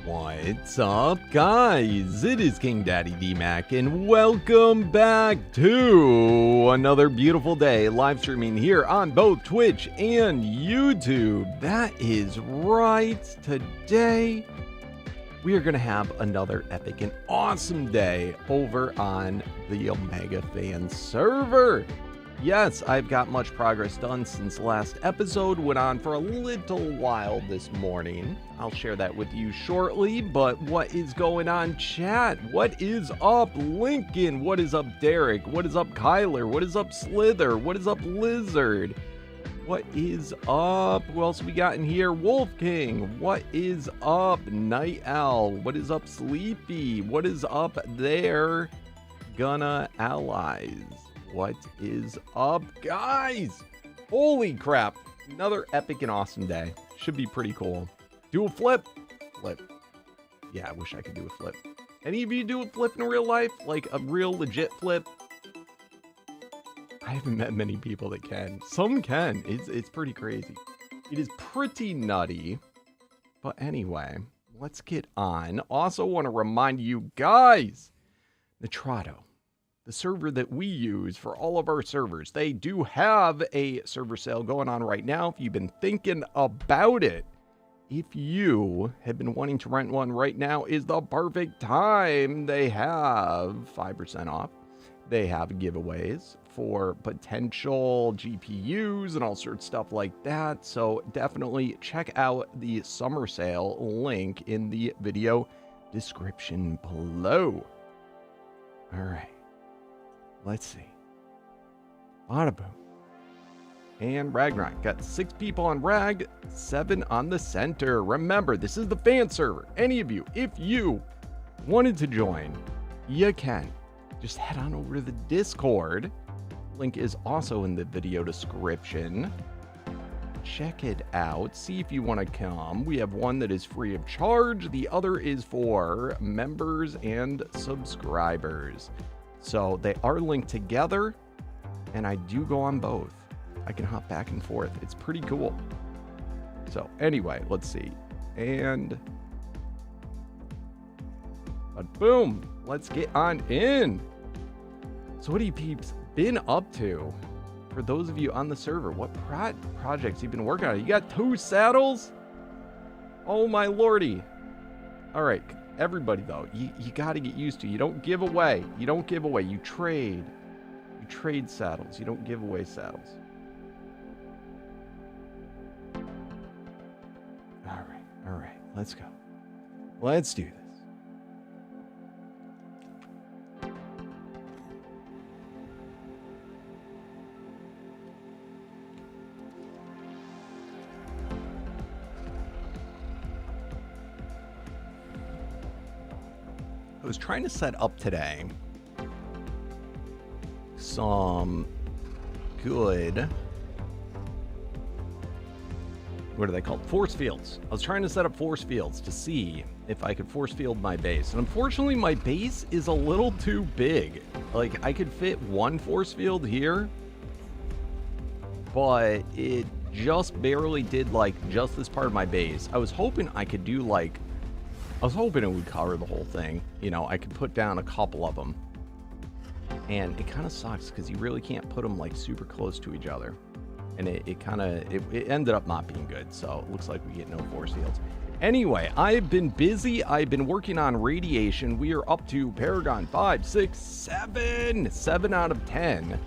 What's up, guys? It is KingDaddyDMAC, and welcome back to another beautiful day live streaming here on both Twitch and YouTube. That is right. Today, we are going to have another epic and awesome day over on the Omega Fan server. Yes, I've got much progress done since last episode. Went on for a little while this morning. I'll share that with you shortly, but what is going on, chat? What is up, Lincoln? What is up, Derek? What is up, Kyler? What is up, Slither? What is up, Lizard? What is up? Who else we got in here? Wolf King. What is up, Night Owl? What is up, Sleepy? What is up there, Gonna Allies? What is up, guys? Holy crap. Another epic and awesome day. Should be pretty cool. Do a flip. Flip. Yeah, I wish I could do a flip. Any of you do a flip in real life? Like a real legit flip? I haven't met many people that can. Some can. It's pretty crazy. It is pretty nutty. But anyway, let's get on. Also want to remind you guys, Nitrado, the server that we use for all of our servers, they do have a server sale going on right now. If you've been thinking about it, if you have been wanting to rent one right now is the perfect time. They have 5% off. They have giveaways for potential GPUs and all sorts of stuff like that. So definitely check out the summer sale link in the video description below. All right. Let's see. Bada boom. And Ragnarok. Got 6 people on Rag, 7 on the center. Remember, this is the fan server. Any of you, if you wanted to join, you can. Just head on over to the Discord. Link is also in the video description. Check it out. See if you want to come. We have one that is free of charge. The other is for members and subscribers. So they are linked together, and I do go on both. I can hop back and forth. It's pretty cool. So anyway, let's see. And but boom, let's get on in. So what have you peeps been up to? For those of you on the server, what projects you've been working on? You got 2 saddles? Oh my lordy. All right. Everybody, though, you got to get used to. You don't give away. You don't give away. You trade. You trade saddles. You don't give away saddles. All right. All right. Let's go. Let's do this. I was trying to set up today some good, what are they called? Force fields. I was trying to set up force fields to see if I could force field my base. And unfortunately, my base is a little too big. Like, I could fit 1 force field here, but it just barely did, like, just this part of my base. I was hoping I could do, like, I was hoping it would cover the whole thing. You know, I could put down a couple of them. And it kind of sucks because you really can't put them like super close to each other. And it ended up not being good. So it looks like we get no force fields. Anyway, I've been busy. I've been working on radiation. We are up to Paragon 5, 6, 7. 7 out of 10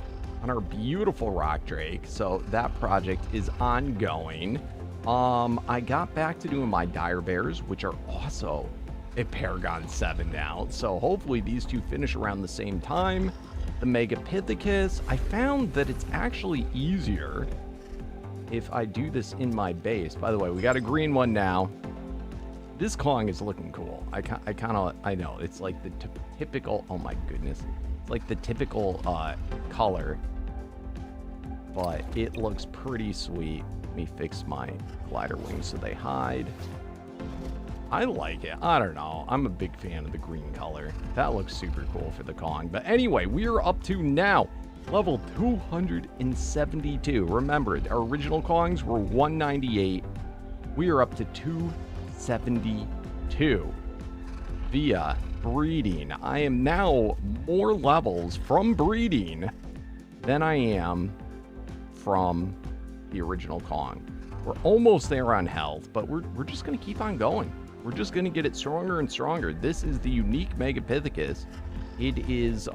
on our beautiful Rock Drake. So that project is ongoing. I got back to doing my Dire Bears, which are also at Paragon 7 now. So hopefully these two finish around the same time. The Megapithecus, I found that it's actually easier if I do this in my base. By the way, we got a green one now. This Kong is looking cool. I know, it's like the typical, oh my goodness. It's like the typical color, but it looks pretty sweet. Let me fix my glider wings so they hide. I like it. I don't know. I'm a big fan of the green color. That looks super cool for the Kong. But anyway, we are up to now level 272. Remember, our original Kongs were 198. We are up to 272. 2 via breeding. I am now more levels from breeding than I am from the original Kong. We're almost there on health, but we're just going to keep on going. We're just going to get it stronger and stronger. This is the unique Megapithecus. It is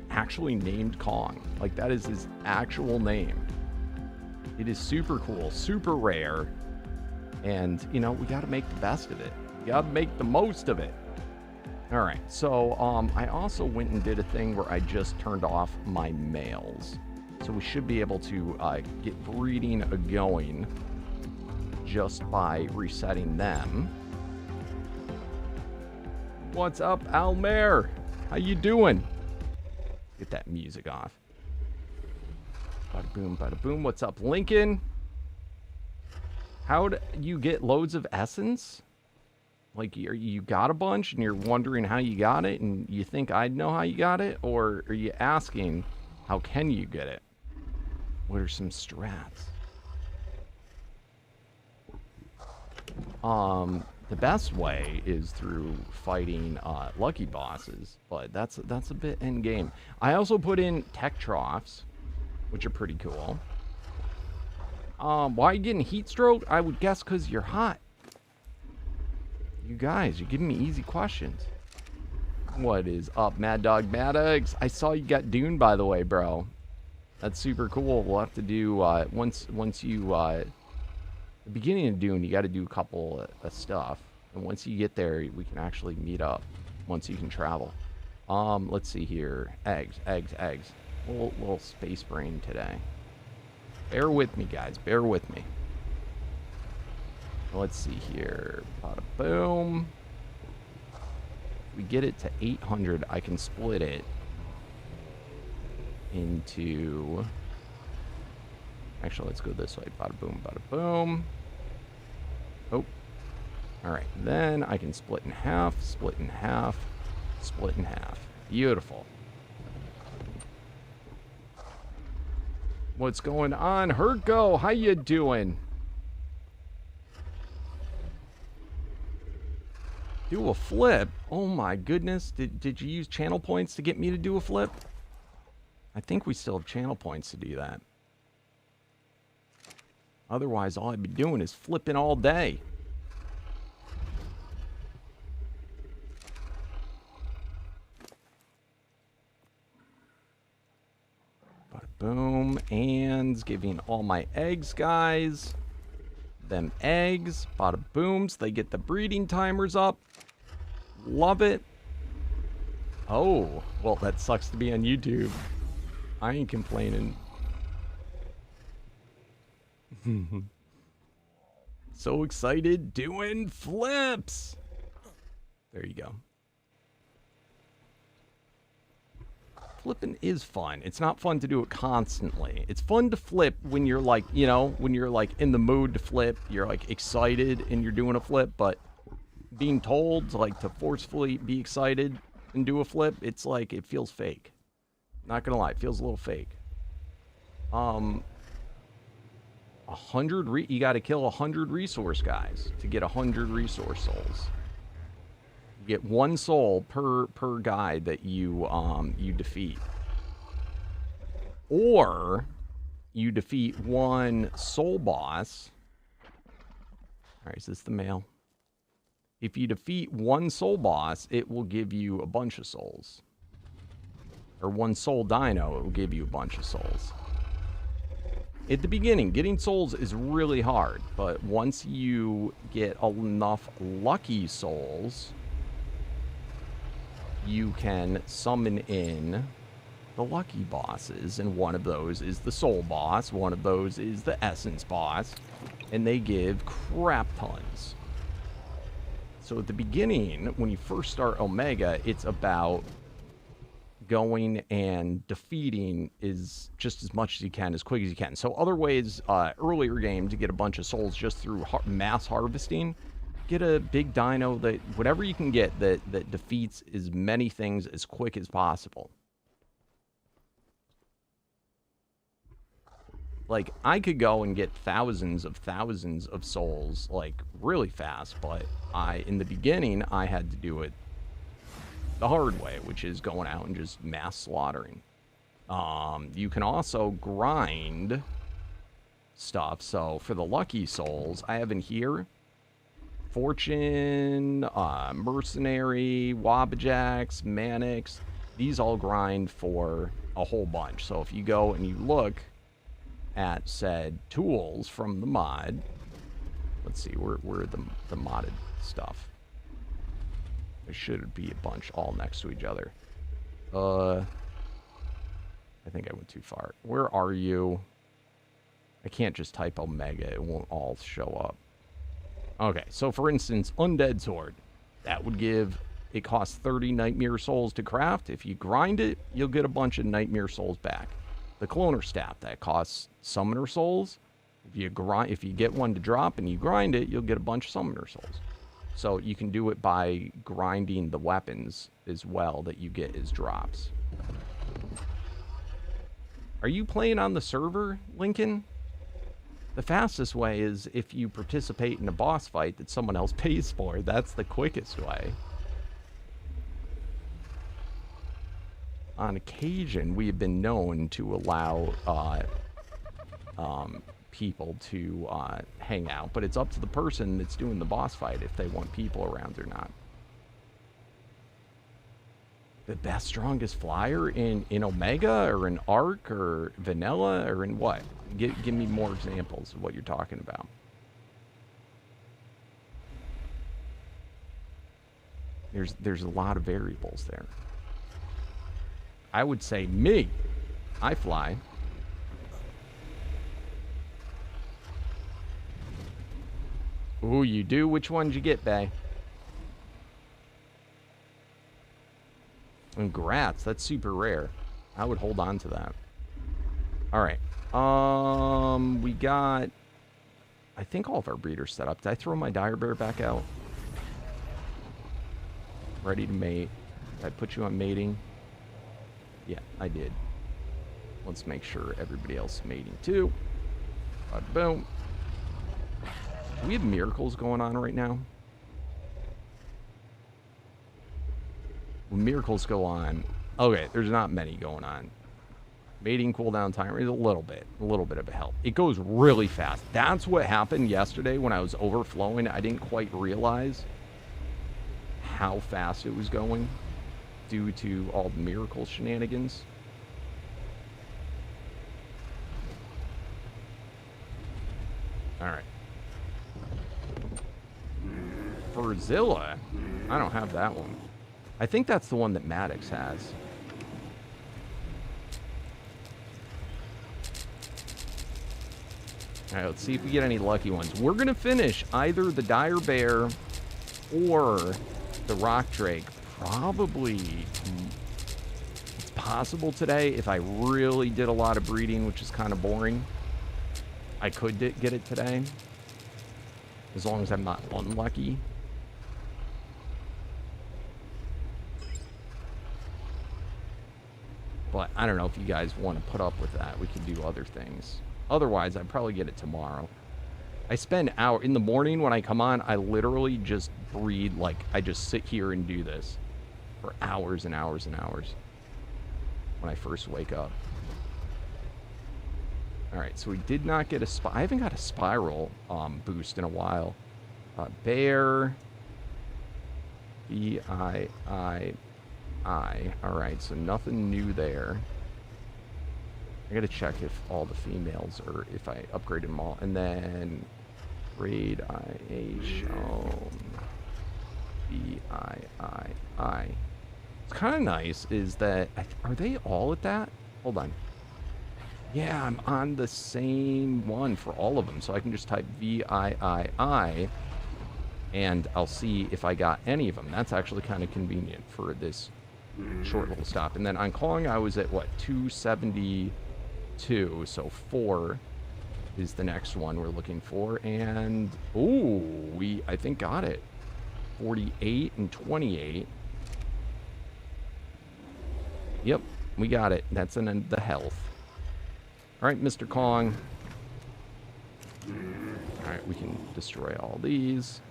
actually named Kong. Like, that is his actual name. It is super cool, super rare, and, you know, we got to make the best of it. We got to make the most of it. All right, so I also went and did a thing where I just turned off my males. So we should be able to get breeding going just by resetting them. What's up, Almer? How you doing? Get that music off. Bada boom, bada boom. What's up, Lincoln? How'd you get loads of essence? Like, you got a bunch and you're wondering how you got it and you think I'd know how you got it? Or are you asking, how can you get it? What are some strats? The best way is through fighting lucky bosses, but that's a bit end game. I also put in tech troughs, which are pretty cool. Why are you getting heat stroke? I would guess because you're hot. You guys, you're giving me easy questions. What is up, Mad Dog Mad Eggs? I saw you got Dune, by the way, bro. That's super cool. We'll have to do, once you, the beginning of Dune, you got to do a couple of stuff. And once you get there, we can actually meet up once you can travel. Let's see here. Eggs. Little space brain today. Bear with me, guys. Bear with me. Let's see here. Bada boom. If we get it to 800, I can split it into... Actually, let's go this way. Bada boom, bada boom. Oh. Alright, then I can split in half, split in half, split in half. Beautiful. What's going on? Hergo, how you doing? Do a flip? Oh my goodness. Did you use channel points to get me to do a flip? I think we still have channel points to do that. Otherwise, all I'd be doing is flipping all day. Bada boom. And giving all my eggs, guys. Them eggs. Bada booms. They get the breeding timers up. Love it. Oh, well, that sucks to be on YouTube. I ain't complaining. So excited doing flips. There you go. Flipping is fun. It's not fun to do it constantly. It's fun to flip when you're like, you know, when you're like in the mood to flip, you're like excited and you're doing a flip, but being told like to forcefully be excited and do a flip, it's like, it feels fake. Not gonna lie, it feels a little fake. 100 you got to kill 100 resource guys to get 100 resource souls. You get 1 soul per guy that you defeat, or you defeat 1 soul boss. All right, is this the male? If you defeat 1 soul boss, it will give you a bunch of souls. Or 1 soul dino, it will give you a bunch of souls. At the beginning, getting souls is really hard, but once you get enough lucky souls, you can summon in the lucky bosses, and one of those is the soul boss, one of those is the essence boss, and they give crap tons. So at the beginning, when you first start Omega, it's about going and defeating is just as much as you can, as quick as you can. So other ways, earlier game, to get a bunch of souls just through mass harvesting, get a big dino, that whatever you can get that defeats as many things as quick as possible. Like, I could go and get thousands of souls, like, really fast, but in the beginning, I had to do it the hard way, which is going out and just mass slaughtering. You can also grind stuff. So for the lucky souls, I have in here Fortune, Mercenary, Wabbajax, Manix. These all grind for a whole bunch. So if you go and you look at said tools from the mod, let's see, where are the modded stuff? There should be a bunch all next to each other. I think I went too far. Where are you? I can't just type Omega. It won't all show up. Okay, so for instance, Undead Sword. That would give... It costs 30 Nightmare Souls to craft. If you grind it, you'll get a bunch of Nightmare Souls back. The Cloner Staff, that costs Summoner Souls. If you get one to drop and you grind it, you'll get a bunch of Summoner Souls. So you can do it by grinding the weapons as well that you get as drops. Are you playing on the server, Lincoln? The fastest way is if you participate in a boss fight that someone else pays for. That's the quickest way. On occasion, we have been known to allow people to hang out, but it's up to the person that's doing the boss fight if they want people around or not. The best, strongest flyer in Omega or in Arc or Vanilla or in what? Give me more examples of what you're talking about. There's a lot of variables there. I would say me. I fly. Ooh, you do? Which one'd you get, bae? Congrats. That's super rare. I would hold on to that. Alright. We got... I think all of our breeders set up. Did I throw my dire bear back out? Ready to mate. Did I put you on mating? Yeah, I did. Let's make sure everybody else is mating too. Boom. Do we have miracles going on right now? When miracles go on... Okay, there's not many going on. Mating cooldown timer is a little bit of a help. It goes really fast. That's what happened yesterday when I was overflowing. I didn't quite realize how fast it was going due to all the miracle shenanigans. Alright. For Zilla, I don't have that one. I think that's the one that Maddox has. Alright, let's see if we get any lucky ones. We're going to finish either the Dire Bear or the Rock Drake. Probably, it's possible today if I really did a lot of breeding, which is kind of boring. I could get it today, as long as I'm not unlucky. But I don't know if you guys want to put up with that. We can do other things. Otherwise, I'd probably get it tomorrow. I spend hours in the morning when I come on. I literally just breed, like I just sit here and do this for hours and hours and hours when I first wake up. All right, so we did not get I haven't got a spiral boost in a while. Bear. B-I-I-I. All right, so nothing new there. I gotta check if all the females or if I upgraded them all. And then radiation. B-I-I-I. What's kind of nice is that, are they all at that? Hold on. Yeah, I'm on the same one for all of them. So I can just type V-I-I-I and I'll see if I got any of them. That's actually kind of convenient for this short little stop. And then on Kong, I was at what, 272. So 4 is the next one we're looking for. And ooh, we I think got it. 48 and 28. Yep, we got it. That's in the health. All right, Mr. Kong, Alright, we can destroy all these.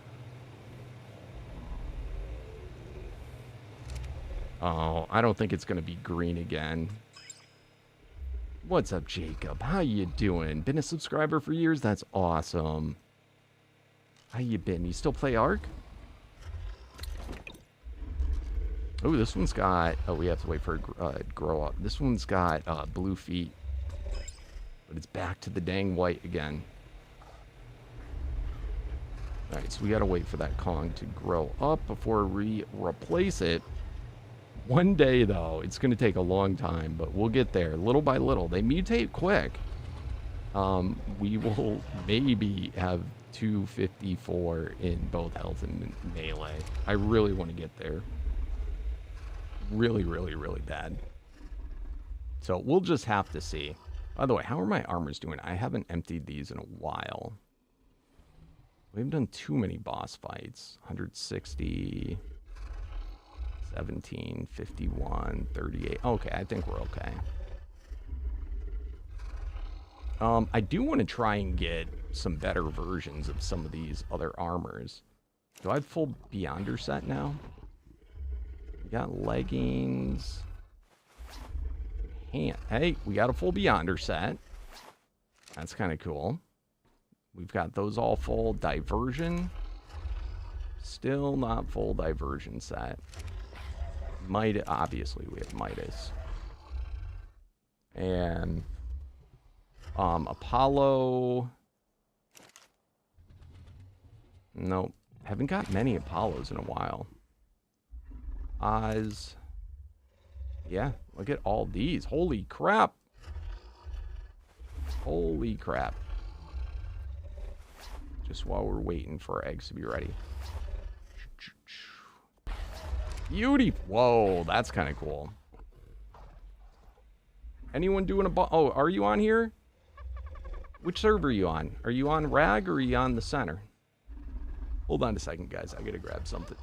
Oh, I don't think it's going to be green again. What's up, Jacob? How you doing? Been a subscriber for years? That's awesome. How you been? You still play Ark? Oh, this one's got... Oh, we have to wait for it to grow up. This one's got blue feet. But it's back to the dang white again. Alright, so we gotta wait for that Kong to grow up before we replace it. One day, though, it's going to take a long time, but we'll get there little by little. They mutate quick. We will maybe have 254 in both health and melee. I really want to get there. Really, really, really bad. So we'll just have to see. By the way, how are my armors doing? I haven't emptied these in a while. We haven't done too many boss fights. 160... 17, 51, 38. Okay, I think we're okay. I do want to try and get some better versions of some of these other armors. Do I have full Beyonder set now? We got leggings. Hey, we got a full Beyonder set. That's kind of cool. We've got those all full. Diversion. Still not full diversion set. Midas, obviously we have Midas. And Apollo. Nope. Haven't got many Apollos in a while. Oz. Yeah, look at all these. Holy crap. Holy crap. Just while we're waiting for our eggs to be ready. Beauty. Whoa, that's kind of cool. Anyone doing a oh, are you on here? Which server are you on? Are you on Rag or are you on the center? Hold on a second, guys. I gotta grab something.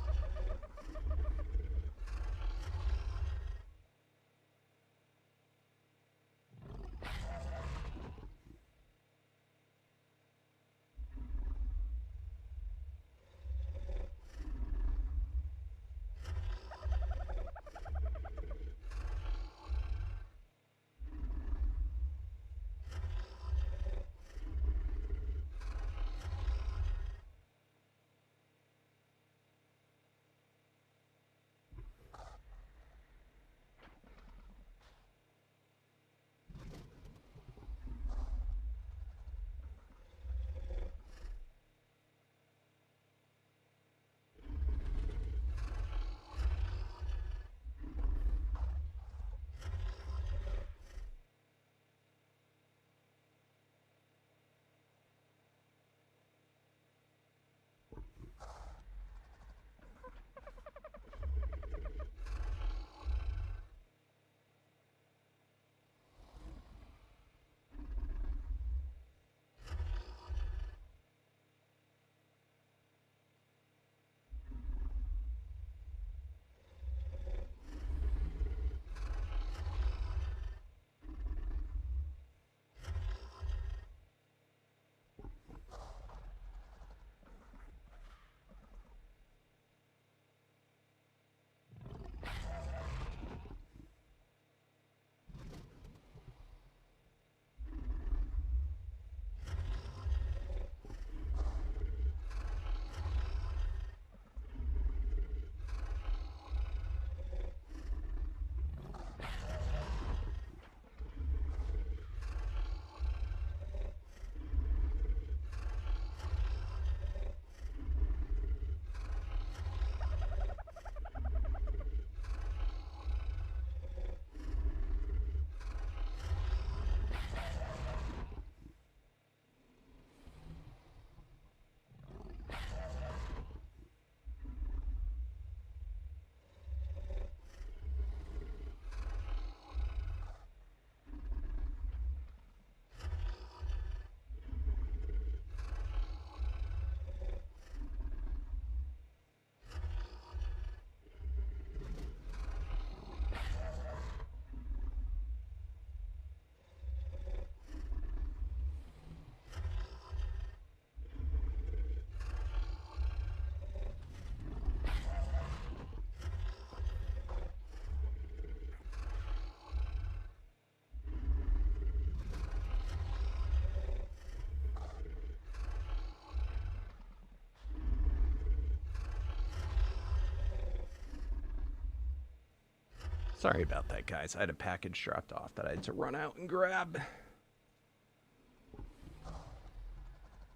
Sorry about that, guys. I had a package dropped off that I had to run out and grab.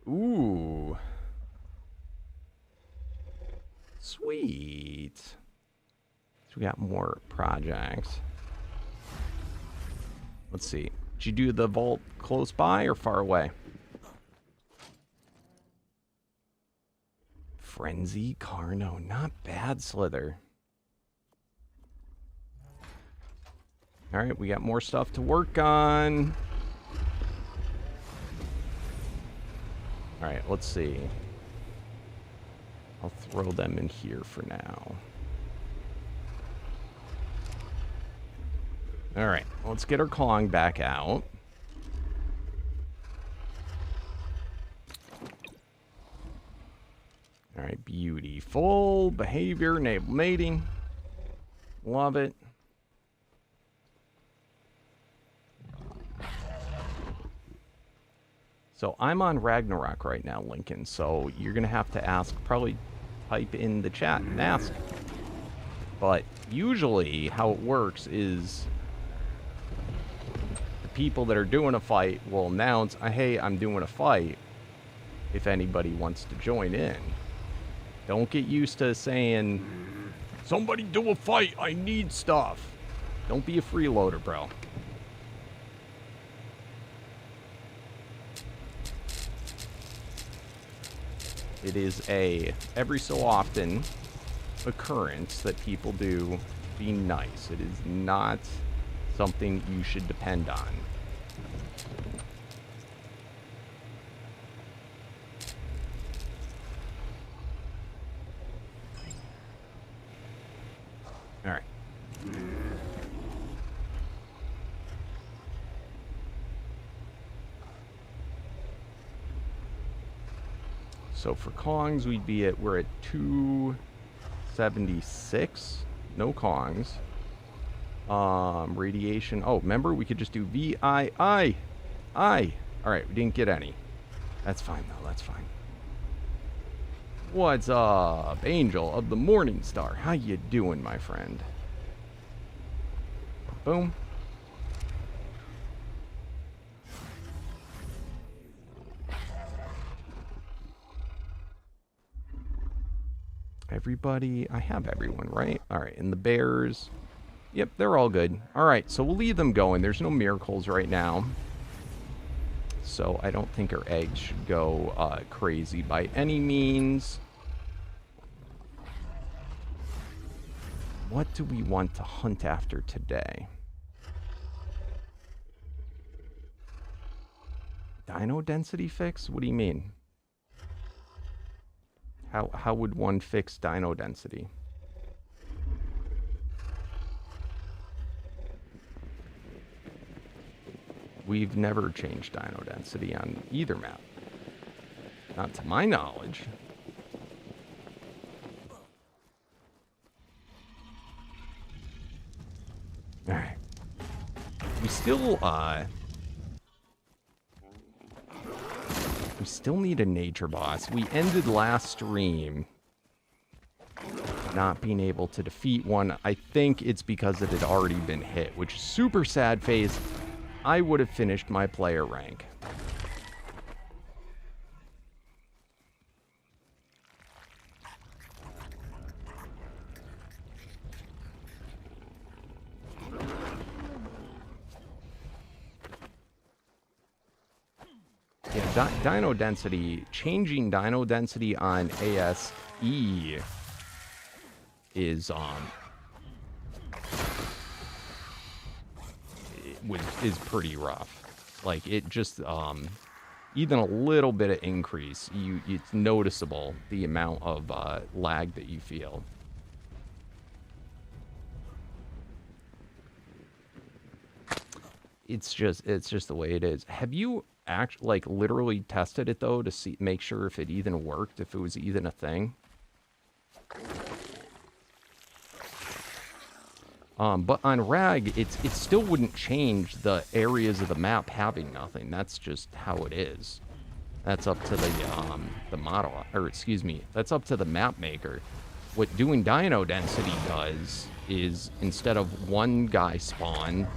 Ooh. Sweet. So we got more projects. Let's see. Did you do the vault close by or far away? Frenzy Carno. Not bad, Slither. Alright, we got more stuff to work on. Alright, let's see. I'll throw them in here for now. Alright, let's get our Kong back out. Alright, beautiful. Behavior, enable mating. Love it. So I'm on Ragnarok right now, Lincoln, so you're going to have to ask, probably type in the chat and ask. But usually how it works is the people that are doing a fight will announce, hey, I'm doing a fight, if anybody wants to join in. Don't get used to saying, somebody do a fight, I need stuff. Don't be a freeloader, bro. It is a every so often occurrence that people do be nice. It is not something you should depend on. All right. So for Kongs, we're at 276. No Kongs. Radiation. Oh, remember we could just do VII. All right, we didn't get any. That's fine though. That's fine. What's up, Angel of the Morning Star? How you doing, my friend? Boom. Everybody, I have everyone, right? All right, and the bears, yep, they're all good. All right, so we'll leave them going. There's no miracles right now. So I don't think our eggs should go crazy by any means. What do we want to hunt after today? Dino density fix? What do you mean? How would one fix dino density? We've never changed dino density on either map. Not to my knowledge. Alright. We still need a nature boss. We ended last stream not being able to defeat one. I think it's because it had already been hit, which is super sad face. I would have finished my player rank. Yeah, dino density, changing dino density on ASE is pretty rough. Like, it just even a little bit of increase, it's noticeable the amount of lag that you feel. It's just the way it is. Have you actually, like, literally tested it though to make sure if it even worked, if it was even a thing? But on Rag, it still wouldn't change the areas of the map having nothing. That's just how it is. That's up to the model, or excuse me, that's up to the map maker. what doing dino density does is instead of one guy spawn,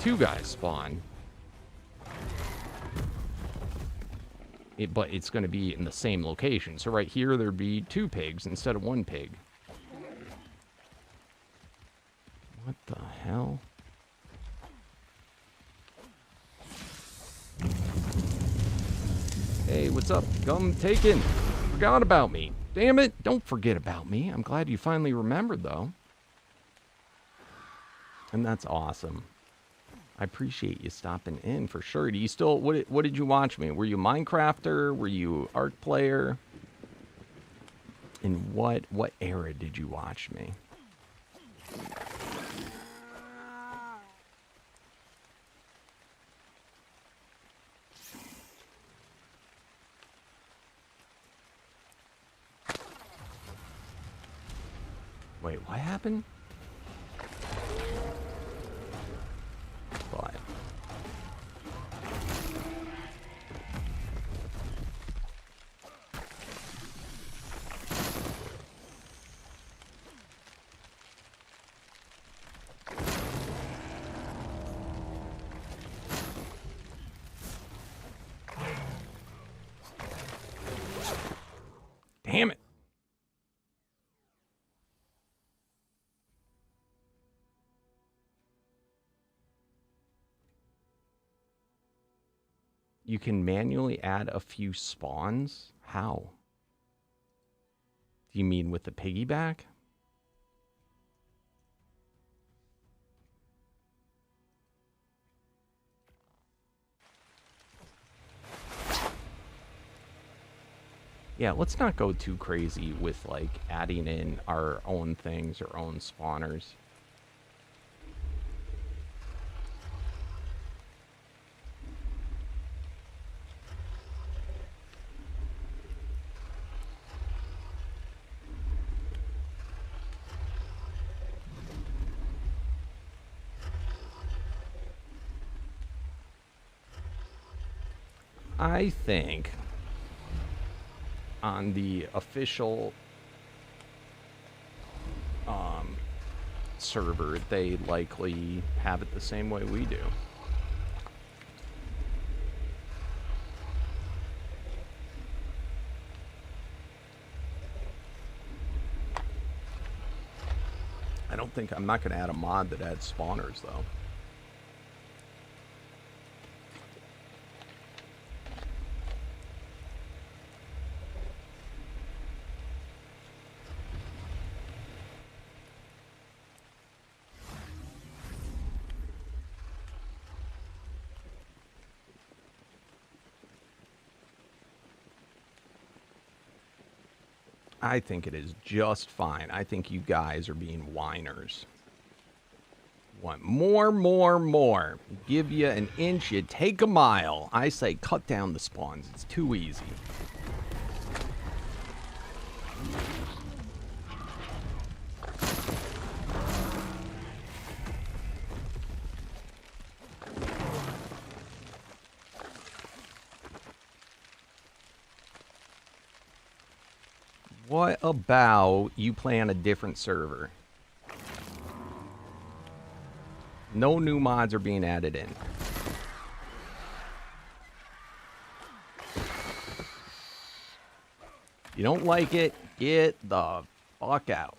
two guys spawn. But it's going to be in the same location. So right here, there'd be two pigs instead of one pig. What the hell? Hey, what's up? Gum taken. Forgot about me. Damn it. Don't forget about me. I'm glad you finally remembered, though. And that's awesome. I appreciate you stopping in for sure. Do you still, what did you watch me? Were you a Minecrafter? Were you Arc player? In what era did you watch me? Wait, what happened? But damn it. You can manually add a few spawns? How? Do you mean with the piggyback? Yeah, let's not go too crazy with, like, adding in our own things, our own spawners. I think on the official server, they likely have it the same way we do. I'm not going to add a mod that adds spawners, though. I think it is just fine. I think you guys are being whiners. Want more, more, more. Give you an inch, you take a mile. I say cut down the spawns. It's too easy. What about you play on a different server? No new mods are being added in. You don't like it, get the fuck out.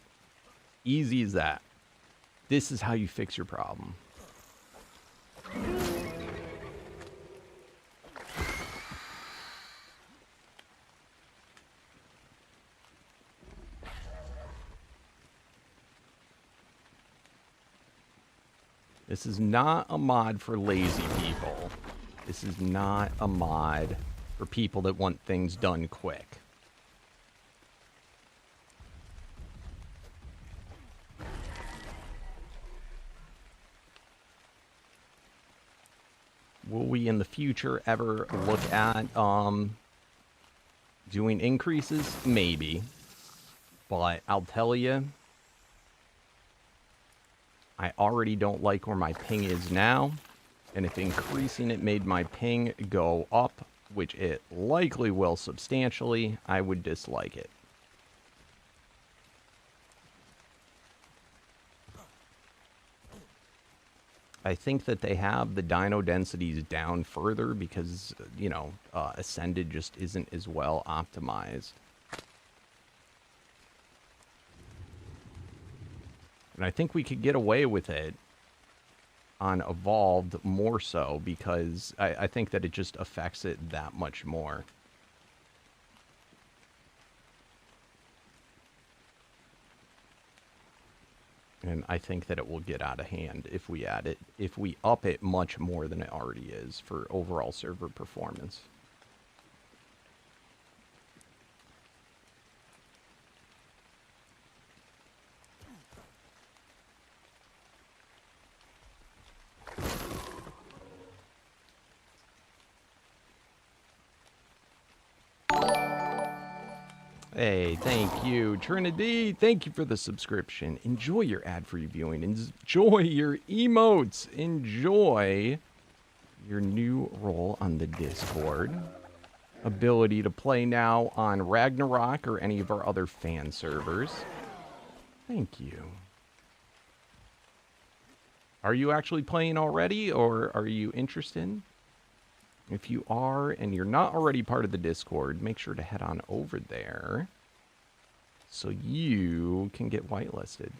Easy as that. This is how you fix your problem. This is not a mod for lazy people. This is not a mod for people that want things done quick. Will we in the future ever look at doing increases? Maybe. But I'll tell you, I already don't like where my ping is now, and if increasing it made my ping go up, which it likely will substantially, I would dislike it. I think that they have the dino densities down further because, you know, Ascended just isn't as well optimized. And I think we could get away with it on Evolved more so because I think that it just affects it that much more. And I think that it will get out of hand if we add it, if we up it much more than it already is for overall server performance. Hey, thank you, Trinity. Thank you for the subscription. Enjoy your ad-free viewing. Enjoy your emotes. Enjoy your new role on the Discord. Ability to play now on Ragnarok or any of our other fan servers. Thank you. Are you actually playing already, or are you interested? If you are and you're not already part of the Discord, make sure to head on over there so you can get whitelisted.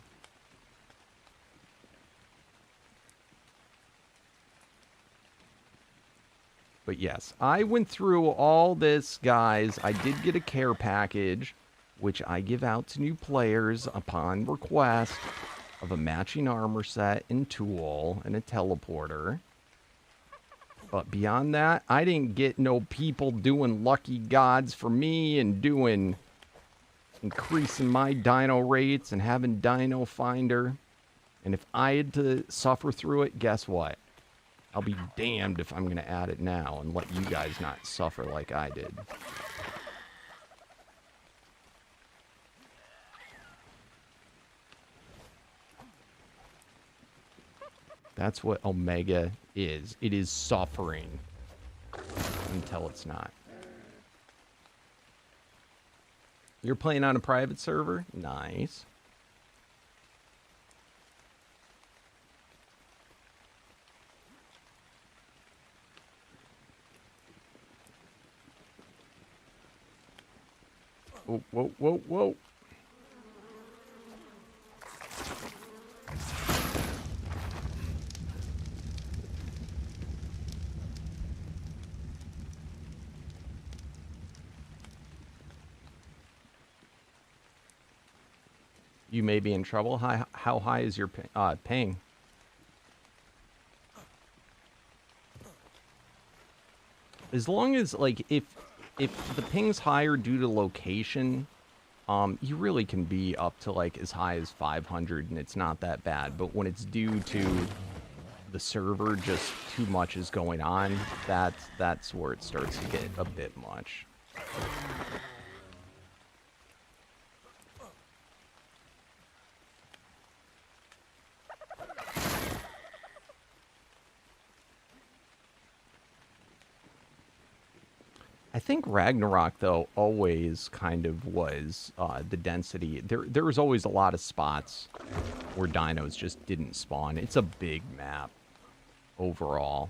But yes, I went through all this, guys. I did get a care package, which I give out to new players upon request, of a matching armor set and tool and a teleporter. But beyond that, I didn't get no people doing lucky gods for me and doing increasing my dino rates and having Dino Finder. And if I had to suffer through it, guess what? I'll be damned if I'm going to add it now and let you guys not suffer like I did. That's what Omega is. It is suffering until it's not. You're playing on a private server? Nice. Whoa, whoa, whoa, whoa. You may be in trouble. How high is your ping? As long as, like, if the ping's higher due to location, you really can be up to, like, as high as 500, and it's not that bad. But when it's due to the server, just too much is going on, that's where it starts to get a bit much. I think Ragnarok, though, always kind of was the density. There was always a lot of spots where dinos just didn't spawn. It's a big map overall.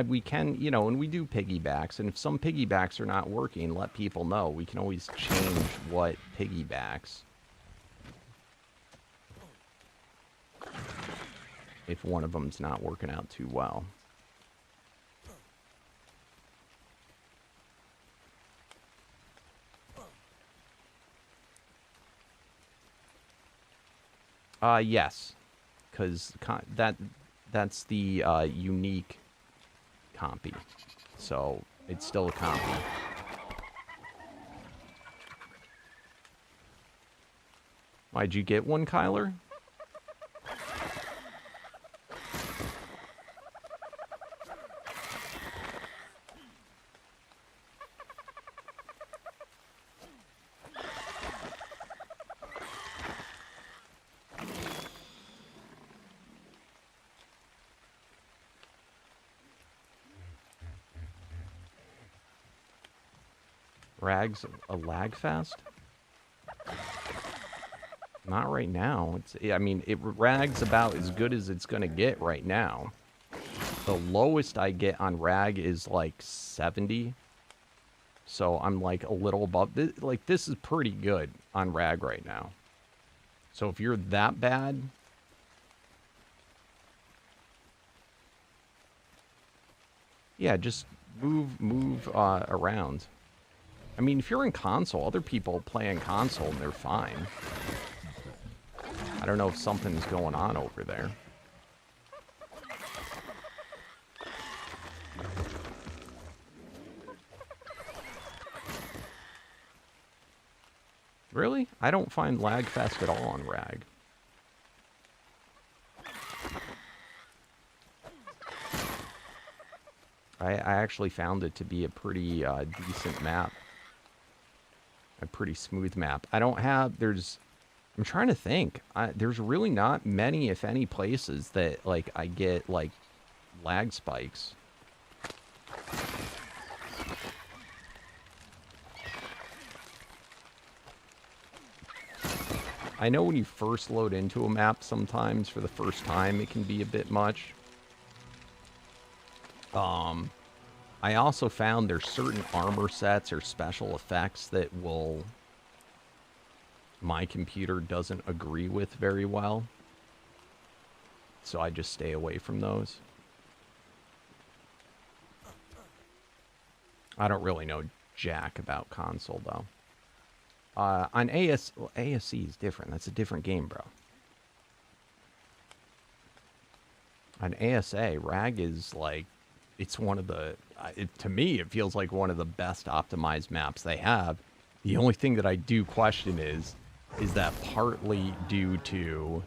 We can, you know, and we do piggybacks, and if some piggybacks are not working, let people know. We can always change what piggybacks. If one of them's not working out too well. Yes, because that's the unique compy, so it's still a compy. Why'd you get one, Kyler? Rag's a lag fest? Not right now. I mean, Rag's about as good as it's gonna get right now. The lowest I get on Rag is like 70. So I'm like a little above. This is pretty good on Rag right now. So if you're that bad, yeah, just move around. I mean, if you're in console, other people play in console and they're fine. I don't know if something's going on over there. Really? I don't find lag fest at all on Rag. I actually found it to be a pretty decent map. A pretty smooth map. I don't have, I'm trying to think. There's really not many, if any, places that, like, I get, like, lag spikes. I know when you first load into a map sometimes, for the first time, it can be a bit much. I also found there's certain armor sets or special effects that my computer doesn't agree with very well. So I just stay away from those. I don't really know jack about console, though. On ASC is different. That's a different game, bro. On ASA, Rag is like, it's one of the, to me, it feels like one of the best optimized maps they have. The only thing that I do question is that partly due to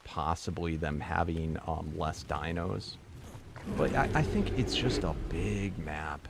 possibly them having less dinos? But I think it's just a big map.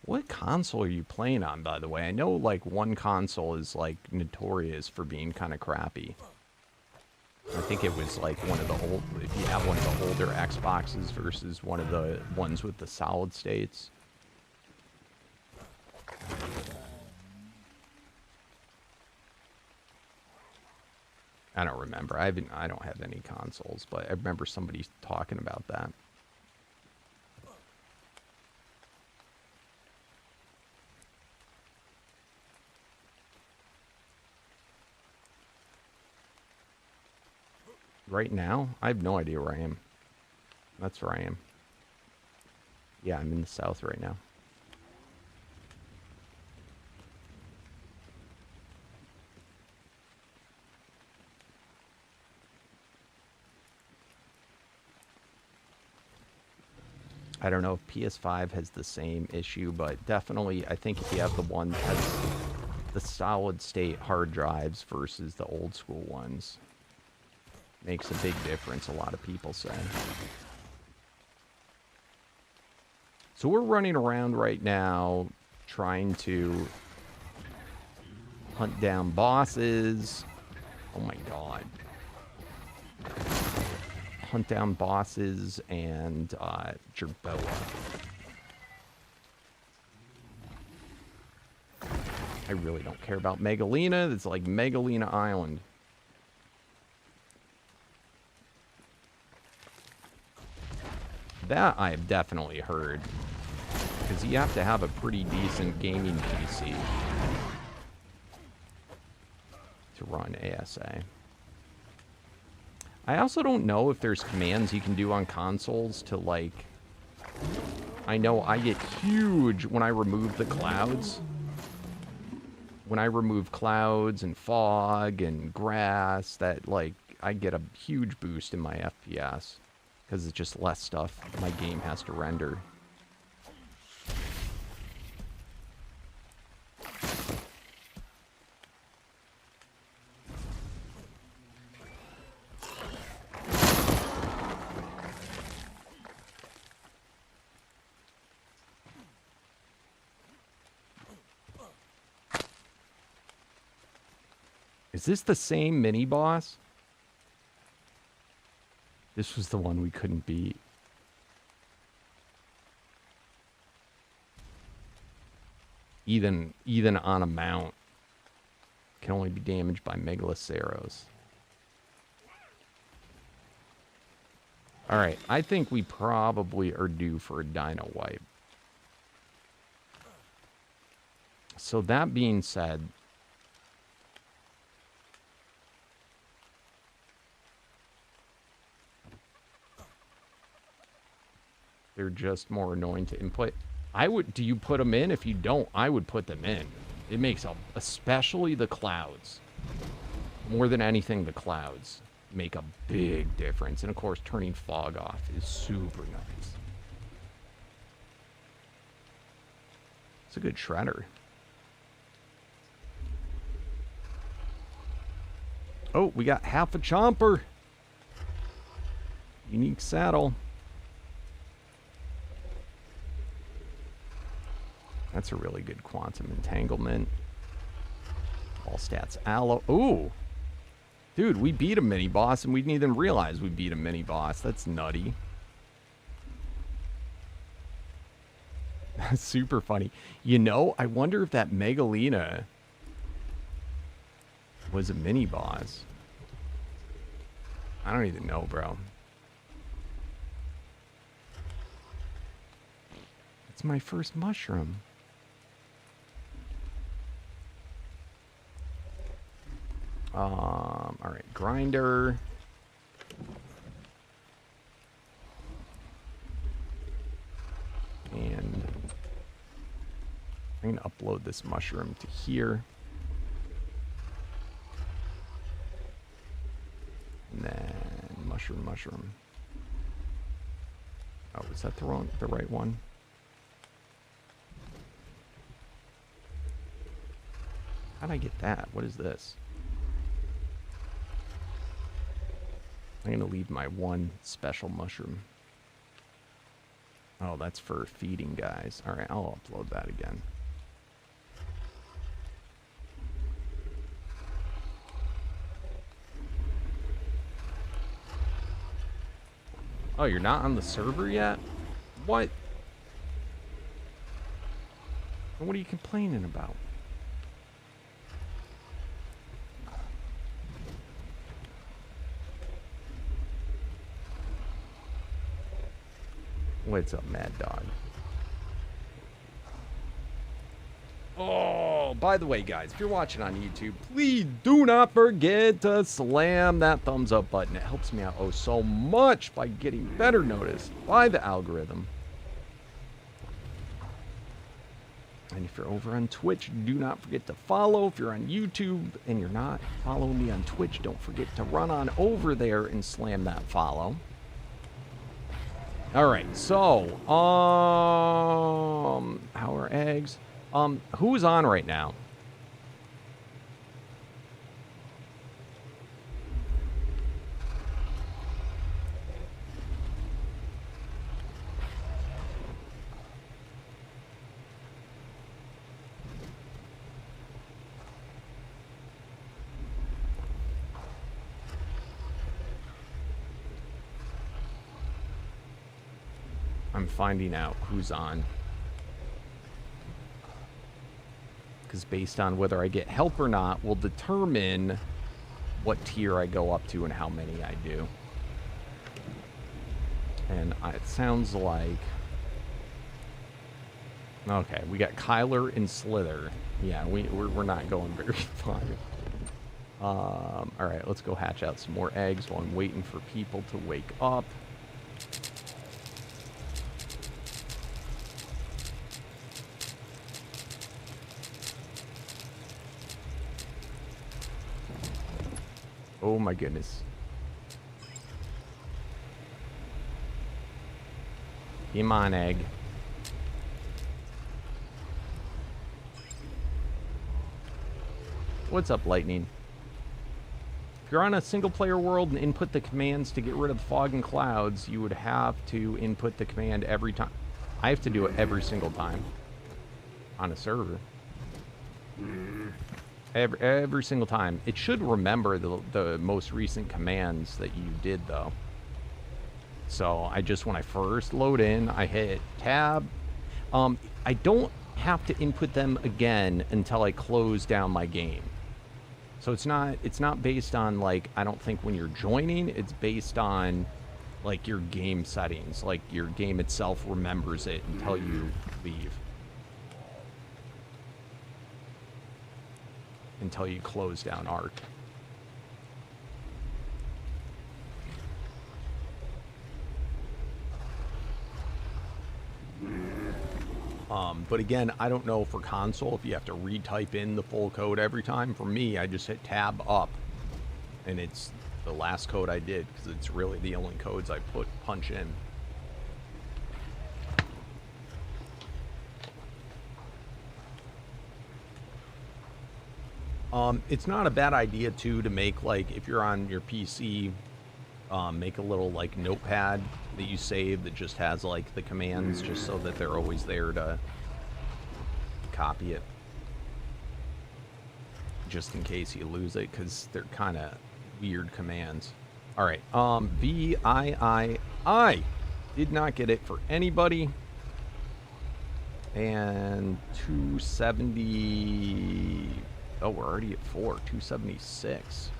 What console are you playing on, by the way? I know, like, one console is, like, notorious for being kind of crappy. I think it was, like, one of the old... If you have one of the older Xboxes versus one of the ones with the solid states. I don't remember. I don't have any consoles, but I remember somebody talking about that. Right now, I have no idea where I am. That's where I am. Yeah, I'm in the south right now. I don't know if PS5 has the same issue, but definitely I think if you have the one that has the solid state hard drives versus the old school ones, makes a big difference, a lot of people say. So we're running around right now trying to hunt down bosses. Oh my god. Hunt down bosses and Jerboa. I really don't care about Megalina. It's like Megalina Island. That I have definitely heard. Because you have to have a pretty decent gaming PC to run ASA. I also don't know if there's commands you can do on consoles to, like... I know I get huge when I remove the clouds. When I remove clouds and fog and grass, that, like, I get a huge boost in my FPS. Because it's just less stuff my game has to render. Is this the same mini-boss? This was the one we couldn't beat. Even on a mount. Can only be damaged by Megaloceros. Alright, I think we probably are due for a dino wipe. So that being said... They're just more annoying to input. Do you put them in? If you don't, I would put them in. It makes especially the clouds. More than anything, the clouds make a big difference. And of course, turning fog off is super nice. It's a good shredder. Oh, we got half a chomper. Unique saddle. That's a really good quantum entanglement. All stats allo. Ooh. Dude, we beat a mini-boss and we didn't even realize we beat a mini-boss. That's nutty. That's super funny. You know, I wonder if that Megalina was a mini-boss. I don't even know, bro. It's my first mushroom. All right, grinder. And I'm going to upload this mushroom to here. And then mushroom. Oh, is that the right one? How'd I get that? What is this? I'm going to leave my one special mushroom. Oh, that's for feeding guys. All right, I'll upload that again. Oh, you're not on the server yet? What? What are you complaining about? What's up, Mad Dog? Oh, by the way, guys, if you're watching on YouTube, please do not forget to slam that thumbs up button. It helps me out so much by getting better noticed by the algorithm. And if you're over on Twitch, do not forget to follow. If you're on YouTube and you're not following me on Twitch, don't forget to run on over there and slam that follow. All right, so, how are eggs? Who's on right now? I'm finding out who's on. Because based on whether I get help or not will determine what tier I go up to and how many I do. And it sounds like... Okay, we got Kyler and Slither. Yeah, we're not going very far. All right, let's go hatch out some more eggs while I'm waiting for people to wake up. Oh my goodness. Come on, egg. What's up, Lightning? If you're on a single-player world and input the commands to get rid of the fog and clouds, you would have to input the command every time. I have to do it every single time on a server. Every single time. It should remember the most recent commands that you did, though. So I just, when I first load in, I hit tab. I don't have to input them again until I close down my game. So it's not based on, like, I don't think when you're joining, it's based on, like, your game settings. Like, your game itself remembers it until you leave. Until you close down Ark. But again, I don't know for console if you have to retype in the full code every time. For me, I just hit tab up, and it's the last code I did, because it's really the only codes I punch in. It's not a bad idea, too, to make, like, if you're on your PC, make a little, like, notepad that you save that just has, like, the commands, just so that they're always there to copy it. Just in case you lose it, because they're kind of weird commands. All right, VIII. Did not get it for anybody. And 270... Oh, we're already at 4. 276.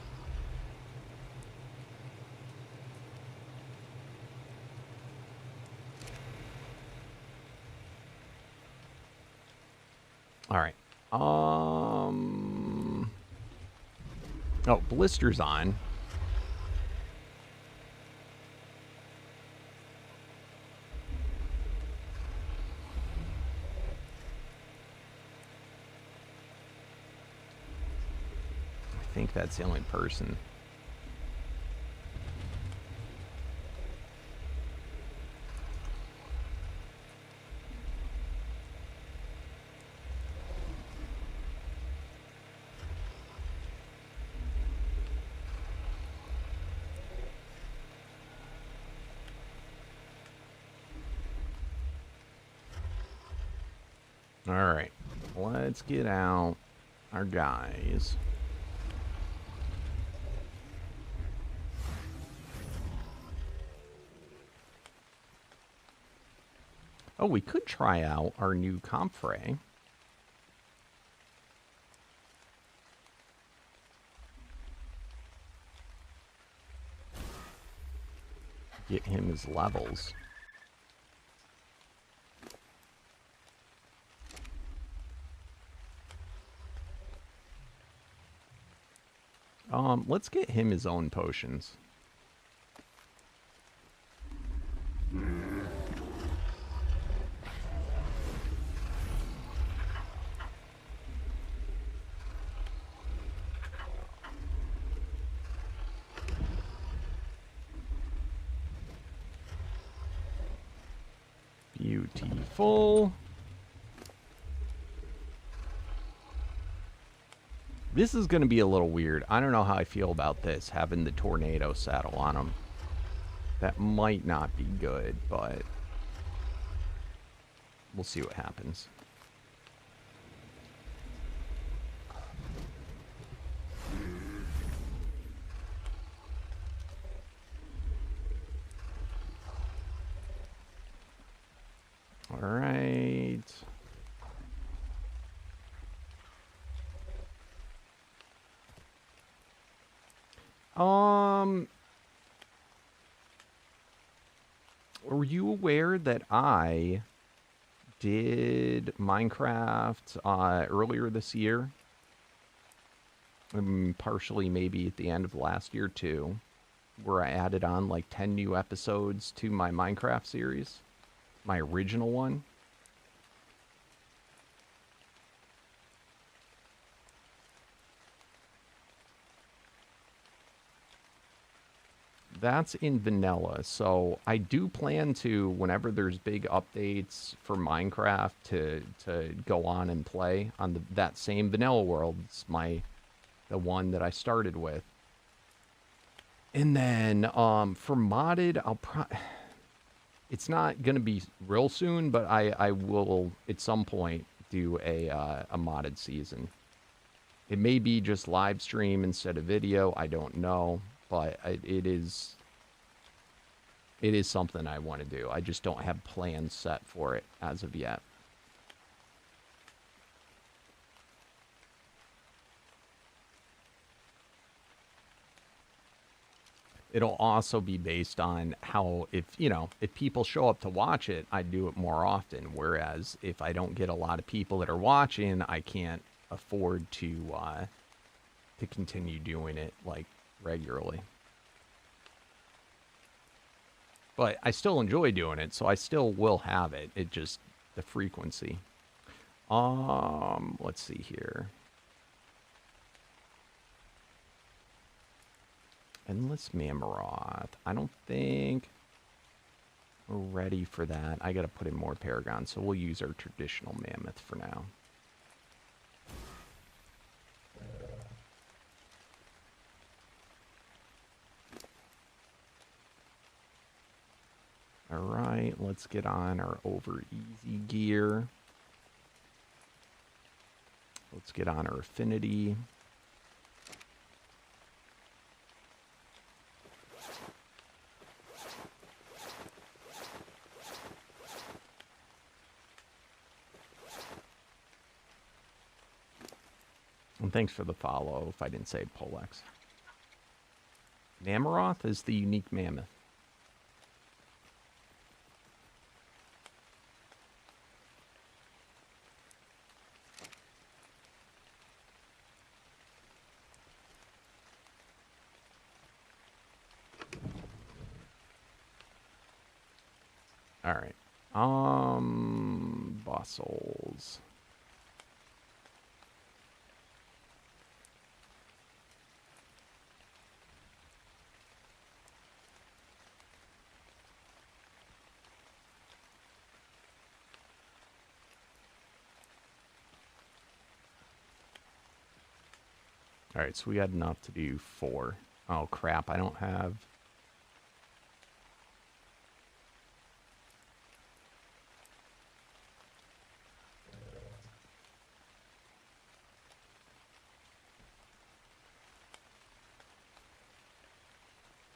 All right. Oh, Blister's on. I think that's the only person. All right, let's get out our guys. Oh, we could try out our new Comfrey. Get him his levels. Let's get him his own potions. Beautiful. This is going to be a little weird. I don't know how I feel about this, having the tornado saddle on him. That might not be good, but we'll see what happens. All right. Were you aware that I did Minecraft earlier this year? partially maybe at the end of last year too, where I added on like 10 new episodes to my Minecraft series, my original one. That's in vanilla, so I do plan to, whenever there's big updates for Minecraft, to go on and play on that same vanilla world. It's the one that I started with. And then for modded, it's not gonna be real soon, but I will at some point do a modded season. It may be just live stream instead of video. I don't know. But it is something I want to do. I just don't have plans set for it as of yet. It'll also be based on how, if people show up to watch it, I do it more often. Whereas if I don't get a lot of people that are watching, I can't afford to continue doing it like regularly. But I still enjoy doing it, so I still will have it. It just, the frequency. Let's see here. Endless Mammoth. I don't think we're ready for that. I gotta put in more Paragon, so we'll use our traditional Mammoth for now. Alright, let's get on our over easy gear. Let's get on our affinity. And thanks for the follow, if I didn't say Polex. Mammoth is the unique mammoth. Alright. Bustles. Alright, so we had enough to do 4. Oh crap, I don't have...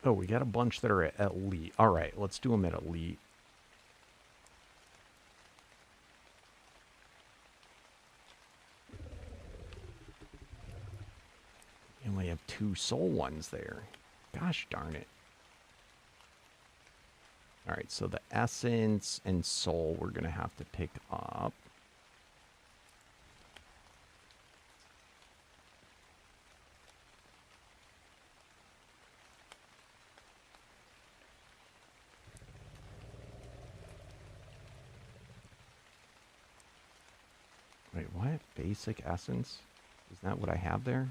Oh, we got a bunch that are at elite. Alright, let's do them at elite. And we have 2 soul ones there. Gosh darn it. Alright, so the essence and soul we're going to have to pick up. Wait, what? Basic essence? Is that what I have there?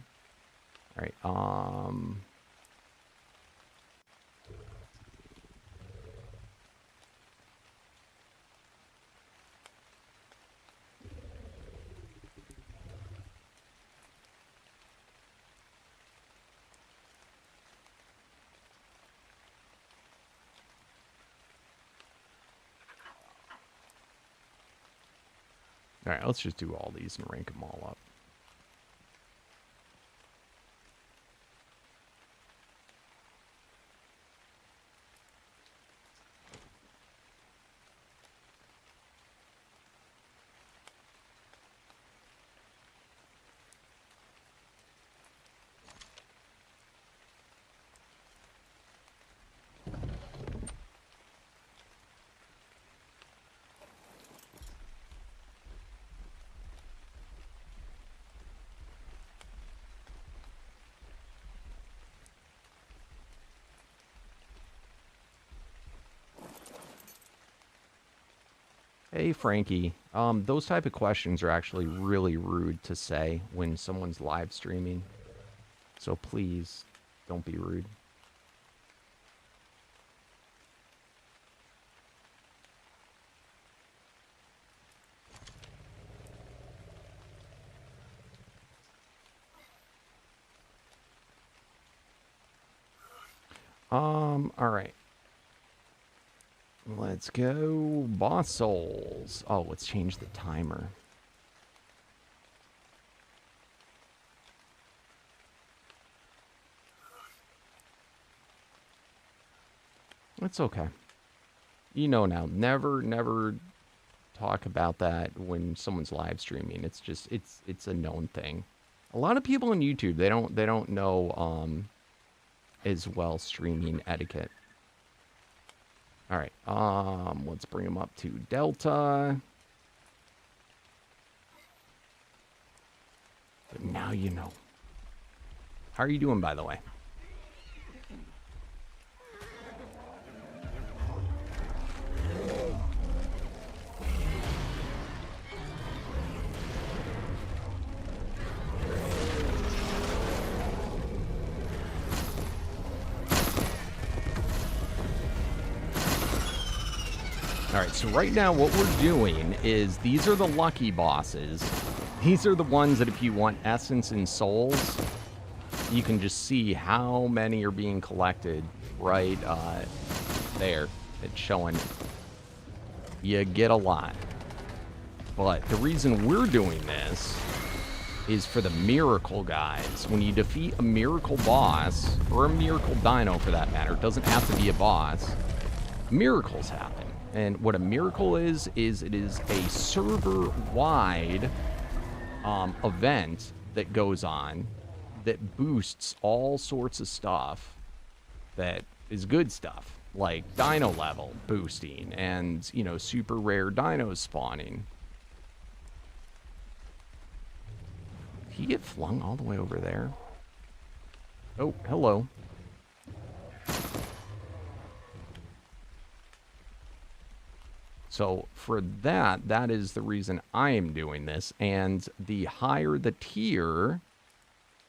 Alright, Alright, let's just do all these and rank them all up. Hey, Frankie. Those type of questions are actually really rude to say when someone's live streaming. So please, don't be rude. All right. Let's go boss souls. Oh, let's change the timer. It's okay. You know now, never talk about that when someone's live streaming. It's just it's a known thing. A lot of people on YouTube, they don't know as well streaming etiquette. All right. Let's bring them up to Delta. But now you know. How are you doing, by the way? All right, so right now what we're doing is these are the lucky bosses. These are the ones that if you want essence and souls, you can just see how many are being collected right there. It's showing you get a lot. But the reason we're doing this is for the miracle guys. When you defeat a miracle boss, or a miracle dino for that matter, it doesn't have to be a boss, miracles happen. And what a miracle is it is a server-wide event that goes on that boosts all sorts of stuff that is good stuff, like dino level boosting and, you know, super rare dinos spawning. Did he get flung all the way over there? Oh, hello. So for that, that is the reason I am doing this. And the higher the tier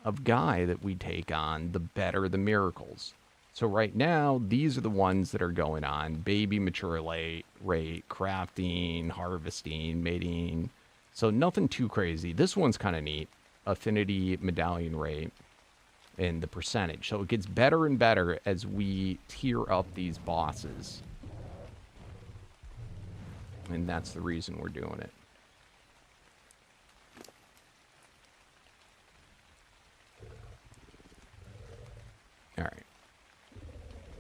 of guy that we take on, the better the miracles. So right now, these are the ones that are going on. Baby mature rate, crafting, harvesting, mating. So nothing too crazy. This one's kind of neat. Affinity medallion rate and the percentage. So it gets better and better as we tier up these bosses. And that's the reason we're doing it. All right.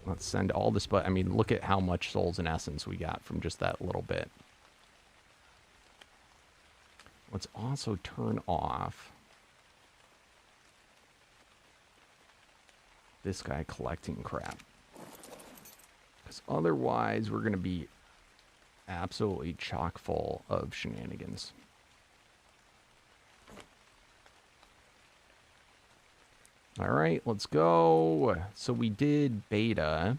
Let's send all this, but I mean, look at how much souls and essence we got from just that little bit. Let's also turn off this guy collecting crap. Because otherwise, we're going to be absolutely chock full of shenanigans. All right, let's go. So we did beta.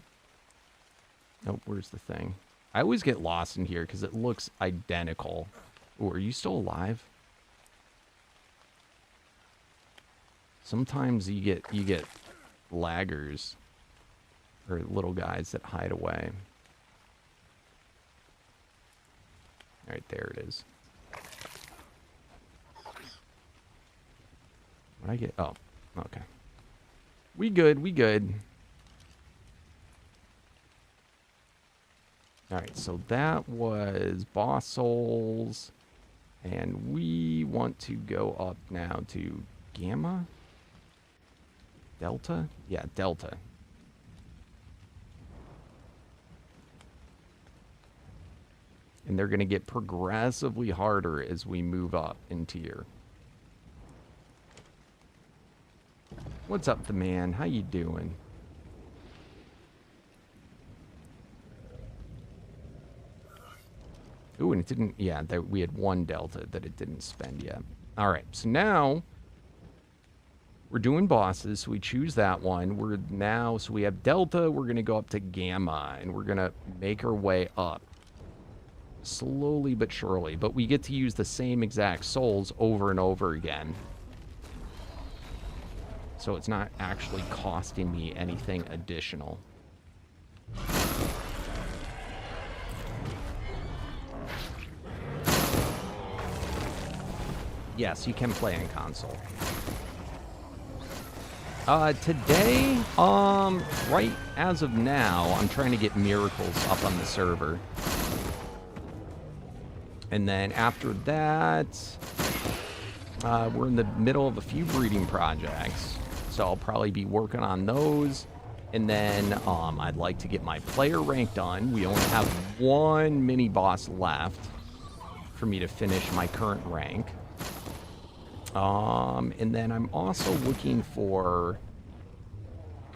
Oh, where's the thing? I always get lost in here because it looks identical. Oh, are you still alive? Sometimes you get laggers or little guys that hide away. All right, there it is. What I get? Oh, okay. We good. All right, so that was boss souls. And we want to go up now to Gamma? Delta? Yeah, Delta. And they're going to get progressively harder as we move up in tier. What's up, the man? How you doing? Ooh, and it didn't... Yeah, we had one Delta that it didn't spend yet. All right, so now we're doing bosses. So we choose that one. So we have Delta. We're going to go up to Gamma, and we're going to make our way up. slowly but surely. But we get to use the same exact souls over and over again. So it's not actually costing me anything additional. Yes, you can play on console. Today, right as of now, I'm trying to get miracles up on the server. And then after that, we're in the middle of a few breeding projects. So I'll probably be working on those. And then I'd like to get my player rank done. We only have one mini boss left for me to finish my current rank. And then I'm also looking for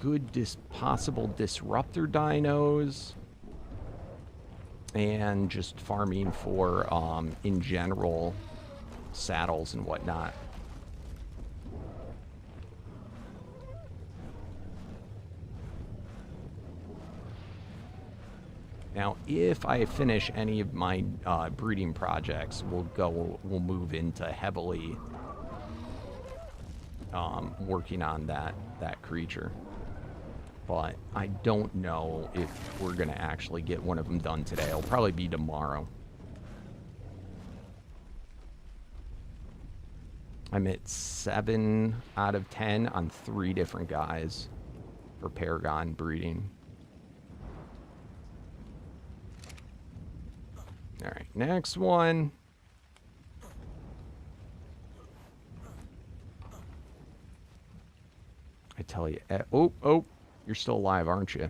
good possible disruptor dinos. And just farming for, in general, saddles and whatnot. Now, if I finish any of my breeding projects, we'll move into heavily working on that creature. But I don't know if we're going to actually get one of them done today. It'll probably be tomorrow. I'm at 7 out of 10 on 3 different guys for Paragon breeding. All right, next one. I tell you, oh, you're still alive, aren't you? You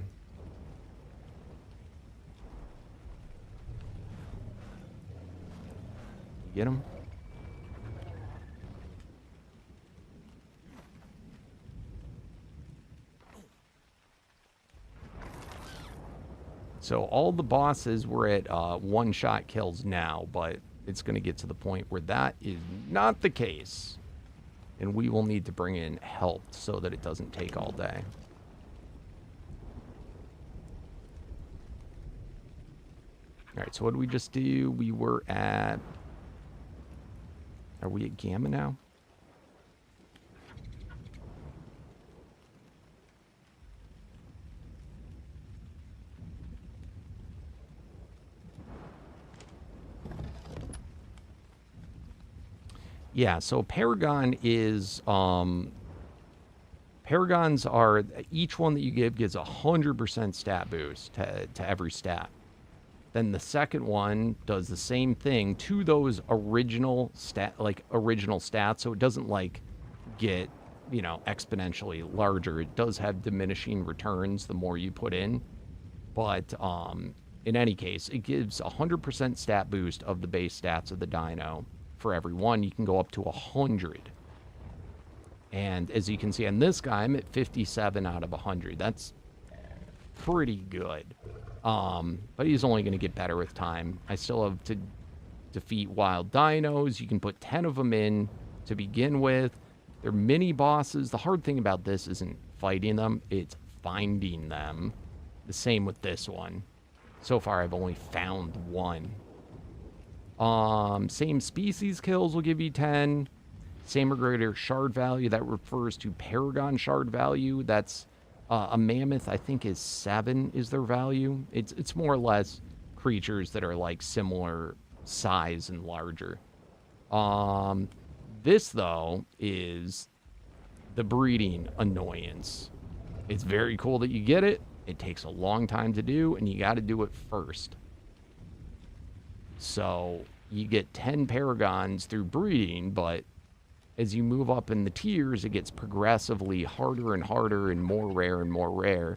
get him? So all the bosses were at one-shot kills now, but it's going to get to the point where that is not the case. And we will need to bring in help so that it doesn't take all day. All right, so what did we just do? We were at... Are we at Gamma now? Yeah, so Paragon is, Paragons are, each one that you give gives 100% stat boost to every stat. Then the second one does the same thing to those original stats, so it doesn't, like, get, you know, exponentially larger. It does have diminishing returns the more you put in. But, in any case, it gives 100% stat boost of the base stats of the dino. For every one, you can go up to 100. And as you can see on this guy, I'm at 57 out of 100. That's pretty good. But he's only going to get better with time. I still have to defeat wild dinos. You can put 10 of them in to begin with. They're mini bosses. The hard thing about this isn't fighting them, it's finding them. The same with this one. So far, I've only found one. Same species kills will give you 10. Same or greater shard value. That refers to Paragon shard value. That's a mammoth, I think, is 7 is their value. It's more or less creatures that are like similar size and larger. This, though, is the breeding annoyance. It's very cool that you get it. It takes a long time to do, and you got to do it first. So you get 10 Paragons through breeding, but as you move up in the tiers, it gets progressively harder and harder and more rare and more rare.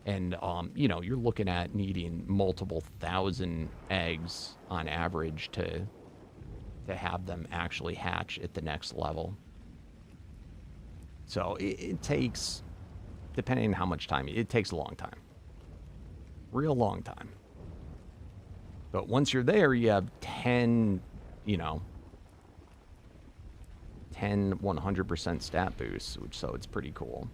And, you know, you're looking at needing multiple thousand eggs on average to have them actually hatch at the next level. So it takes, depending on how much time, it takes a long time. Real long time. But once you're there, you have 10, you know, 10 100% stat boosts, so it's pretty cool.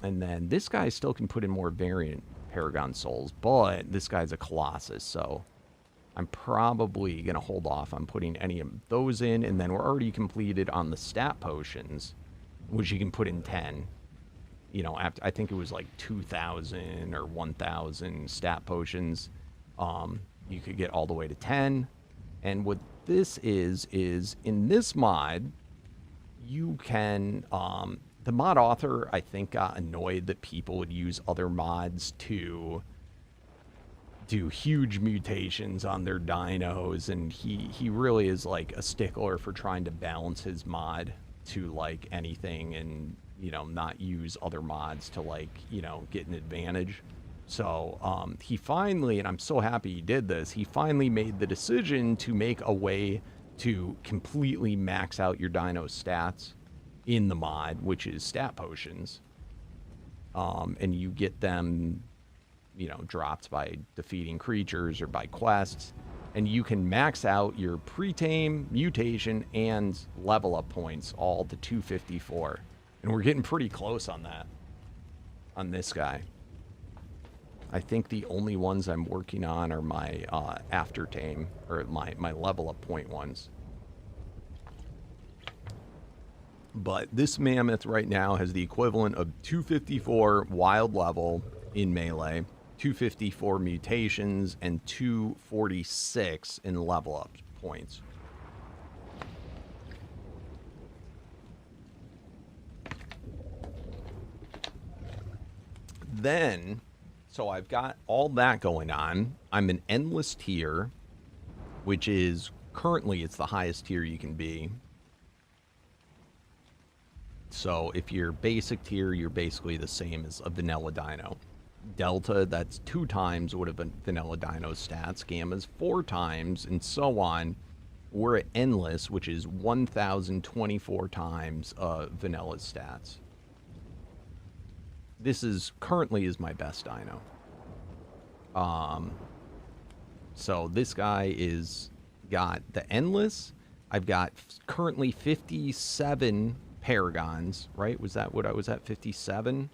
And then this guy still can put in more variant Paragon souls, but this guy's a Colossus, so I'm probably going to hold off on putting any of those in, and then we're already completed on the stat potions, which you can put in 10. You know, after, I think it was like 2,000 or 1,000 stat potions. You could get all the way to 10. And what this is in this mod, you can, the mod author, I think, got annoyed that people would use other mods to do huge mutations on their dinos, and he really is like a stickler for trying to balance his mod to like anything, and you know, not use other mods to like, you know, get an advantage. So he finally, and I'm so happy he did this, he finally made the decision to make a way to completely max out your dino stats in the mod, which is stat potions. And you get them, you know, dropped by defeating creatures or by quests. And you can max out your pre-tame, mutation, and level up points all to 254. And we're getting pretty close on that, on this guy. I think the only ones I'm working on are my after tame, or my level up point ones. But this mammoth right now has the equivalent of 254 wild level in melee, 254 mutations, and 246 in level up points. Then, so I've got all that going on. I'm an endless tier, which is currently it's the highest tier you can be. So if you're basic tier, you're basically the same as a vanilla dino. Delta, that's 2 times what a vanilla dino's stats. Gamma's 4 times, and so on. We're at endless, which is 1,024 times vanilla's stats. This is currently is my best dino. So this guy is got the endless. I've got currently 57 paragons, right? Was that what I was at? 57?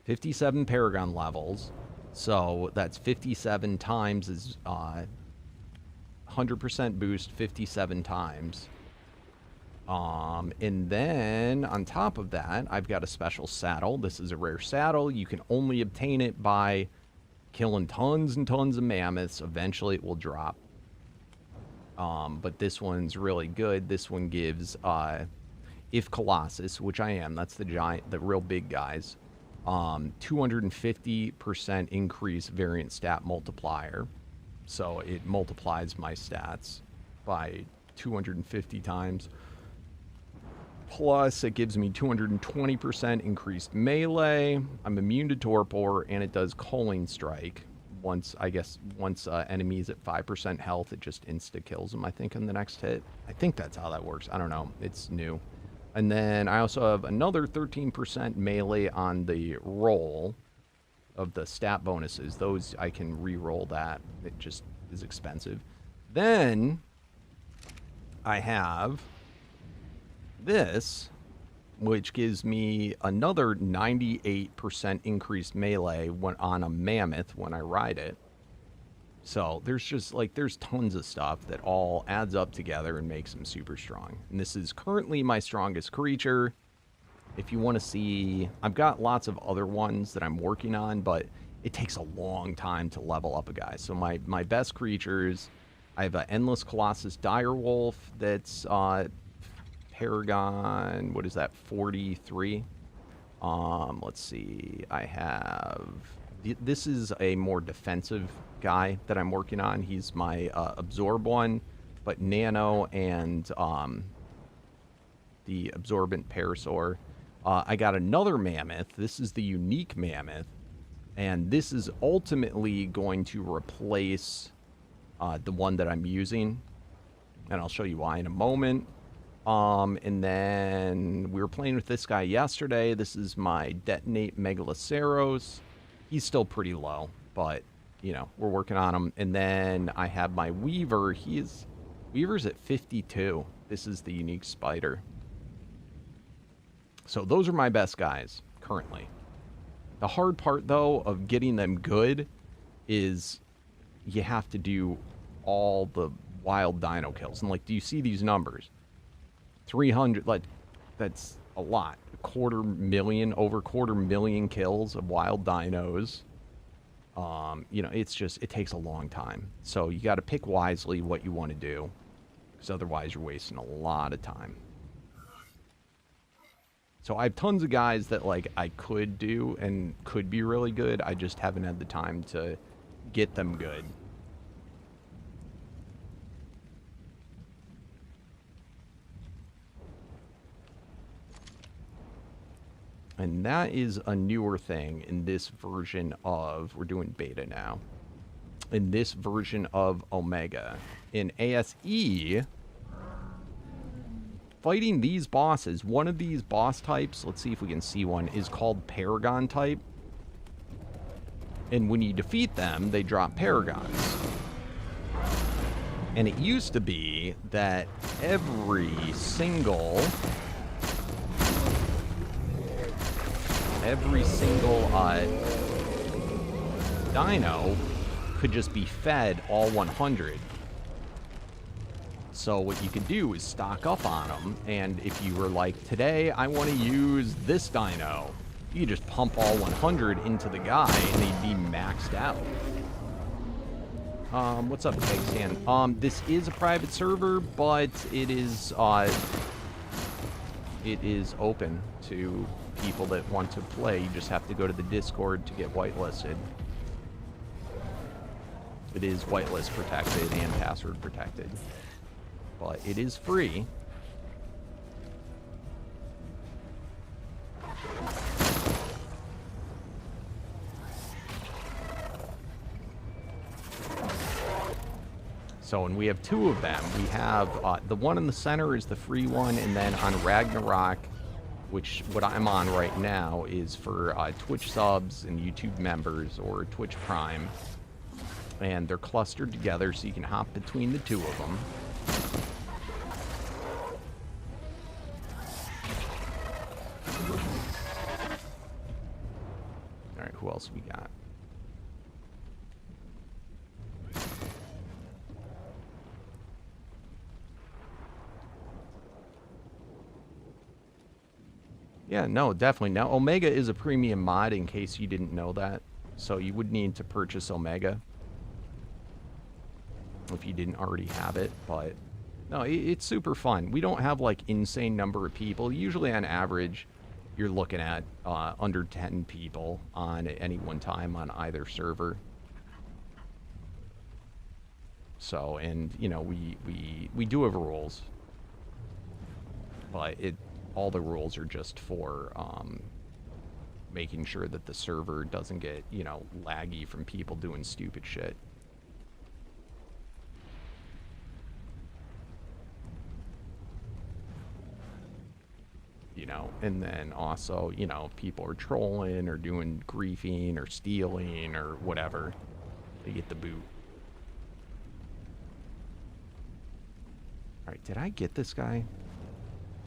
57 paragon levels. So that's 57 times is 100% boost 57 times. And then on top of that, I've got a special saddle. This is a rare saddle. You can only obtain it by killing tons and tons of mammoths. Eventually it will drop. But this one's really good. This one gives, if Colossus, which I am, that's the giant, the real big guys, 250% increase variant stat multiplier. So it multiplies my stats by 250 times. Plus, it gives me 220% increased melee. I'm immune to torpor, and it does Culling Strike. Once enemies at 5% health, it just insta-kills them, I think, in the next hit. I think that's how that works. I don't know. It's new. And then I also have another 13% melee on the roll of the stat bonuses. Those, I can re-roll that. It just is expensive. Then I have this, which gives me another 98% increased melee when on a mammoth when I ride it. So there's just like, there's tons of stuff that all adds up together and makes them super strong. And this is currently my strongest creature. If you want to see, I've got lots of other ones that I'm working on, but it takes a long time to level up a guy. So my best creatures, I have an Endless Colossus Direwolf that's Paragon, what is that, 43? Let's see, I have, this is a more defensive guy that I'm working on. He's my Absorb one, but Nano and the Absorbent Parasaur. I got another Mammoth. This is the Unique Mammoth, and this is ultimately going to replace the one that I'm using, and I'll show you why in a moment. And then we were playing with this guy yesterday. This is my Detonate Megaloceros. He's still pretty low, but, you know, we're working on him. And then I have my Weaver. Weaver's at 52. This is the Unique Spider. So those are my best guys currently. The hard part, though, of getting them good is you have to do all the wild dino kills. And, like, do you see these numbers? 300, like, that's a lot. Over 250,000 kills of wild dinos. You know, it's just, it takes a long time. So you got to pick wisely what you want to do, because otherwise you're wasting a lot of time. So I have tons of guys that, like, I could do and could be really good. I just haven't had the time to get them good. And that is a newer thing in this version of, we're doing beta now, in this version of Omega. In ASE, fighting these bosses, one of these boss types, let's see if we can see one, is called Paragon type. And when you defeat them, they drop Paragons. And it used to be that every single dino could just be fed all 100. So what you could do is stock up on them, and if you were like, today I want to use this dino, you could just pump all 100 into the guy and they'd be maxed out. What's up, Keg Stan? This is a private server, but it is open to people that want to play. You just have to go to the Discord to get whitelisted. It is whitelist protected and password protected, but it is free. So, and we have two of them. We have the one in the center is the free one, and then on Ragnarok, which what I'm on right now, is for Twitch subs and YouTube members or Twitch Prime. And they're clustered together so you can hop between the two of them. Alright, who else we got? Yeah, no, definitely. Now, Omega is a premium mod, in case you didn't know that. So you would need to purchase Omega if you didn't already have it. But no, it's super fun. We don't have, like, insane number of people. Usually, on average, you're looking at under 10 people on at any one time on either server. So, and, you know, we do have rules. But all the rules are just for making sure that the server doesn't get, you know, laggy from people doing stupid shit. You know, and then also, you know, if people are trolling or doing griefing or stealing or whatever, they get the boot. Alright, did I get this guy?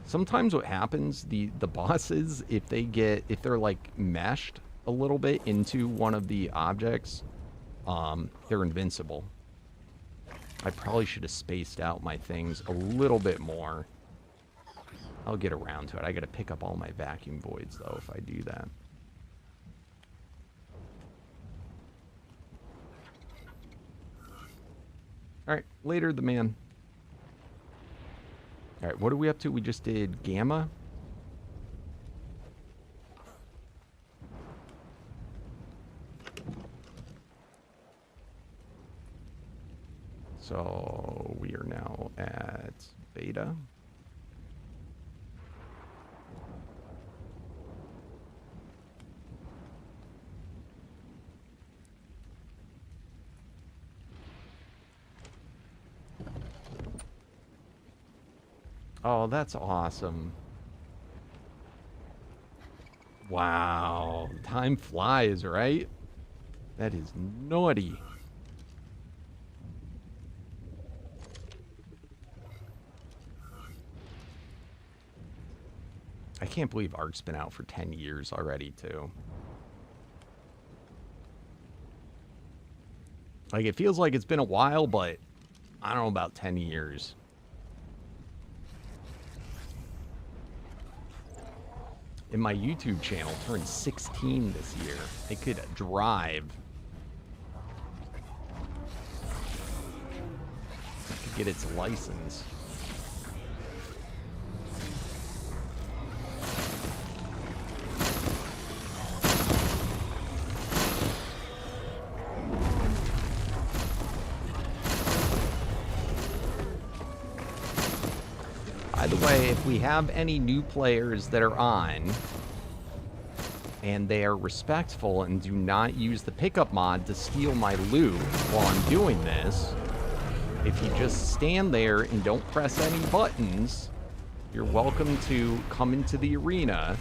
Sometimes what happens, the bosses, if they're like meshed a little bit into one of the objects, they're invincible. I probably should have spaced out my things a little bit more. I'll get around to it. I gotta pick up all my vacuum voids though if I do that. Alright, later the man. Alright, what are we up to? We just did Gamma. So we are now at Beta. Oh, that's awesome. Wow. Time flies, right? That is naughty. I can't believe Ark's been out for 10 years already, too. Like, it feels like it's been a while, but I don't know, about 10 years. And my YouTube channel turned 16 this year. It could drive. It could get its license. By the way, if we have any new players that are on, and they are respectful and do not use the pickup mod to steal my loot while I'm doing this, if you just stand there and don't press any buttons, you're welcome to come into the arena,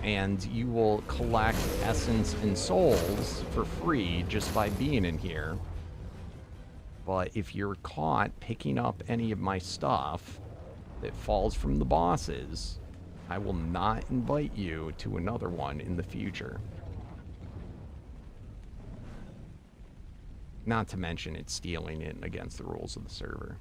and you will collect essence and souls for free just by being in here. But if you're caught picking up any of my stuff that falls from the bosses, I will not invite you to another one in the future. Not to mention it's stealing it against the rules of the server.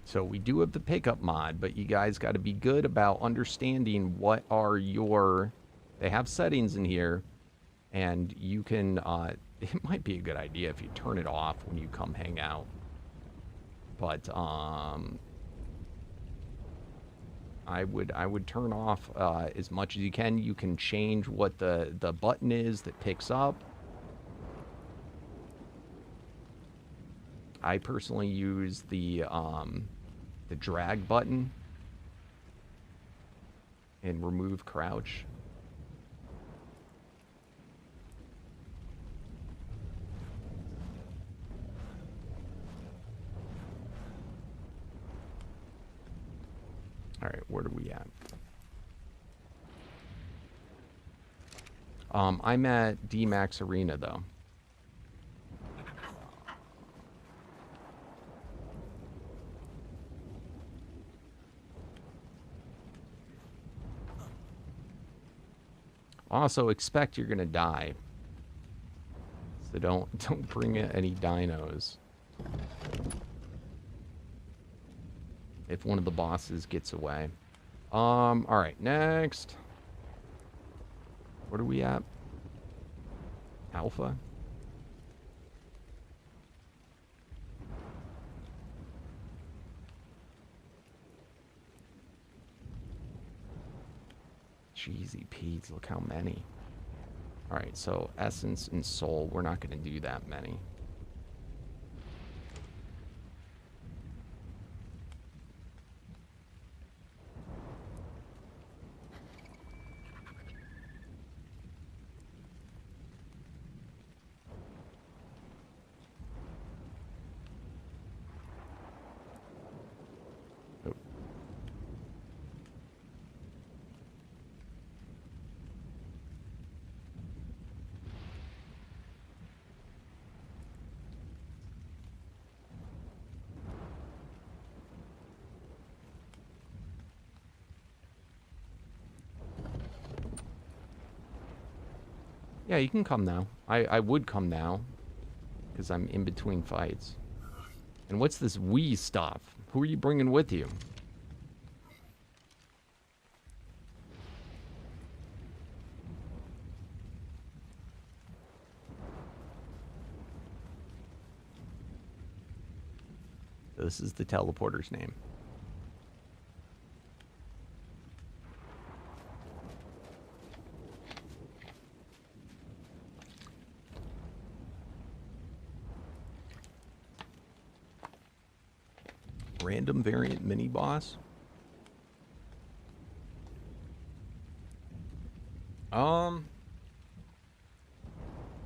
So we do have the pickup mod, but you guys got to be good about understanding what are your... They have settings in here, and you can... it might be a good idea if you turn it off when you come hang out. But I would turn off as much as you can. You can change what the button is that picks up. I personally use the drag button and remove crouch. All right, where are we at? I'm at DMAC Arena though. Also, expect you're gonna die. So don't bring any dinos. If one of the bosses gets away. Alright, next. What are we at? Alpha? Jeezy Pete's, look how many. Alright, so Essence and Soul, we're not going to do that many. Yeah, you can come now. I would come now, because I'm in between fights. And what's this Wii stuff? Who are you bringing with you? This is the teleporter's name. Random variant mini boss.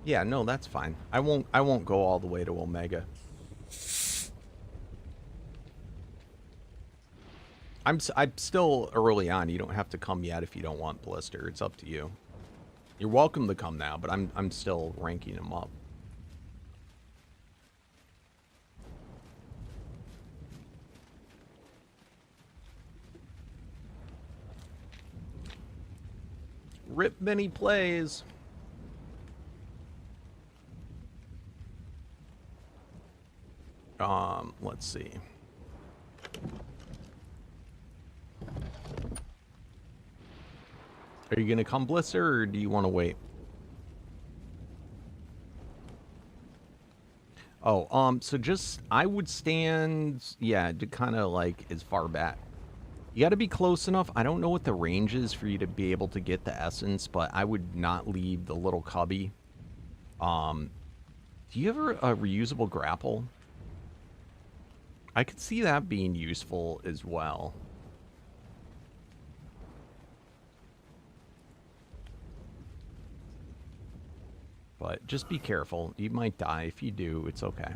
Yeah, no, that's fine. I won't go all the way to Omega. I'm still early on. You don't have to come yet if you don't want Blister. It's up to you. You're welcome to come now, but I'm still ranking him up. Rip many plays. Let's see. Are you gonna come, Blisser, or do you want to wait? Oh, so just, I would stand, yeah, to kind of like as far back. You got to be close enough. I don't know what the range is for you to be able to get the essence, but I would not leave the little cubby. Do you have a reusable grapple? I could see that being useful as well. But just be careful. You might die. If you do, it's okay.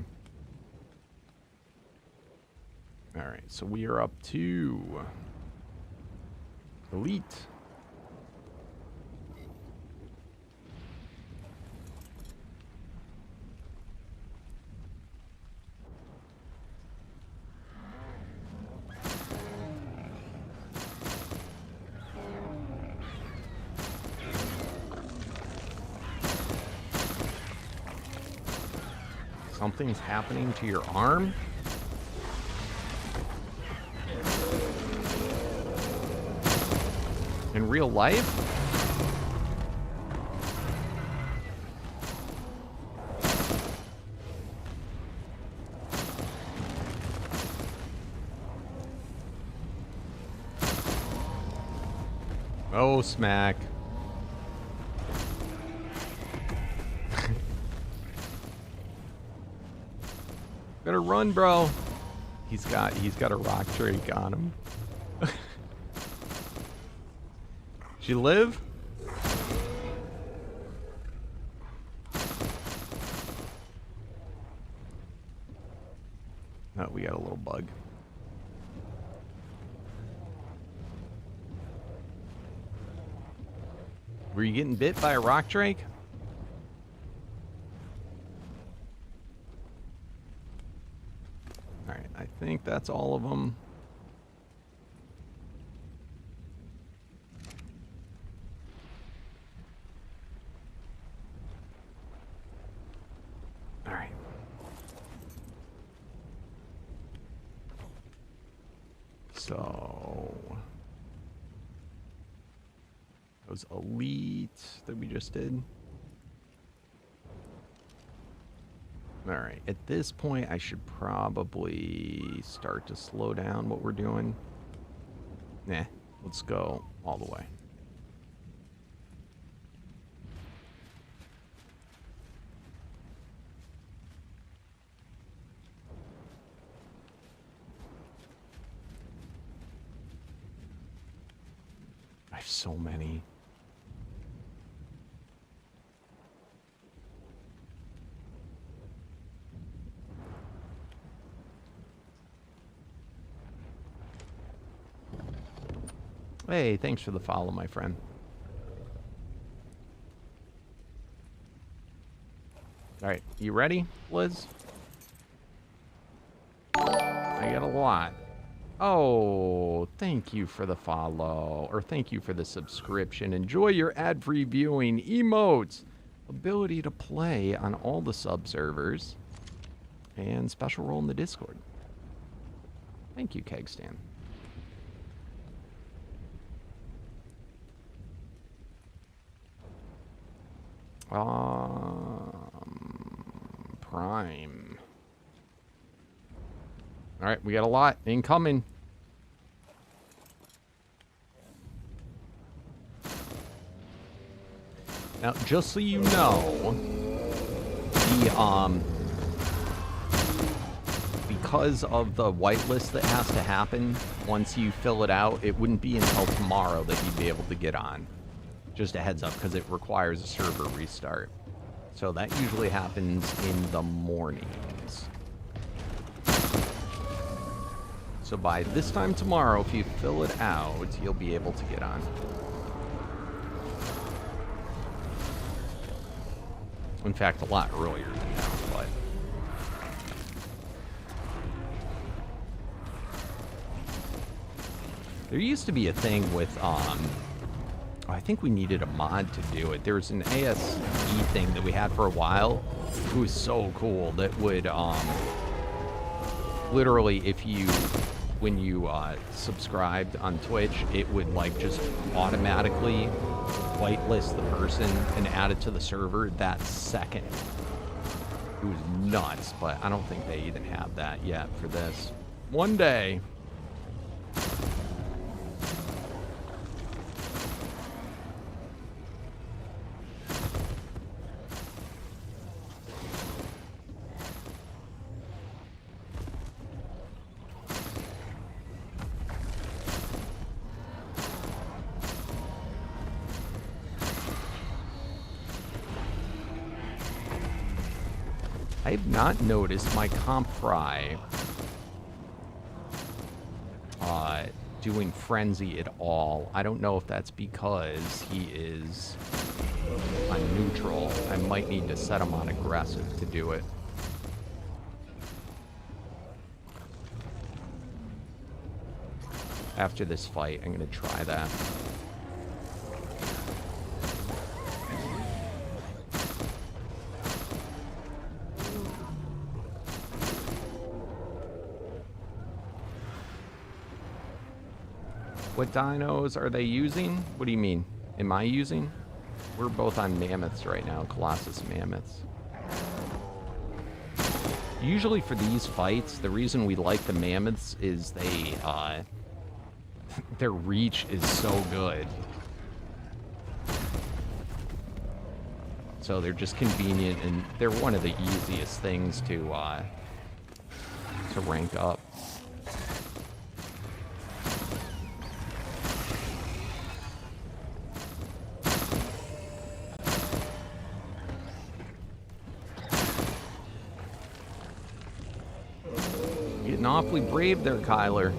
Alright, so we are up to Elite. Something's happening to your arm? In real life? Oh, smack. Better run, bro. He's got a rock drake on him. She live? Oh, we got a little bug. Were you getting bit by a rock drake? Alright, I think that's all of them. Alright. So those elite that we just did. Alright, at this point I should probably start to slow down what we're doing. Nah, let's go all the way. I have so many. Hey, thanks for the follow, my friend. All right, you ready, Liz? I got a lot. Oh, thank you for the follow, or thank you for the subscription. Enjoy your ad-free viewing, emotes, ability to play on all the sub-servers, and special role in the Discord. Thank you, Kegstan. Prime. All right, we got a lot incoming. Now, just so you know, because of the whitelist that has to happen, once you fill it out, it wouldn't be until tomorrow that you'd be able to get on. Just a heads up, because it requires a server restart. So that usually happens in the mornings. So by this time tomorrow, if you fill it out, you'll be able to get on. In fact, a lot earlier than now, but... There used to be a thing with, Oh, I think we needed a mod to do it. There's an ASE thing that we had for a while. It was so cool that would, literally, when you subscribed on Twitch, it would, like, just automatically whitelist the person and add it to the server that second. It was nuts, but I don't think they even have that yet for this. One day. I have not noticed my comp fry doing frenzy at all. I don't know if that's because he is on neutral. I might need to set him on aggressive to do it. After this fight, I'm going to try that. What dinos are they using? What do you mean? Am I using? We're both on mammoths right now, Colossus mammoths. Usually for these fights, the reason we like the mammoths is they, their reach is so good. So they're just convenient, and they're one of the easiest things to rank up. Awfully brave there, Kyler.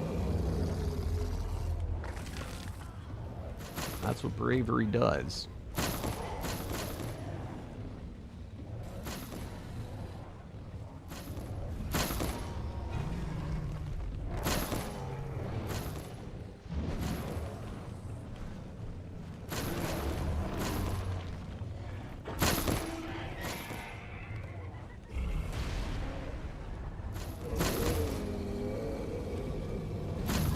That's what bravery does.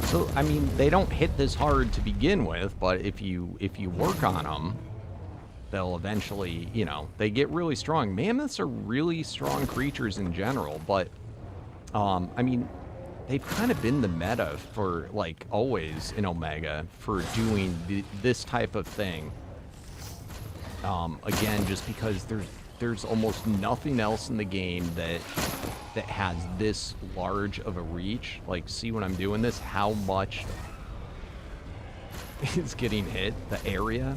So, I mean, they don't hit this hard to begin with, but if you work on them, they'll eventually, you know, they get really strong. Mammoths are really strong creatures in general, but, I mean, they've kind of been the meta for, like, always in Omega for doing this type of thing. Again, just because there's almost nothing else in the game that has this large of a reach. Like, see when I'm doing this, how much is getting hit, the area.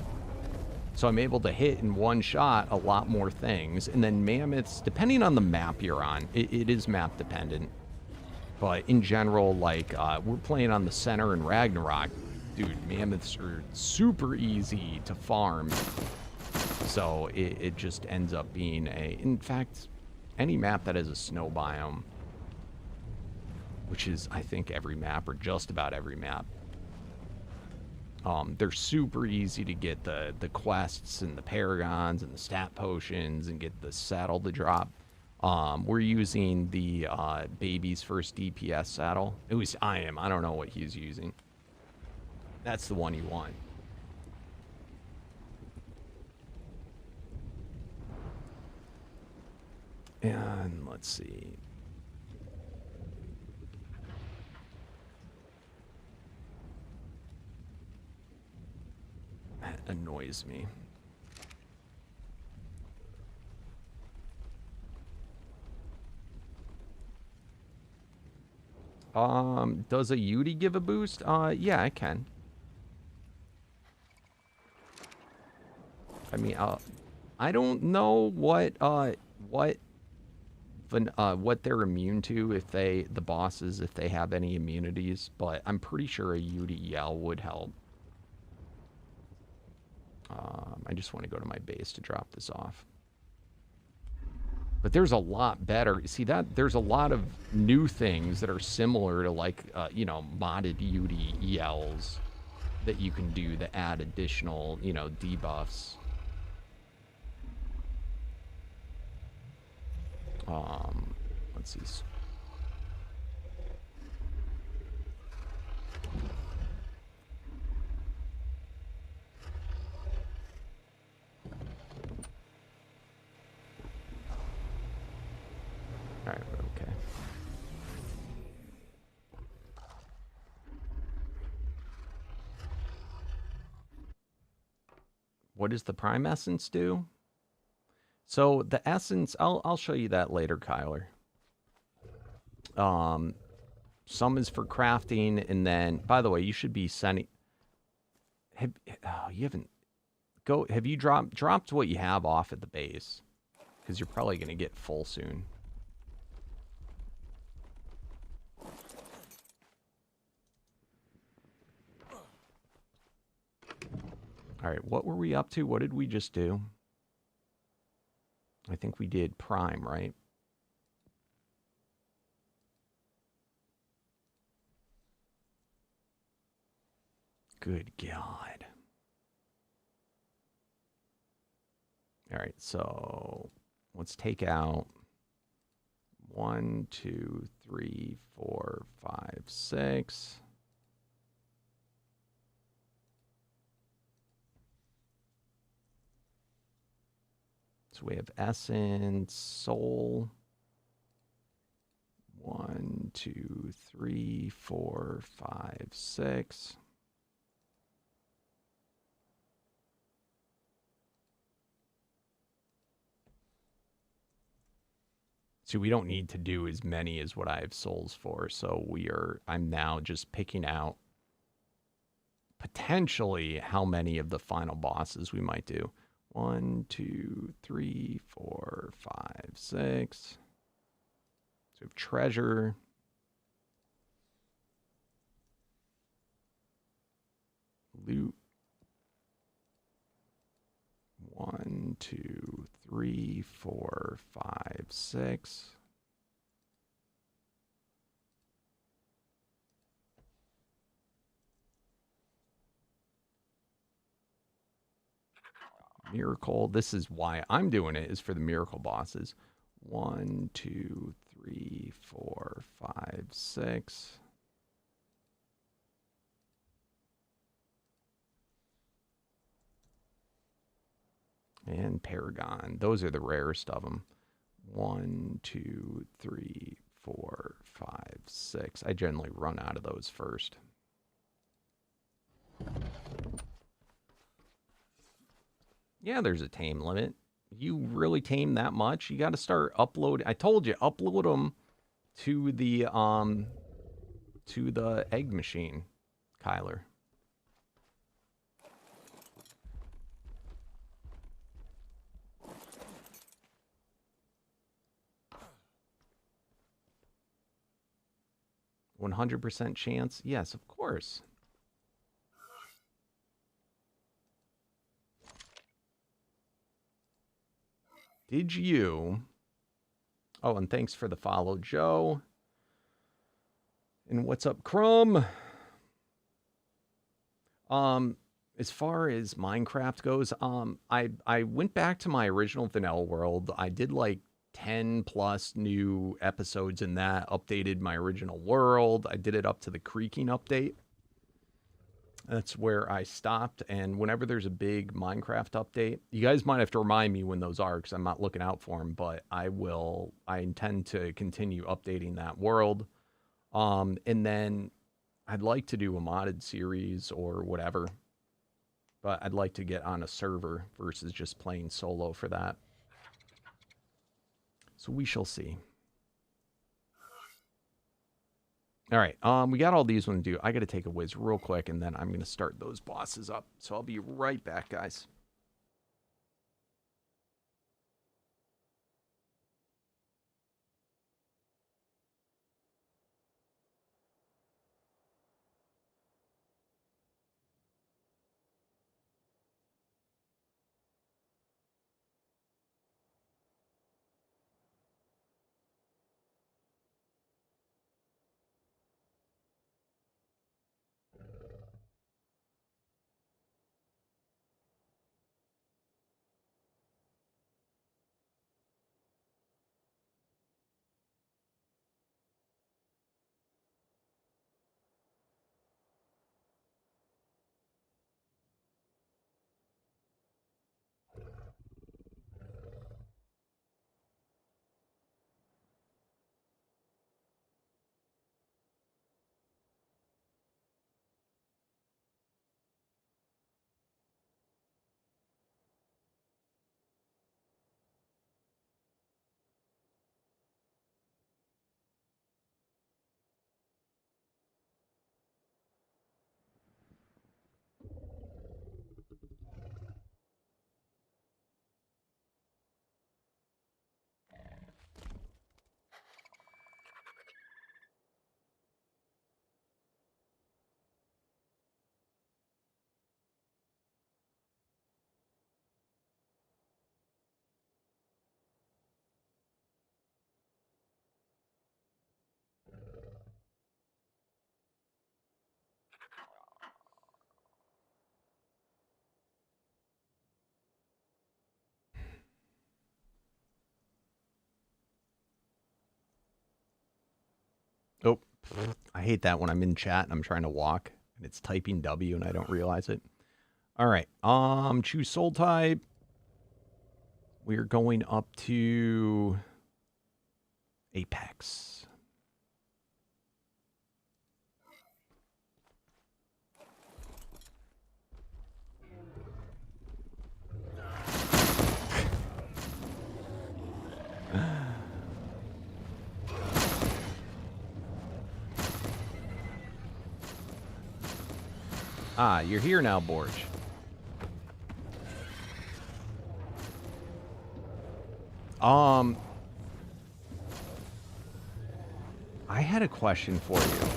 So I'm able to hit in one shot a lot more things. And then mammoths, depending on the map you're on, it is map dependent. But in general, like, we're playing on the center in Ragnarok. Dude, mammoths are super easy to farm. So it just ends up being in fact, any map that has a snow biome, which is, I think, every map, or just about every map, they're super easy to get the quests and the paragons and the stat potions and get the saddle to drop. We're using the baby's first DPS saddle. At least I am. I don't know what he's using. That's the one you want. And let's see. That annoys me. Does a Yudi give a boost? Yeah, it can. I mean, I don't know what they're immune to, if the bosses, if they have any immunities, but I'm pretty sure a Yudi yell would help. I just want to go to my base to drop this off. But there's a lot better. See, there's a lot of new things that are similar to, like, you know, modded Yudi yells that you can do to add additional, you know, debuffs. Let's see. All right, okay. What does the Prime Essence do? So the Essence, I'll show you that later, Kyler. Some is for crafting, and then, by the way, you should be sending. You haven't have you dropped what you have off at the base? Because you're probably going to get full soon. All right, what were we up to? What did we just do? I think we did Prime, right? Good God. All right, so let's take out 1, 2, 3, 4, 5, 6. So we have Essence, Soul. 1, 2, 3, 4, 5, 6. See, we don't need to do as many as what I have souls for. So I'm now just picking out potentially how many of the final bosses we might do. 1, 2, 3, 4, 5, 6. So we have treasure. Loot. 1, 2, 3, 4, 5, 6. Miracle. This is why I'm doing it, is for the miracle bosses. 1, 2, 3, 4, 5, 6. And Paragon. Those are the rarest of them. 1, 2, 3, 4, 5, 6. I generally run out of those first. Yeah, there's a tame limit. You really tame that much? You got to start uploading. I told you, upload them to the egg machine, Kyler. %100 chance? Yes, of course. Did you? Oh, and thanks for the follow, Joe. And what's up, Crumb? As far as Minecraft goes, I went back to my original vanilla world. I did like 10 plus new episodes in that, updated my original world. I did it up to the creaking update. That's where I stopped. And whenever there's a big Minecraft update, you guys might have to remind me when those are, because I'm not looking out for them, but I intend to continue updating that world. And then I'd like to do a modded series or whatever, but I'd like to get on a server versus just playing solo for that. So we shall see. All right, we got all these ones to do. I got to take a whiz real quick, and then I'm going to start those bosses up. So I'll be right back, guys. I hate that when I'm in chat and I'm trying to walk and it's typing W and I don't realize it. All right. Choose soul type. We're going up to Apex. Ah, you're here now, Borge. I had a question for you.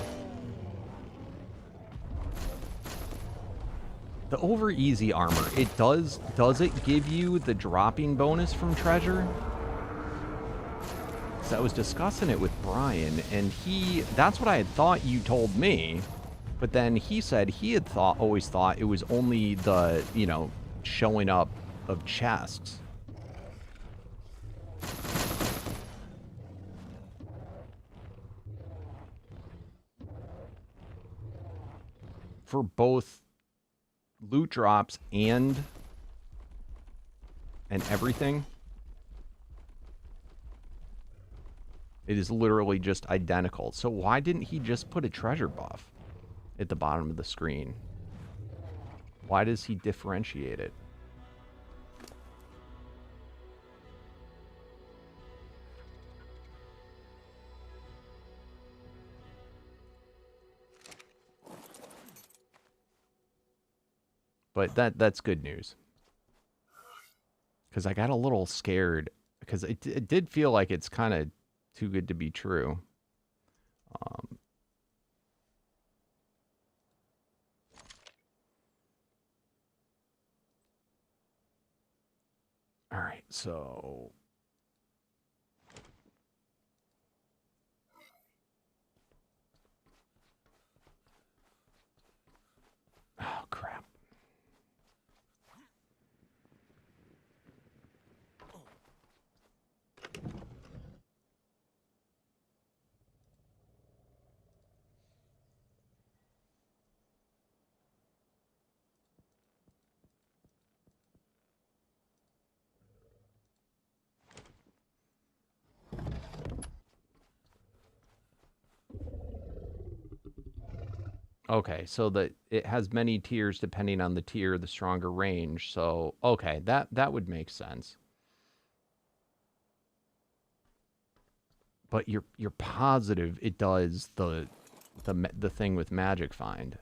The over easy armor, does it give you the dropping bonus from treasure? Because I was discussing it with Brian, and that's what I had thought you told me. But then he said he had always thought it was only the, showing up of chests. For both loot drops and everything. It is literally just identical. So why didn't he just put a treasure buff at the bottom of the screen? Why does he differentiate it? But that's good news. Because I got a little scared. Because it did feel like it's kind of too good to be true. All right, so... Oh, crap. Okay, so it has many tiers depending on the tier, the stronger range. So, okay, that would make sense. But you're positive it does the thing with Magic Find.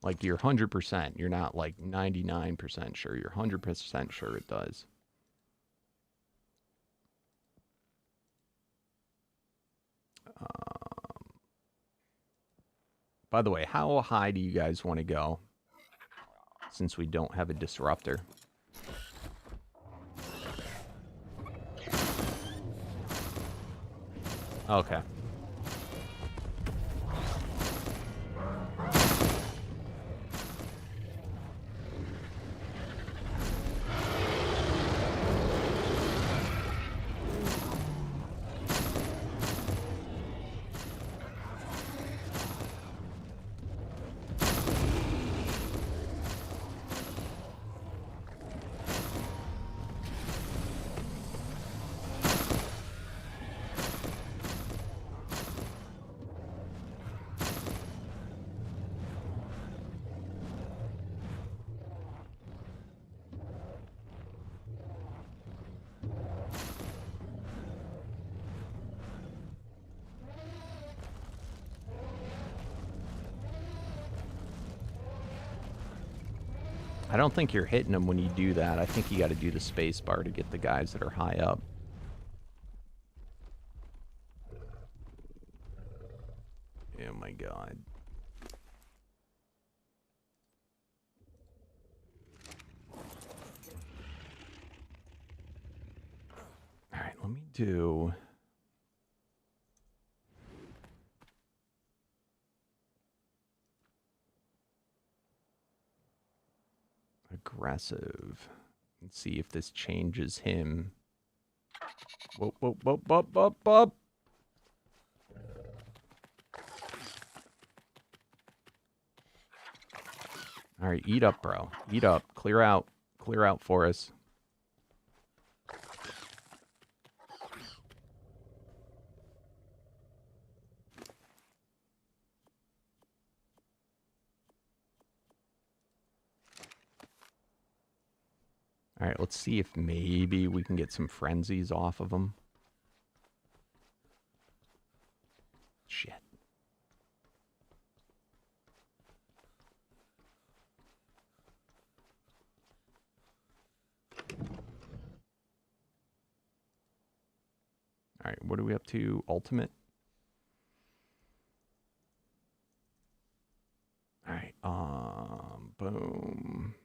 Like you're 100%. You're not like 99% sure. You're 100% sure it does. By the way, how high do you guys want to go? Since we don't have a disruptor. Okay. I don't think you're hitting them when you do that. I think you got to do the space bar to get the guys that are high up. Oh my god. All right, let me do... a aggressive. Let's see if this changes him. Whoop, whoop, whoop, whoop, whoop, whoop. All right, eat up, bro. Eat up. Clear out. Clear out for us. All right, let's see if maybe we can get some frenzies off of him. Shit. All right, what are we up to? Ultimate? All right, boom.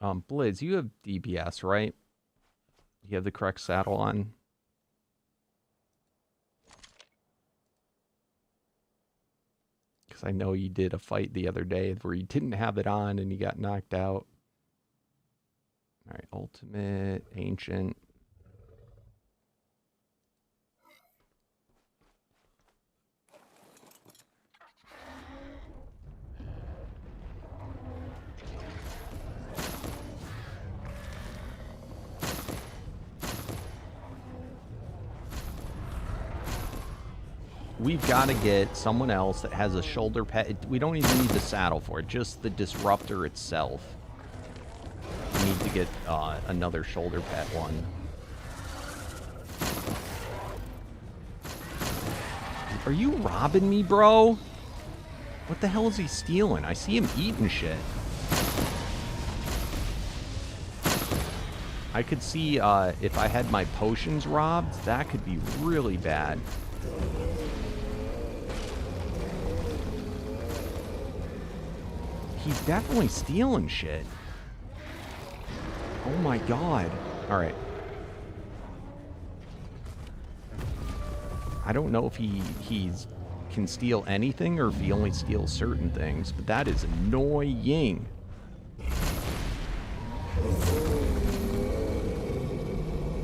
Blizz, you have DBS, right? You have the correct saddle on? Because I know you did a fight the other day where you didn't have it on and you got knocked out. All right, ultimate, ancient. We've got to get someone else that has a shoulder pad. We don't even need the saddle for it, just the disruptor itself. We need to get another shoulder pad one. Are you robbing me, bro? What the hell is he stealing? I see him eating shit. I could see if I had my potions robbed, that could be really bad. He's definitely stealing shit. Oh my god. Alright. I don't know if he's can steal anything or if he only steals certain things, but that is annoying.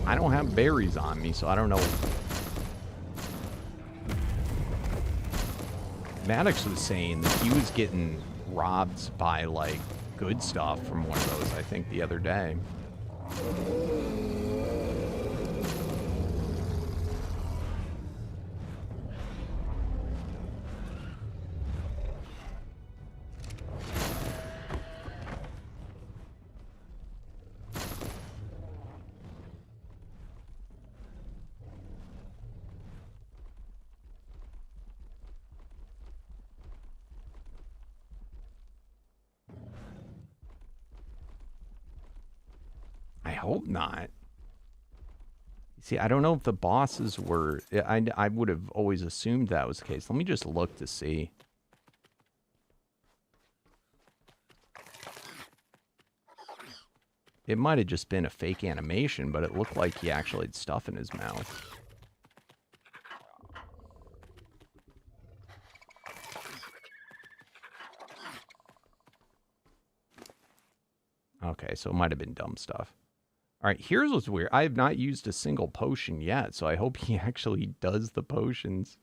I don't have berries on me, so I don't know. Maddox was saying that he was getting robbed by, like, good stuff from one of those, I think, the other day. I hope not. See, I don't know if the bosses were... I would have always assumed that was the case. Let me just look to see. It might have just been a fake animation, but it looked like he actually had stuff in his mouth. Okay, so it might have been dumb stuff. All right, here's what's weird. I have not used a single potion yet, so I hope he actually does the potions.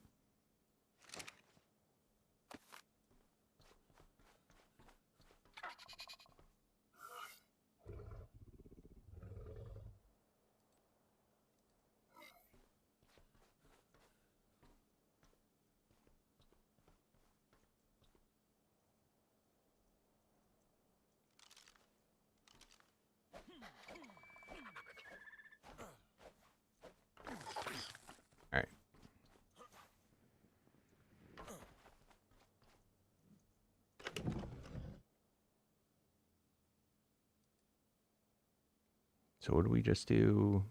So what do we just do?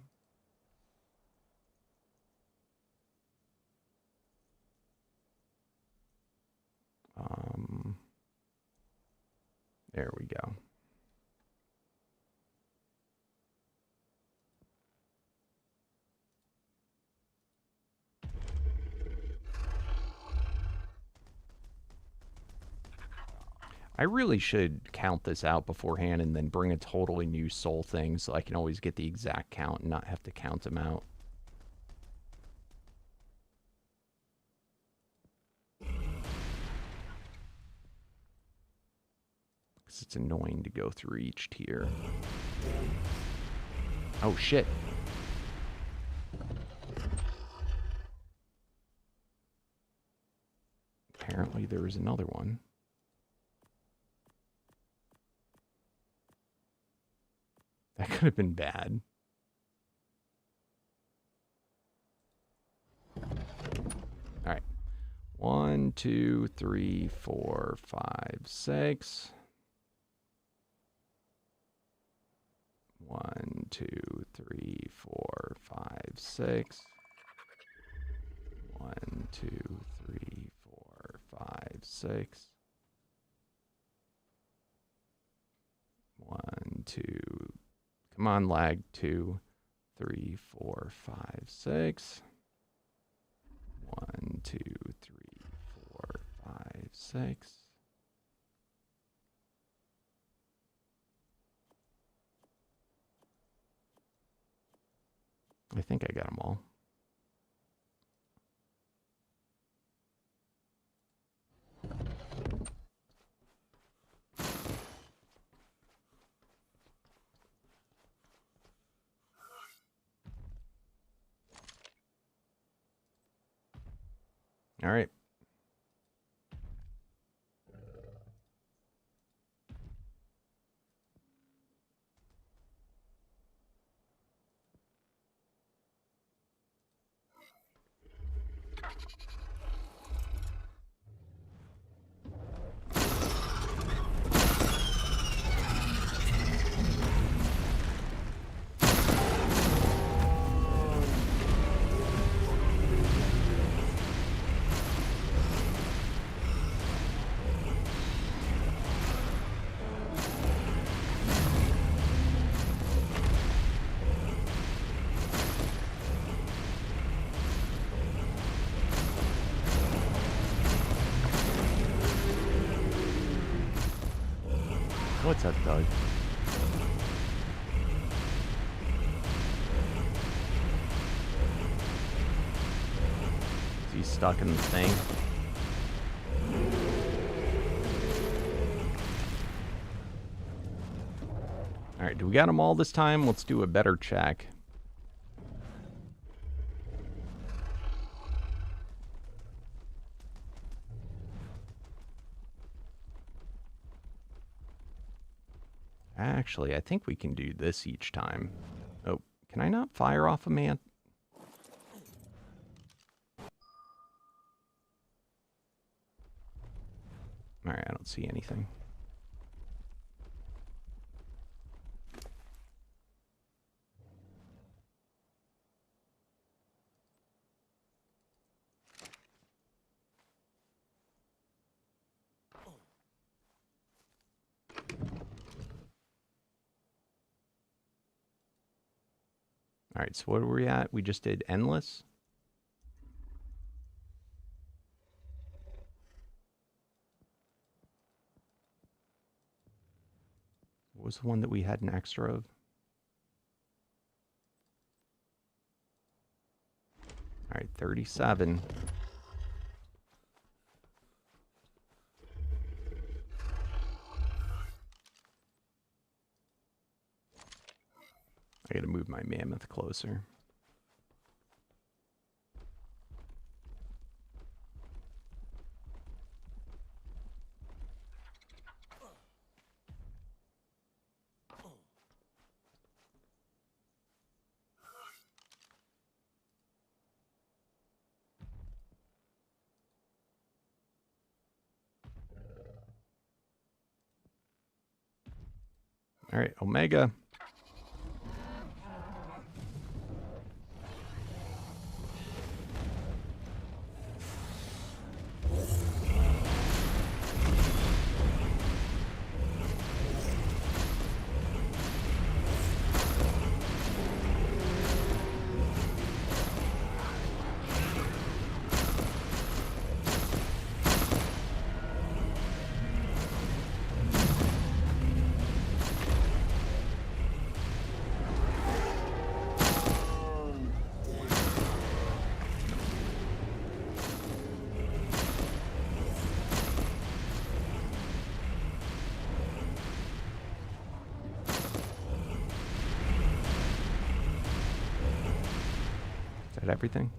There we go. I really should count this out beforehand and then bring a totally new soul thing so I can always get the exact count and not have to count them out. Because it's annoying to go through each tier. Oh, shit. Apparently there was another one. That could have been bad. All right. 1, 2, 3, 4, 5, 6. 1, 2, 3, 4, 5, 6. 1, 2, 3, 4, 5, 6. 1, 2. Come on, lag. 2, 3, 4, 5, 6. 1, 2, 3, 4, 5, 6. I think I got them all. All right. What's up, Doug? Is he stuck in the thing? Alright, do we got them all this time? Let's do a better check. Actually, I think we can do this each time. Oh, can I not fire off a man? Alright, I don't see anything. Alright, so what were we at? We just did endless? What was the one that we had an extra of? Alright, 37. I gotta move my mammoth closer. All right, Omega. that everything?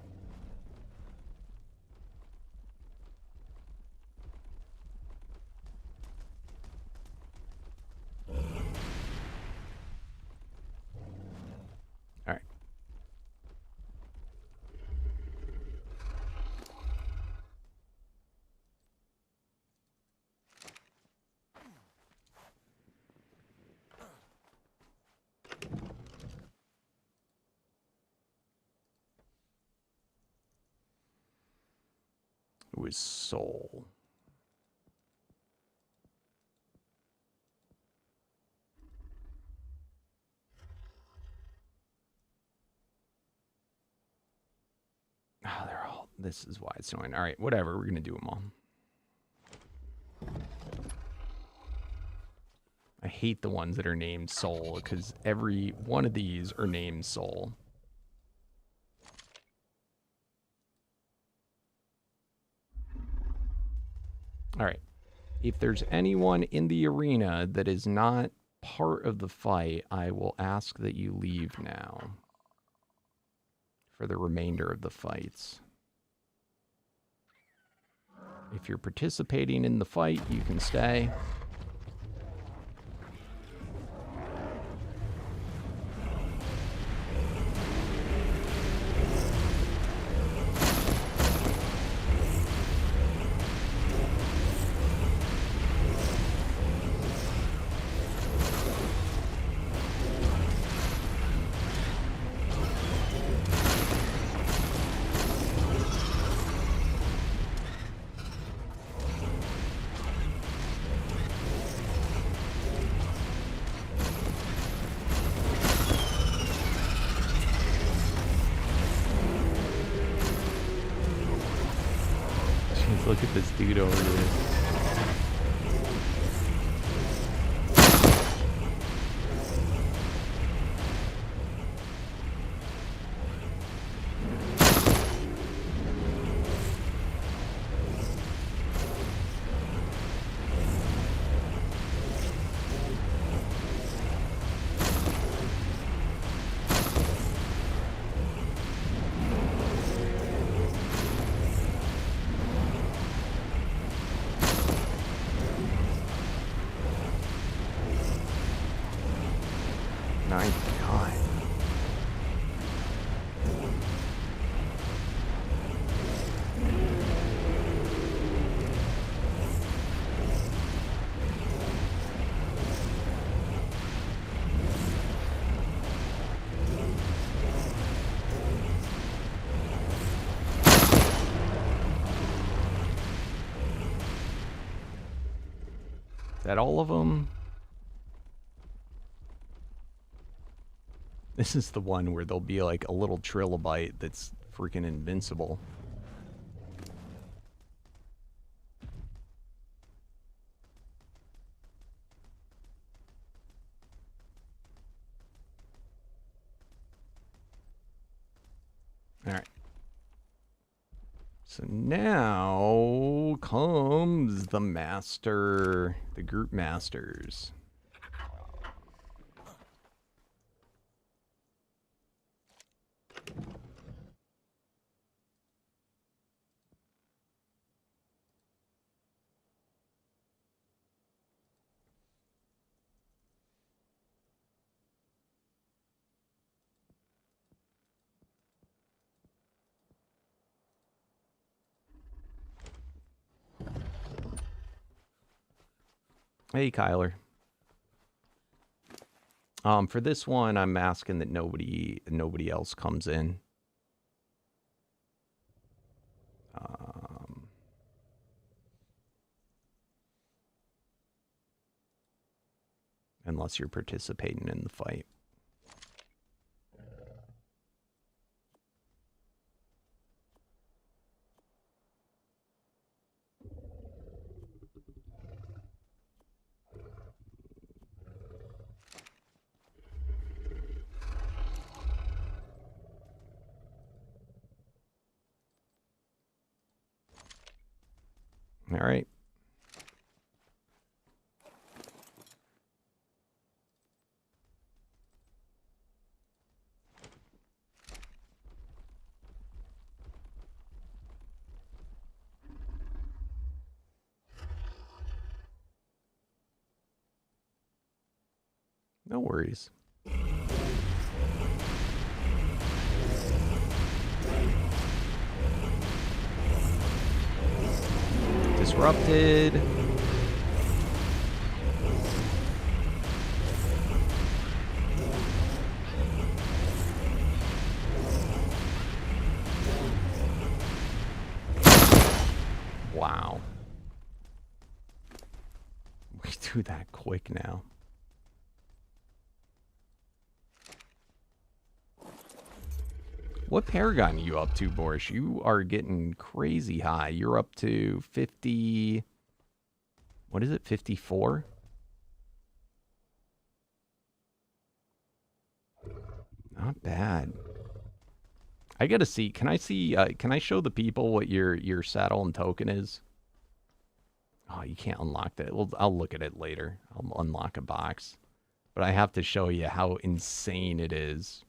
All right. It was soul. Oh, they're all. This is why it's annoying. All right, whatever. We're gonna do them all. I hate the ones that are named Soul because every one of these are named Soul. All right. If there's anyone in the arena that is not part of the fight, I will ask that you leave now for the remainder of the fights. If you're participating in the fight, you can stay. Look at this dude over here. My God. Is that all of them? This is the one where there'll be like a little trilobite that's freaking invincible. All right. So now comes the master, the group masters. Hey, Kyler. For this one, I'm asking that nobody else comes in. Unless you're participating in the fight. All right. No worries. Disrupted. Wow. We do that quick now. What paragon are you up to, Borscht? You are getting crazy high. You're up to 50... What is it, 54? Not bad. I gotta see. Can I see? Can I show the people what your saddle and token is? Oh, you can't unlock that. Well, I'll look at it later. I'll unlock a box, but I have to show you how insane it is.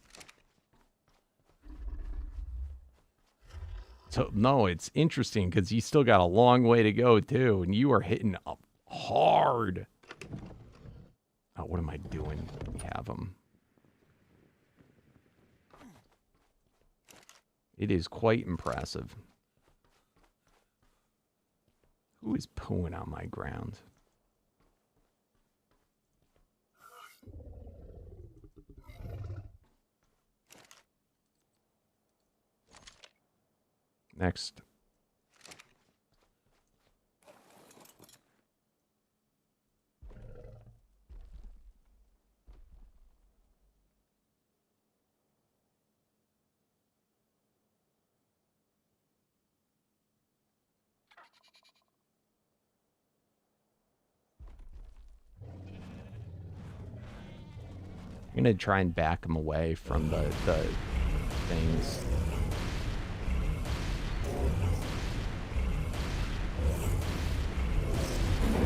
So no, it's interesting because you still got a long way to go too, and you are hitting up hard. Oh, what am I doing? We have them. It is quite impressive. Who is pooing on my ground? Next. I'm going to try and back him away from the things.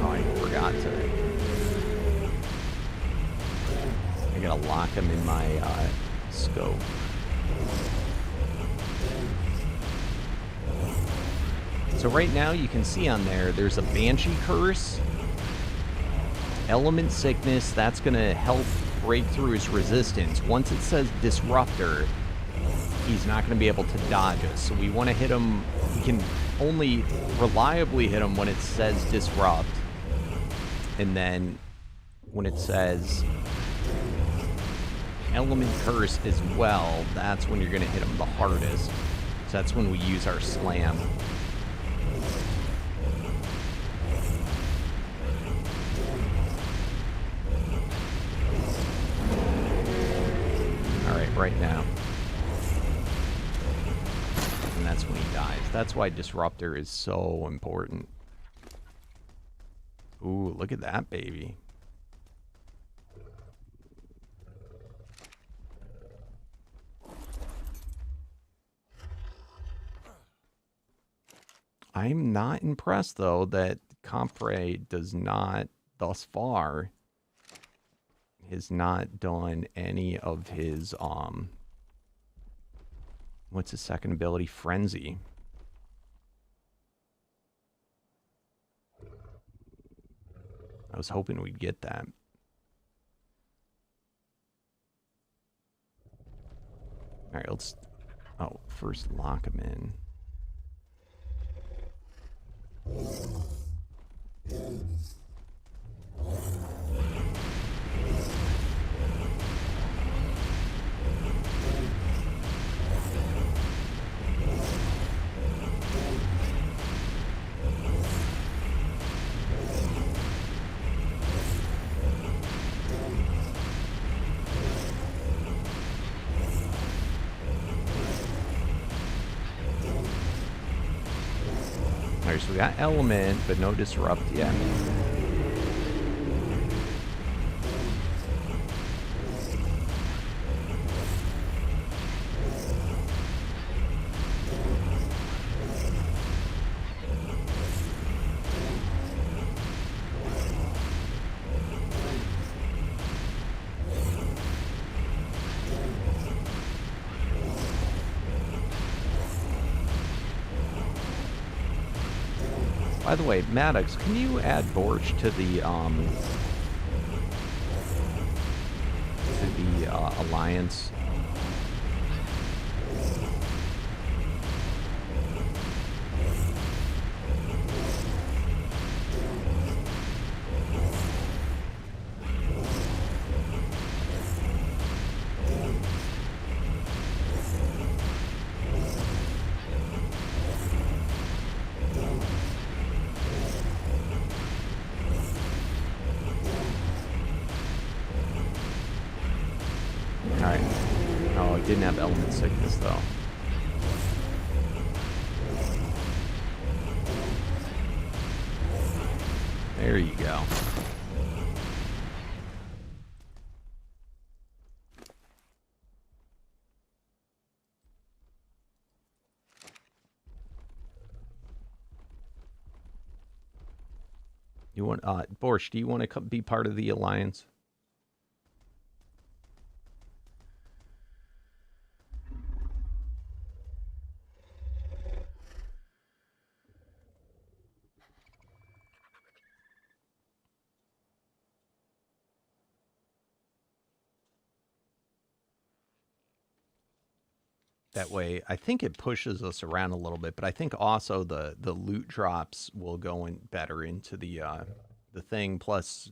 Oh, I forgot to. I gotta lock him in my scope. So right now you can see on there's a Banshee Curse, Element Sickness, that's gonna help break through his resistance. Once it says Disruptor, he's not going to be able to dodge us. So we want to hit him. We can only reliably hit him when it says Disrupt. And then when it says Element Curse as well, that's when you're going to hit him the hardest. So that's when we use our Slam. Right now. And that's when he dies. That's why Disruptor is so important. Ooh, look at that baby. I'm not impressed, though, that Compre does not, thus far, has not done any of his, what's his second ability? Frenzy. I was hoping we'd get that. Alright, let's, oh, first lock him in. Alright, so we got Element, but no Disrupt yet. By the way, Maddox, can you add Borscht to the alliance. Alright. Oh, it didn't have element sickness, though. There you go. You want, Borscht, do you want to be part of the alliance? That way, I think it pushes us around a little bit, but I think also the loot drops will go in better into the thing. Plus,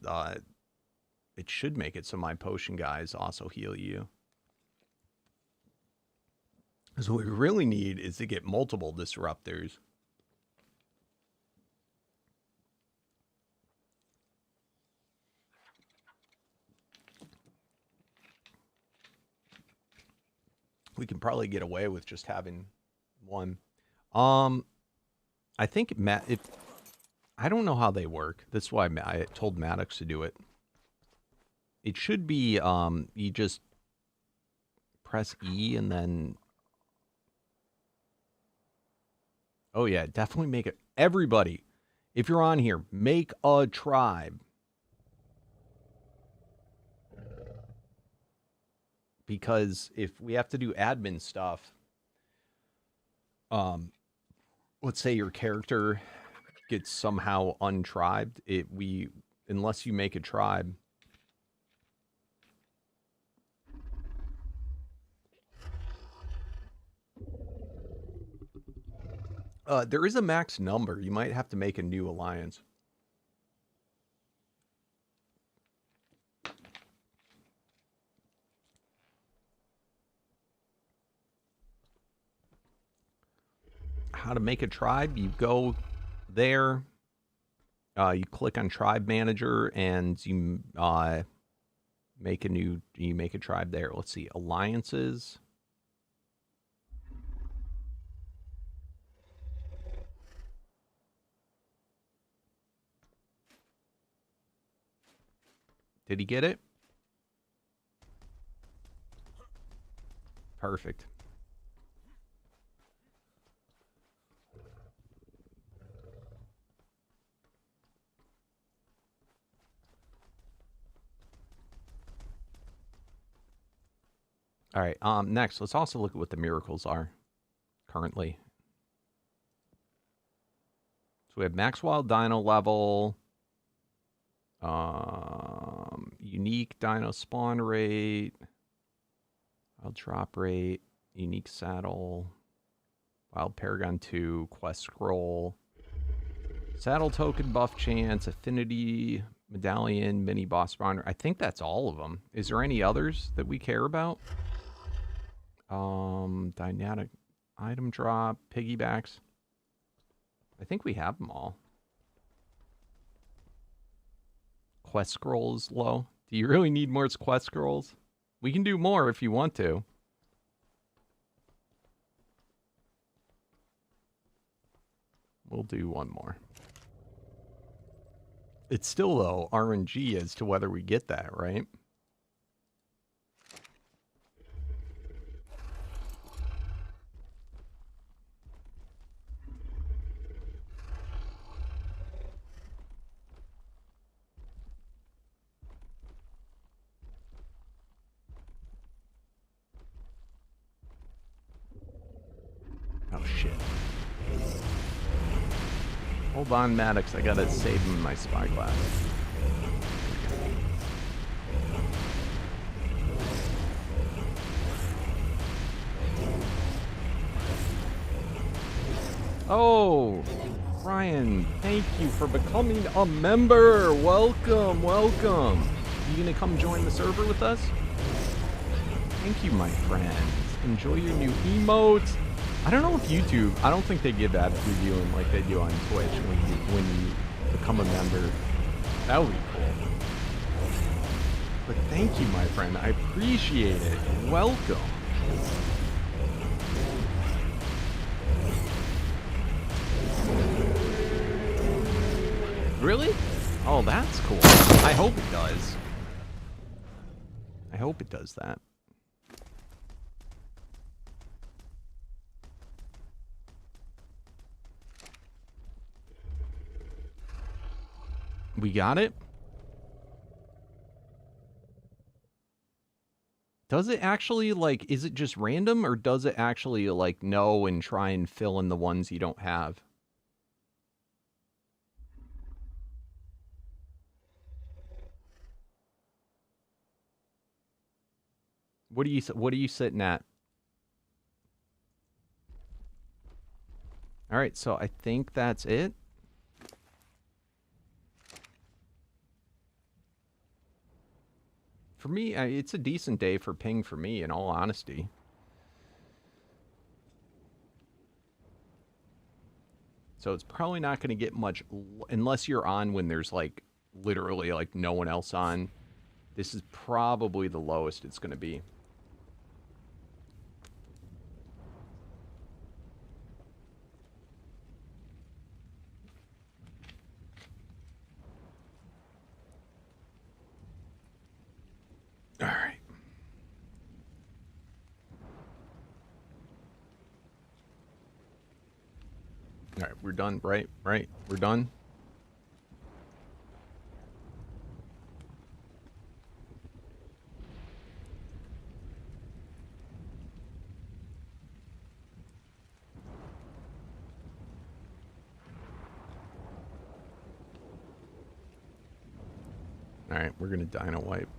it should make it so my potion guys also heal you. Because what we really need is to get multiple disruptors. We can probably get away with just having one. I think I don't know how they work. That's why I told Maddox to do it. It should be you just press E and then. Oh yeah, definitely make it. Everybody, if you're on here, make a tribe. Because if we have to do admin stuff, let's say your character gets somehow untribed, unless you make a tribe. There is a max number. You might have to make a new alliance. How to make a tribe? You go there, you click on tribe manager, and you make a tribe there. Let's see, alliances. Did he get it? Perfect. All right, next, let's also look at what the miracles are currently. So we have max wild dino level, unique dino spawn rate, wild drop rate, unique saddle, wild paragon 2, quest scroll, saddle token buff chance, affinity, medallion, mini boss spawner. I think that's all of them. Is there any others that we care about? Dynamic item drop, piggybacks. I think we have them all. Quest scrolls low. Do you really need more quest scrolls? We can do more if you want to. We'll do one more. It's still, though, RNG as to whether we get that, right? Oh, shit. Hold on, Maddox. I gotta save him in my spyglass. Oh, Ryan, thank you for becoming a member. Welcome, welcome. You gonna come join the server with us? Thank you, my friends. Enjoy your new emotes. I don't know if YouTube, I don't think they give that reviewing like they do on Twitch when you become a member. That would be cool. But thank you, my friend. I appreciate it. Welcome. Really? Oh, that's cool. I hope it does. I hope it does that. We got it? Does it actually, like, is it just random, or does it actually, like, know and try and fill in the ones you don't have? What are you sitting at? All right, so I think that's it. For me, it's a decent day for ping for me, in all honesty. So it's probably not going to get much, unless you're on when there's, like, literally, like, no one else on. This is probably the lowest it's going to be. All right. All right, we're done, right? Right? We're done? All right, we're going to dino wipe.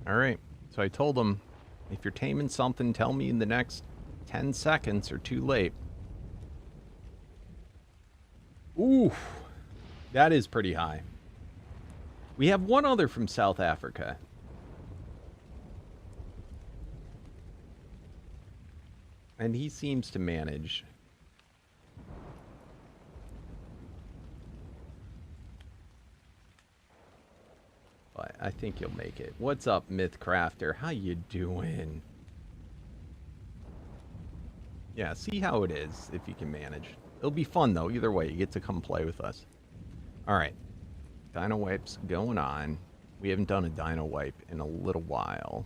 All right, so I told him, if you're taming something, tell me in the next 10 seconds or too late. Ooh, that is pretty high. We have one other from South Africa. And he seems to manage. But I think you'll make it. What's up, Mythcrafter? How you doing? Yeah, see how it is, if you can manage. It'll be fun, though. Either way, you get to come play with us. All right. Dino wipes going on. We haven't done a dino wipe in a little while.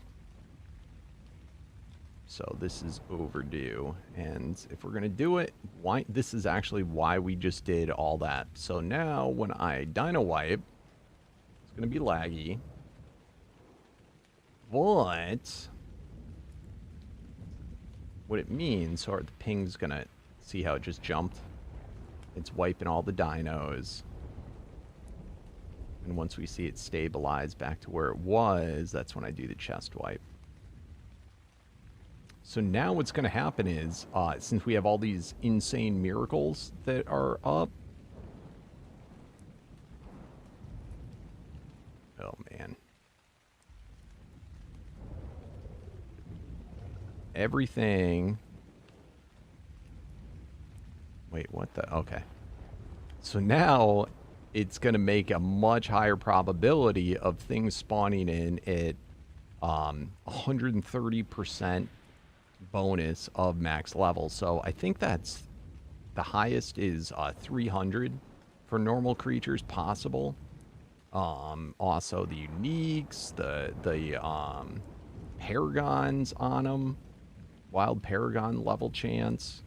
So this is overdue. And if we're going to do it, this is actually why we just did all that. So now when I dino wipe, it's going to be laggy. But what it means, or the ping's going to see how it just jumped. It's wiping all the dinos. And once we see it stabilize back to where it was, that's when I do the chest wipe. So now what's going to happen is, since we have all these insane miracles that are up. Oh, man. Everything. Wait, what the? Okay. So now it's going to make a much higher probability of things spawning in at 130% bonus of max level. So I think that's the highest is 300 for normal creatures possible. Also the uniques, the paragons on them, wild paragon level chance.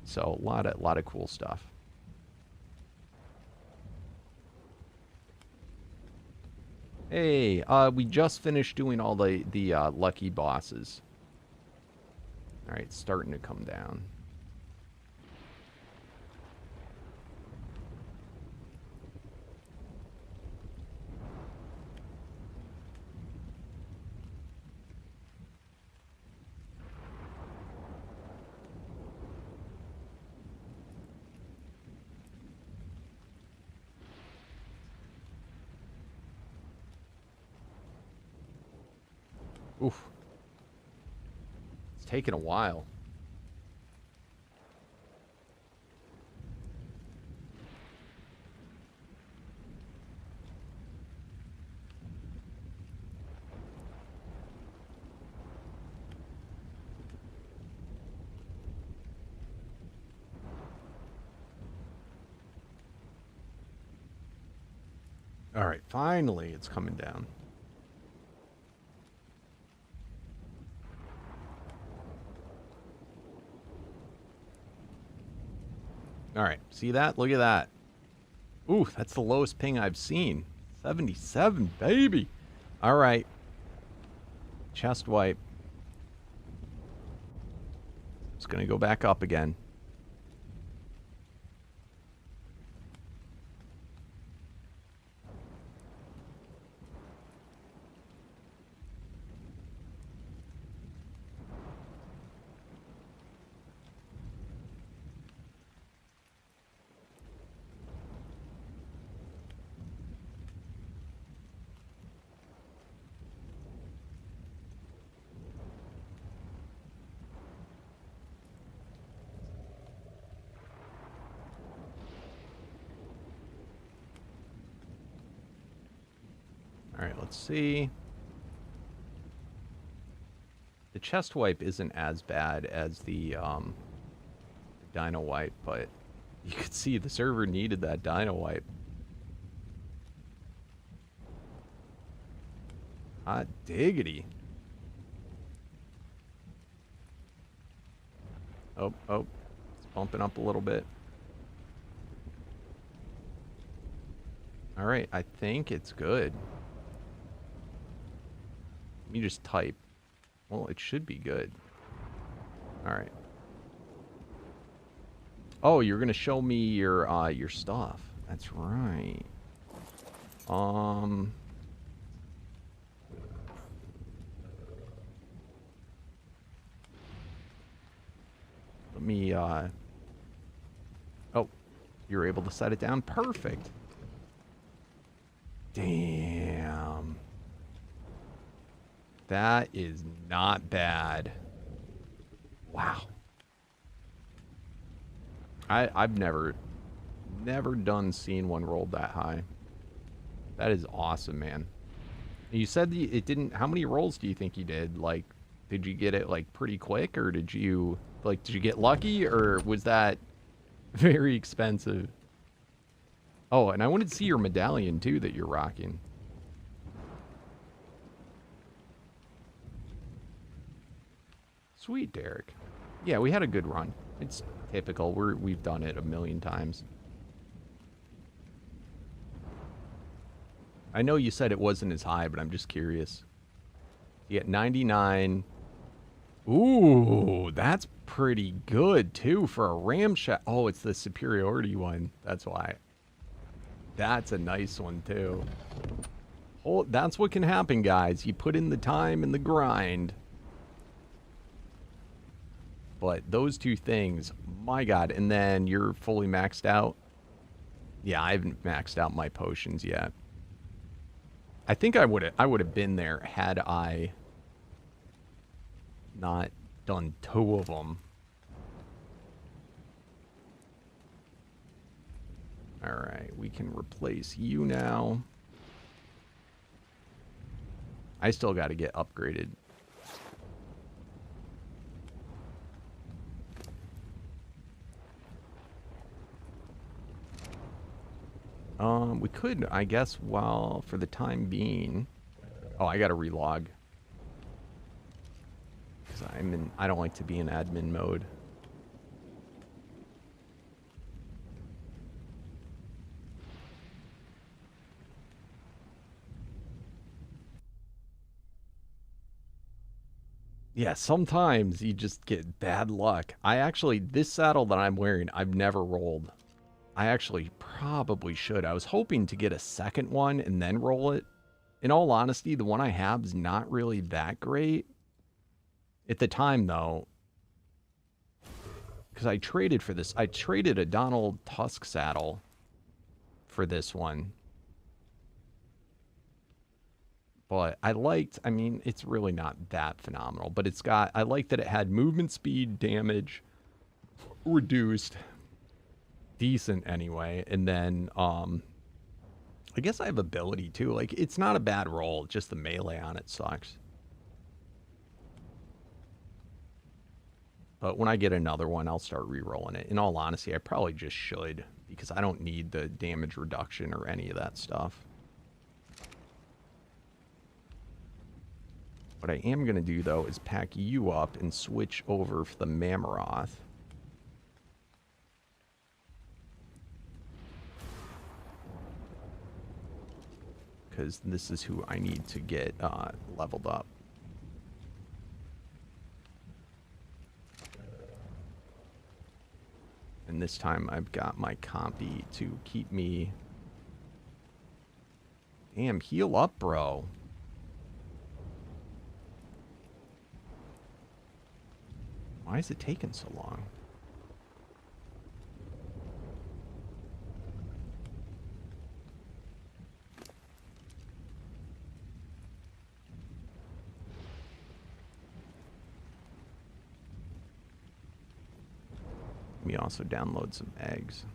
So a lot of cool stuff. Hey, we just finished doing all the lucky bosses. All right, starting to come down. Oof. It's taking a while. All right, finally it's coming down. All right, see that? Look at that. Ooh, that's the lowest ping I've seen. 77, baby. All right. Chest wipe. It's going to go back up again. All right, let's see. The chest wipe isn't as bad as the dino wipe, but you could see the server needed that dino wipe. Hot diggity. Oh, it's bumping up a little bit. All right, I think it's good. Let me just type. Well, it should be good. All right. Oh, you're gonna show me your stuff. That's right. Let me oh, you're able to set it down. Perfect. Damn. That is not bad. Wow. I've never done seen one rolled that high. That is awesome, man. You said it didn't. How many rolls do you think you did? Like, did you get it like pretty quick, or did you get lucky, or was that very expensive? Oh, and I wanted to see your medallion too that you're rocking. Sweet, Derek. Yeah, we had a good run. It's typical. We've done it a million times. I know you said it wasn't as high, but I'm just curious. You get 99. Ooh, that's pretty good, too, for a ramshackle. Oh, it's the superiority one. That's why. That's a nice one, too. Oh, that's what can happen, guys. You put in the time and the grind. But those two things, my God. And then you're fully maxed out. Yeah, I haven't maxed out my potions yet. I think I would have been there had I not done 2 of them. All right, we can replace you now. I still got to get upgraded. We could, I guess, well, for the time being. Oh, I gotta relog. Because I don't like to be in admin mode. Yeah, sometimes you just get bad luck. This saddle that I'm wearing, I've never rolled. I actually probably should. I was hoping to get a second one and then roll it. In all honesty, the one I have is not really that great. At the time, though, because I traded for this. I traded a Donald Tusk saddle for this one. But I mean, it's really not that phenomenal. But I like that it had movement speed, damage, reduced. Decent anyway. And then, I guess I have ability too. Like, it's not a bad roll. Just the melee on it sucks. But when I get another one, I'll start re-rolling it. In all honesty, I probably just should. Because I don't need the damage reduction or any of that stuff. What I am going to do, though, is pack you up and switch over for the Mammoth. Because this is who I need to get leveled up. And this time I've got my compy to keep me... Damn, heal up, bro. Why is it taking so long? Let me also download some eggs.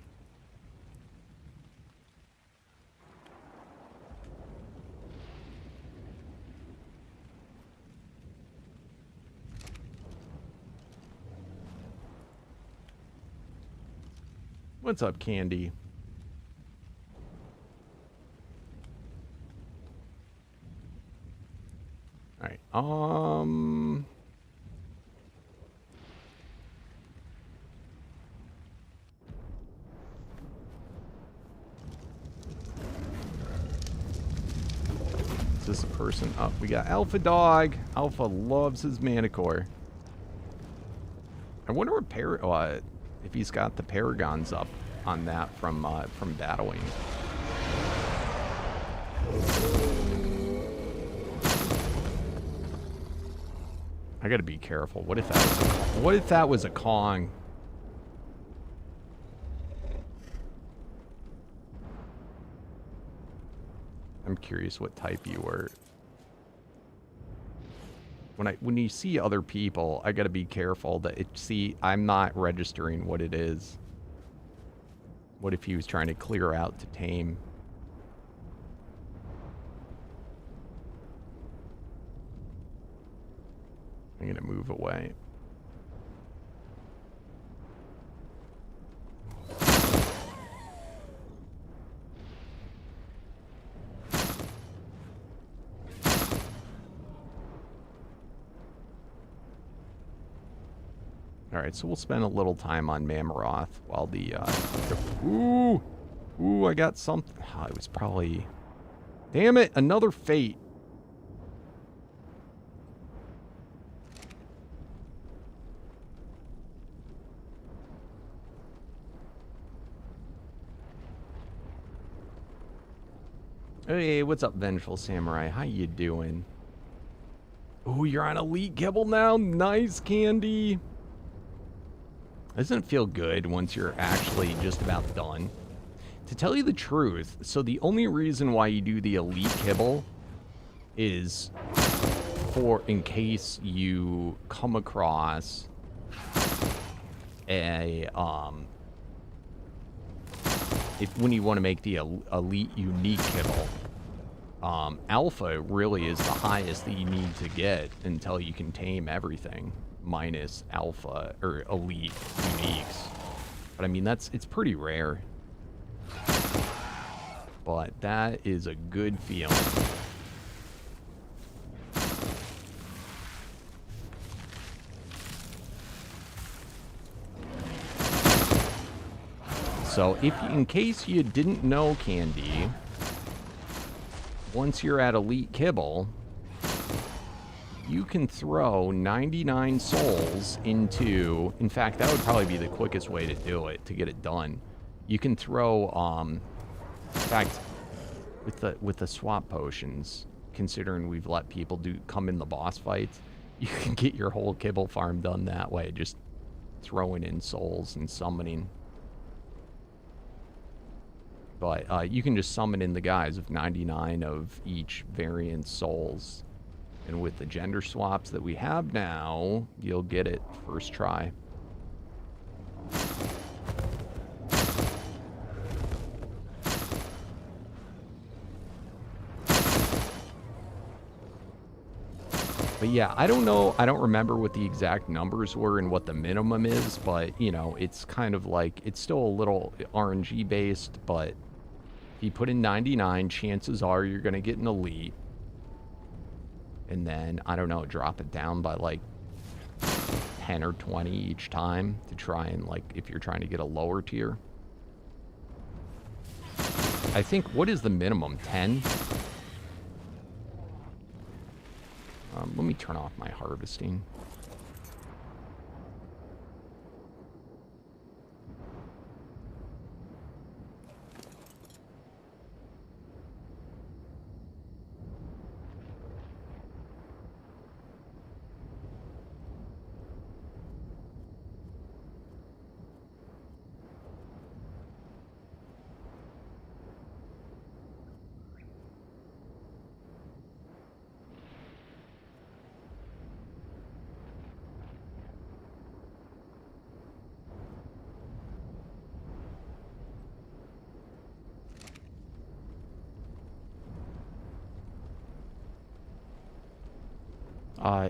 What's up, Candy? All right. Is this a person? Oh, we got Alpha Dog. Alpha loves his Manicore. I wonder what if he's got the Paragons up on that from battling. I gotta be careful. What if that was a Kong? I'm curious what type you were. When you see other people, I gotta be careful that I'm not registering what it is. What if he was trying to clear out to tame? I'm gonna move away. Alright, so we'll spend a little time on Mammoth while Ooh, I got something. Oh, it was probably... Damn it, another fate. Hey, what's up, Vengeful Samurai? How you doing? Ooh, you're on Elite Kibble now? Nice, Candy. Doesn't it feel good once you're actually just about done? To tell you the truth, so the only reason why you do the Elite Kibble is in case you come across a, when you want to make the Elite Unique Kibble. Alpha really is the highest that you need to get until you can tame everything. Minus alpha or elite uniques. But I mean, it's pretty rare. but that is a good feeling. So, in case you didn't know, Candy, once you're at Elite Kibble, you can throw 99 souls into... In fact, that would probably be the quickest way to do it, to get it done. You can throw, in fact, with the swap potions, considering we've let people come in the boss fights, you can get your whole Kibble farm done that way, just throwing in souls and summoning. But you can just summon in the guise of 99 of each variant souls. And with the gender swaps that we have now, you'll get it first try. But yeah, I don't know, I don't remember what the exact numbers were and what the minimum is, but, you know, it's kind of like, it's still a little RNG based, but if you put in 99, chances are you're going to get an elite. And then, I don't know, drop it down by like 10 or 20 each time to try and, like, if you're trying to get a lower tier. I think, what is the minimum? 10? Let me turn off my harvesting.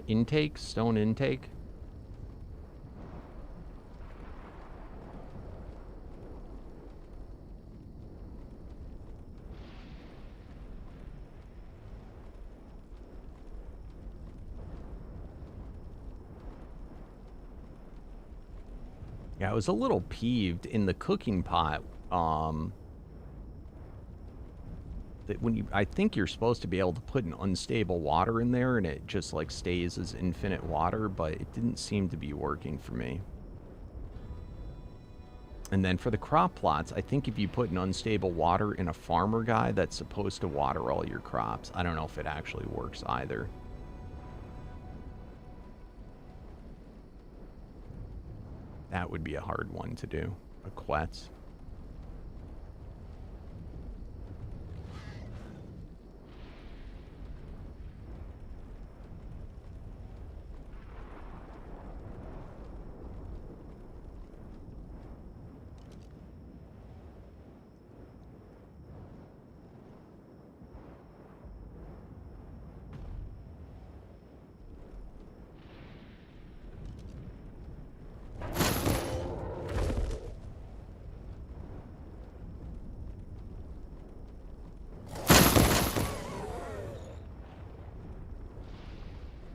Intake, stone intake. Yeah, I was a little peeved in the cooking pot, that when you, I think you're supposed to be able to put an unstable water in there and it just like stays as infinite water, but it didn't seem to be working for me. And then for the crop plots, I think if you put an unstable water in a farmer guy that's supposed to water all your crops, I don't know if it actually works either. That would be a hard one to do, a quetz.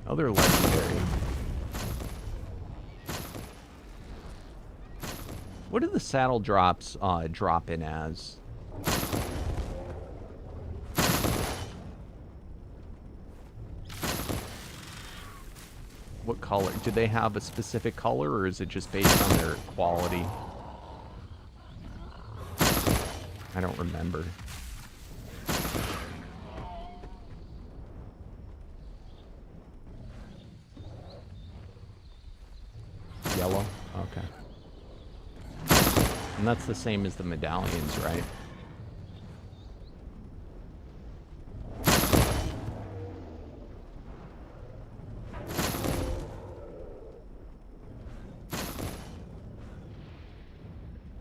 Other legendary. What do the saddle drops drop in as? What color? Do they have a specific color, or is it just based on their quality? I don't remember. Yellow? Okay. And that's the same as the medallions, right?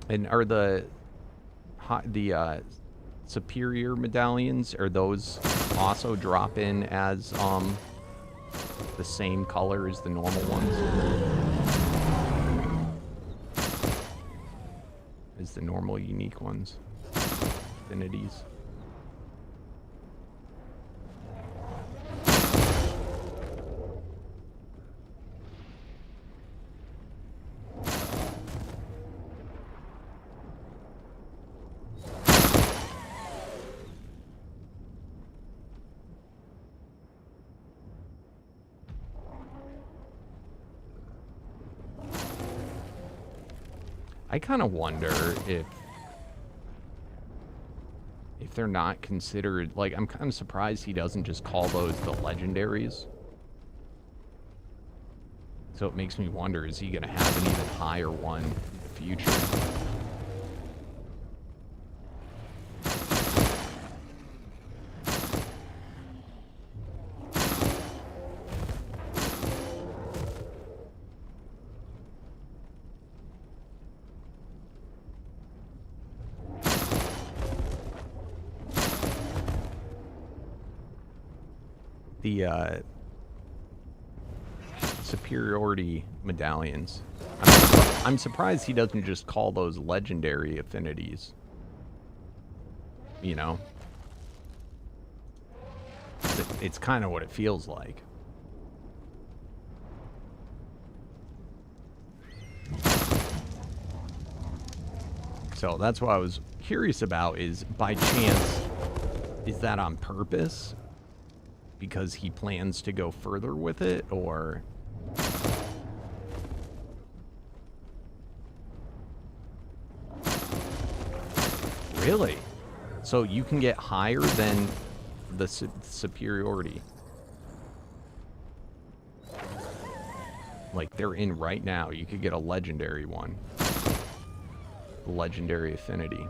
And are the superior medallions, are those also drop in as the same color as the normal ones? As the normal unique ones? Affinities? I kind of wonder if they're not considered, like, I'm kind of surprised he doesn't just call those the legendaries. So it makes me wonder, is he going to have an even higher one in the future? The superiority medallions. I'm surprised he doesn't just call those legendary affinities. You know? It's kind of what it feels like. So that's what I was curious about, is by chance, is that on purpose? Because he plans to go further with it, or... Really? So you can get higher than the superiority. Like, they're in right now. You could get a legendary one. Legendary affinity.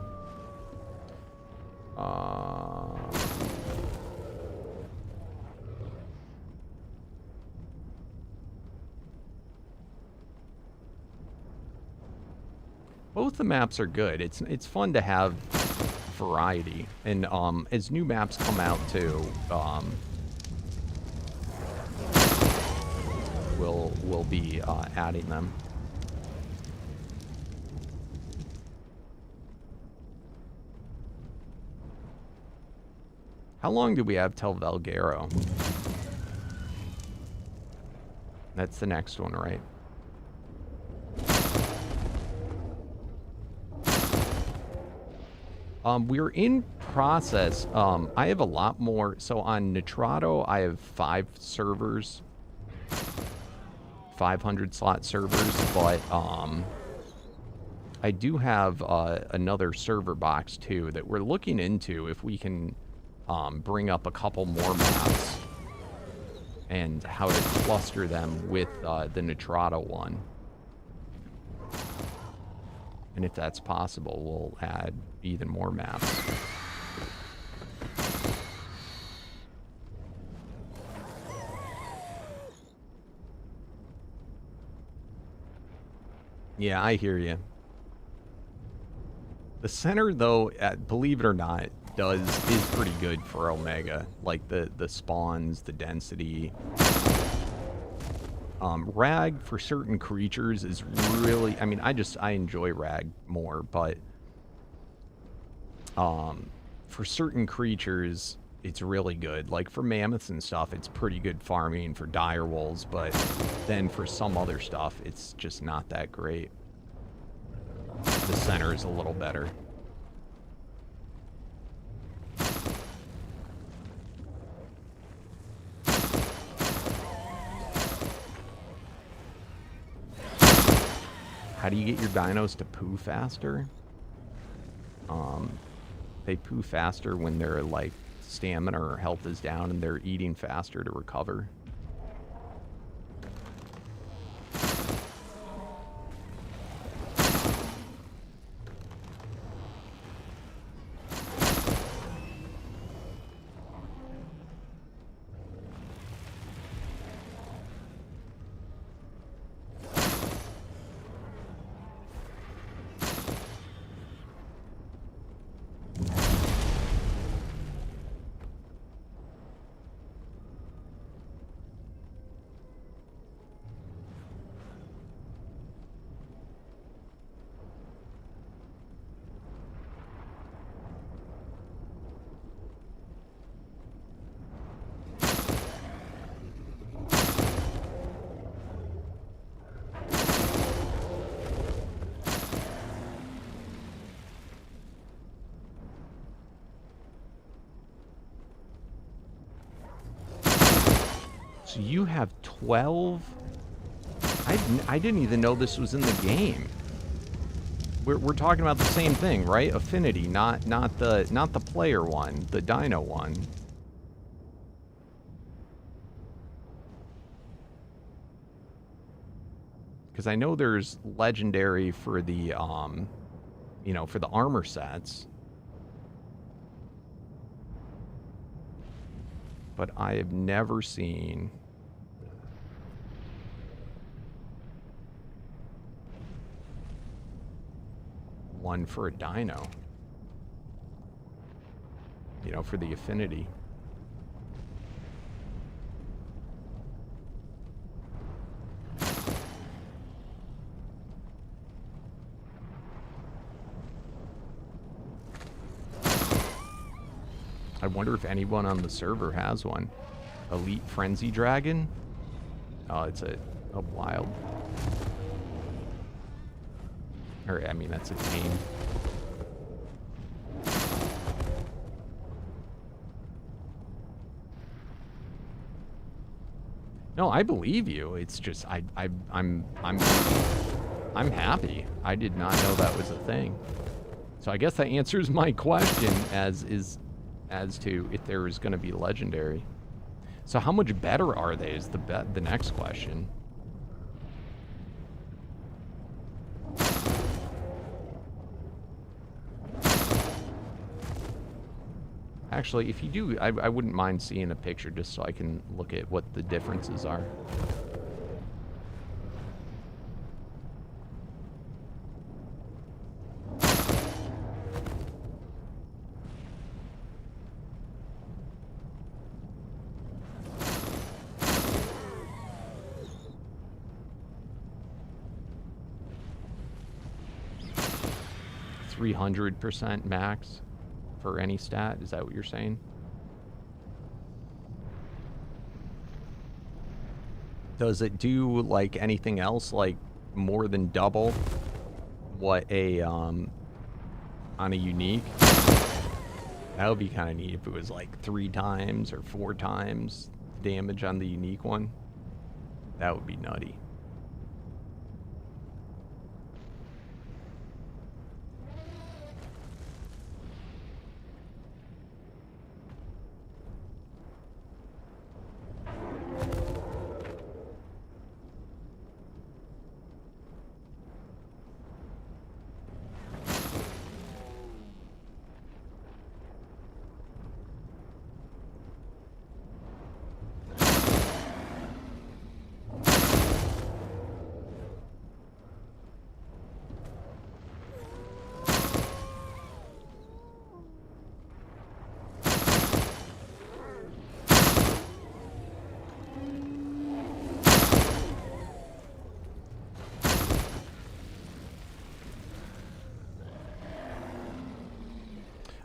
Both the maps are good. It's fun to have variety, and as new maps come out too, we'll be adding them. How long do we have till Valguero? That's the next one, right? We're in process. I have a lot more. So on Nitrado, I have 5 servers, 500 slot servers, but I do have another server box too that we're looking into if we can bring up a couple more maps and how to cluster them with the Nitrado one. And if that's possible, we'll add even more maps. Yeah, I hear you. The center, though, believe it or not, is pretty good for Omega. Like the spawns, the density. Rag for certain creatures is really, I mean, I enjoy Rag more, but for certain creatures, it's really good. Like for mammoths and stuff, it's pretty good farming for direwolves, but then for some other stuff, it's just not that great. The center is a little better. How do you get your dinos to poo faster? They poo faster when their like stamina or health is down and they're eating faster to recover. So you have 12? I didn't even know this was in the game. We're talking about the same thing, right? Affinity, not the player one, the dino one. Because I know there's legendary for the you know, for the armor sets. But I have never seen one for a dino. You know, for the affinity. I wonder if anyone on the server has one. Elite Frenzy Dragon? Oh, it's a wild. Or, I mean, that's a tame. No, I believe you. It's just I'm happy. I did not know that was a thing. So I guess that answers my question as to if there is going to be legendary. So how much better are they is the next question. Actually, if you do, I wouldn't mind seeing a picture just so I can look at what the differences are. %300 max for any stat? Is that what you're saying? Does it do like anything else, like more than double what a on a unique? That would be kind of neat if it was like 3 times or 4 times damage on the unique one. That would be nutty.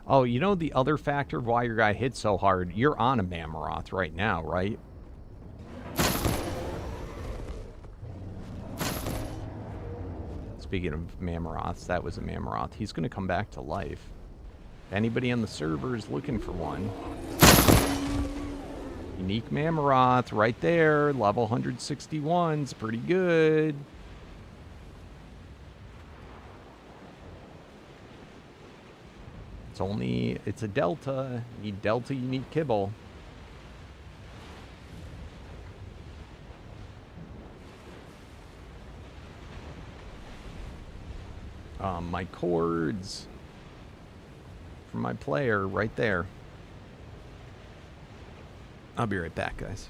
Oh, you know the other factor of why your guy hit so hard? You're on a Mammoth right now, right? Speaking of Mammoths, that was a Mammoth. He's going to come back to life. If anybody on the server is looking for one. Unique Mammoth right there. Level 161's pretty good. It's a Delta. You need Delta unique kibble. My cords from my player right there. I'll be right back, guys.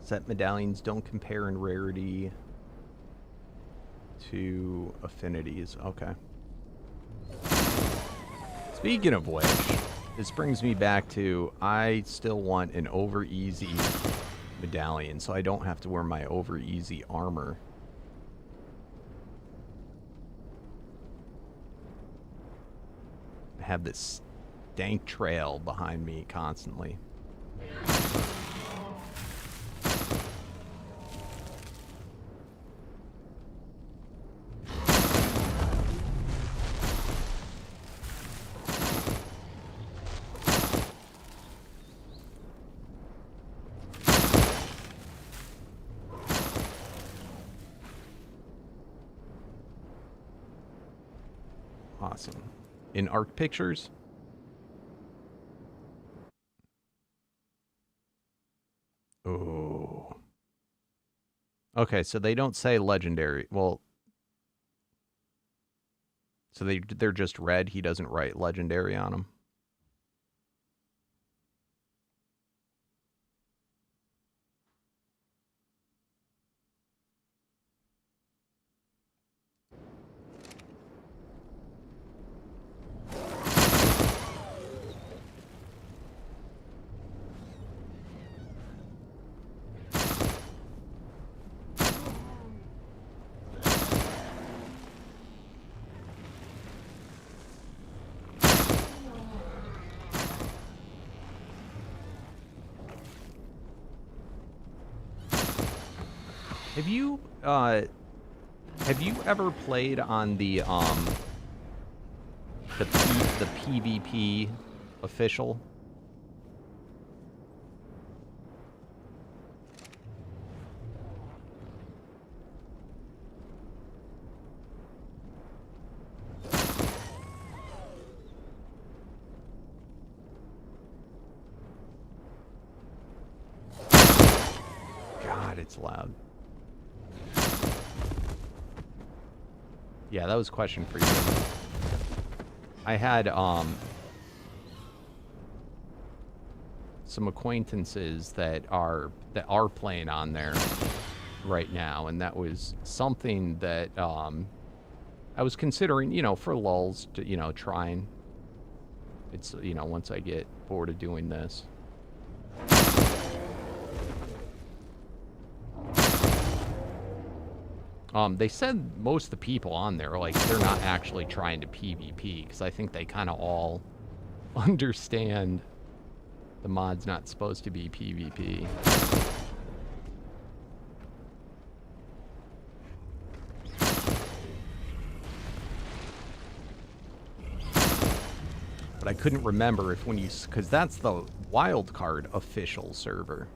Set medallions don't compare in rarity to affinities. Okay. Speaking of which, this brings me back to I still want an over easy medallion, so I don't have to wear my over easy armor. I have this dank trail behind me constantly. Awesome. In Arc Pictures? Oh. Okay, so they don't say legendary. Well, so they're just red. He doesn't write legendary on them. Have you ever played on the PvP official? God, it's loud. Yeah, that was a question for you. I had some acquaintances that are playing on there right now, and that was something that I was considering, you know, for lulz to, you know, trying. It's, you know, once I get bored of doing this. They said most of the people on there, like, they're not actually trying to PvP, because I think they kind of all understand the mod's not supposed to be PvP. But I couldn't remember if when you, because that's the wildcard official server.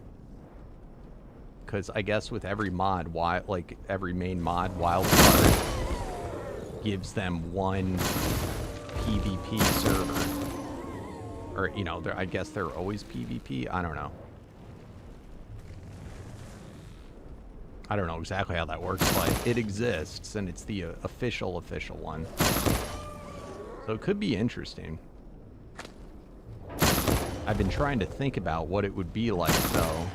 Because I guess with every mod, like every main mod, wildcard gives them one PvP server. Or, you know, I guess they're always PvP. I don't know. I don't know exactly how that works, but it exists, and it's the official one. So it could be interesting. I've been trying to think about what it would be like, though.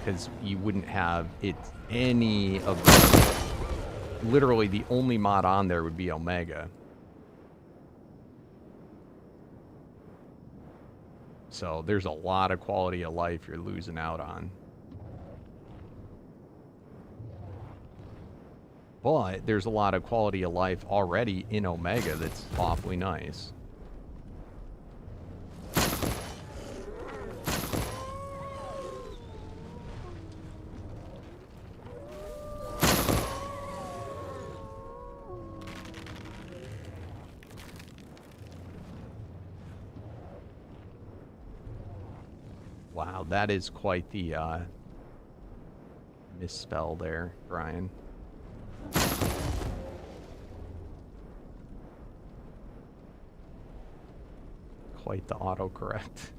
Because you wouldn't have it any of the... Literally, the only mod on there would be Omega. So there's a lot of quality of life you're losing out on. But there's a lot of quality of life already in Omega that's awfully nice. Wow, that is quite the misspell there, Brian. Quite the autocorrect.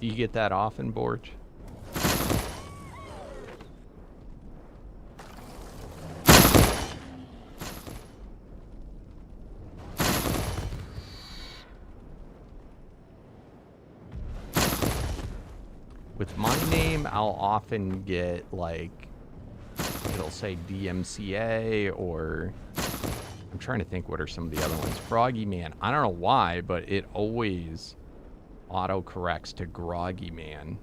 Do you get that often, Borch? With my name, I'll often get, like, it'll say DMCA, or I'm trying to think what are some of the other ones. Froggy Man. I don't know why, but it always auto-corrects to Groggy Man.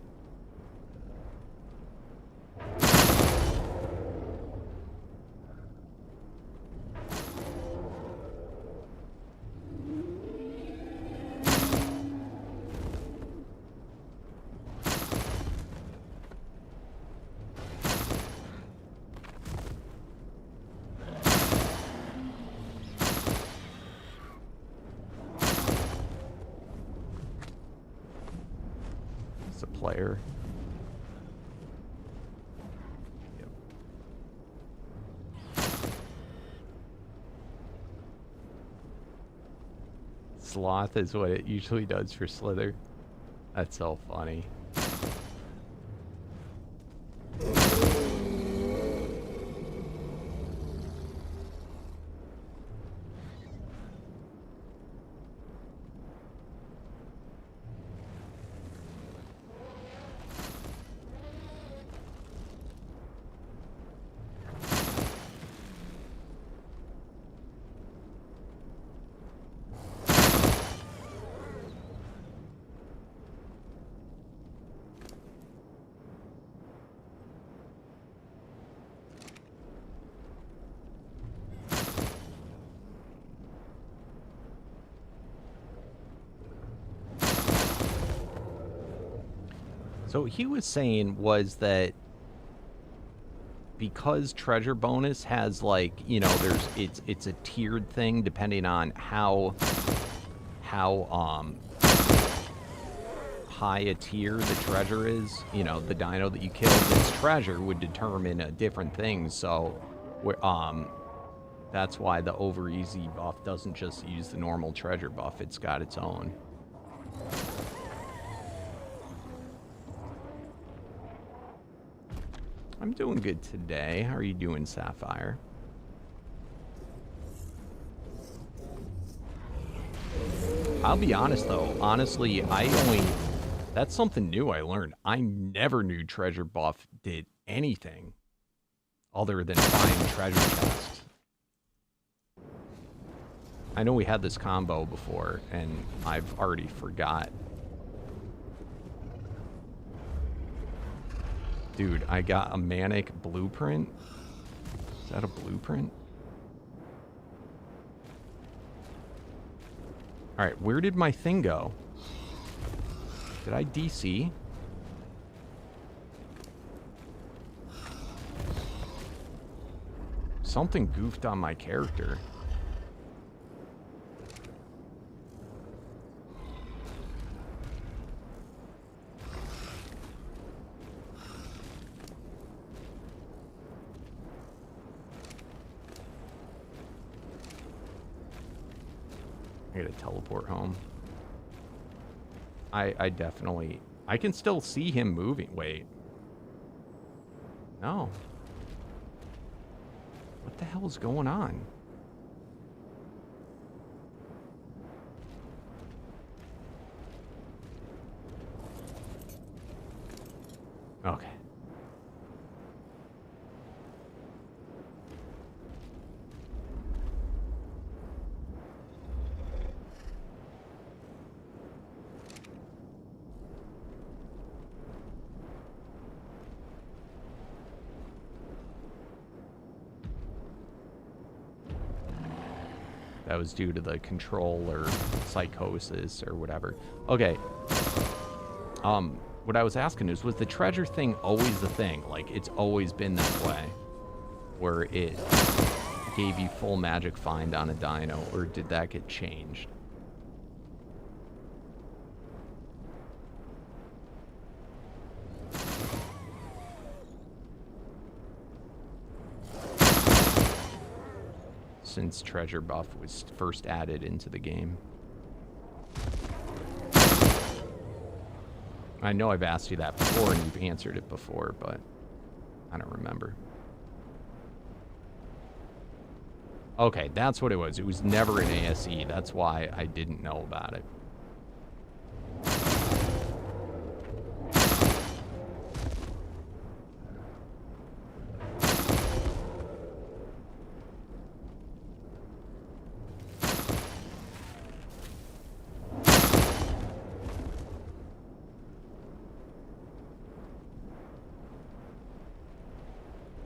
Player. Yep. Sloth is what it usually does for Slither. That's so funny. So what he was saying was that because treasure bonus has, like, you know, it's a tiered thing depending on how high a tier the treasure is. You know, the dino that you killed, its treasure would determine a different thing. So that's why the over easy buff doesn't just use the normal treasure buff. It's got its own. I'm doing good today. How are you doing, Sapphire? I'll be honest, though. Honestly, that's something new I learned. I never knew treasure buff did anything other than find treasure chests. I know we had this combo before, and I've already forgot. Dude, I got a manic blueprint. Is that a blueprint? Alright, where did my thing go? Did I DC? Something goofed on my character. I gotta teleport home. I definitely... I can still see him moving. Wait. No. What the hell is going on? Okay. That was due to the control or psychosis or whatever. Okay. What I was asking is, was the treasure thing always the thing? Like, it's always been that way? Where it gave you full magic find on a dino, or did that get changed? Since treasure buff was first added into the game. I know I've asked you that before and you've answered it before, but I don't remember. Okay, that's what it was. It was never an ASE. That's why I didn't know about it.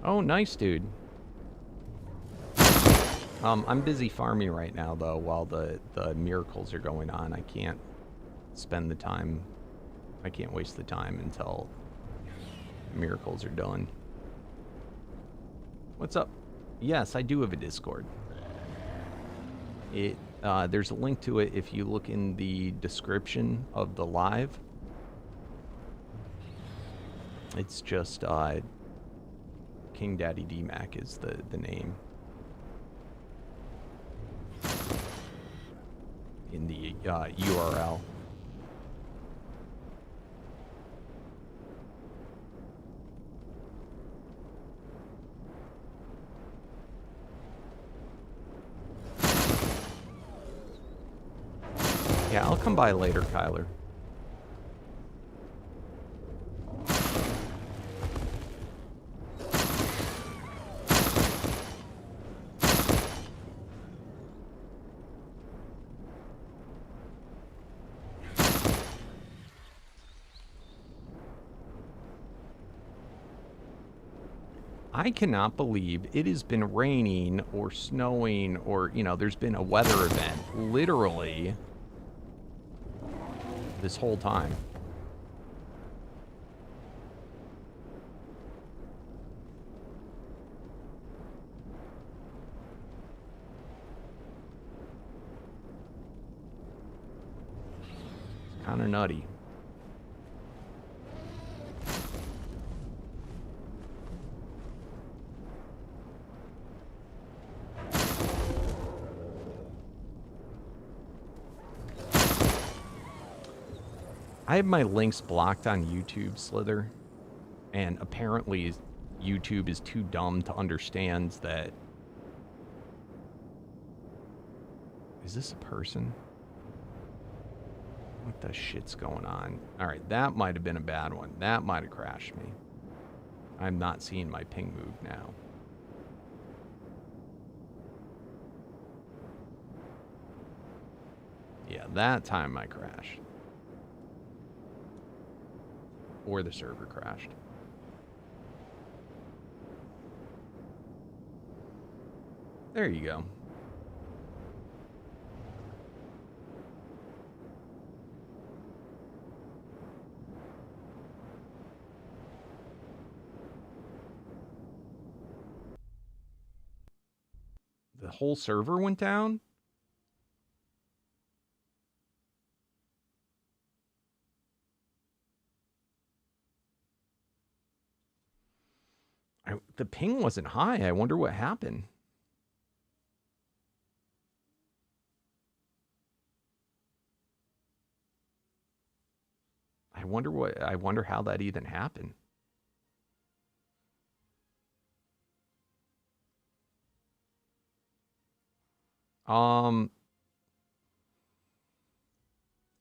Oh, nice, dude. I'm busy farming right now, though, while the miracles are going on. I can't spend the time. I can't waste the time until the miracles are done. What's up? Yes, I do have a Discord. There's a link to it if you look in the description of the live. It's just KingDaddyDMAC is the name. In the URL. Yeah, I'll come by later, Kyler. I cannot believe it has been raining or snowing or, you know, there's been a weather event literally this whole time. It's kind of nutty. I have my links blocked on YouTube, Slither, and apparently YouTube is too dumb to understand that... Is this a person? What the shit's going on? Alright, that might have been a bad one. That might have crashed me. I'm not seeing my ping move now. Yeah, that time I crashed. Or the server crashed. There you go. The whole server went down? The ping wasn't high. I wonder what happened. I wonder how that even happened.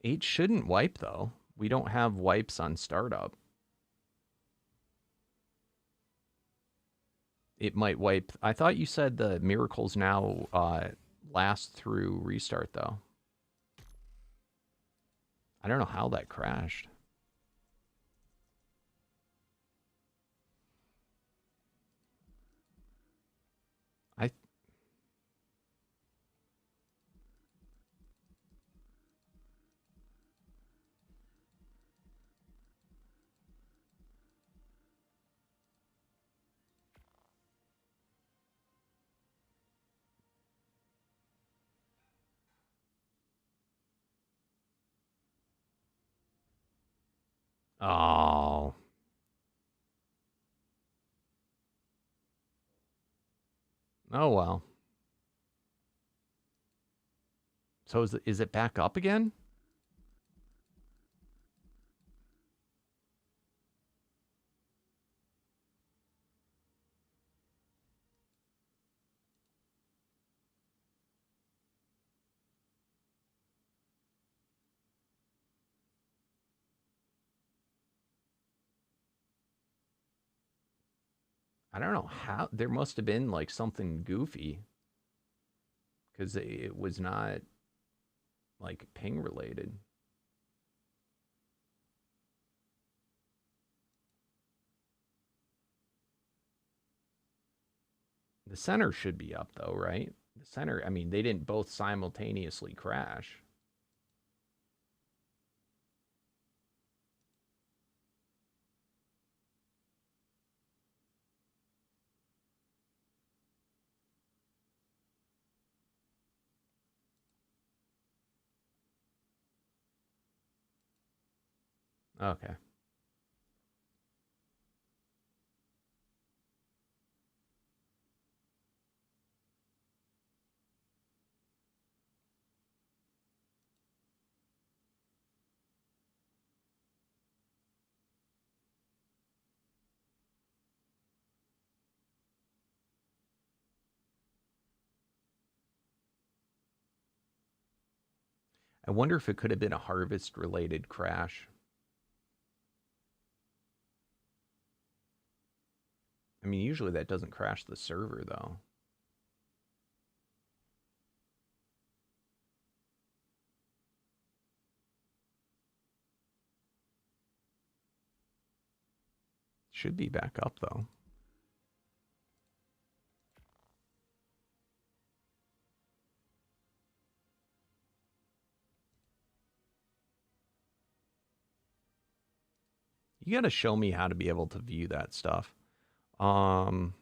H shouldn't wipe though. We don't have wipes on startup. It might wipe. I thought you said the miracles now last through restart though. I don't know how that crashed. Oh. Oh well. So is it back up again? I don't know how. There must have been like something goofy because it was not like ping related. The center should be up though, right? The center, I mean, they didn't both simultaneously crash. Okay. I wonder if it could have been a harvest related crash. I mean, usually that doesn't crash the server though. Should be back up though. You got to show me how to be able to view that stuff. Um,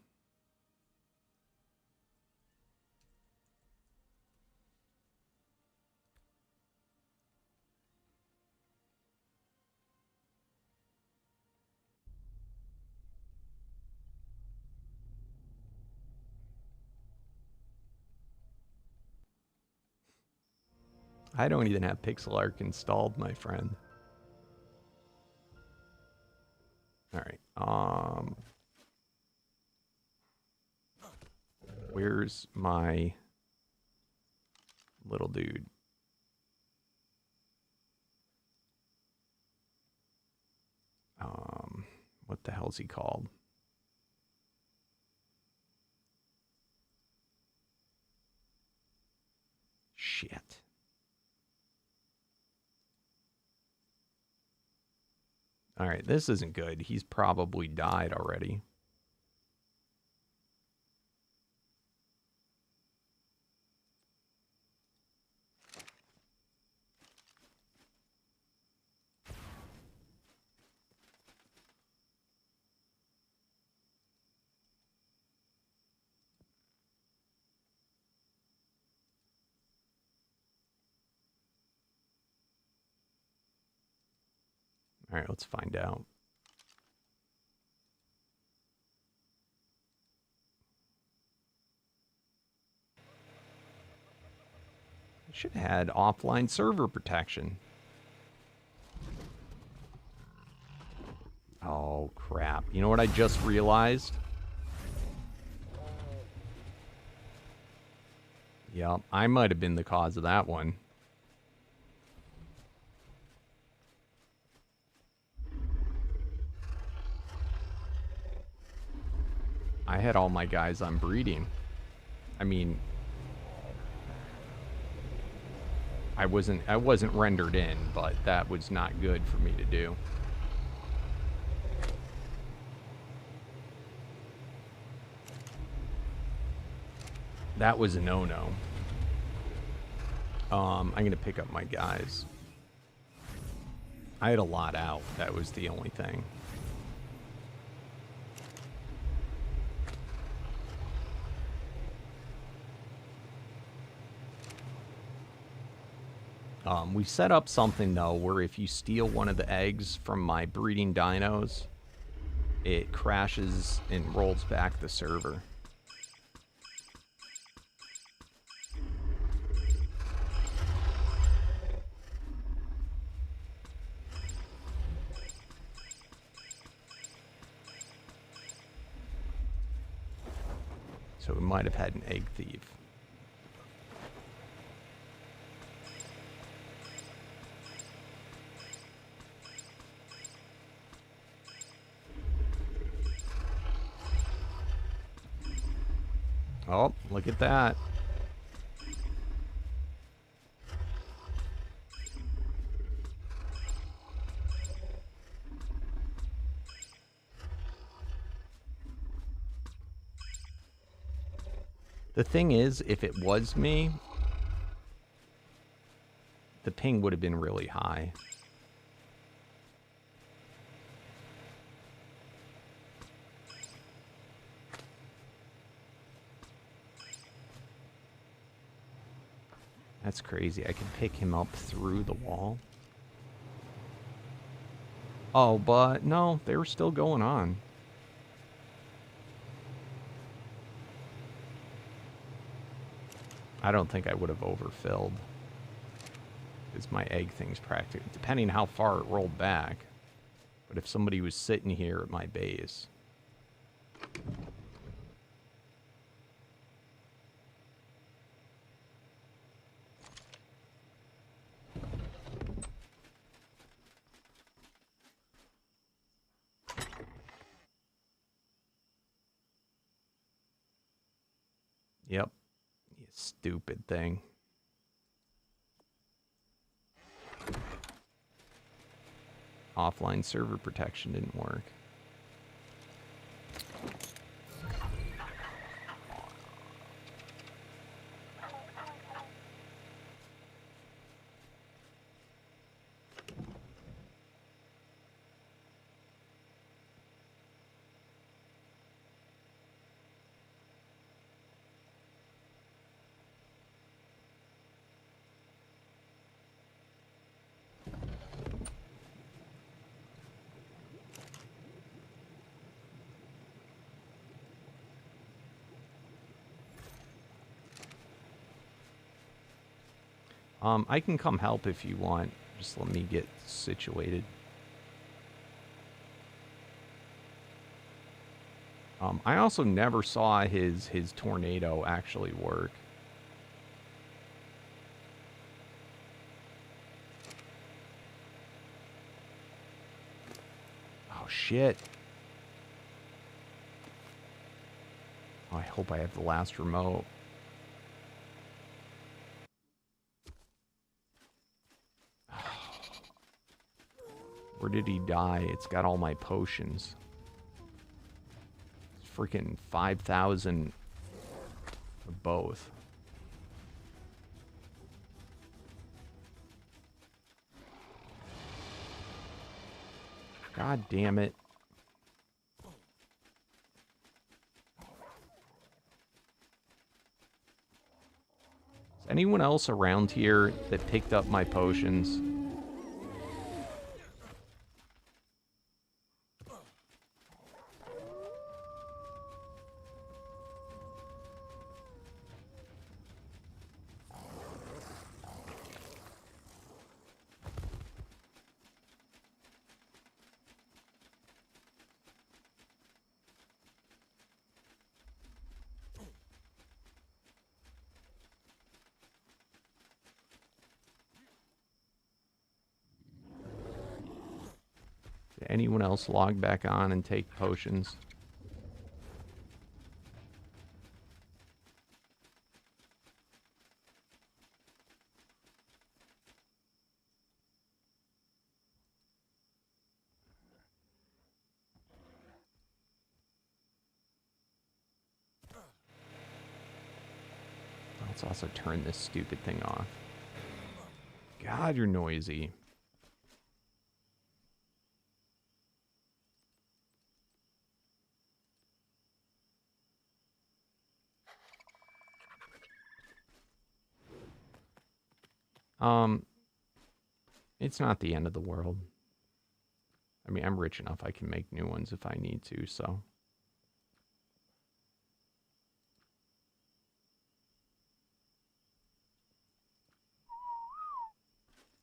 I don't even have Pixel Arc installed, my friend. All right. Where's my little dude? What the hell's he called? Shit. All right, this isn't good. He's probably died already. All right, let's find out. I should have had offline server protection. Oh, crap. You know what I just realized? Yep, I might have been the cause of that one. I had all my guys on breeding. I mean, I wasn't rendered in, but that was not good for me to do. That was a no-no. I'm gonna pick up my guys. I had a lot out. That was the only thing. We set up something, though, where if you steal one of the eggs from my breeding dinos, it crashes and rolls back the server. So we might have had an egg thief. Oh, look at that. The thing is, if it was me, the ping would have been really high. That's crazy. I can pick him up through the wall. Oh, but no, they were still going on. I don't think I would have overfilled. Because my egg thing's practical, depending how far it rolled back. But if somebody was sitting here at my base... Yep. You stupid thing. Offline server protection didn't work. I can come help if you want. Just let me get situated. I also never saw his tornado actually work. Oh, shit. Oh, I hope I have the last remote. Where did he die? It's got all my potions. It's freaking 5,000 of both. God damn it. Is anyone else around here that picked up my potions? Anyone else log back on and take potions? Let's also turn this stupid thing off. God, you're noisy. It's not the end of the world. I mean, I'm rich enough I can make new ones if I need to, so.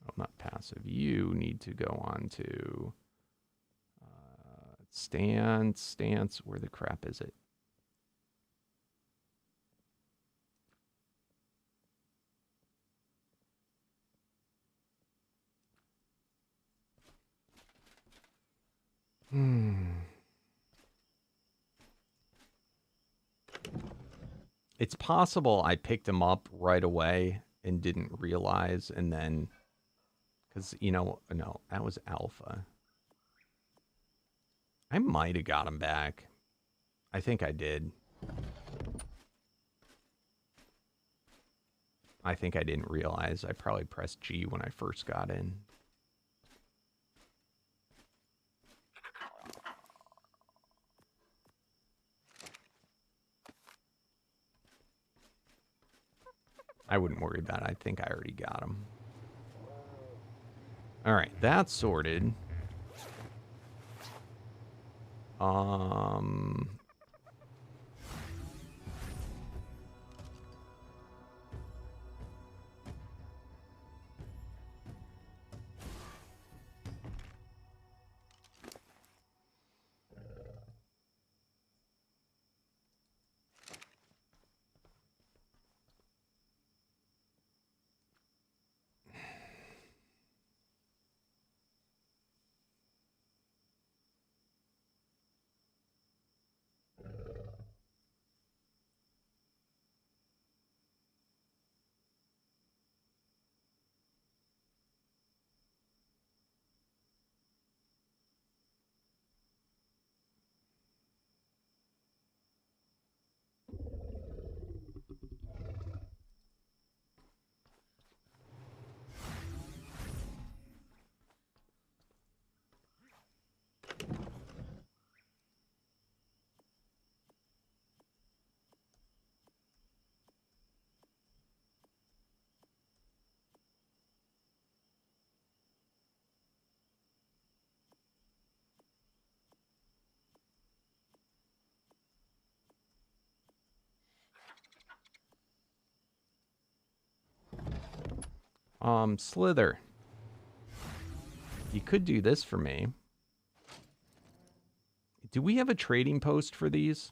Oh, not passive. You need to go on to stance. Where the crap is it? It's possible I picked him up right away and didn't realize, and then, because, you know, no, that was Alpha. I might have got him back. I think I did. I think I didn't realize. I probably pressed G when I first got in. I wouldn't worry about it. I think I already got him. All right, that's sorted. Slither. You could do this for me. Do we have a trading post for these?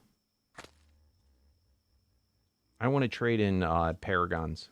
I want to trade in Paragons.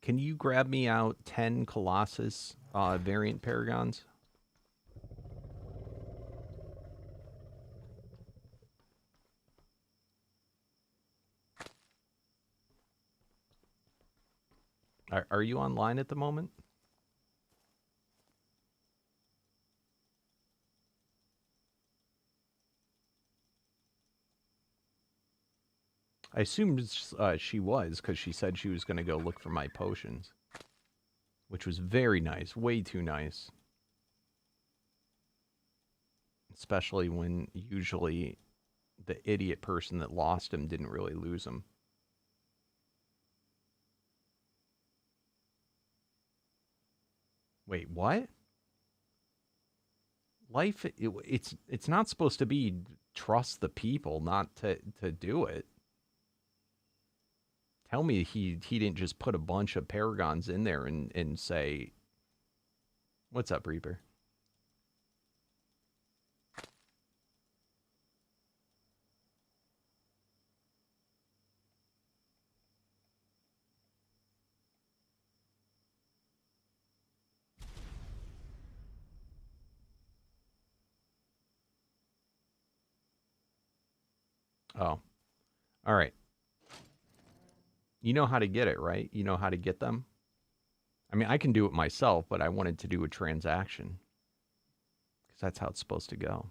Can you grab me out 10 Colossus variant Paragons? Are you online at the moment? I assumed she was, because she said she was going to go look for my potions. Which was very nice. Way too nice. Especially when usually the idiot person that lost him didn't really lose him. Wait, what? Life, it's not supposed to be trust the people, not to do it. Tell me he didn't just put a bunch of Paragons in there and say, what's up, Reaper? Oh, all right. You know how to get it, right? You know how to get them? I mean, I can do it myself, but I wanted to do a transaction. Because that's how it's supposed to go.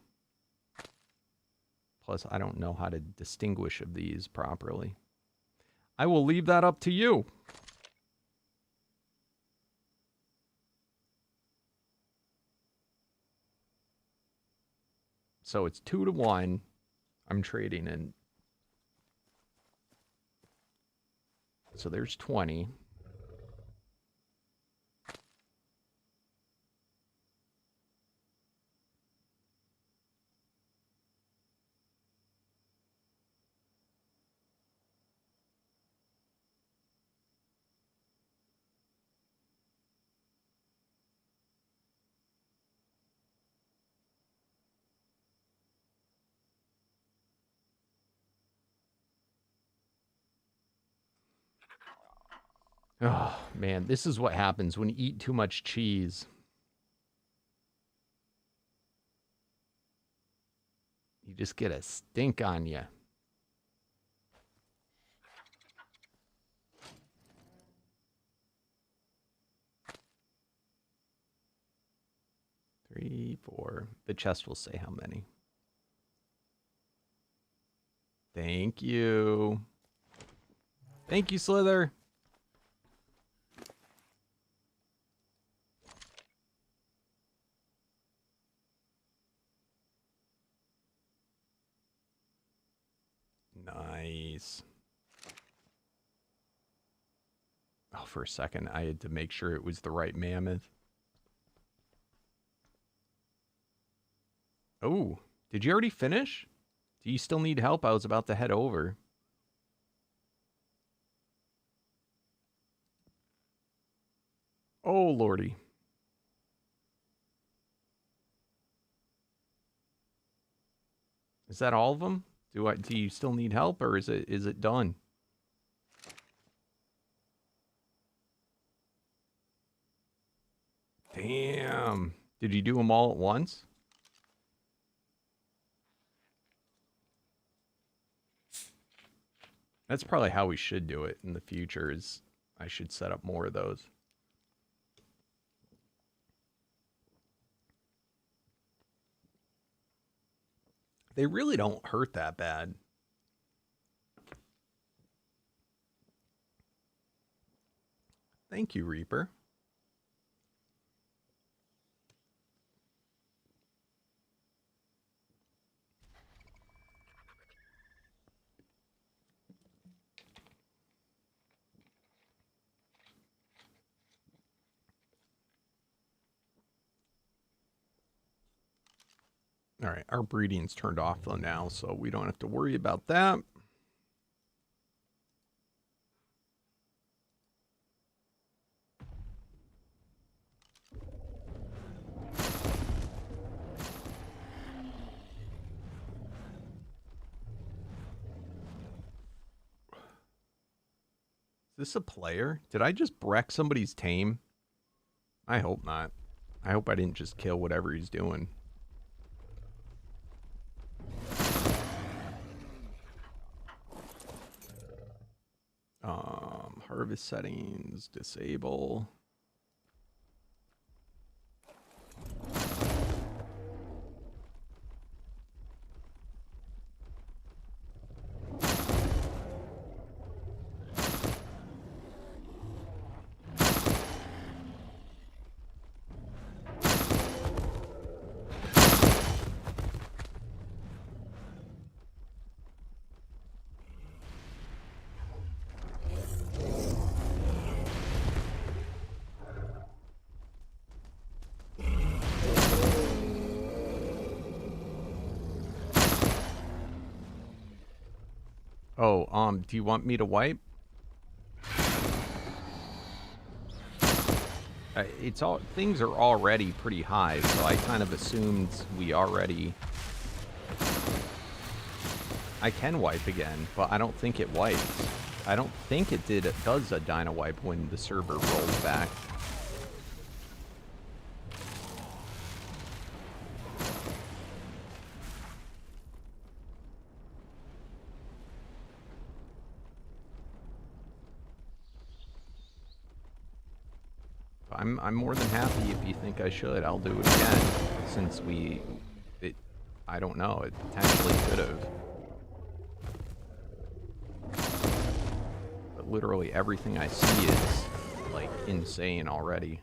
Plus, I don't know how to distinguish of these properly. I will leave that up to you. So it's 2-1. I'm trading in. So there's 20. Oh, man, this is what happens when you eat too much cheese. You just get a stink on you. Three, four. The chest will say how many. Thank you. Thank you, Slither. Nice. Oh, for a second, I had to make sure it was the right mammoth. Oh, did you already finish? Do you still need help? I was about to head over. Oh, lordy. Is that all of them? Do you still need help, or is it done? Damn. Did you do them all at once? That's probably how we should do it in the future, is I should set up more of those. They really don't hurt that bad. Thank you, Reaper. All right, our breeding's turned off though now, so we don't have to worry about that. Is this a player? Did I just wreck somebody's tame? I hope not. I hope I didn't just kill whatever he's doing. Harvest settings, disable. Oh, do you want me to wipe? It's all, things are already pretty high, so I kind of assumed we already... I can wipe again, but I don't think it wipes. I don't think it does a dyna wipe when the server rolls back. I'm more than happy if you think I should. I'll do it again, since I don't know, it potentially could have. But literally everything I see is, like, insane already.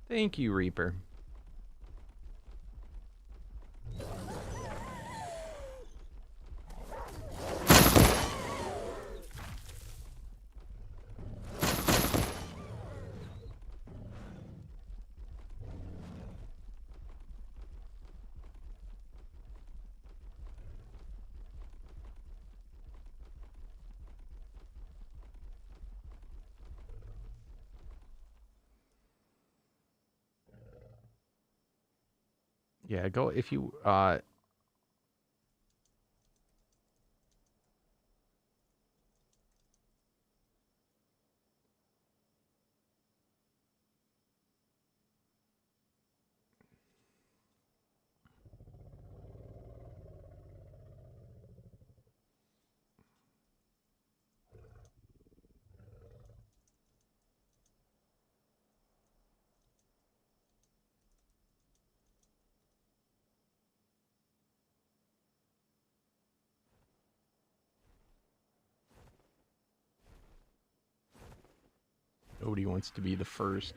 Thank you, Reaper. Yeah, go if you nobody wants to be the first.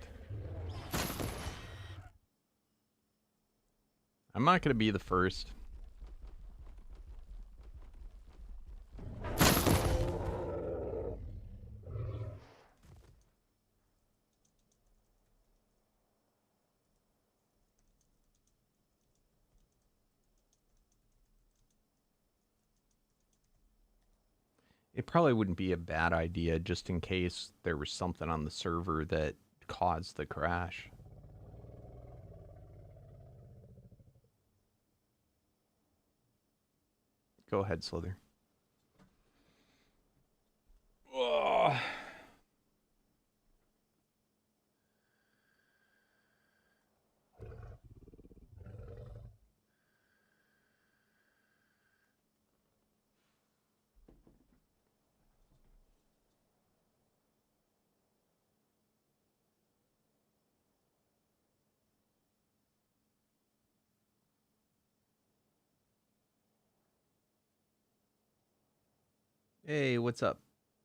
I'm not going to be the first. It probably wouldn't be a bad idea just in case there was something on the server that caused the crash. Go ahead, Slither. Ugh. Hey, what's up?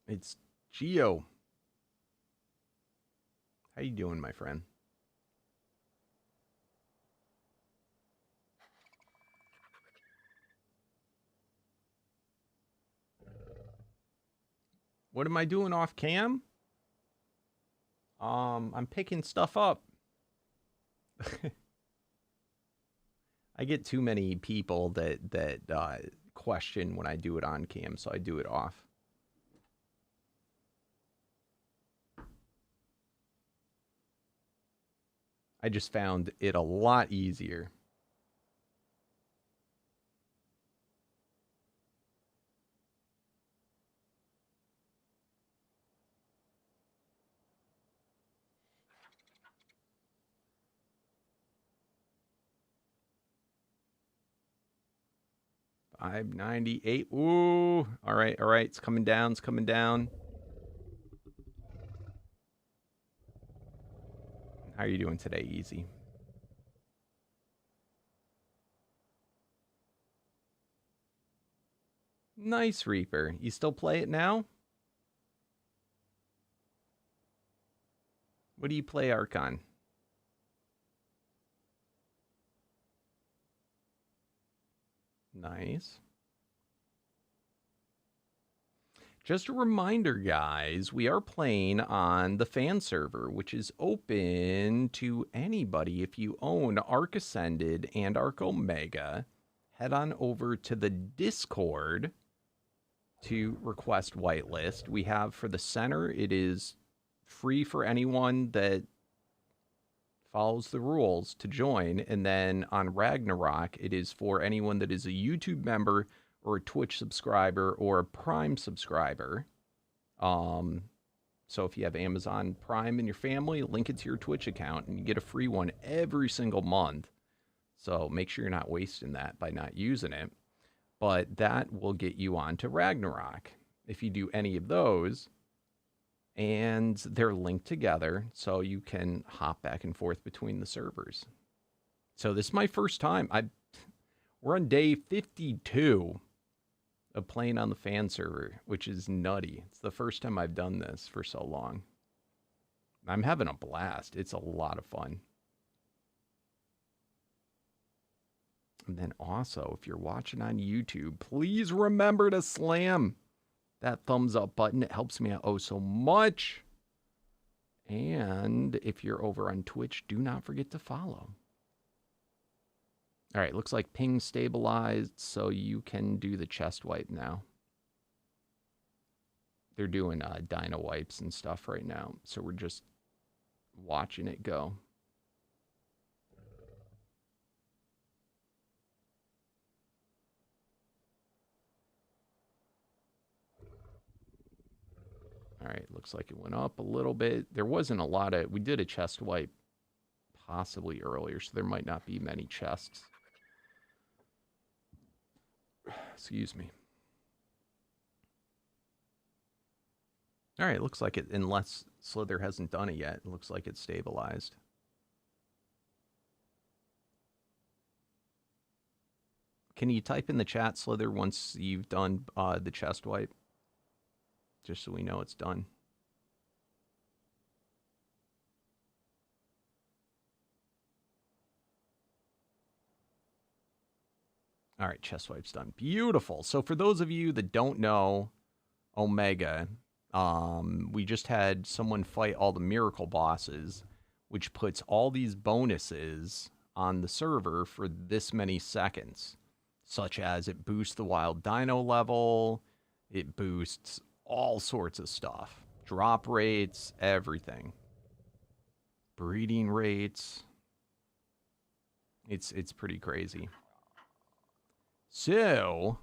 It's Geo. How you doing, my friend? What am I doing off cam? I'm picking stuff up. I get too many people that question when I do it on cam, so I do it off. I just found it a lot easier. $5.98. Ooh. All right, all right. It's coming down. It's coming down. How are you doing today, Easy? Nice, Reaper. You still play it now? What do you play Archon? Nice. Just a reminder, guys, we are playing on the fan server, which is open to anybody. If you own Arc Ascended and Arc Omega, head on over to the Discord to request whitelist. We have for the center, it is free for anyone that follows the rules to join. And then on Ragnarok, it is for anyone that is a YouTube member or a Twitch subscriber or a Prime subscriber. So if you have Amazon Prime in your family, link it to your Twitch account and you get a free one every single month. So make sure you're not wasting that by not using it. But that will get you on to Ragnarok if you do any of those. And they're linked together so you can hop back and forth between the servers. So this is my first time. We're on day 52 of playing on the fan server, which is nutty. It's the first time I've done this for so long. I'm having a blast. It's a lot of fun. And then also, if you're watching on YouTube, please remember to slam that thumbs up button. It helps me out oh so much. And if you're over on Twitch, do not forget to follow. All right, looks like ping stabilized, so you can do the chest wipe now. They're doing dino wipes and stuff right now, so we're just watching it go. Alright, looks like it went up a little bit. There wasn't a lot of... We did a chest wipe possibly earlier, so there might not be many chests. Excuse me. Alright, looks like it, unless Slither hasn't done it yet, it looks like it's stabilized. Can you type in the chat, Slither, once you've done the chest wipe? Just so we know it's done. All right, chest wipe's done. Beautiful. So for those of you that don't know Omega, we just had someone fight all the miracle bosses, which puts all these bonuses on the server for this many seconds, such as it boosts the wild dino level, it boosts all sorts of stuff. Drop rates, everything. Breeding rates. It's pretty crazy. So,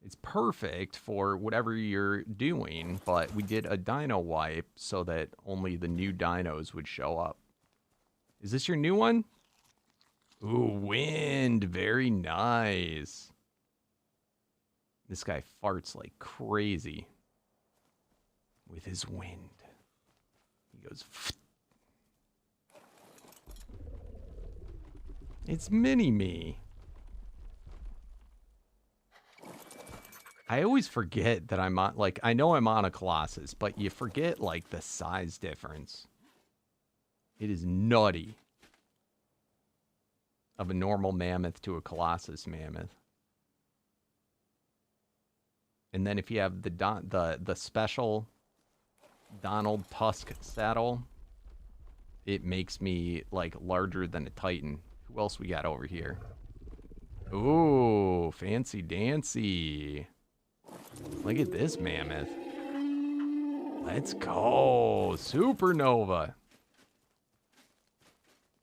it's perfect for whatever you're doing, but we did a dino wipe so that only the new dinos would show up. Is this your new one? Ooh, wind. Very nice. This guy farts like crazy with his wind. He goes... It's Mini-Me. I always forget that I'm on, like, I know I'm on a Colossus, but you forget, like, the size difference. It is nutty. Of a normal mammoth to a Colossus mammoth. And then if you have the special Donald Tusk saddle, it makes me, like, larger than a Titan. Who else we got over here? Ooh, fancy dancy. Look at this mammoth. Let's go. Supernova.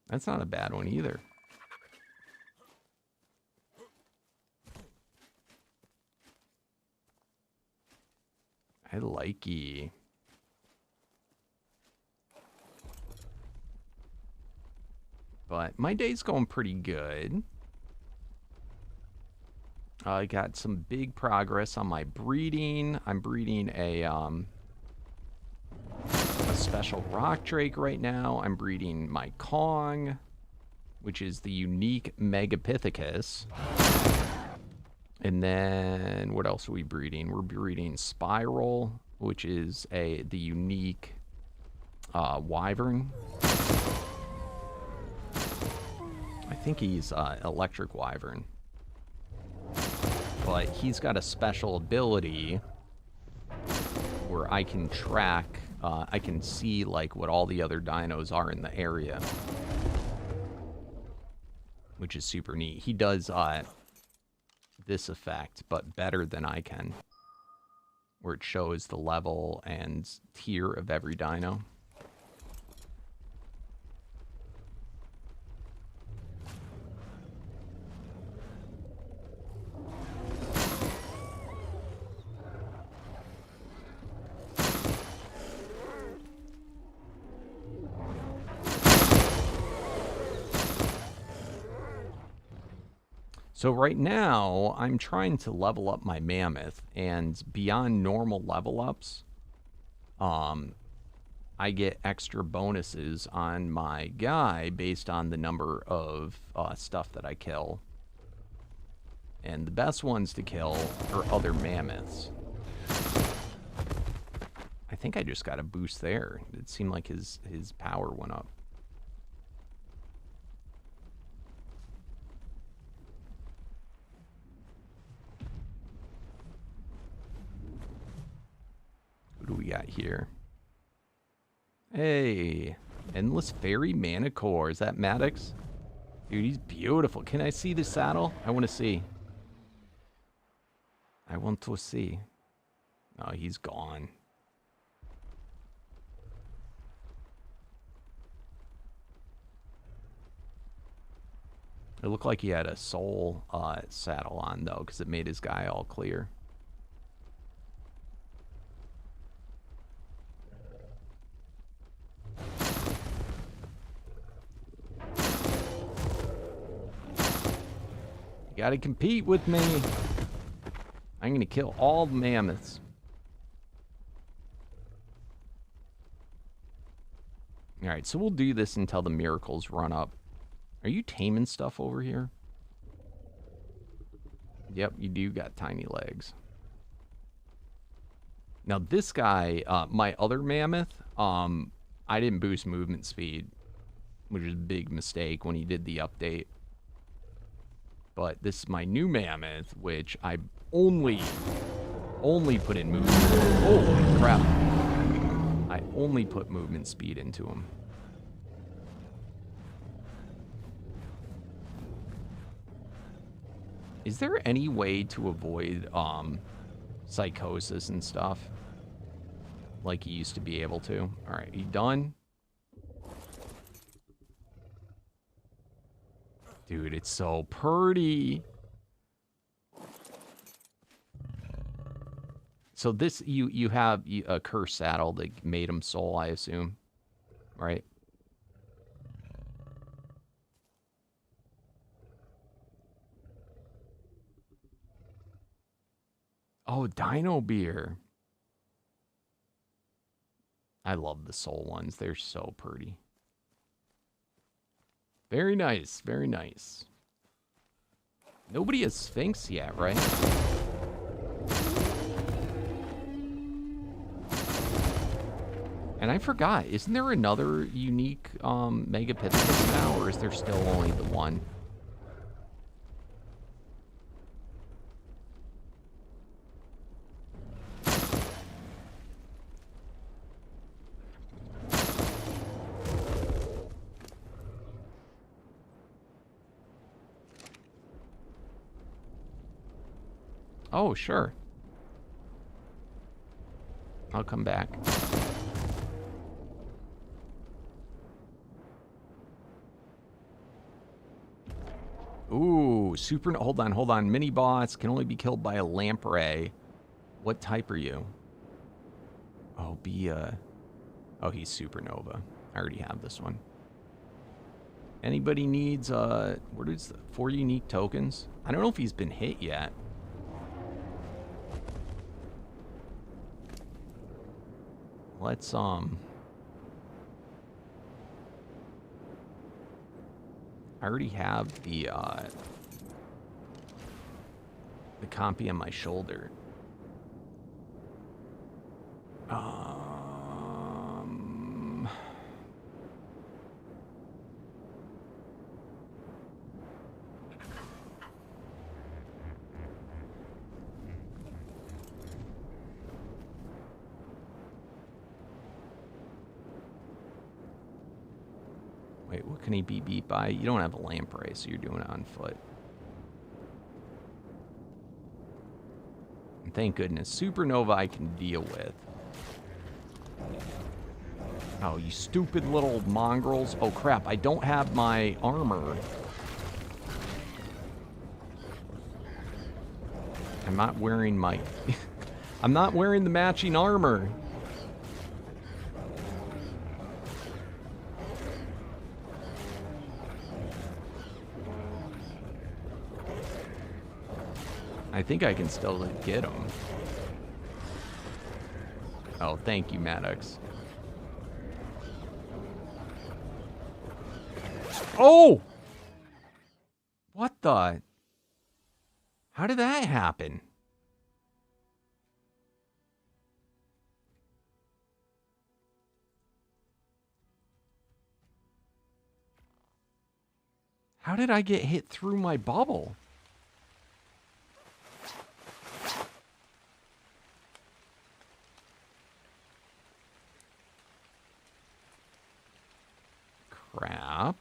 That's not a bad one either. I like-y. But my day's going pretty good. I got some big progress on my breeding. I'm breeding a special rock drake right now. I'm breeding my Kong, which is the unique Megapithecus. And then what else are we breeding? We're breeding Spiral, which is the unique Wyvern. I think he's Electric Wyvern. But he's got a special ability where I can track, I can see like what all the other dinos are in the area, which is super neat. He does this effect, but better than I can, where it shows the level and tier of every dino. So right now, I'm trying to level up my mammoth, and beyond normal level ups, I get extra bonuses on my guy based on the number of stuff that I kill. And the best ones to kill are other mammoths. I think I just got a boost there. It seemed like his power went up. What do we got here? Hey, Endless Fairy Manicore. Is that Maddox? Dude, he's beautiful. Can I see the saddle? I want to see. I want to see. Oh, he's gone. It looked like he had a soul saddle on, though, because it made his guy all clear. gotta compete with me. I'm gonna kill all the mammoths. Alright, so we'll do this until the miracles run up. Are you taming stuff over here? Yep, you do got tiny legs. Now this guy, my other mammoth, I didn't boost movement speed, which is a big mistake when he did the update. But this is my new mammoth, which I only put in movement. Holy crap. I only put movement speed into him. Is there any way to avoid psychosis and stuff like you used to be able to? All right, you done? Dude, it's so pretty. So this, you have a cursed saddle that made him soul, I assume, right? Oh, Dino Beer. I love the soul ones. They're so pretty. Very nice, very nice. Nobody has Sphinx yet, right? And I forgot, isn't there another unique Megapithecus now, or is there still only the one? Oh, sure. I'll come back. Ooh, super... Hold on. Mini boss can only be killed by a lamprey. What type are you? Oh, Oh, he's supernova. I already have this one. Anybody needs, what is the 4 unique tokens? I don't know if he's been hit yet. Let's, I already have the compy on my shoulder. Wait, what can he be beat by? You don't have a lamprey, so you're doing it on foot. And thank goodness, supernova I can deal with. Oh, you stupid little mongrels. Oh crap, I don't have my armor. I'm not wearing my... I'm not wearing the matching armor. I think I can still get him. Oh, thank you, Maddox. Oh! What the? How did that happen? How did I get hit through my bubble? Crap.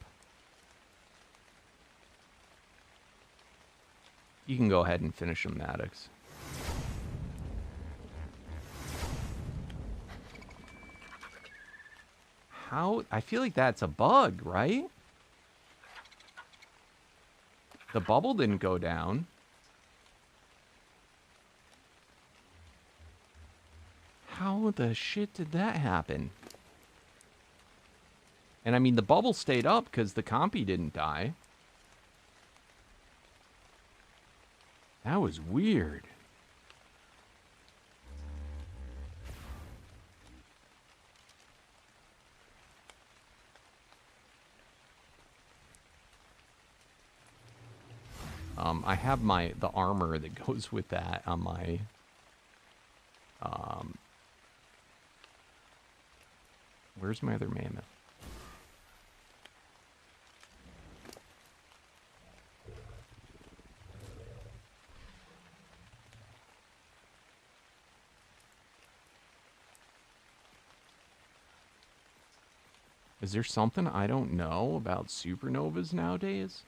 You can go ahead and finish him, Maddox. How? I feel like that's a bug, right? The bubble didn't go down. How the shit did that happen? And I mean, the bubble stayed up because the compy didn't die. That was weird. I have the armor that goes with that on my where's my other mammoth? Is there something I don't know about supernovas nowadays?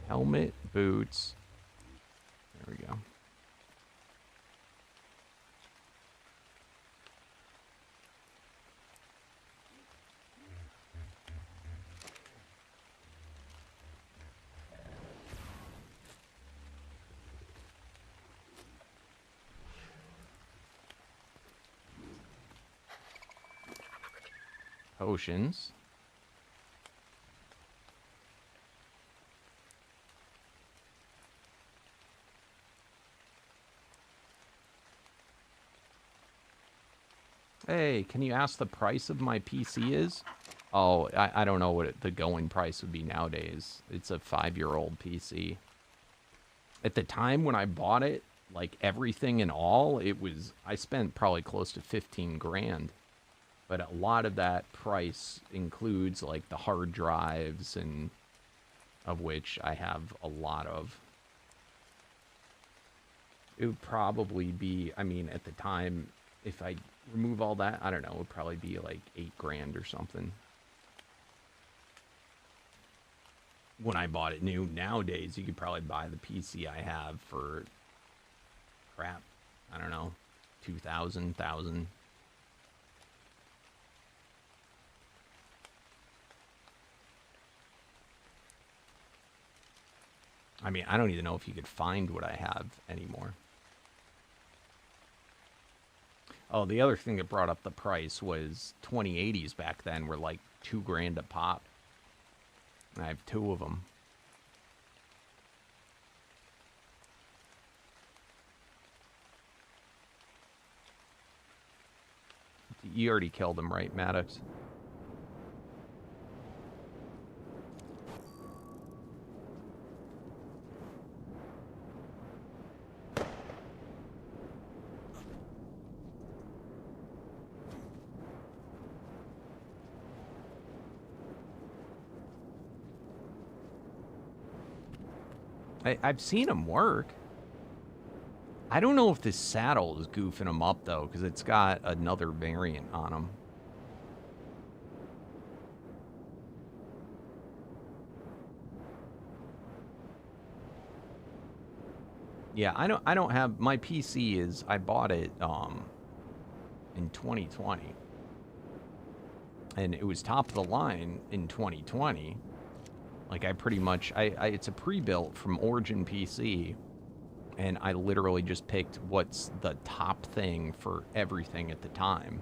Helmet, boots. There we go. Potions. Hey, can you ask the price of my PC is? Oh, I don't know what the going price would be nowadays. It's a 5-year-old PC. At the time when I bought it, like everything and all, I spent probably close to 15 grand. But a lot of that price includes like the hard drives, and of which I have a lot of. It would probably be, I mean, at the time, if I remove all that, I don't know, it would probably be like 8 grand or something. When I bought it new, nowadays you could probably buy the PC I have for crap, I don't know, 2,000, 1,000. I mean, I don't even know if you could find what I have anymore. Oh, the other thing that brought up the price was 2080s back then were like 2 grand a pop. And I have 2 of them. You already killed him, right, Maddox? I've seen them work. I don't know if this saddle is goofing them up, though, because it's got another variant on them. Yeah, I don't have, my PC is, I bought it in 2020. And it was top of the line in 2020. Like, I pretty much, it's a pre-built from Origin PC, and I literally just picked what's the top thing for everything at the time.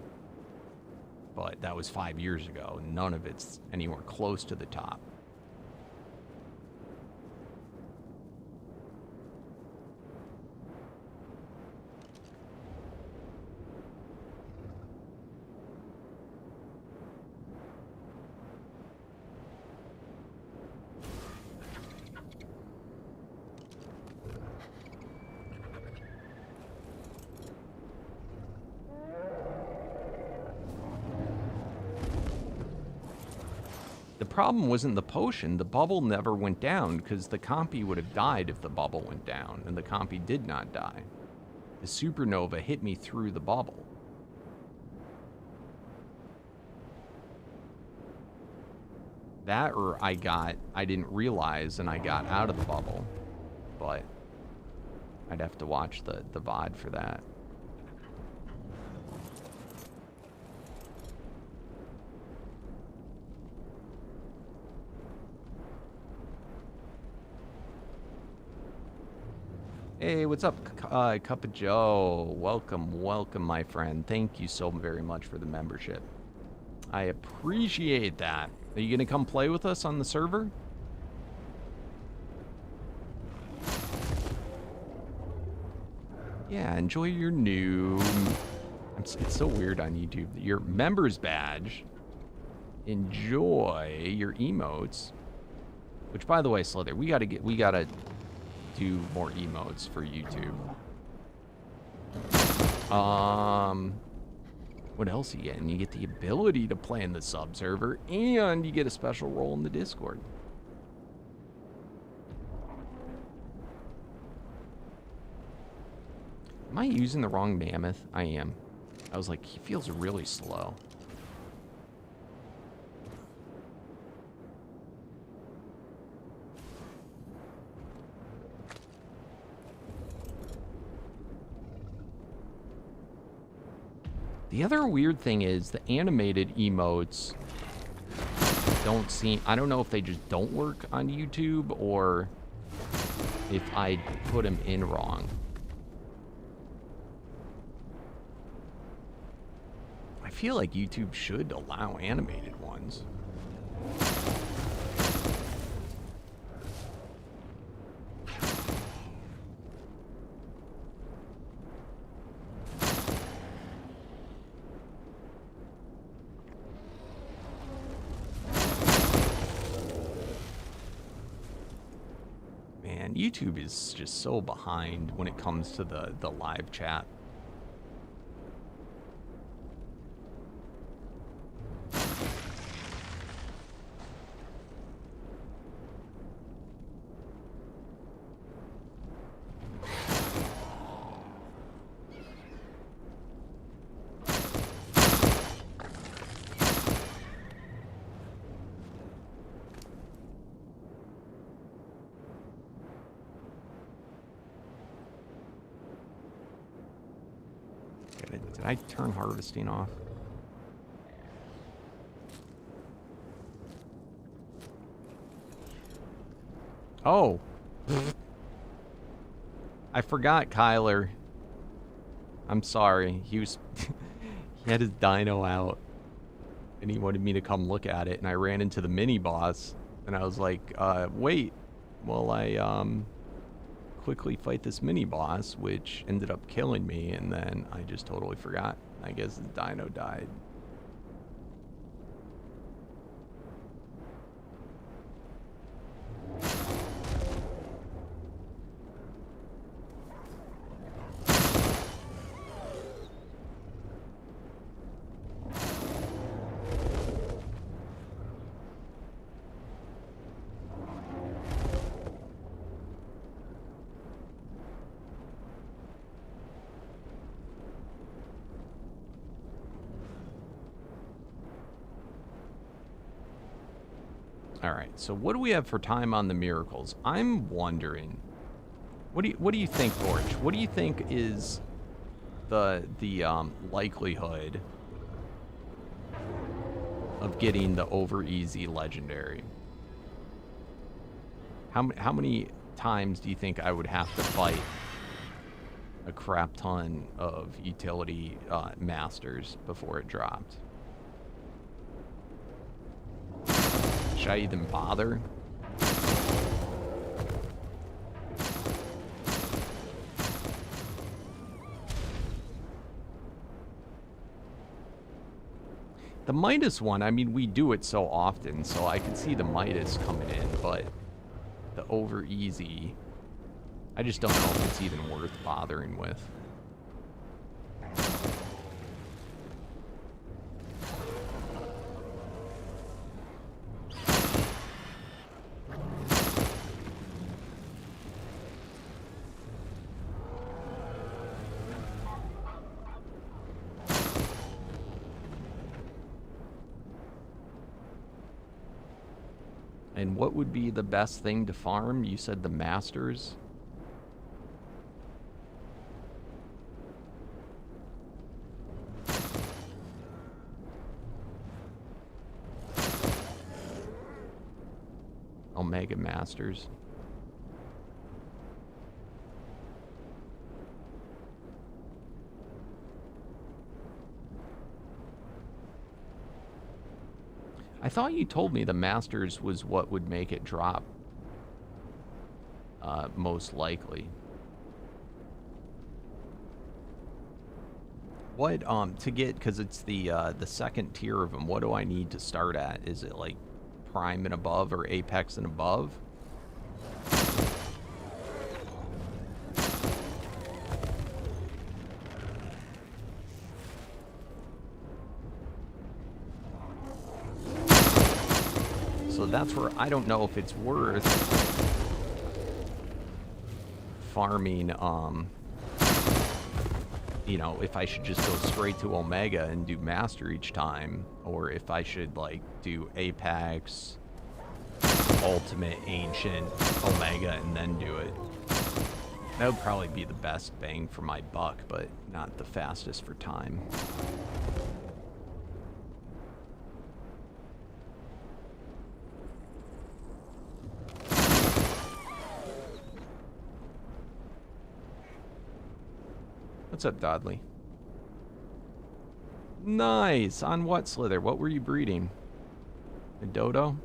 But that was 5 years ago. None of it's anywhere close to the top. The problem wasn't the potion. The bubble never went down because the compy would have died if the bubble went down, and the compy did not die. The supernova hit me through the bubble. That, or I didn't realize and I got out of the bubble. But I'd have to watch the VOD for that. Hey, what's up, Cup of Joe? Welcome, welcome, my friend. Thank you so very much for the membership. I appreciate that. Are you going to come play with us on the server? Yeah, enjoy your new... It's so weird on YouTube. Your members badge. Enjoy your emotes. Which, by the way, Slither, we gotta do more emotes for YouTube. What else you getting? You get the ability to play in the sub server, and you get a special role in the Discord. Am I using the wrong mammoth? I am. I was like, he feels really slow. The other weird thing is the animated emotes don't seem... I don't know if they just don't work on YouTube or if I put them in wrong. I feel like YouTube should allow animated ones. Man, YouTube is just so behind when it comes to the live chat. Did I turn harvesting off? Oh. I forgot Kyler. I'm sorry. He was... he had his dino out. And he wanted me to come look at it. And I ran into the mini-boss. And I was like, wait. Well, I, quickly fight this mini-boss, which ended up killing me. And then I just totally forgot. I guess the dino died. Alright, so what do we have for time on the miracles? I'm wondering, what do you think, Torch? What do you think is the likelihood of getting the over easy legendary? How many times do you think I would have to fight a crap ton of utility masters before it dropped? Should I even bother? The Midas one, I mean, we do it so often, so I can see the Midas coming in, but the over easy, I just don't know if it's even worth bothering with. And what would be the best thing to farm? You said the masters. Omega Masters. I thought you told me the Masters was what would make it drop. Most likely. What, to get, because it's the second tier of them, what do I need to start at? Is it like Prime and above or Apex and above? So that's where I don't know if it's worth farming, you know, if I should just go straight to Omega and do Master each time, or if I should, like, do Apex, Ultimate, Ancient, Omega, and then do it. That would probably be the best bang for my buck, but not the fastest for time. What's up, Dodley? Nice! On what, Slither? What were you breeding? A dodo?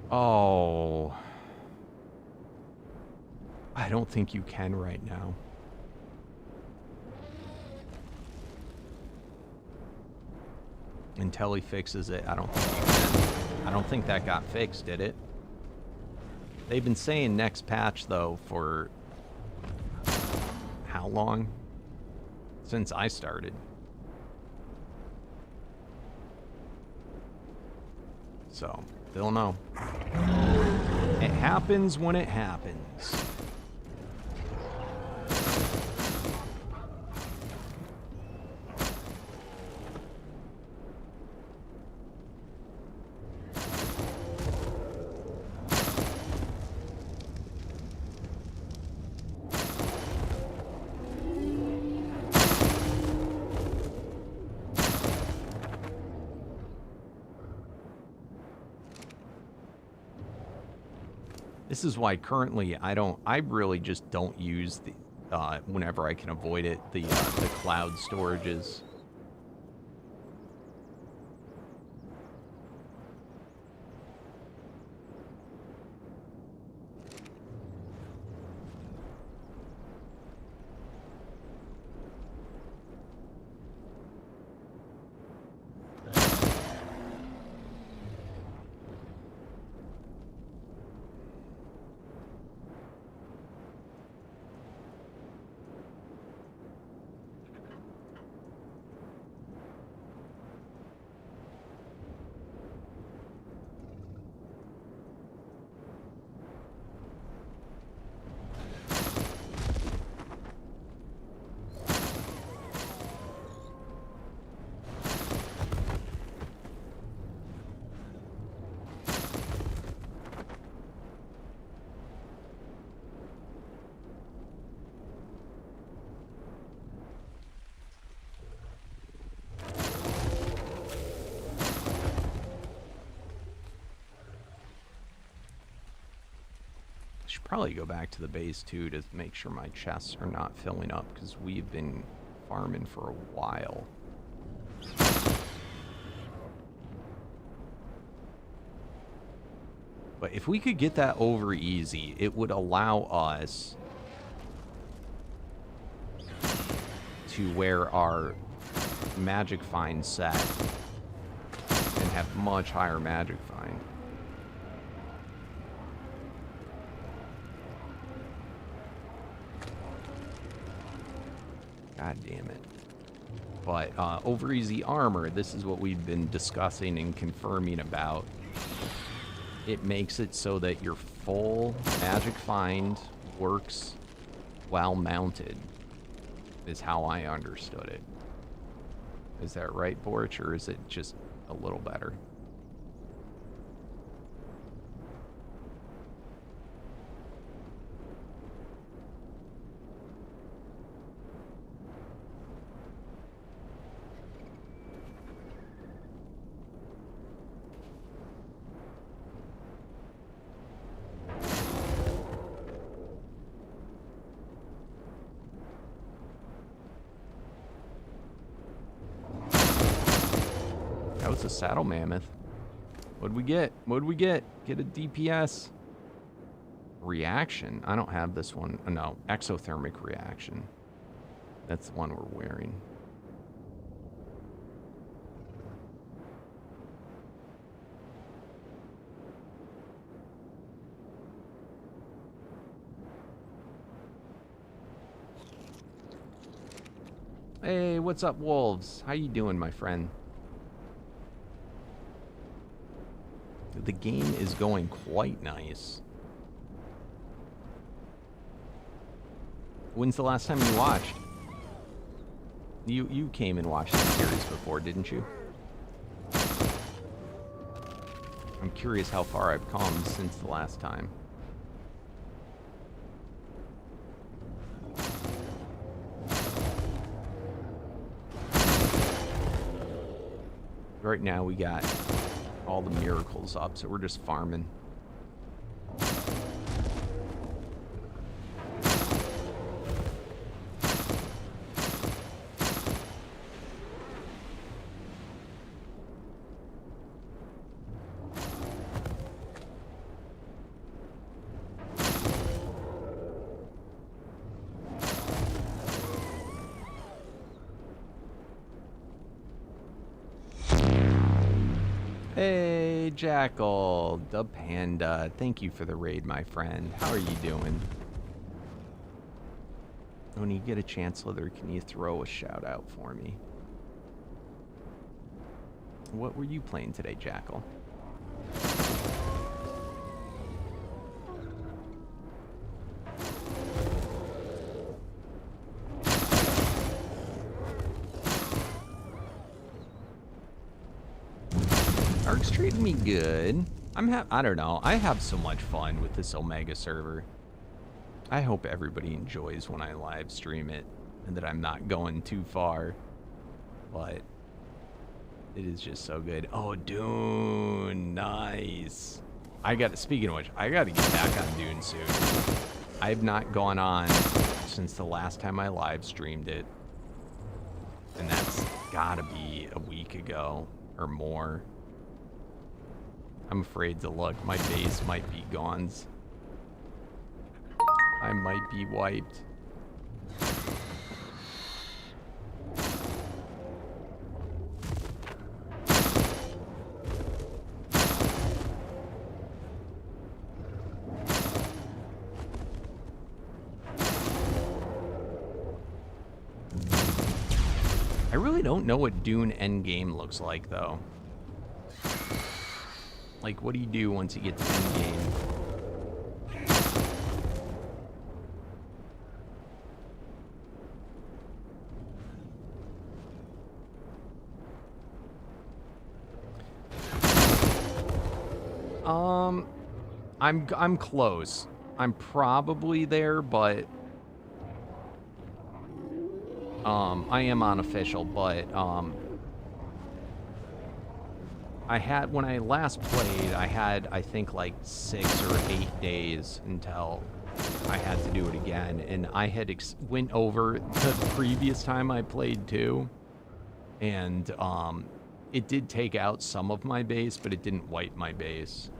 Oh. I don't think you can right now. Until he fixes it, I don't think you can. I don't think that got fixed, did it? They've been saying next patch, though, for how long? Since I started. So, don't know. It happens when it happens. This is why currently I really just don't use the, whenever I can avoid it, the cloud storages. Should probably go back to the base too to make sure my chests are not filling up, because we've been farming for a while. But if we could get that over easy, it would allow us to wear our magic find set and have much higher magic find. God damn it. But over easy armor, this is what we've been discussing and confirming about. It makes it so that your full magic find works while mounted, is how I understood it. Is that right, Borch, or is it just a little better? a saddle mammoth. What'd we get? What'd we get? Get a DPS. Reaction. I don't have this one. Oh, no, exothermic reaction. That's the one we're wearing. Hey, what's up, wolves? How you doing, my friend? The game is going quite nice. When's the last time you watched? You came and watched the series before, didn't you? I'm curious how far I've come since the last time. Right now we got all the miracles up, so we're just farming. Hey, Jackal, the panda. Thank you for the raid, my friend. How are you doing? When you get a chance, Slither, can you throw a shout out for me? What were you playing today, Jackal? Ark's treating me good. I don't know. I have so much fun with this Omega server. I hope everybody enjoys when I live stream it and that I'm not going too far. But it is just so good. Oh, Dune. Nice. Speaking of which, I got to get back on Dune soon. I've not gone on since the last time I live streamed it. And that's got to be a week ago or more. I'm afraid to look. My base might be gone. I might be wiped. I really don't know what Dune Endgame looks like, though. Like, what do you do once you get to Endgame? I'm close. I'm probably there, but I am unofficial, but when I last played, I had, I think, like 6 or 8 days until I had to do it again, and I had went over the previous time I played too, and it did take out some of my base, but it didn't wipe my base.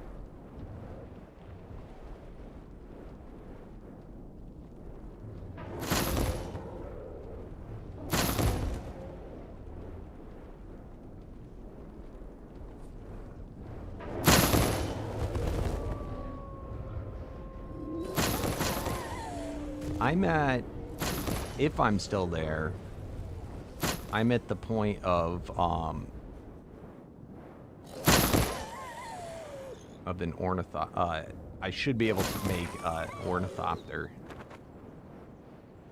If I'm still there, I'm at the point of an I should be able to make ornithopter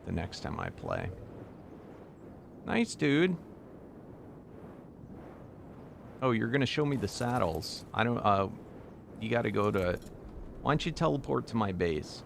the next time I play. Nice, dude. Oh, you're gonna show me the saddles. I don't, you gotta go to, why don't you teleport to my base?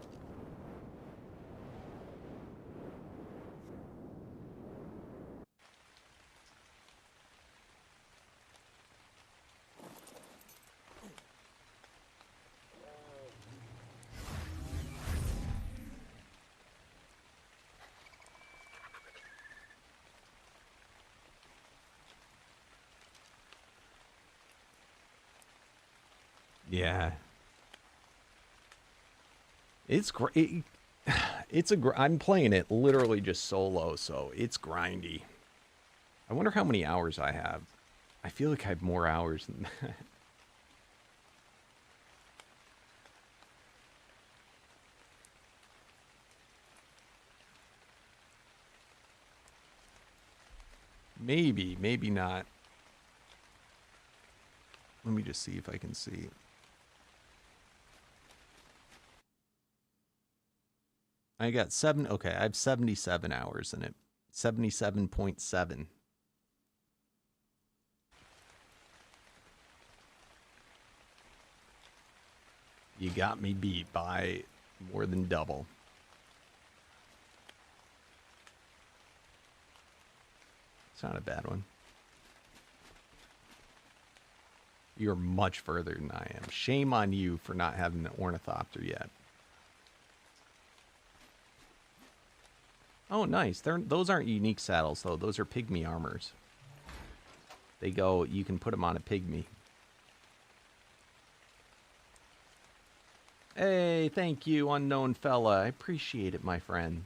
Yeah. It's great. I'm playing it literally just solo, so it's grindy. I wonder how many hours I have. I feel like I have more hours than that. Maybe, maybe not. Let me just see if I can see. I got okay, I have 77 hours in it. 77.7. You got me beat by more than double. It's not a bad one. You're much further than I am. Shame on you for not having an ornithopter yet. Oh, nice. Those aren't unique saddles, though. Those are pygmy armors. They go, you can put them on a pygmy. Hey, thank you, unknown fella. I appreciate it, my friend.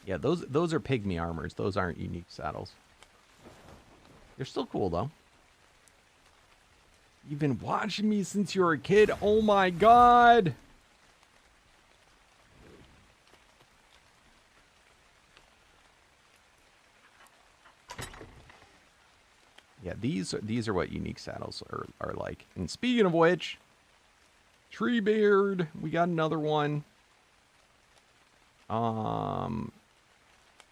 Yeah, those are pygmy armors. Those aren't unique saddles. They're still cool, though. You've been watching me since you were a kid? Oh my god! Yeah, these are what unique saddles are like. And speaking of which, Treebeard, we got another one.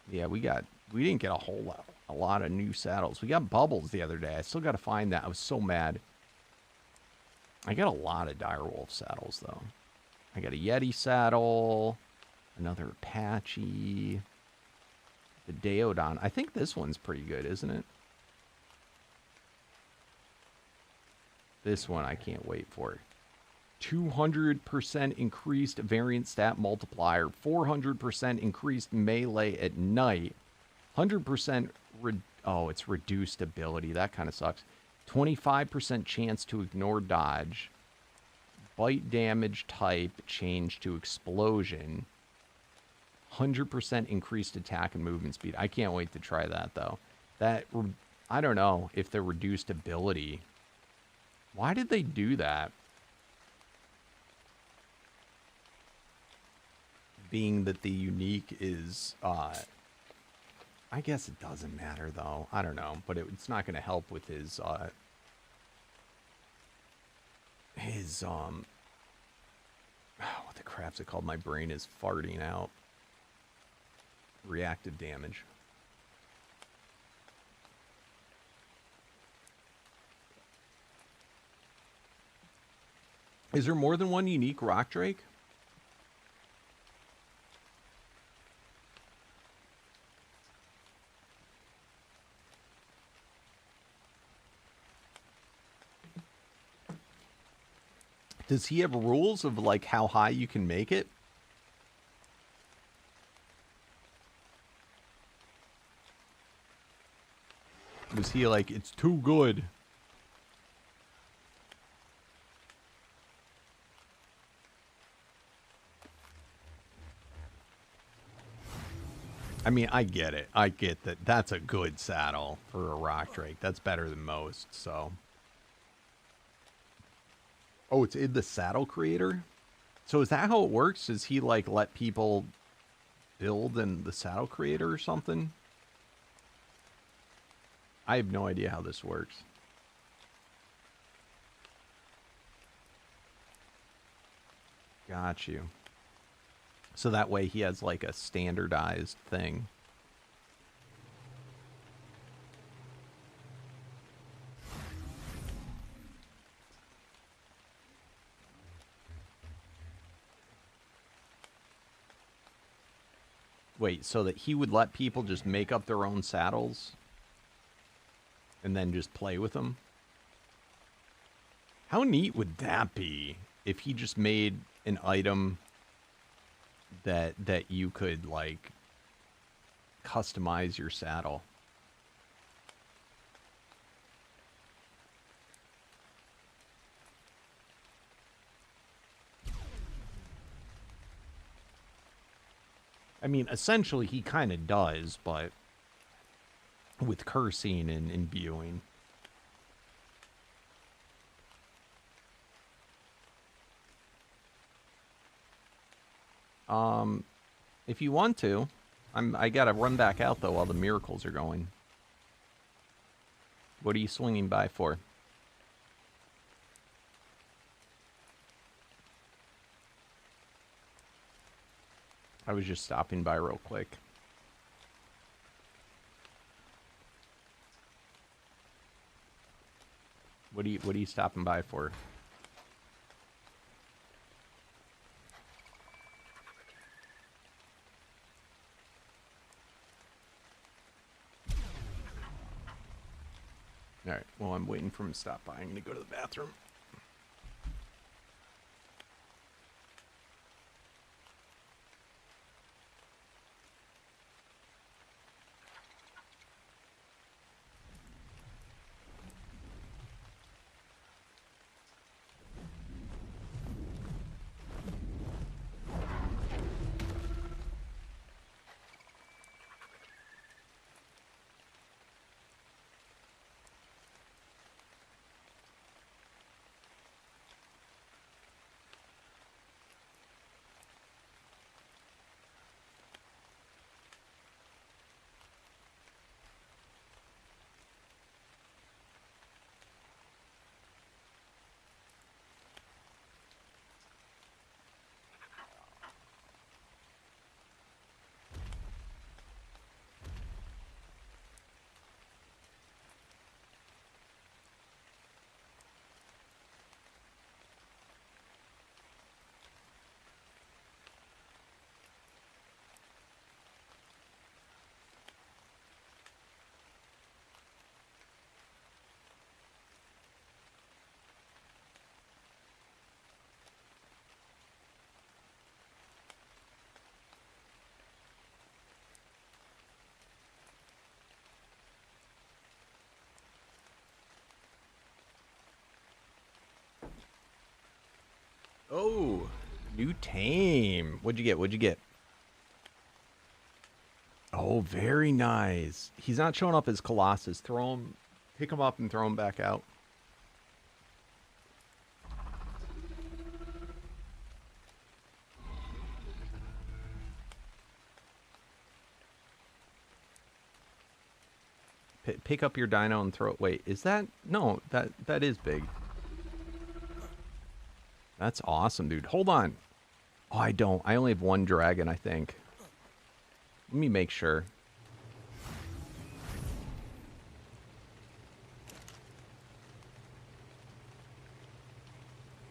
Yeah, we didn't get a lot of new saddles. We got bubbles the other day. I still got to find that. I was so mad. I got a lot of direwolf saddles though. I got a Yeti saddle, another Apache, the Deodon. I think this one's pretty good, isn't it? This one I can't wait for. 200% increased variant stat multiplier, 400% increased melee at night, 100% it's reduced ability. That kind of sucks. 25% chance to ignore dodge. Bite damage type changed to explosion. 100% increased attack and movement speed. I can't wait to try that though. I don't know if the reduced ability. Why did they do that? Being that the unique is, I guess it doesn't matter though. I don't know, but it's not going to help with his what the crap's it called? My brain is farting out. Reactive damage. Is there more than one unique rock drake? Does he have rules of like how high you can make it? Was he like, it's too good? I mean, I get it. I get that that's a good saddle for a rock drake. That's better than most, so. Oh, it's in the saddle creator? So is that how it works? Does he like let people build in the saddle creator or something? I have no idea how this works. Got you. So that way he has like a standardized thing. Wait, so that he would let people just make up their own saddles and then just play with them? How neat would that be if he just made an item that you could, like, customize your saddle? I mean, essentially he kind of does, but with cursing and imbuing. If you want to, I gotta run back out though while the miracles are going. What are you swinging by for? I was just stopping by real quick. What are you stopping by for? All right. Well, I'm waiting for him to stop by. I'm gonna go to the bathroom. Oh, new tame. What'd you get? What'd you get? Oh, very nice. He's not showing up as Colossus. Throw him, pick him up and throw him back out. Pick up your dino and throw it. Wait, is that? No, that is big. That's awesome, dude. Hold on. Oh, I don't. I only have one dragon, I think. Let me make sure.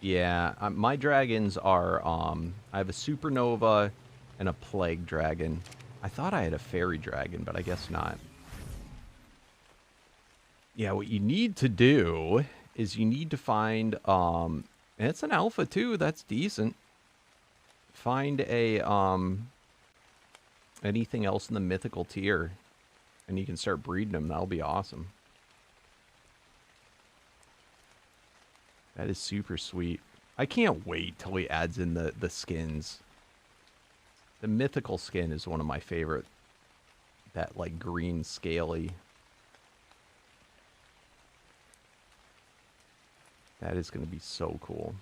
Yeah, my dragons are, I have a supernova and a plague dragon. I thought I had a fairy dragon, but I guess not. Yeah, what you need to do is you need to find, and it's an alpha too, that's decent. Find a, anything else in the mythical tier, and you can start breeding them. That'll be awesome. That is super sweet. I can't wait till he adds in the skins. The mythical skin is one of my favorite. That, like, green scaly. That is going to be so cool.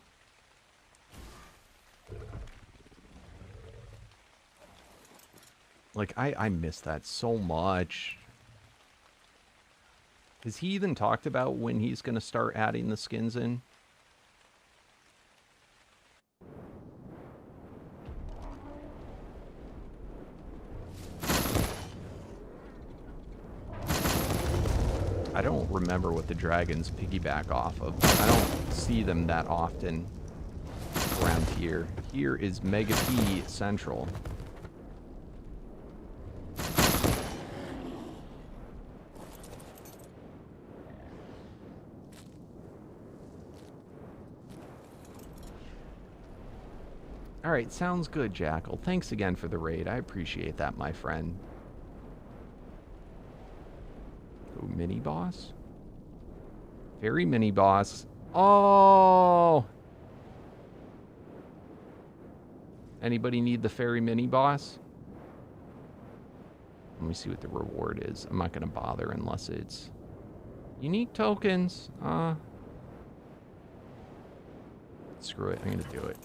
Like, I miss that so much. Has he even talked about when he's going to start adding the skins in? I don't remember what the dragons piggyback off of. I don't see them that often around here. Here is Mega P Central. All right, sounds good, Jackal. Thanks again for the raid. I appreciate that, my friend. Oh, mini boss? Very mini boss. Oh! Anybody need the fairy mini boss? Let me see what the reward is. I'm not going to bother unless it's unique tokens. Screw it. I'm going to do it.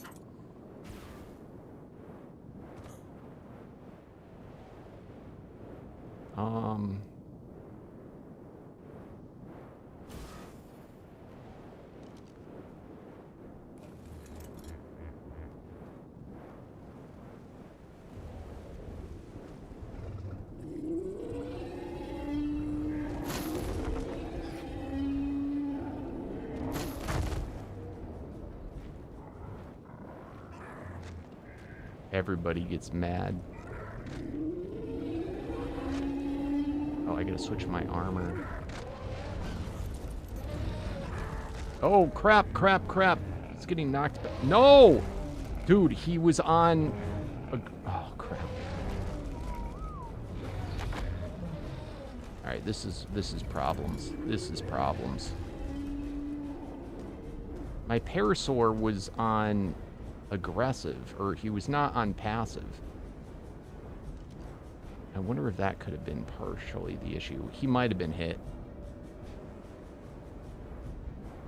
Everybody gets mad. Oh, I gotta switch my armor. Oh, crap, crap, crap. It's getting knocked back. No! Dude, he was on... Oh, crap. Alright, this is problems. This is problems. My Parasaur was on aggressive, or he was not on passive. I wonder if that could have been partially the issue. He might have been hit.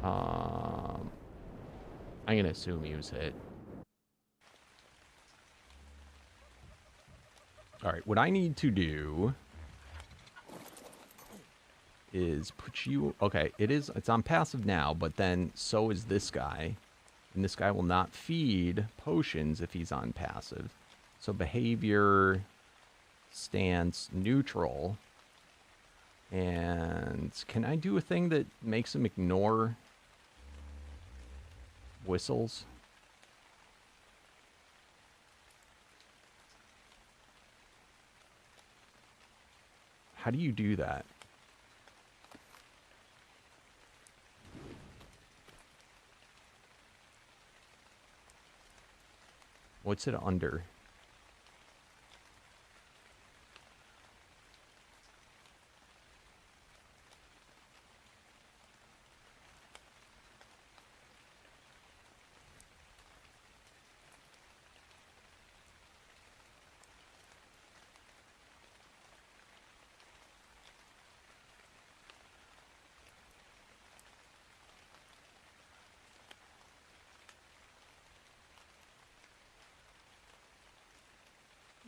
I'm gonna assume he was hit. Alright, what I need to do is put you... Okay, it's on passive now, but then so is this guy. And this guy will not feed potions if he's on passive. So behavior, stance, neutral. And can I do a thing that makes him ignore whistles? How do you do that? What's it under?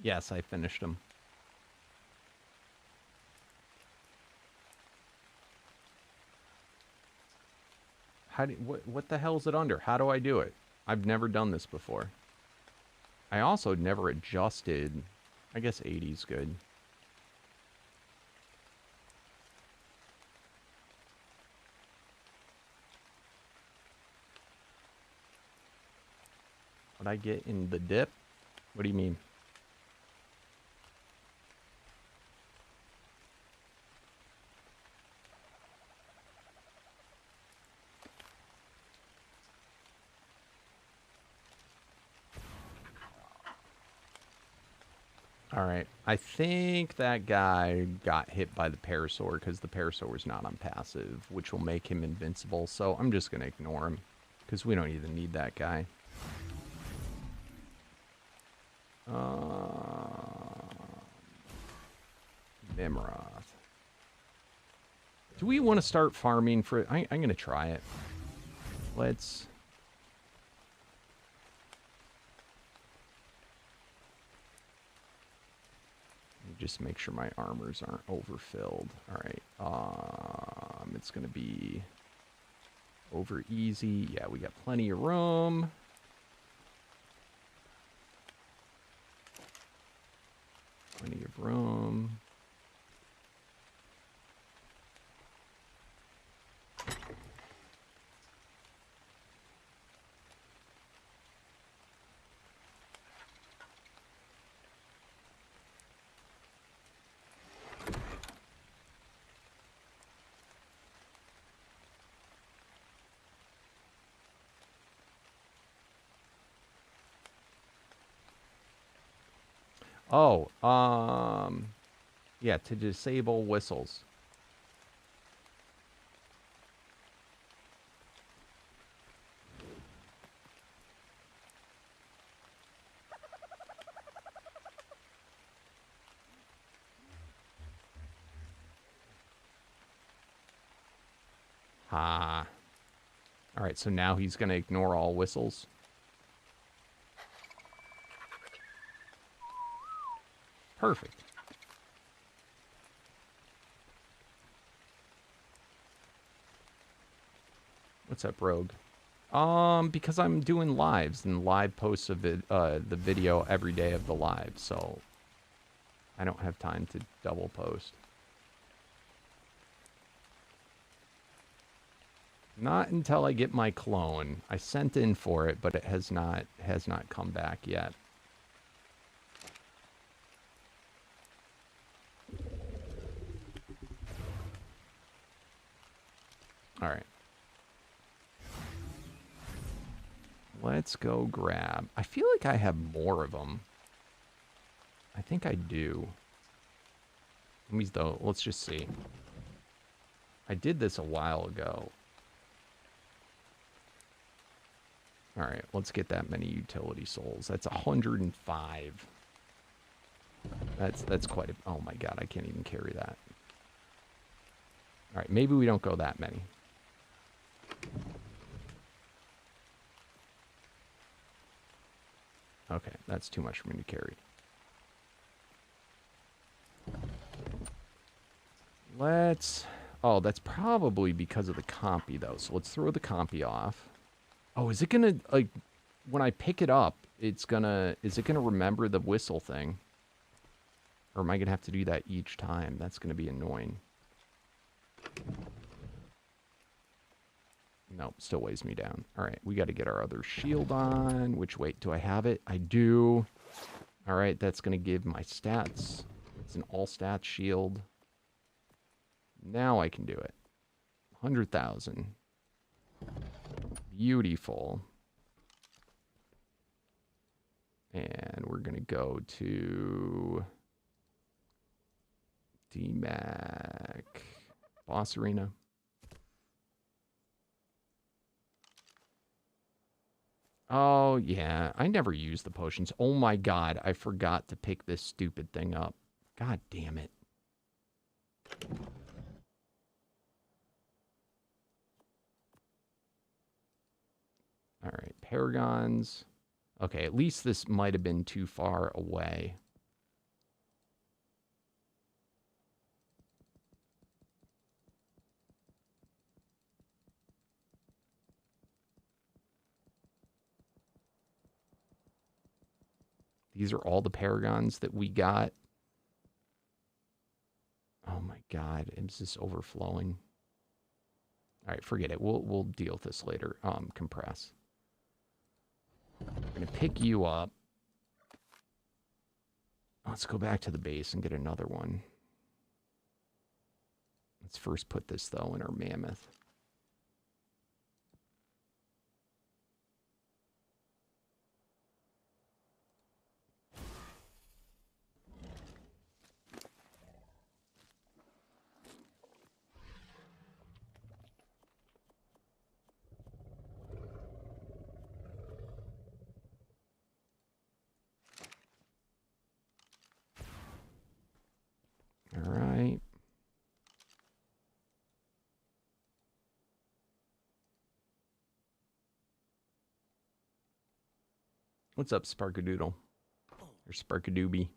Yes, I finished him. What the hell is it under? How do I do it? I've never done this before. I also never adjusted. I guess 80's good. What I get in the dip? What do you mean? Alright, I think that guy got hit by the Parasaur because the Parasaur was not on passive, which will make him invincible, so I'm just going to ignore him because we don't even need that guy. Mimroth. Do we want to start farming for... I'm going to try it. Let's... Just make sure my armors aren't overfilled. Alright. It's going to be over easy. Yeah, we got plenty of room. Plenty of room. Oh, yeah, to disable whistles. Ha. All right, so now he's going to ignore all whistles. Perfect. What's up, Rogue? Because I'm doing lives and live posts of it, the video every day of the live, so I don't have time to double post. Not until I get my clone. I sent in for it, but it has not come back yet. All right. Let's go grab. I feel like I have more of them. I think I do. Let's just see. I did this a while ago. All right, let's get that many utility souls. That's 105. That's quite a... Oh my god, I can't even carry that. All right, maybe we don't go that many. Okay, that's too much for me to carry. Let's... Oh, that's probably because of the compy, though. So let's throw the compy off. Oh, is it gonna, like, when I pick it up, it's gonna... Is it gonna remember the whistle thing? Or am I gonna have to do that each time? That's gonna be annoying. Nope, still weighs me down. All right, we got to get our other shield on. Which, wait, do I have it? I do. All right, that's going to give my stats. It's an all-stats shield. Now I can do it. 100,000. Beautiful. And we're going to go to DMAC Boss Arena. Oh, yeah. I never use the potions. Oh, my God. I forgot to pick this stupid thing up. God damn it. All right. Paragons. Okay, at least this might have been too far away. These are all the paragons that we got. Oh my god, is this overflowing? All right, forget it. We'll deal with this later. Compress. I'm gonna pick you up. Let's go back to the base and get another one. Let's first put this though in our mammoth. All right. What's up, Sparkadoodle? Or Sparkadoobie?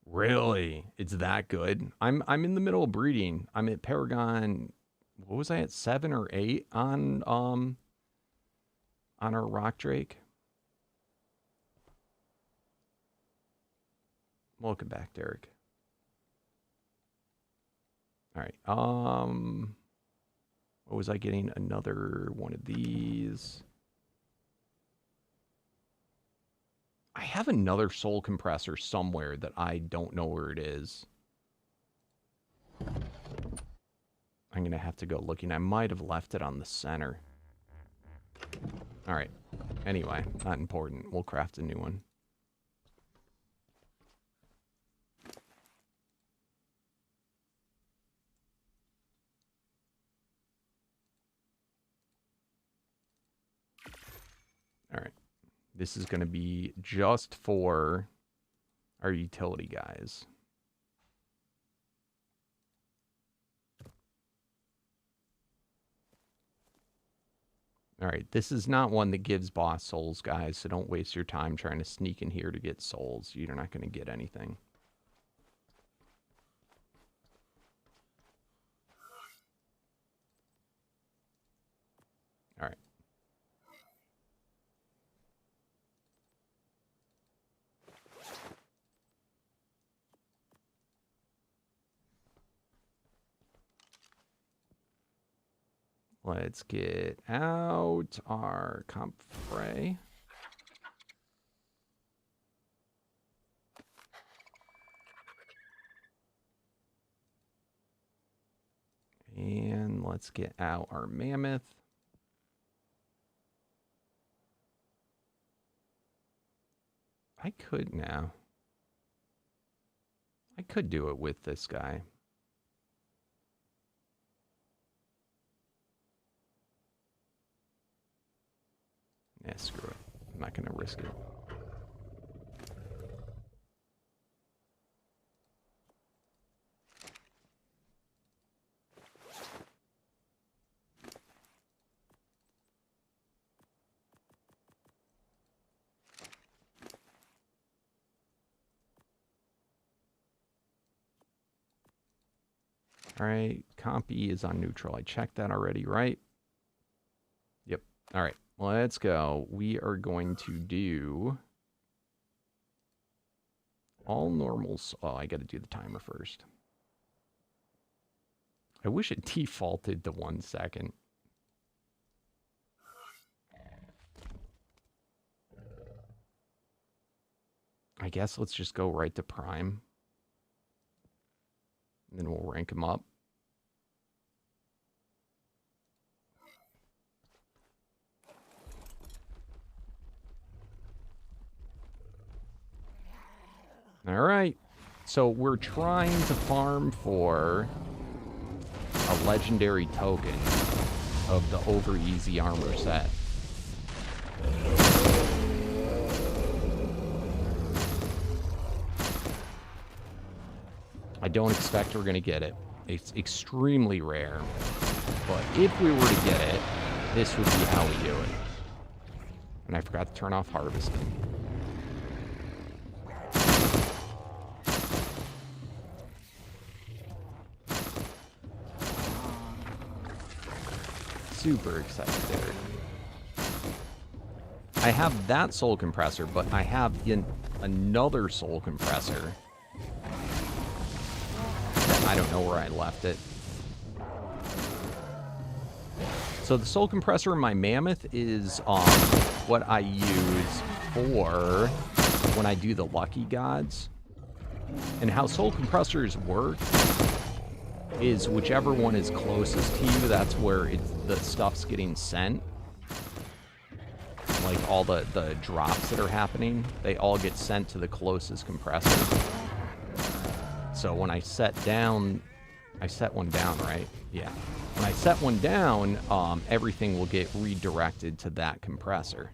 Really? It's that good? I'm in the middle of breeding. I'm at Paragon. What was I at, 7 or 8 on our Rock Drake? Welcome back, Derek. All right. What was I getting? Another one of these. have another soul compressor somewhere that I don't know where it is. I'm going to have to go looking. I might have left it on the center. All right. Anyway, not important. We'll craft a new one. All right. This is going to be just for our utility guys. All right, this is not one that gives boss souls, guys, so don't waste your time trying to sneak in here to get souls. You're not going to get anything. All right. Let's get out our comp fray. And let's get out our mammoth. I could now. I could do it with this guy. Yeah, screw it. I'm not going to risk it. All right, comp E is on neutral. I checked that already, right? Yep. All right. Let's go. We are going to do all normals. Oh, I got to do the timer first. I wish it defaulted to 1 second. I guess let's just go right to prime. And then we'll rank them up. All right, so we're trying to farm for a legendary token of the over easy armor set. I don't expect we're going to get it. It's extremely rare, but if we were to get it, this would be how we do it. And I forgot to turn off harvesting. Super excited there. I have that soul compressor, but I have another soul compressor. I don't know where I left it. So the soul compressor in my mammoth is what I use for when I do the lucky gods. And how soul compressors work is whichever one is closest to you, that's where the stuff's getting sent. Like all the drops that are happening, they all get sent to the closest compressor. So when I set one down, right? Yeah. When I set one down, everything will get redirected to that compressor.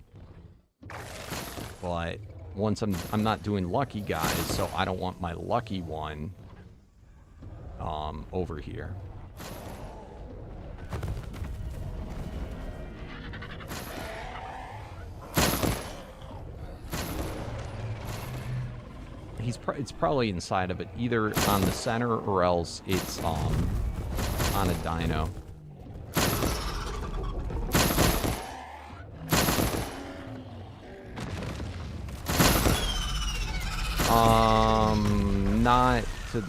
But once I'm not doing lucky guys, so I don't want my lucky one over here. It's probably inside of it, either on the center or else it's on a dino. Not to,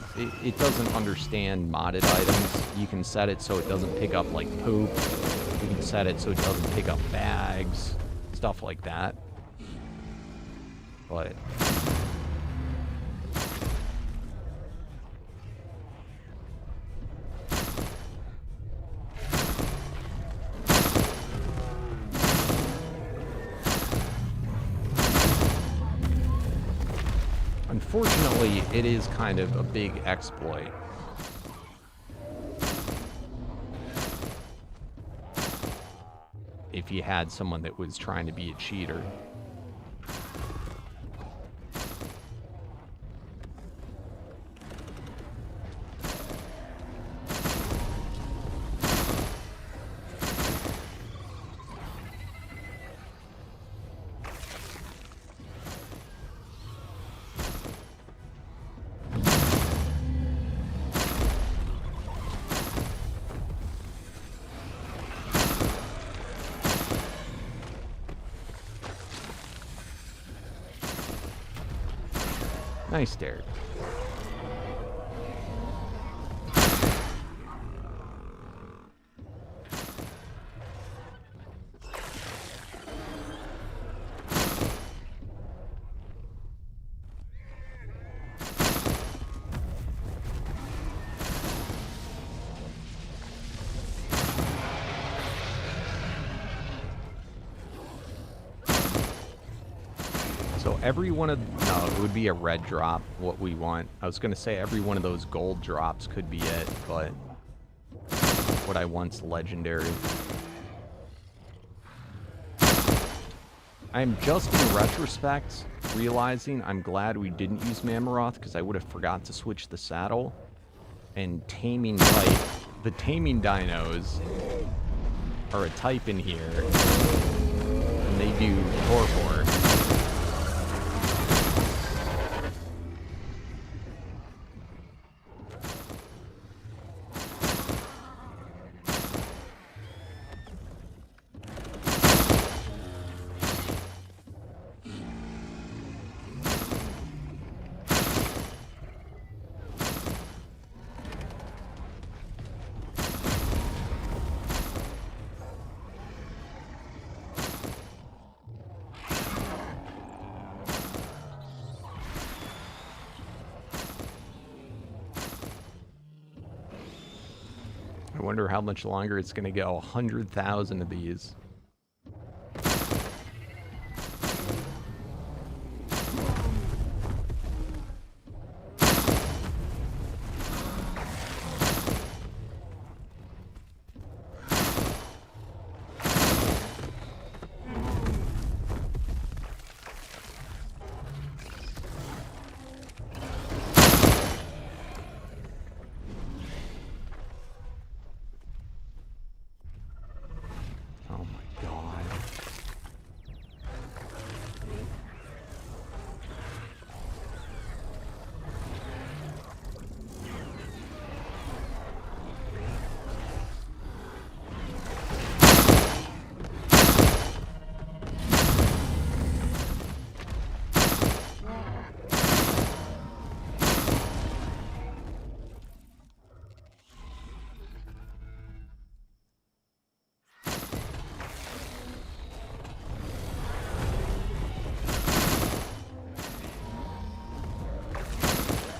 it doesn't understand modded items. You can set it so it doesn't pick up like poop. You can set it so it doesn't pick up bags, stuff like that. but unfortunately, it is kind of a big exploit. If you had someone that was trying to be a cheater. Nice, Derek. So every one of, no, it would be a red drop, what we want. I was going to say every one of those gold drops could be it, but what I want's legendary. I am just in retrospect realizing I'm glad we didn't use Mammoth because I would have forgot to switch the saddle. And taming type, the taming dinos are a type in here, and they do torpor. I wonder how much longer it's going to go. 100,000 of these.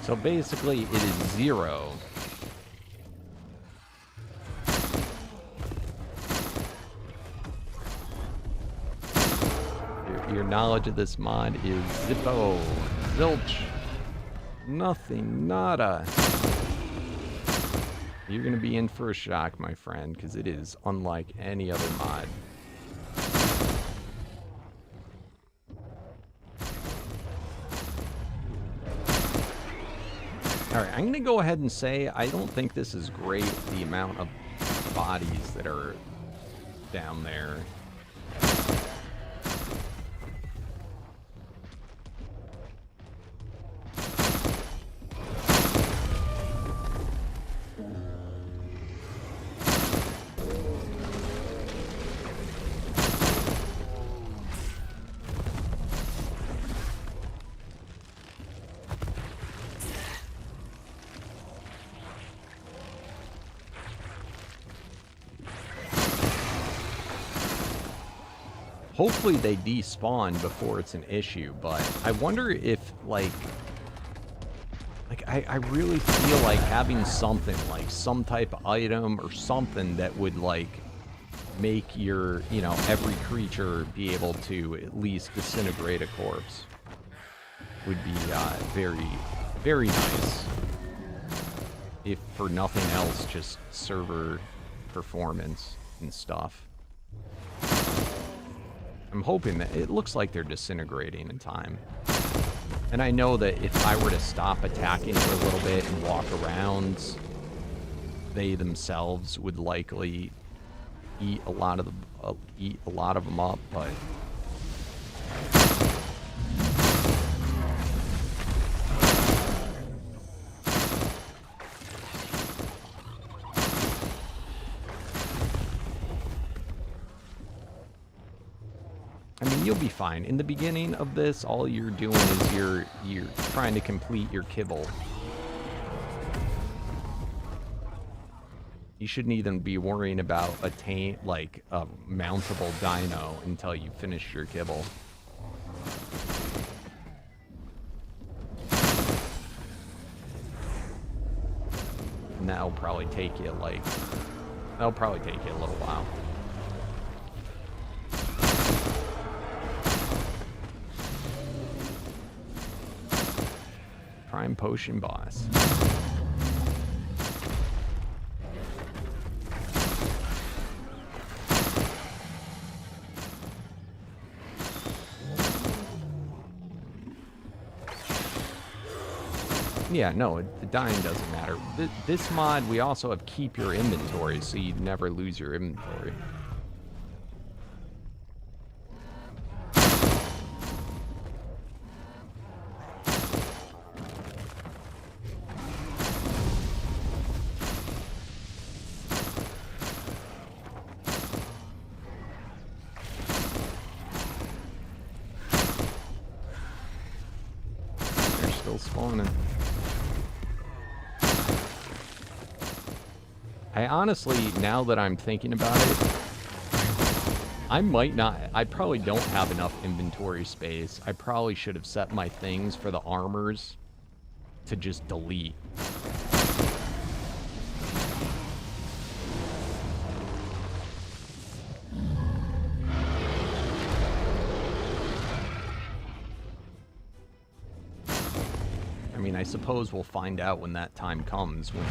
So basically, it is 0. Your knowledge of this mod is zippo, zilch, nothing, nada. You're gonna be in for a shock, my friend, because it is unlike any other mod. Alright, I'm going to go ahead and say I don't think this is great, the amount of bodies that are down there. Hopefully they despawn before it's an issue, but I wonder if, like I really feel like having something, like some type of item or something that would, like, make your, you know, every creature be able to at least disintegrate a corpse would be very, very nice. If for nothing else, just server performance and stuff. I'm hoping that it looks like they're disintegrating in time. And I know that if I were to stop attacking for a little bit and walk around, they themselves would likely eat a lot of them up, but I mean, you'll be fine. In the beginning of this, all you're doing is you're trying to complete your kibble. You shouldn't even be worrying about a mountable dino until you finish your kibble. And that'll probably take you a little while. Prime Potion Boss. Yeah, no, the dying doesn't matter. This mod, we also have keep your inventory, so you never lose your inventory. They're still spawning. I honestly, now that I'm thinking about it, I probably don't have enough inventory space. I probably should have set my things for the armors to just delete. I mean, I suppose we'll find out when that time comes, when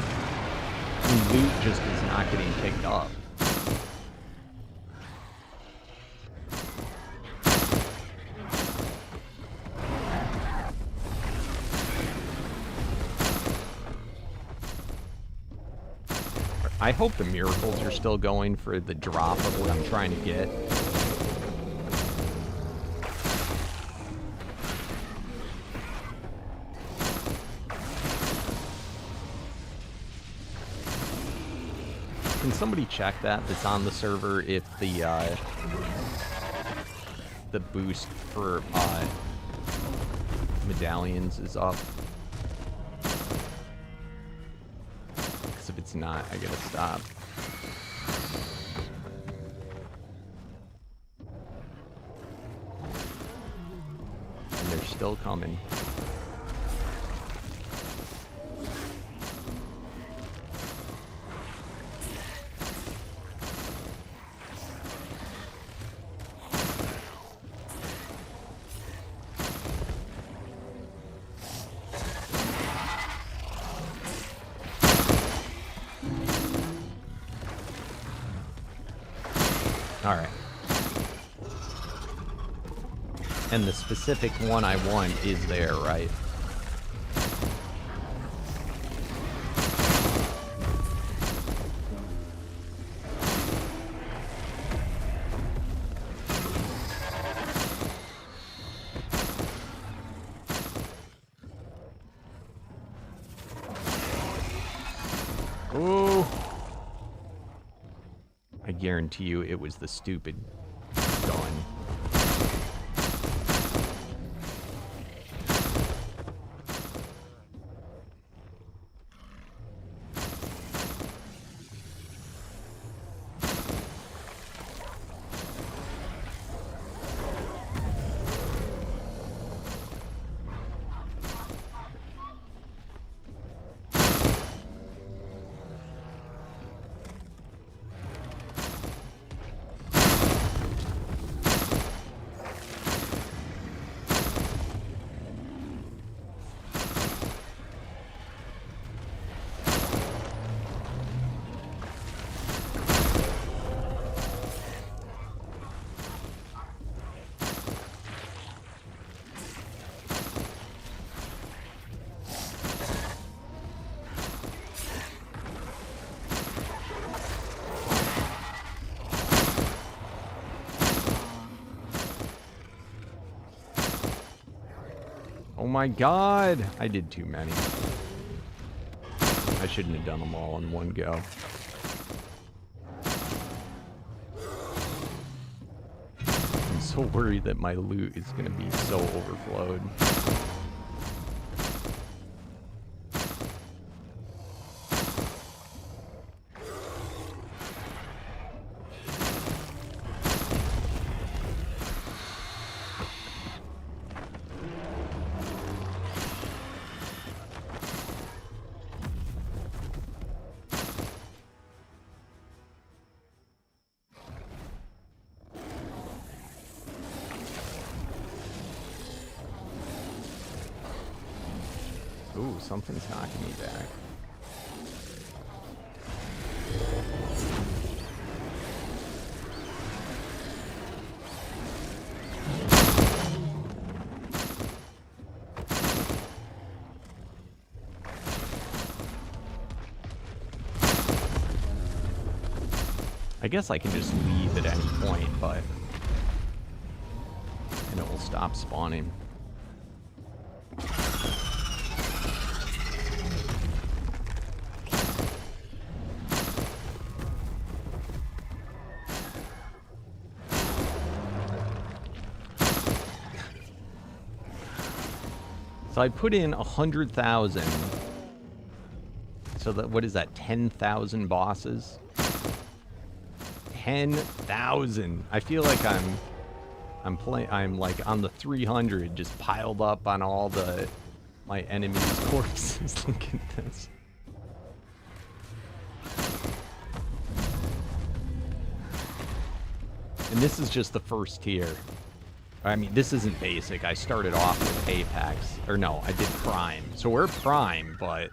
loot just is not getting picked up. I hope the miracles are still going for the drop of what I'm trying to get. Can somebody check that's on the server if the boost for medallions is up? Because if it's not, I gotta stop. And they're still coming. Alright. And the specific one I want is there, right? Ooh. I guarantee you it was the stupid gun. Oh my god! I did too many. I shouldn't have done them all in one go. I'm so worried that my loot is going to be so overflowed. Ooh, something's knocking me back. I guess I can just leave at any point, but... and it will stop spawning. So I put in 100,000. So that, what is that, 10,000 bosses? 10,000. I feel like I'm like on the 300, just piled up on all my enemies' corpses. Look at this. And this is just the first tier. I mean, this isn't basic. I started off with Apex. Or no, I did Prime. So we're Prime, but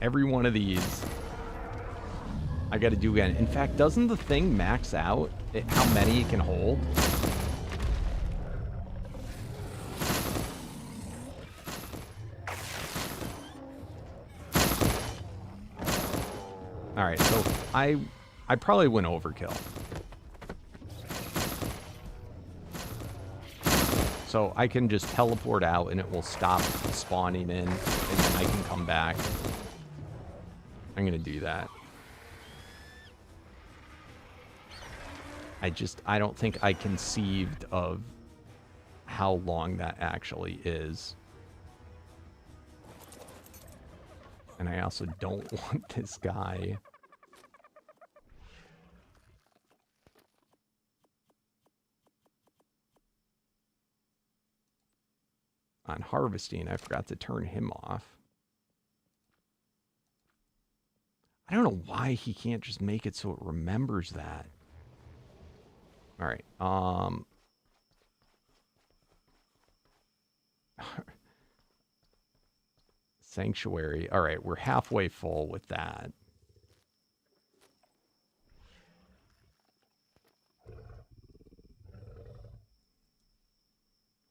every one of these I gotta do again. In fact, doesn't the thing max out how many it can hold? Alright, so I probably went overkill. So I can just teleport out and it will stop spawning in, and then I can come back. I'm gonna do that. I don't think I conceived of how long that actually is. And I also don't want this guy. On harvesting, I forgot to turn him off. I don't know why he can't just make it so it remembers that. All right. Sanctuary. All right, we're halfway full with that.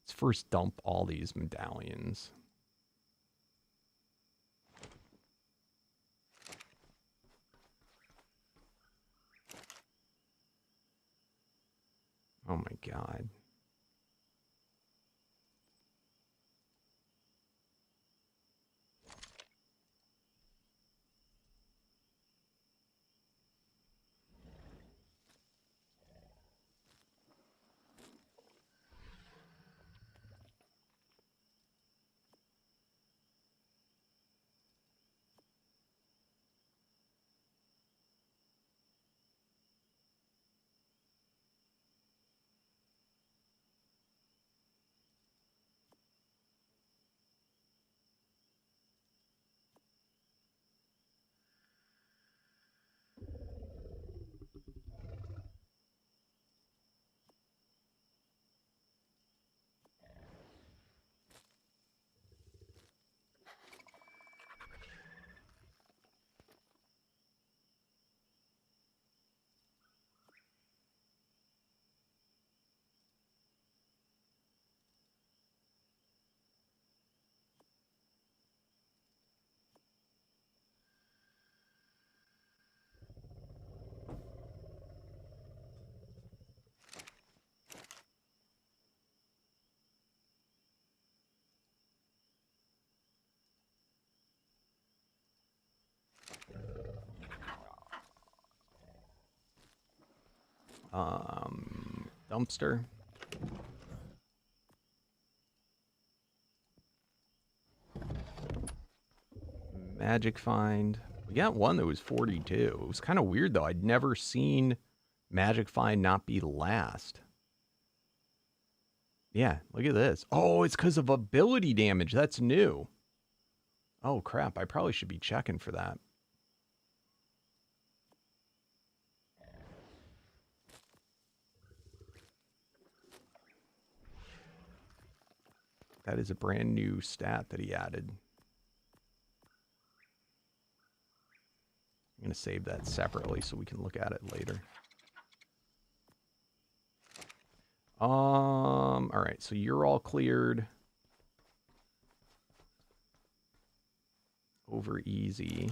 Let's first dump all these medallions. Oh my god. Dumpster. Magic find. We got one that was 42. It was kind of weird though. I'd never seen magic find not be last. Yeah, look at this. Oh, it's because of ability damage. That's new. Oh crap, I probably should be checking for that. That is a brand new stat that he added. I'm going to save that separately so we can look at it later. All right, so you're all cleared. Over easy.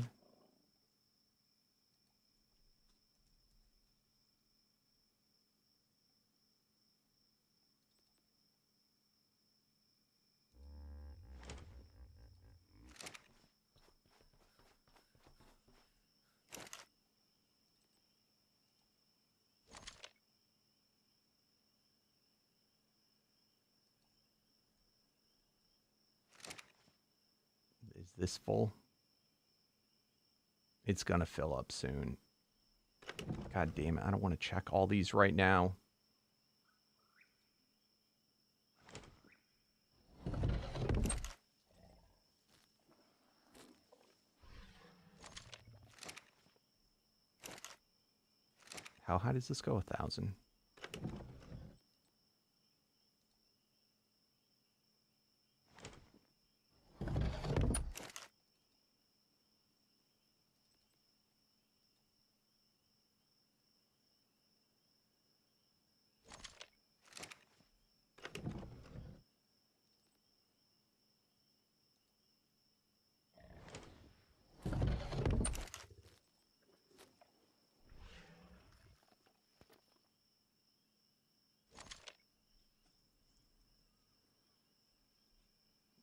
Is this full? It's going to fill up soon. God damn it. I don't want to check all these right now. How high does this go? 1,000.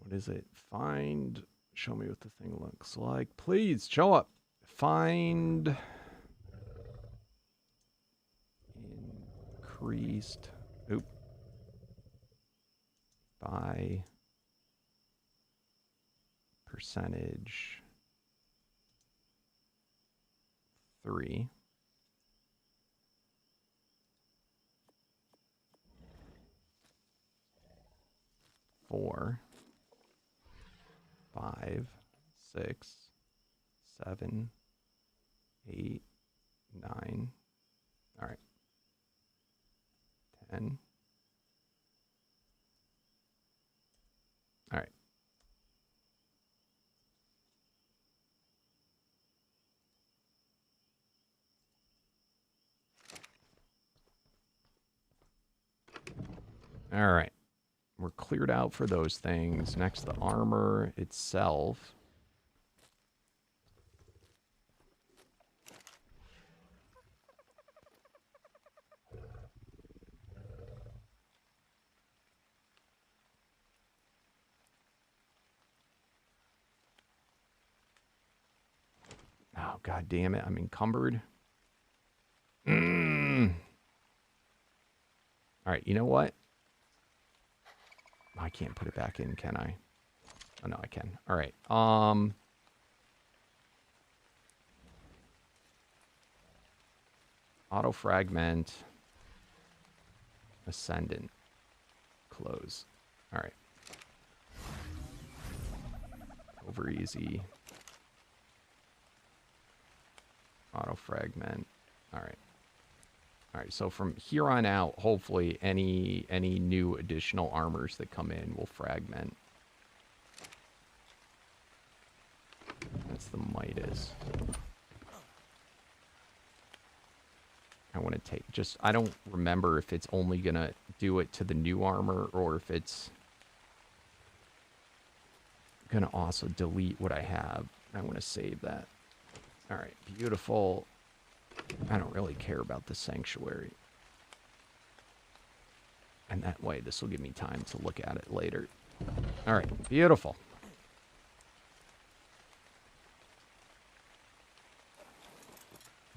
What is it? Find. Show me what the thing looks like. Please, show up. Find. Increased. Oop. By. Percentage. 3. 4. 5, 6, 7, 8, 9. All right. 10. All right. All right. We're cleared out for those things. Next, the armor itself. Oh, god damn it. I'm encumbered. All right, you know what? I can't put it back in, can I? Oh, no, I can. All right. Auto fragment. Ascendant. Close. All right. Over easy. Auto fragment. All right. All right, so from here on out, hopefully any new additional armors that come in will fragment. That's the Midas. I want to take just, I don't remember if it's only going to do it to the new armor or if it's going to also delete what I have. I want to save that. All right, beautiful. I don't really care about the sanctuary. And that way, this will give me time to look at it later. All right, beautiful.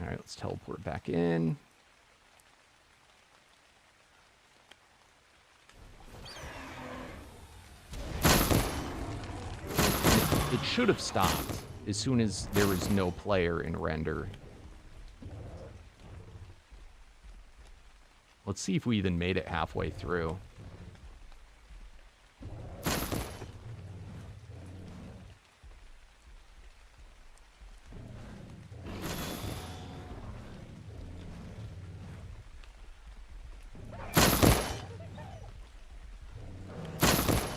All right, let's teleport back in. it should have stopped as soon as there was no player in render. Let's see if we even made it halfway through.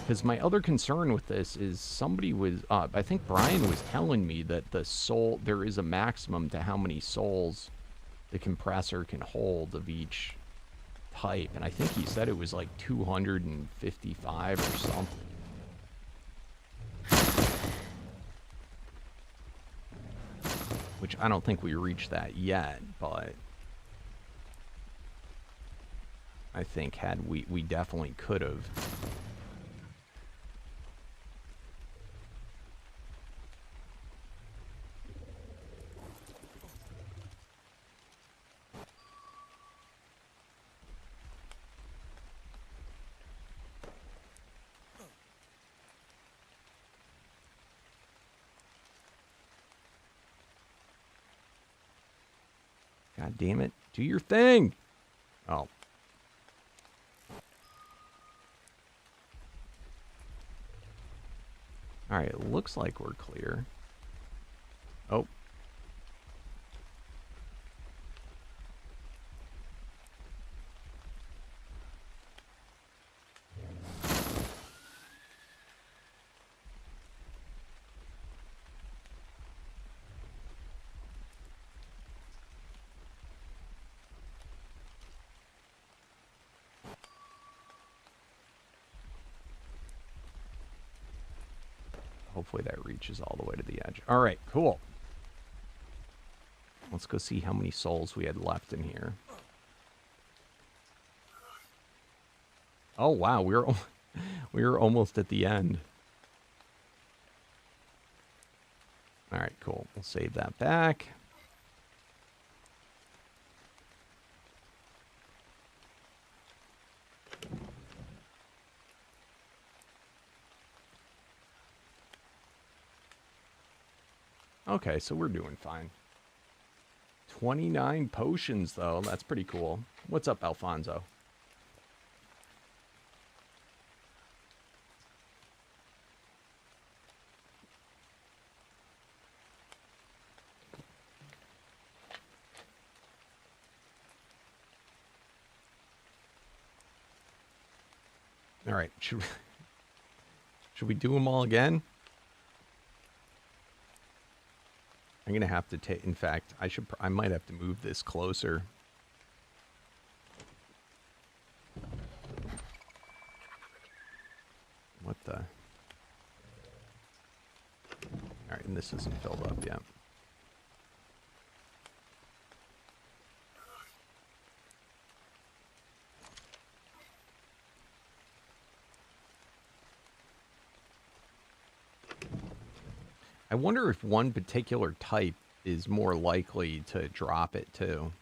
Because my other concern with this is somebody was, I think Brian was telling me that there is a maximum to how many souls the compressor can hold of each type. And I think he said it was like 255 or something. Which I don't think we reached that yet, but I think we definitely could have. God damn it. Do your thing. Oh. Alright, it looks like we're clear. Oh. Hopefully that reaches all the way to the edge. All right, cool. Let's go see how many souls we had left in here. Oh, wow. We were almost at the end. All right, cool. We'll save that back. Okay, so we're doing fine. 29 potions, though. That's pretty cool. What's up, Alfonso? All right, should we do them all again? I'm gonna have to take. In fact, I might have to move this closer. What the? All right, and this isn't filled up yet. I wonder if one particular type is more likely to drop it too.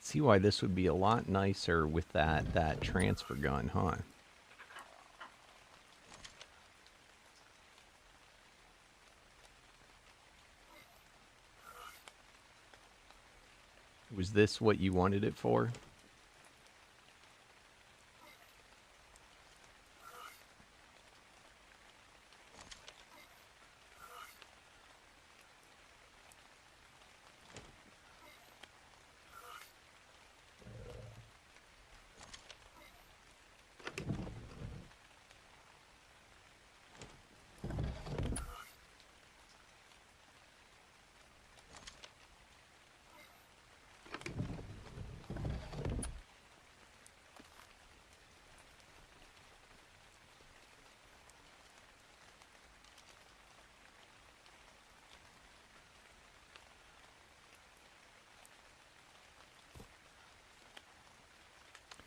See why this would be a lot nicer with that transfer gun, huh? Was this what you wanted it for?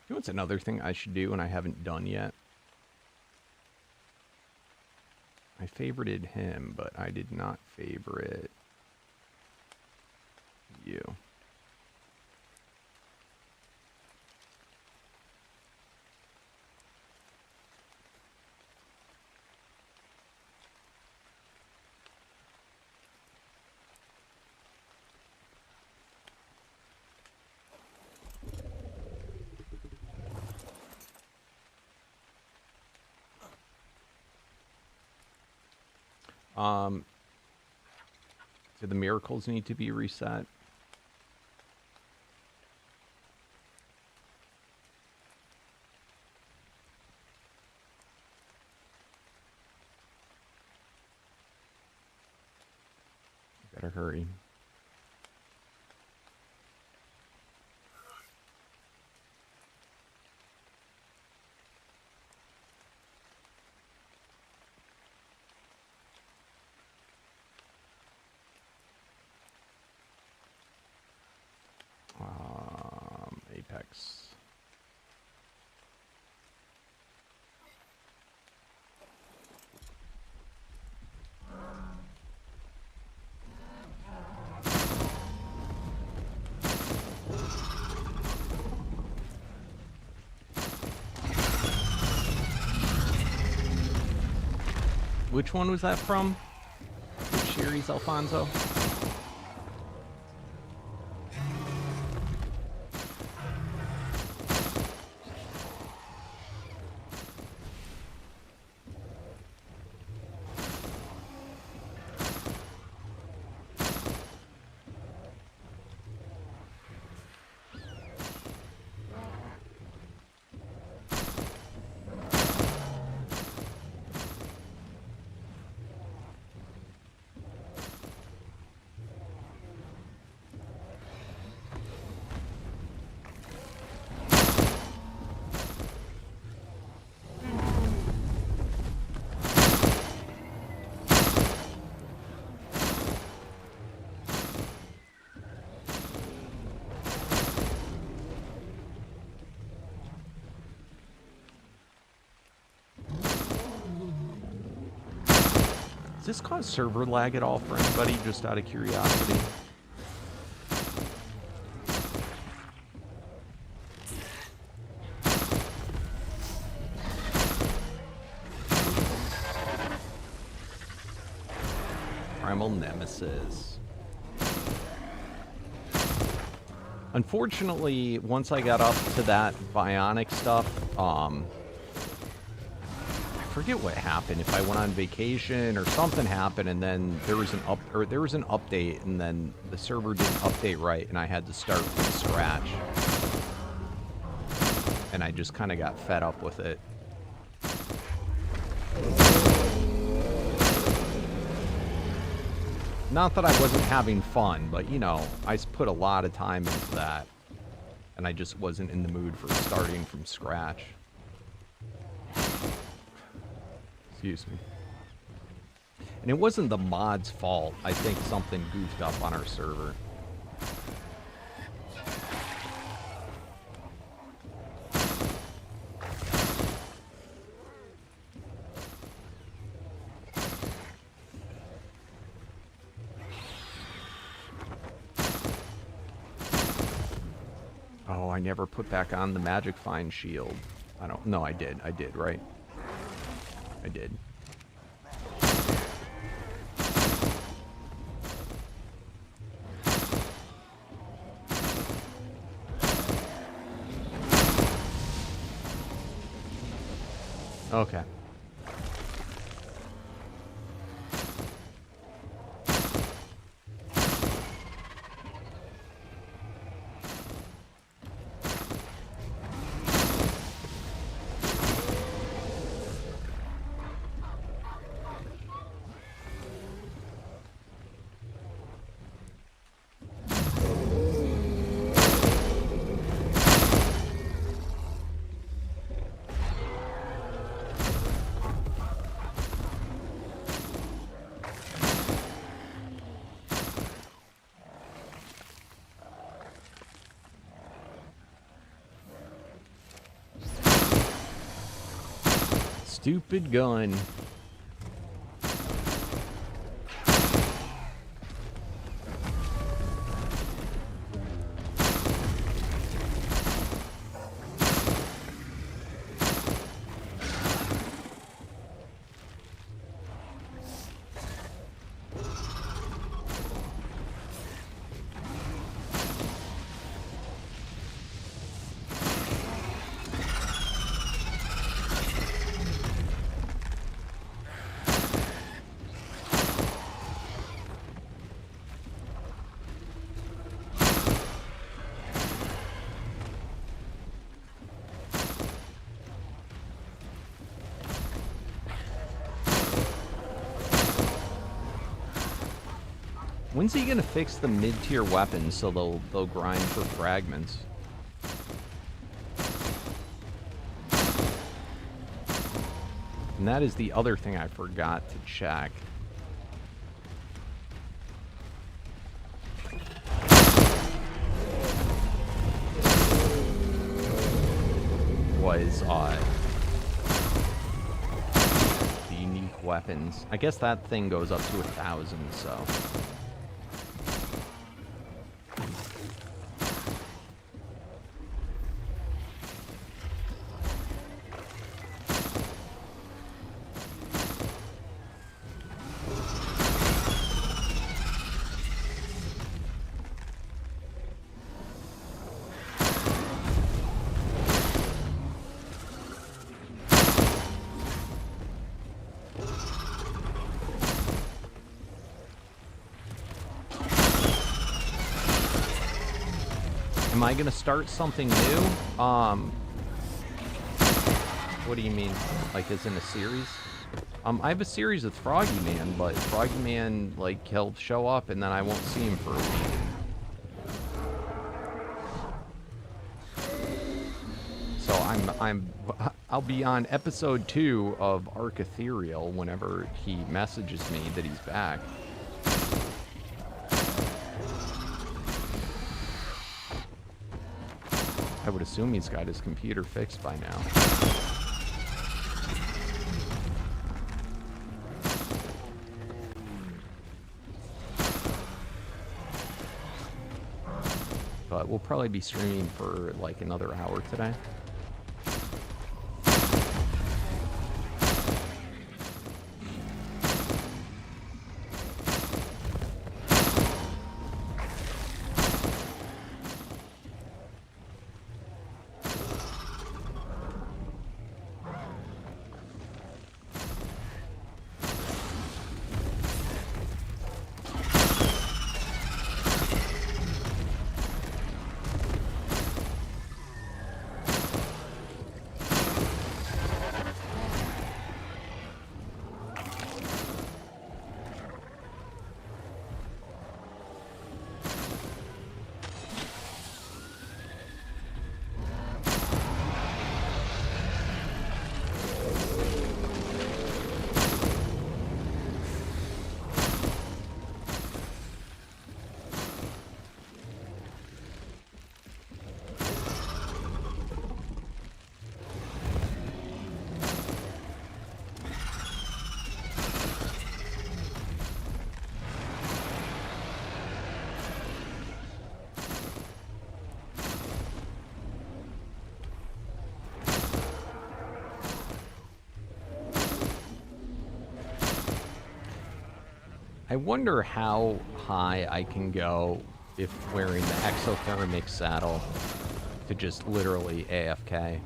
You know what's another thing I should do and I haven't done yet? I favorited him, but I did not favorite you. Do the miracles need to be reset? Better hurry. Apex. Which one was that from? Which series, Alfonso? Does this cause server lag at all for anybody, just out of curiosity? Primal Nemesis. Unfortunately, once I got up to that bionic stuff, I forget what happened. If I went on vacation or something happened, and then there was an update, and then the server didn't update right, and I had to start from scratch. And I just kind of got fed up with it. Not that I wasn't having fun, but you know, I put a lot of time into that, and I just wasn't in the mood for starting from scratch. Excuse me. And it wasn't the mod's fault. I think something goofed up on our server. Oh, I never put back on the Magic Find shield. I don't... No, I did. I did, right? I did. Okay. Stupid gun. When's he gonna fix the mid-tier weapons so they'll grind for fragments? And that is the other thing I forgot to check. Was the unique weapons. I guess that thing goes up to 1,000, so. Am I gonna start something new? What do you mean? Like, as in a series? I have a series with Froggy Man, but Froggy Man, like, he'll show up and then I won't see him for a week. So I'll be on episode 2 of Arc Ethereal whenever he messages me that he's back. I would assume he's got his computer fixed by now. But we'll probably be streaming for like another hour today. I wonder how high I can go if wearing the exothermic saddle to just literally AFK.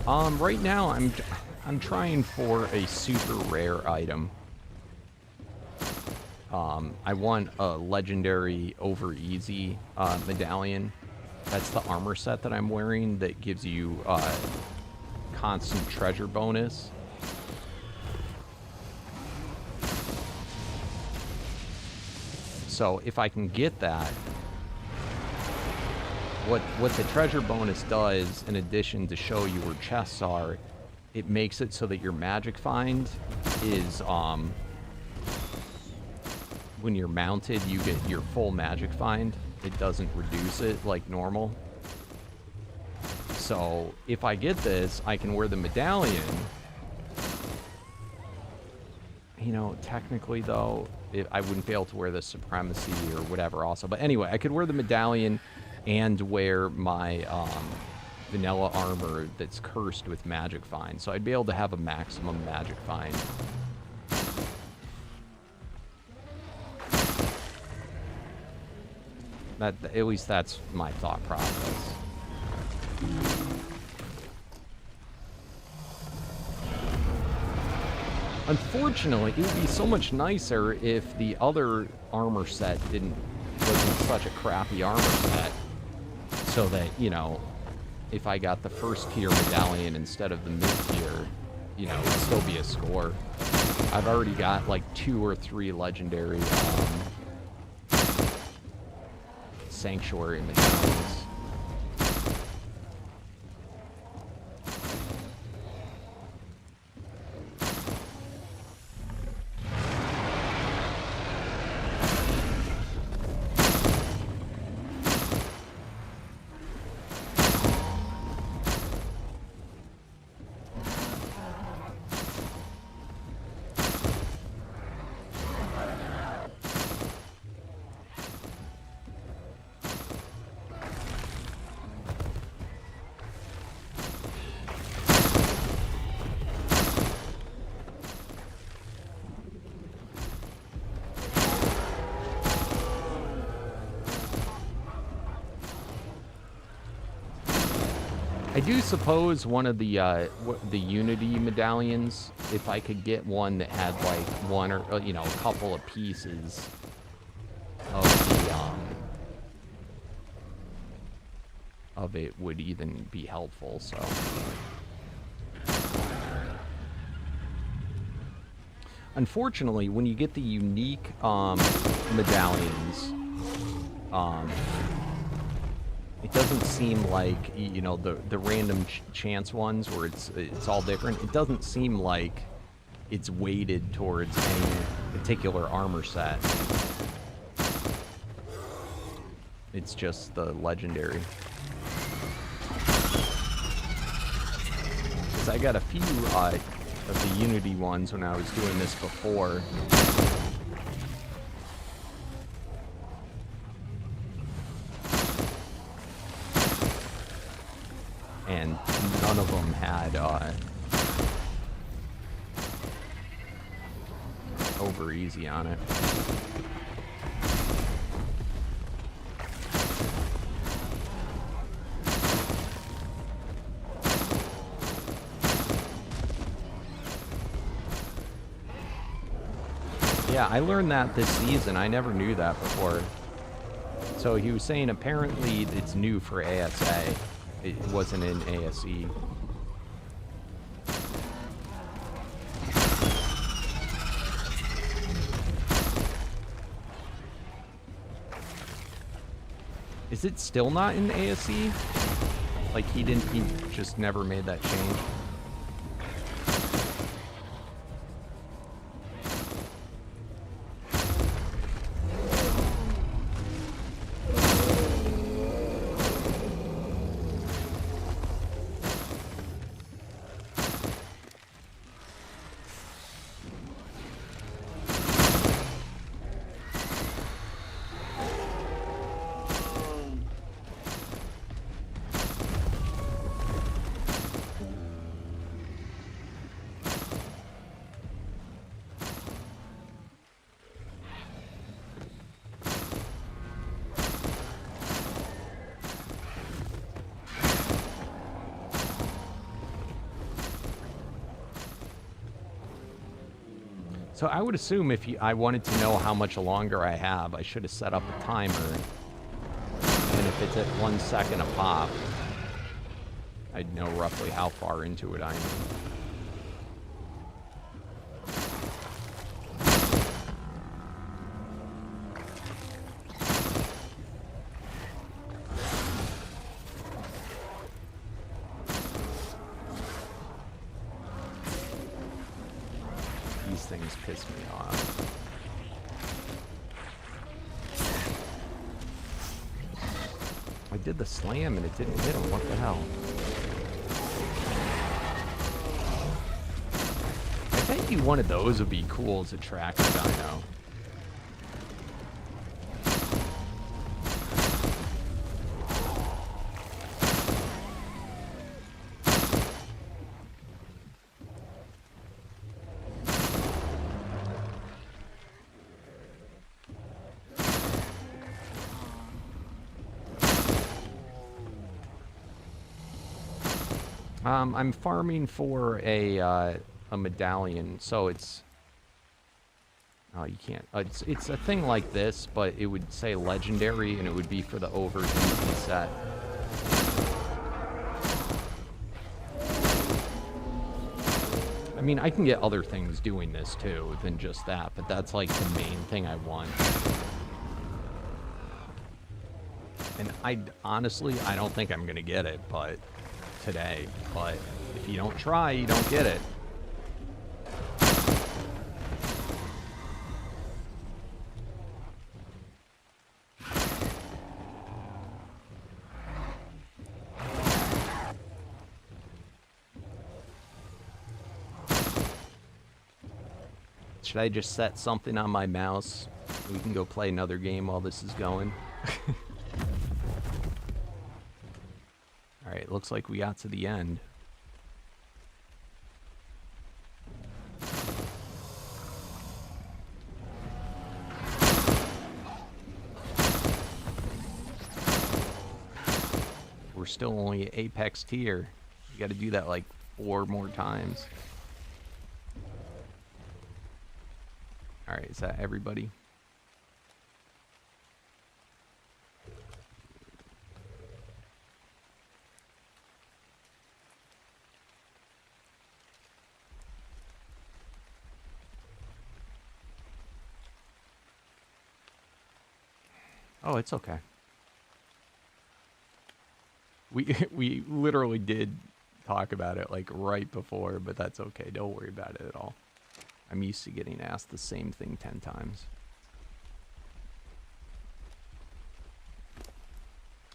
Right now I'm trying for a super rare item. I want a legendary over easy medallion. That's the armor set that I'm wearing that gives you constant treasure bonus. So if I can get that, what the treasure bonus does, in addition to show you where chests are, it makes it so that your magic find is, when you're mounted, you get your full magic find. It doesn't reduce it like normal. So if I get this, I can wear the medallion. You know, technically though, I wouldn't be able to wear the supremacy or whatever also. But anyway, I could wear the medallion and wear my vanilla armor that's cursed with magic find. So I'd be able to have a maximum magic find. At least that's my thought process. Unfortunately, it would be so much nicer if the other armor set wasn't such a crappy armor set. So that, you know, if I got the first tier medallion instead of the mid tier, you know, it'd still be a score. I've already got like 2 or 3 legendary sanctuary medallions. I do suppose one of the Unity medallions, if I could get one that had like one or you know, a couple of pieces of it would even be helpful. So unfortunately, when you get the unique medallions, it doesn't seem like, you know, the random chance ones where it's all different. It doesn't seem like it's weighted towards any particular armor set. It's just the legendary. Because I got a few of the Unity ones when I was doing this before. And none of them had over easy on it. Yeah, I learned that this season. I never knew that before. So he was saying apparently it's new for ASA. It wasn't in ASE. Is it still not in ASE? Like he just never made that change? So I would assume if I wanted to know how much longer I have, I should have set up a timer. And if it's at 1 second a pop, I'd know roughly how far into it I am. These things piss me off. I did the slam and it didn't hit him. What the hell? I bet you one of those would be cool as a tracker dino. I'm farming for a medallion, so it's... Oh, you can't... it's a thing like this, but it would say legendary, and it would be for the over easy set. I mean, I can get other things doing this, too, than just that, but that's, like, the main thing I want. And honestly, I don't think I'm gonna get it, but... today, but if you don't try, you don't get it. Should I just set something on my mouse? We can go play another game while this is going. Alright, looks like we got to the end. We're still only at Apex tier. You gotta do that like 4 more times. Alright, is that everybody? Oh, it's okay. We literally did talk about it like right before, but that's okay. Don't worry about it at all. I'm used to getting asked the same thing 10 times.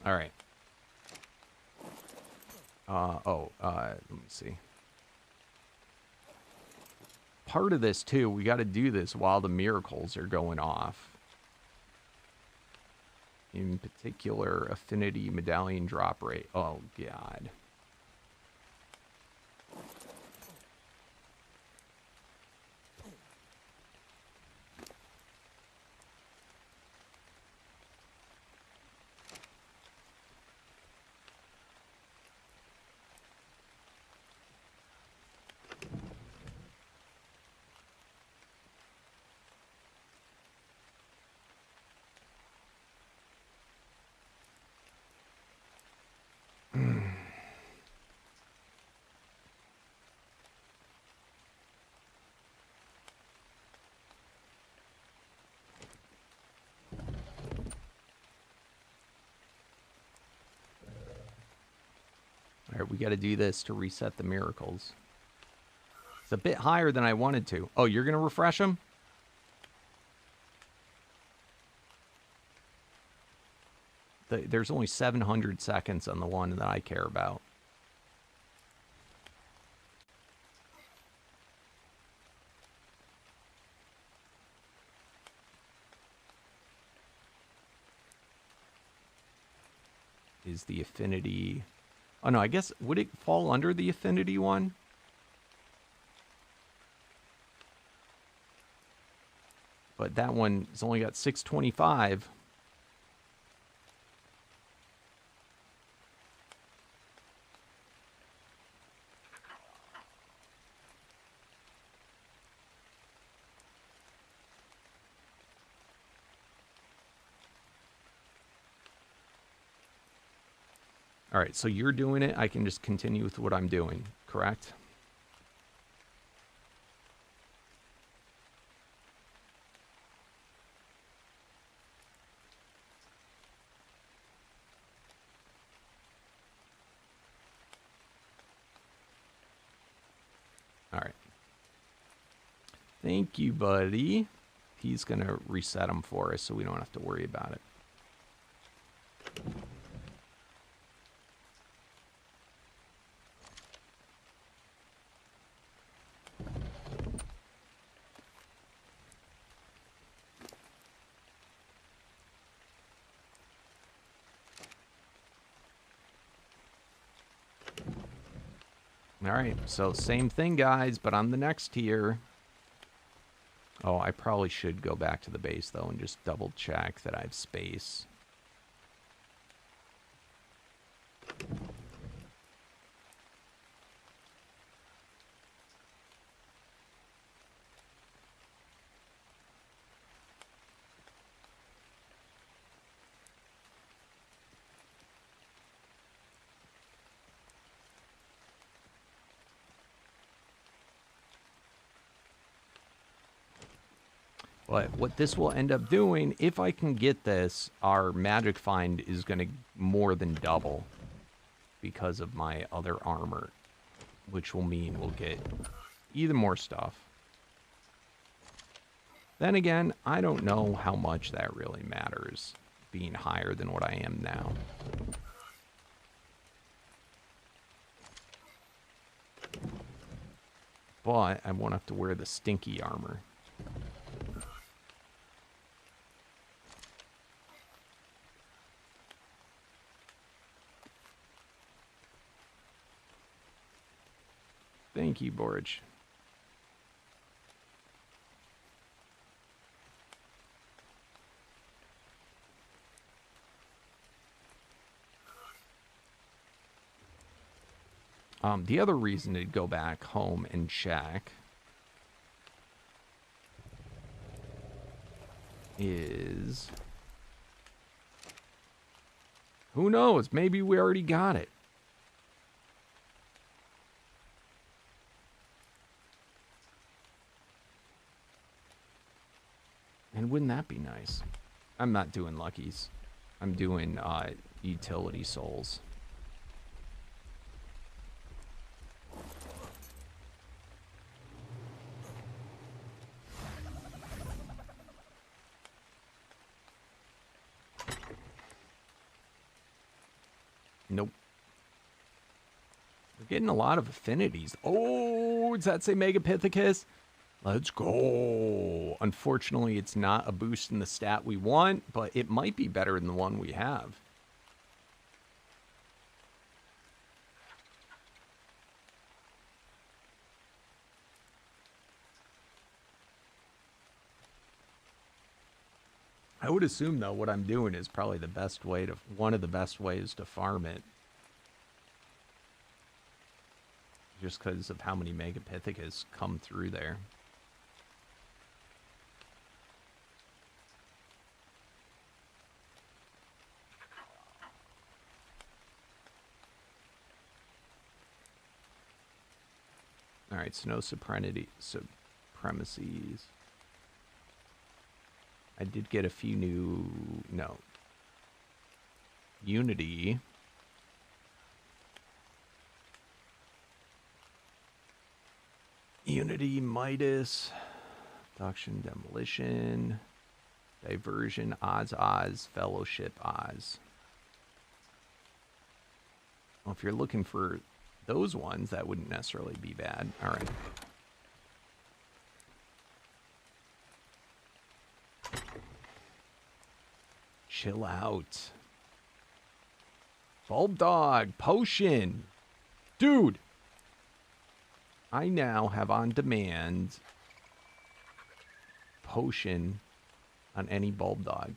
All right. Let me see. Part of this too, we got to do this while the miracles are going off. In particular, affinity medallion drop rate. Oh, God. Alright, we got to do this to reset the miracles. It's a bit higher than I wanted to. Oh, you're going to refresh them? There's only 700 seconds on the one that I care about. Is the affinity... Oh, no, I guess... Would it fall under the affinity one? But that one has only got 625. All right, so you're doing it. I can just continue with what I'm doing, correct? All right. Thank you, buddy. He's going to reset them for us so we don't have to worry about it. All right, so same thing, guys, but on the next tier. Oh, I probably should go back to the base, though, and just double check that I have space. But what this will end up doing, if I can get this, our magic find is going to more than double because of my other armor, which will mean we'll get even more stuff. Then again, I don't know how much that really matters, being higher than what I am now. But I won't have to wear the stinky armor. Thank you, Borge. The other reason to go back home and check is... who knows? Maybe we already got it. And wouldn't that be nice? I'm not doing luckies. I'm doing utility souls. Nope. We're getting a lot of affinities. Oh, does that say Megapithecus? Let's go. Unfortunately, it's not a boost in the stat we want, but it might be better than the one we have. I would assume, though, what I'm doing is probably the best way to, one of the best ways to farm it. Just because of how many Megapithecus come through there. Alright, so no supremacies. I did get a few new... no. Unity. Unity, Midas. Abduction, Demolition. Diversion, Oz. Fellowship, Oz. Well, if you're looking for those ones, that wouldn't necessarily be bad. Alright. Chill out. Bulb Dog, Potion. Dude! I now have on demand Potion on any Bulb Dog.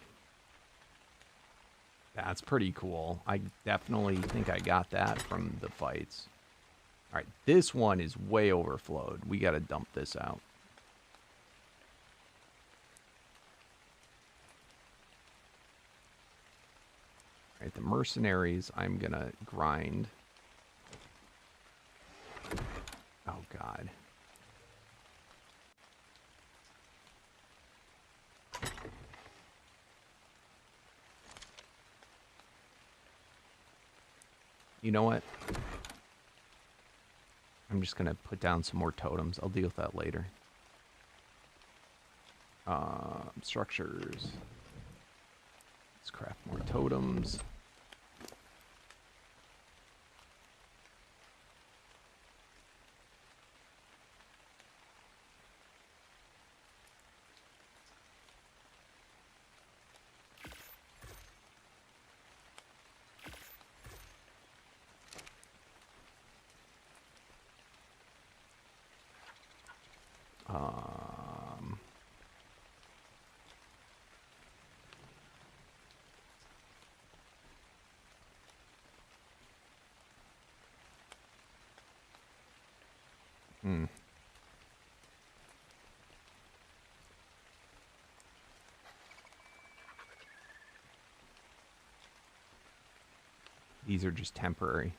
That's pretty cool. I definitely think I got that from the fights. Alright, this one is way overflowed. We gotta dump this out. Alright, the mercenaries I'm gonna grind. Oh, God. You know what? I'm just gonna put down some more totems. I'll deal with that later. Structures. Let's craft more totems. These are just temporary.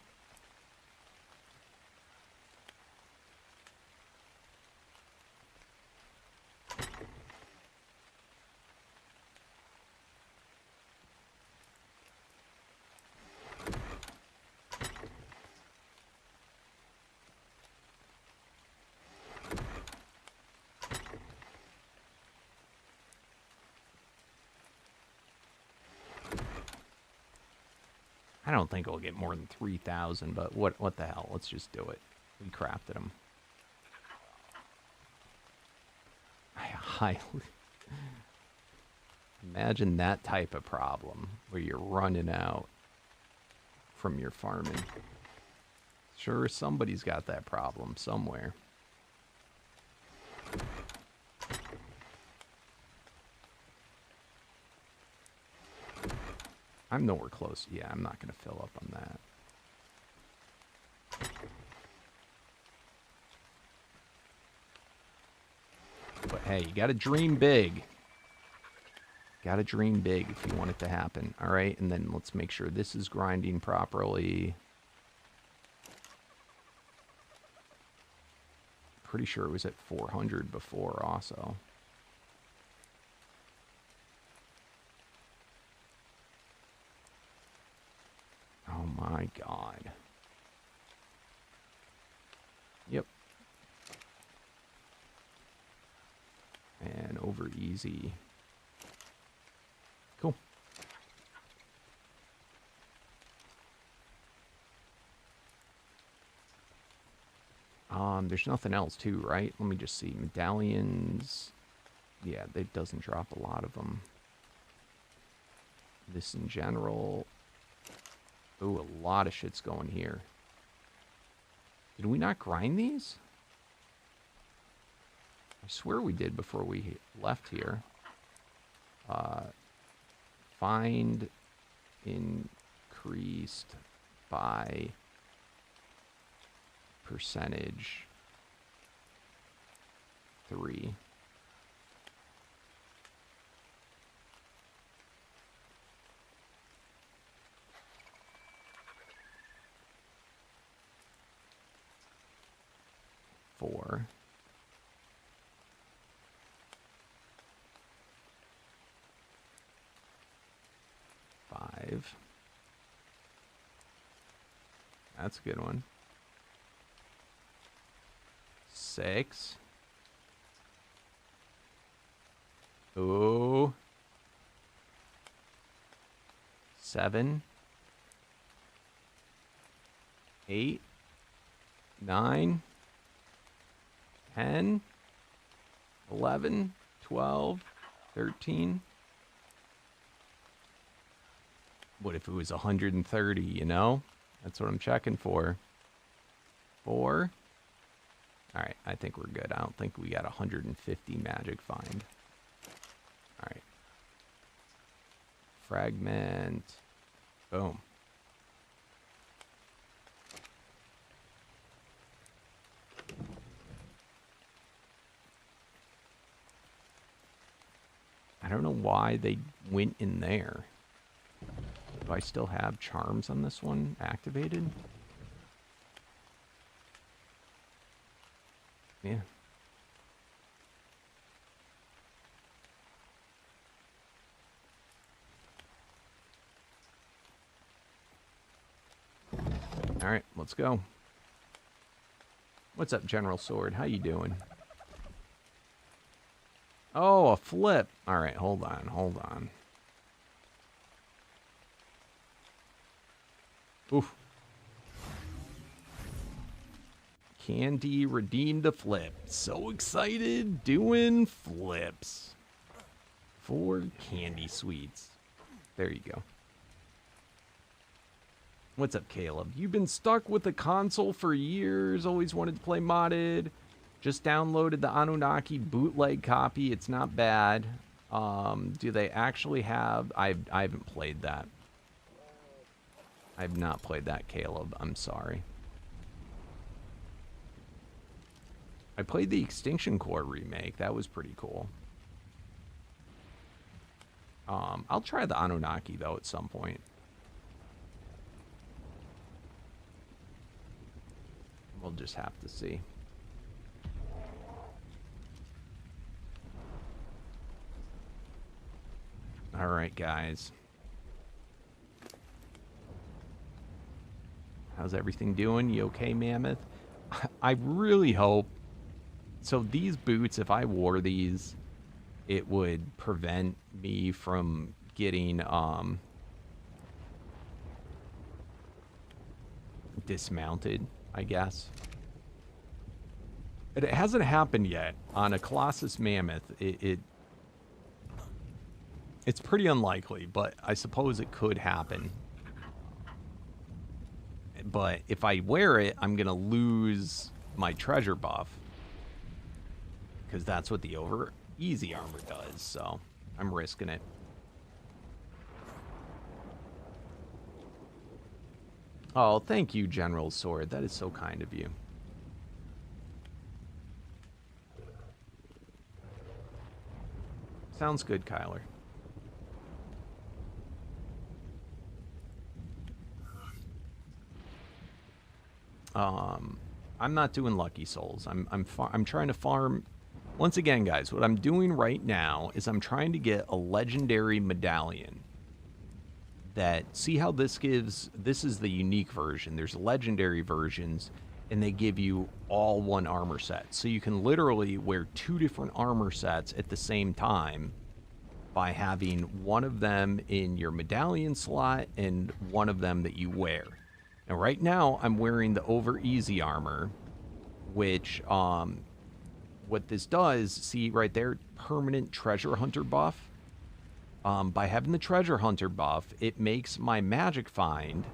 I don't think we'll get more than 3,000, but what the hell? Let's just do it. We crafted them. I highly... Imagine that type of problem where you're running out from your farming. Sure, somebody's got that problem somewhere. I'm nowhere close. Yeah, I'm not going to fill up on that. But hey, you got to dream big. Got to dream big if you want it to happen. All right, and then let's make sure this is grinding properly. Pretty sure it was at 400 before also. Oh my God. Yep. And over easy. Cool. There's nothing else too, right? Let me just see. Medallions. Yeah, it doesn't drop a lot of them. This in general. Ooh, a lot of shit's going here. Did we not grind these? I swear we did before we left here. Find increased by percentage 3. Four. Five. That's a good one. 6. Ooh. 7. 8. 9. 10. 11. 12. 13. What if it was 130, you know? That's what I'm checking for. 4. Alright, I think we're good. I don't think we got 150 magic find. Alright. Fragment. Boom. I don't know why they went in there. Do I still have charms on this one activated? Yeah. All right, let's go. What's up, General Sword? How you doing? Oh, a flip. All right, hold on, hold on. Oof. Candy redeemed a flip. So excited, doing flips. 4 candy sweets. There you go. What's up, Caleb? You've been stuck with the console for years, always wanted to play modded. Just downloaded the Anunnaki bootleg copy. It's not bad. Do they actually have... I haven't played that. I have not played that, Caleb. I'm sorry. I played the Extinction Core remake. That was pretty cool. I'll try the Anunnaki, though, at some point. We'll just have to see. All right, guys. How's everything doing? You okay, Mammoth? I really hope... So these boots, if I wore these, it would prevent me from getting dismounted, I guess. It hasn't happened yet on a Colossus Mammoth. It's pretty unlikely, but I suppose it could happen. But if I wear it, I'm going to lose my treasure buff. Because that's what the over easy armor does, so I'm risking it. Oh, thank you, General Sword. That is so kind of you. Sounds good, Kyler. I'm not doing Lucky Souls. I'm trying to farm. Once again, guys, what I'm doing right now is I'm trying to get a legendary medallion. That, see how this gives, this is the unique version. There's legendary versions, and they give you all one armor set. So you can literally wear 2 different armor sets at the same time by having one of them in your medallion slot and one of them that you wear. Now, right now, I'm wearing the over easy armor, which, what this does, see right there, permanent treasure hunter buff. By having the treasure hunter buff, it makes my magic find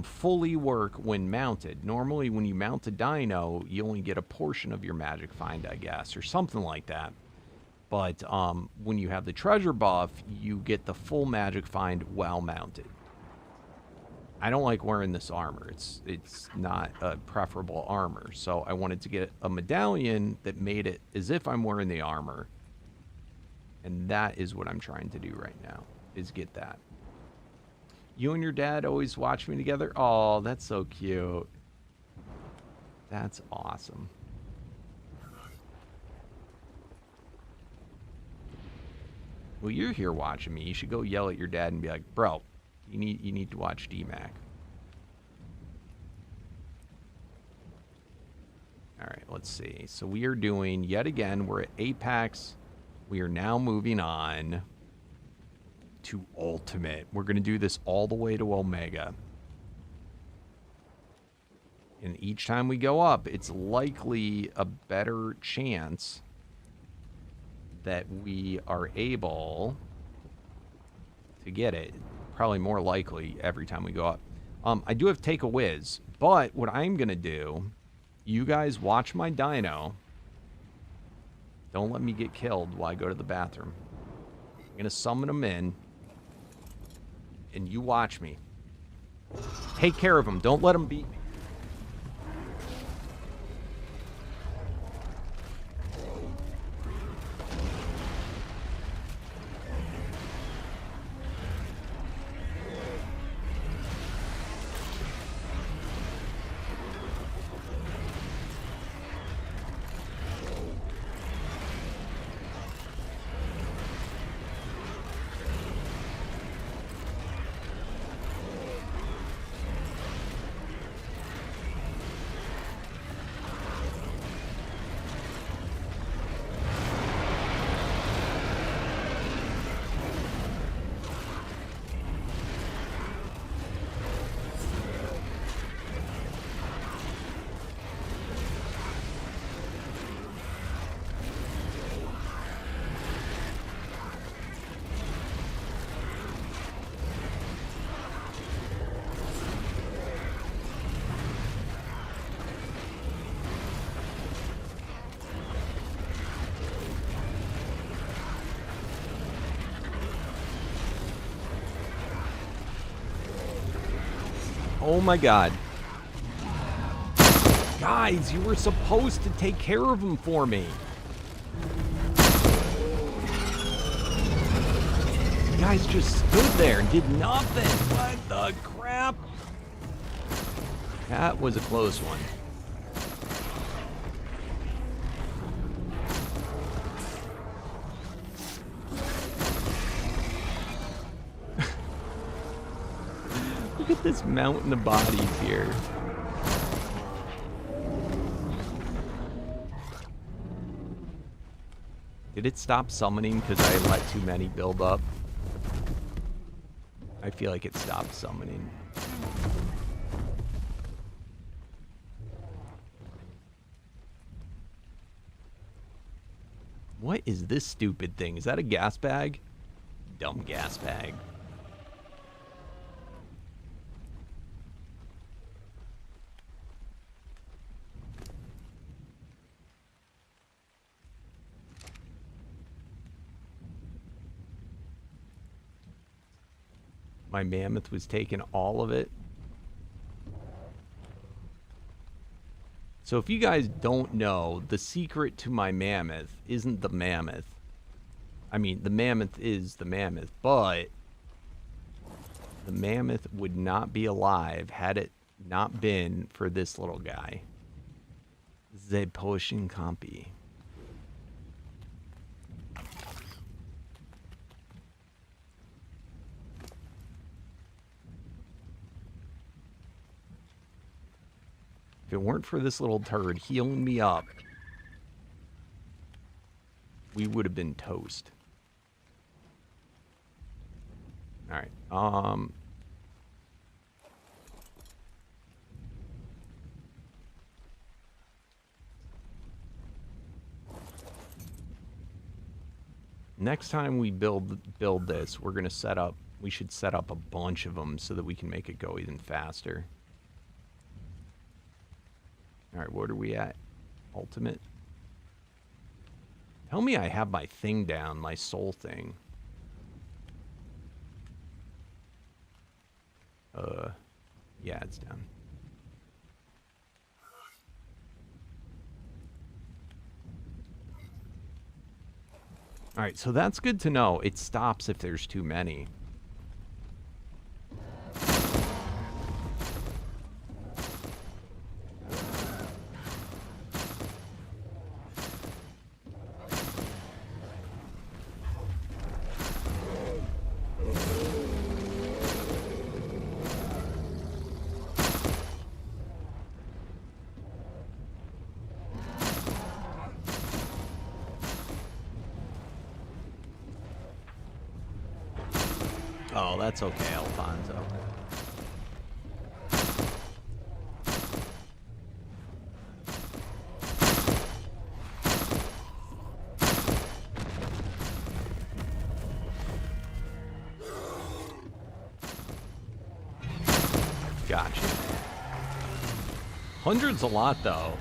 fully work when mounted. Normally, when you mount a dino, you only get a portion of your magic find, I guess, or something like that. But when you have the treasure buff, you get the full magic find while mounted. I don't like wearing this armor. It's not a preferable armor. So I wanted to get a medallion that made it as if I'm wearing the armor. And that is what I'm trying to do right now, is get that. You and your dad always watch me together? Oh, that's so cute. That's awesome. Well, you're here watching me. You should go yell at your dad and be like, bro, you need to watch DMAC. All right, let's see. So we are doing, yet again, we're at Apex. We are now moving on to Ultimate. We're going to do this all the way to Omega. And each time we go up, it's likely a better chance that we are able to get it. Probably more likely every time we go up. I do have Take a Whiz, but what I'm going to do, you guys watch my dino. Don't let me get killed while I go to the bathroom. I'm going to summon them in, and you watch me. Take care of them. Don't let them beat me. Oh my god. Guys, you were supposed to take care of him for me. You guys just stood there and did nothing. What the crap? That was a close one. Look at this mountain of bodies here. Did it stop summoning because I let too many build up? I feel like it stopped summoning. What is this stupid thing? Is that a gas bag? Dumb gas bag. My mammoth was taking all of it. So if you guys don't know, the secret to my mammoth isn't the mammoth. I mean, the mammoth is the mammoth, but the mammoth would not be alive had it not been for this little guy. The potion compy. If it weren't for this little turd healing me up, we would have been toast. Alright, next time we build this, we're gonna set up, we should set up a bunch of them so that we can make it go even faster. Alright, what are we at? Ultimate? Tell me I have my thing down, my soul thing. Yeah, it's down. Alright, so that's good to know. It stops if there's too many. Oh, that's okay, Alfonso. Gotcha. 100's a lot, though.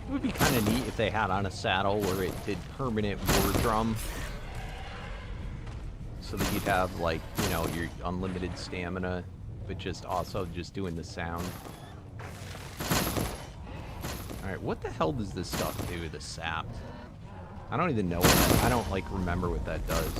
It would be kind of neat if they had on a saddle where it did permanent war drum. So that you'd have, like, you know, your unlimited stamina, but just also just doing the sound. Alright, Alright, what the hell does this stuff do, the sap? I don't even know what that... I don't, like, remember what that does.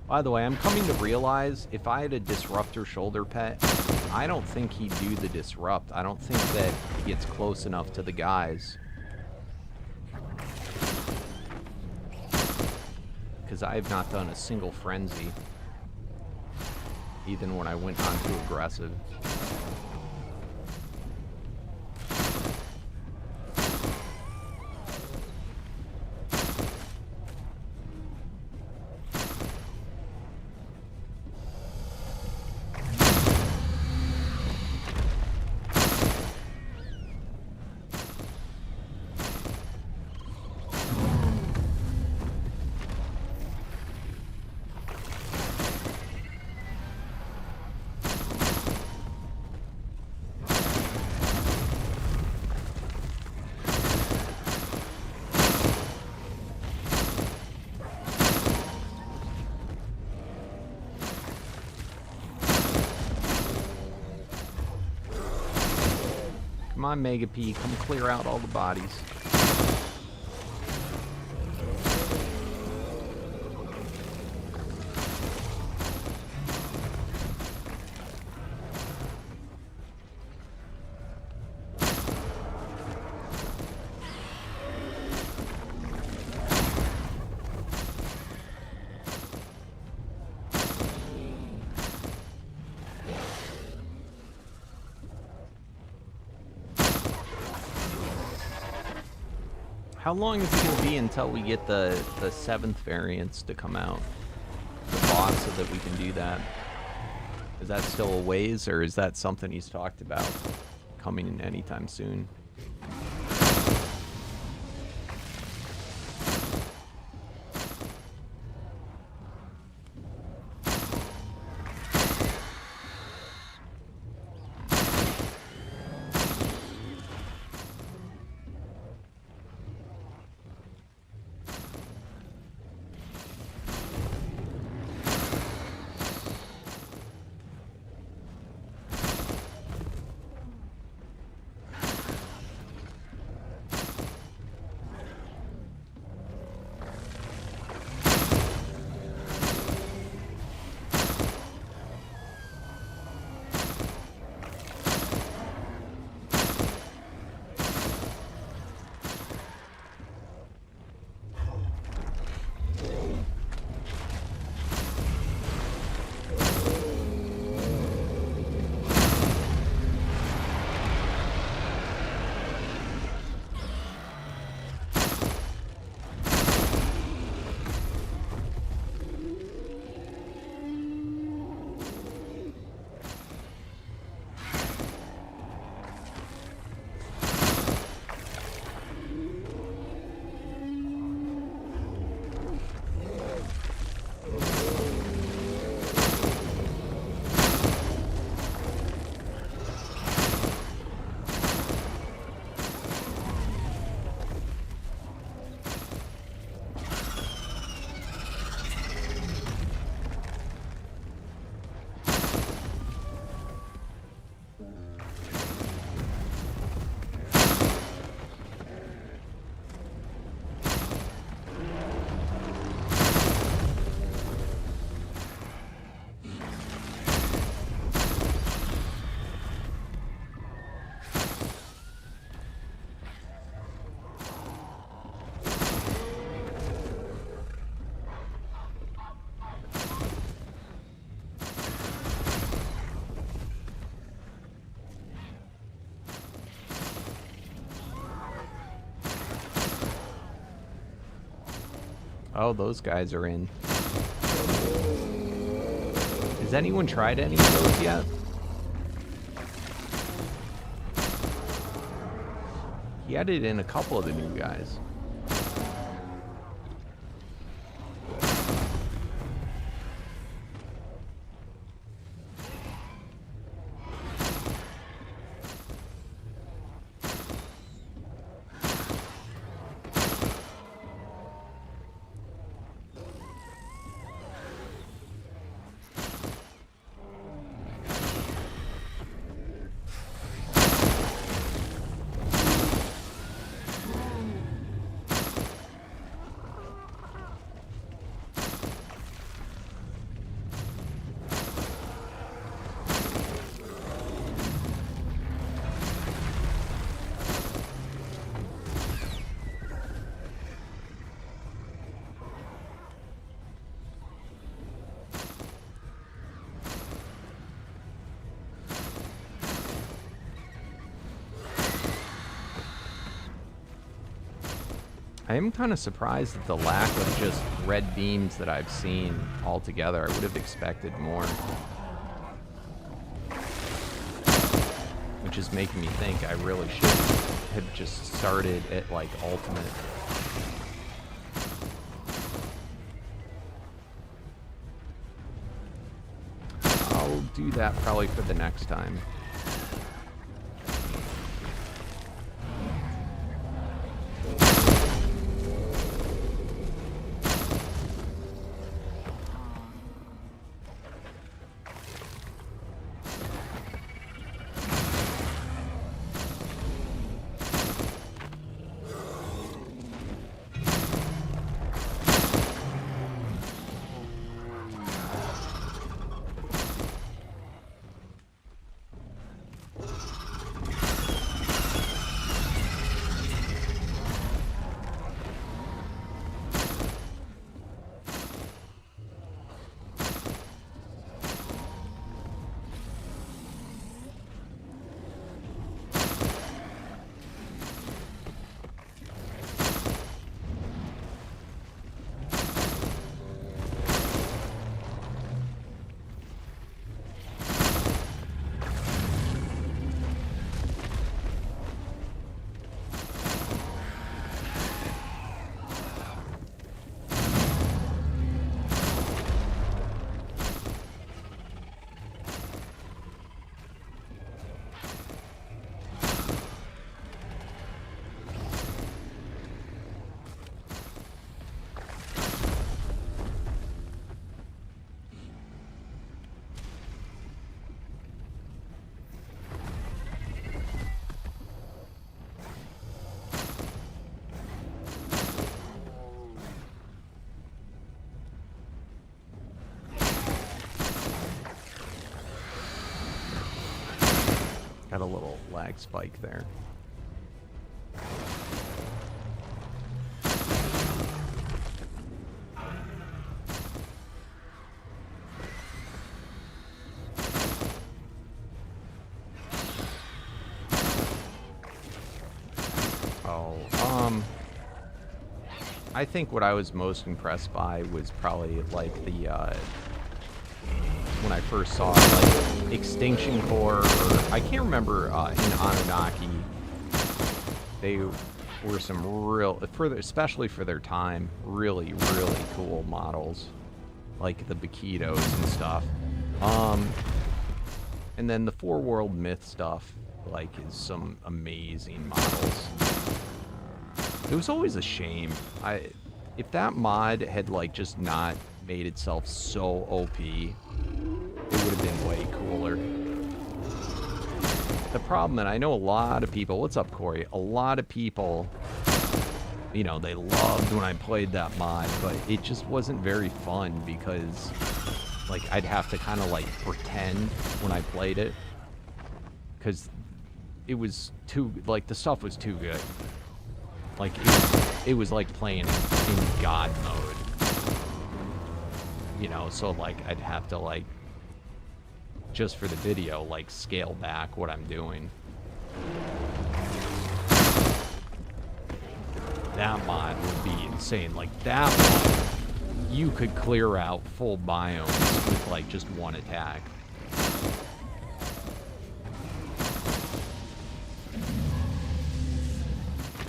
By the way, I'm coming to realize if I had a disruptor shoulder pet, I don't think he'd do the disrupt. I don't think that he gets close enough to the guys. Because I have not done a single frenzy. Even when I went on too aggressive. Come on, Mega P, come clear out all the bodies. How long is it going to be until we get the 7th variants to come out? The boss, so that we can do that. Is that still a ways, or is that something he's talked about coming in anytime soon? Oh, those guys are in. Has anyone tried any of those yet? He added in a couple of the new guys. I am kind of surprised at the lack of just red beams that I've seen altogether. I would have expected more. Which is making me think I really should have just started at, like, ultimate. I'll do that probably for the next time. Got a little lag spike there. I think what I was most impressed by was probably like the when I first saw like Extinction Core, or I can't remember in Anunnaki, they were some real, especially for their time, really cool models, like the Bakitos and stuff. And then the Four World Myth stuff, like, is some amazing models. It was always a shame. If that mod had, like, just not made itself so OP, it would have been way cooler. The problem, and I know a lot of people, what's up, Corey? A lot of people, you know, they loved when I played that mod, but it just wasn't very fun because, like, I'd have to kind of, like, pretend when I played it. Because it was too, like, the stuff was too good. Like, it was like playing in God mode. You know, so, like, I'd have to, like, just for the video, like, scale back what I'm doing. That mod would be insane. Like, that one, you could clear out full biomes with, like, just one attack.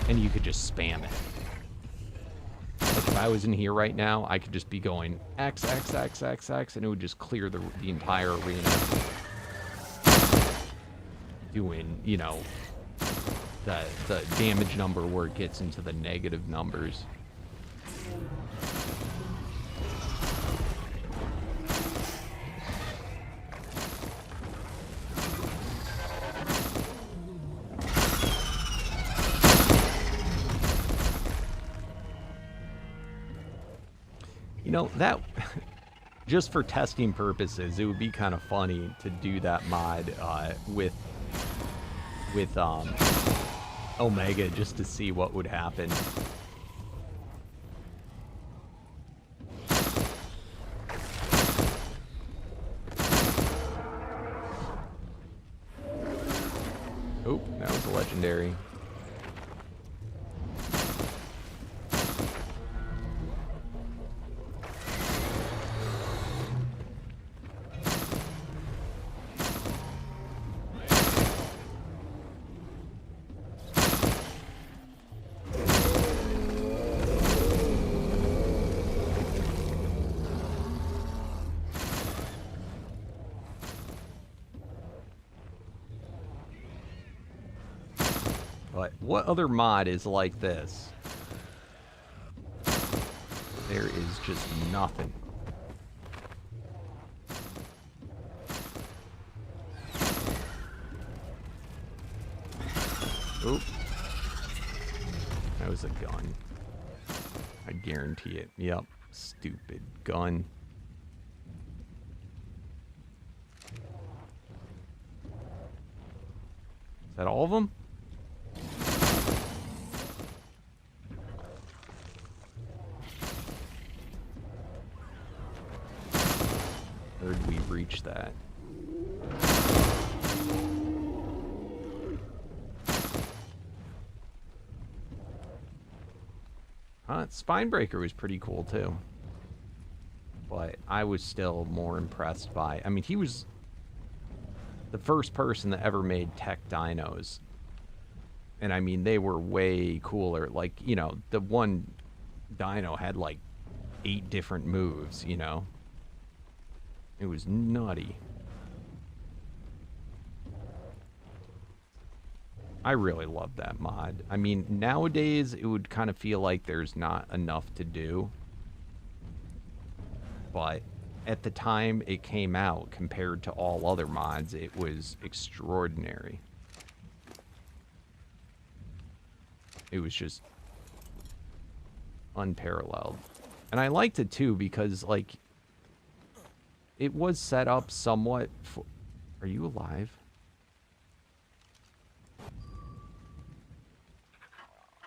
And you could just spam it. Like, if I was in here right now, I could just be going X, X, X, X, X, and it would just clear the entire arena. Doing, you know, the damage number where it gets into the negative numbers. You know, that, just for testing purposes, it would be kind of funny to do that mod with Omega, just to see what would happen. Oh, that was a legendary. But what other mod is like this? There is just nothing. Oop. That was a gun. I guarantee it. Yep. Stupid gun. Is that all of them? Or did we reach that? Spinebreaker was pretty cool too. But I was still more impressed by... I mean, he was the first person that ever made tech dinos. And I mean, they were way cooler. Like, you know, the one dino had like 8 different moves, you know? It was nutty. I really love that mod. I mean, nowadays, it would kind of feel like there's not enough to do. But at the time it came out, compared to all other mods, it was extraordinary. It was just unparalleled. And I liked it too because, like, it was set up somewhat for... Are you alive?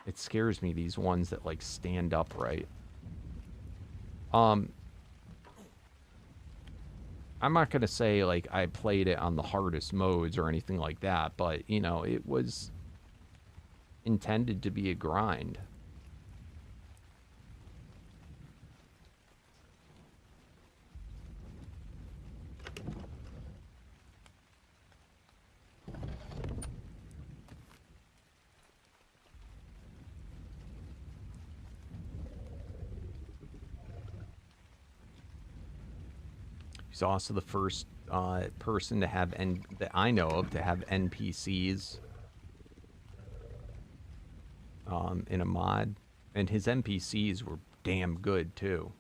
It scares me, these ones that, like, stand upright. I'm not going to say, like, I played it on the hardest modes or anything like that, but, you know, it was intended to be a grind. He's also the first person to have that I know of to have NPCs in a mod, and his NPCs were damn good too,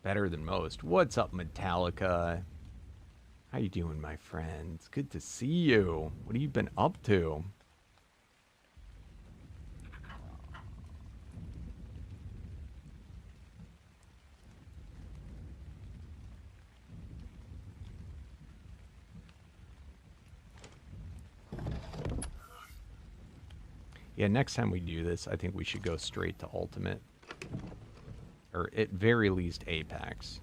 better than most. What's up, Metallica? How you doing, my friend? It's good to see you. What have you been up to? Yeah, next time we do this, I think we should go straight to Ultimate. Or at very least, Apex.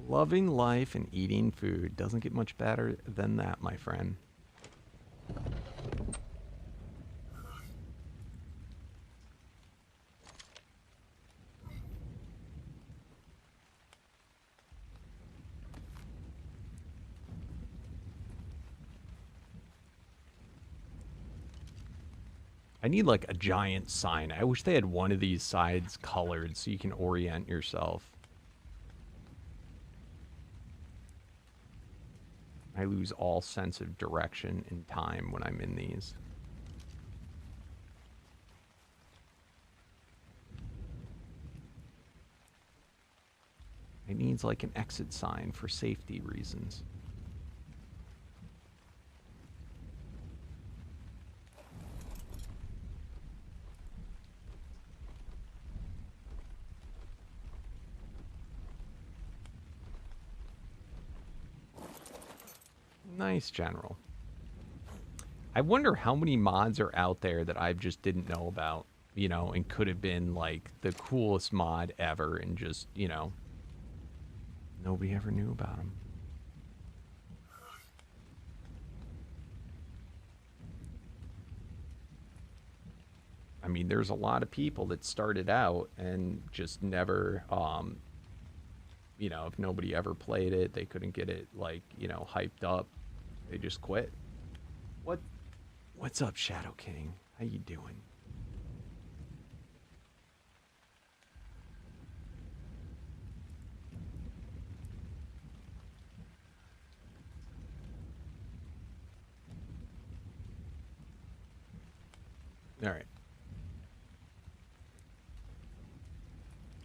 Loving life and eating food. Doesn't get much better than that, my friend. I need like a giant sign. I wish they had one of these sides colored so you can orient yourself. I lose all sense of direction and time when I'm in these. It needs like an exit sign for safety reasons. Nice, General. I wonder how many mods are out there that I just didn't know about, you know, and could have been like the coolest mod ever and just, you know, nobody ever knew about them. I mean, there's a lot of people that started out and just never you know, if nobody ever played it, they couldn't get it, like, you know, hyped up. They just quit. What's up, Shadow King? How you doing? All right.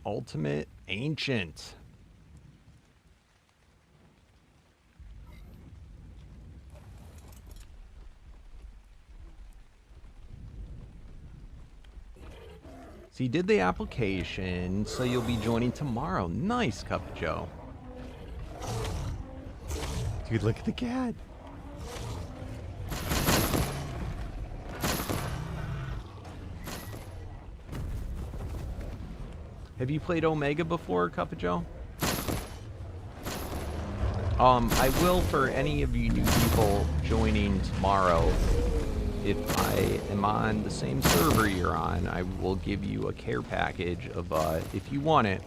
Ultimate Ancient. So you did the application, so you'll be joining tomorrow. Nice, Cup Joe. Dude, look at the cat. Have you played Omega before, Cup of Joe? I will, for any of you new people joining tomorrow, if I am on the same server you're on, I will give you a care package of, if you want it,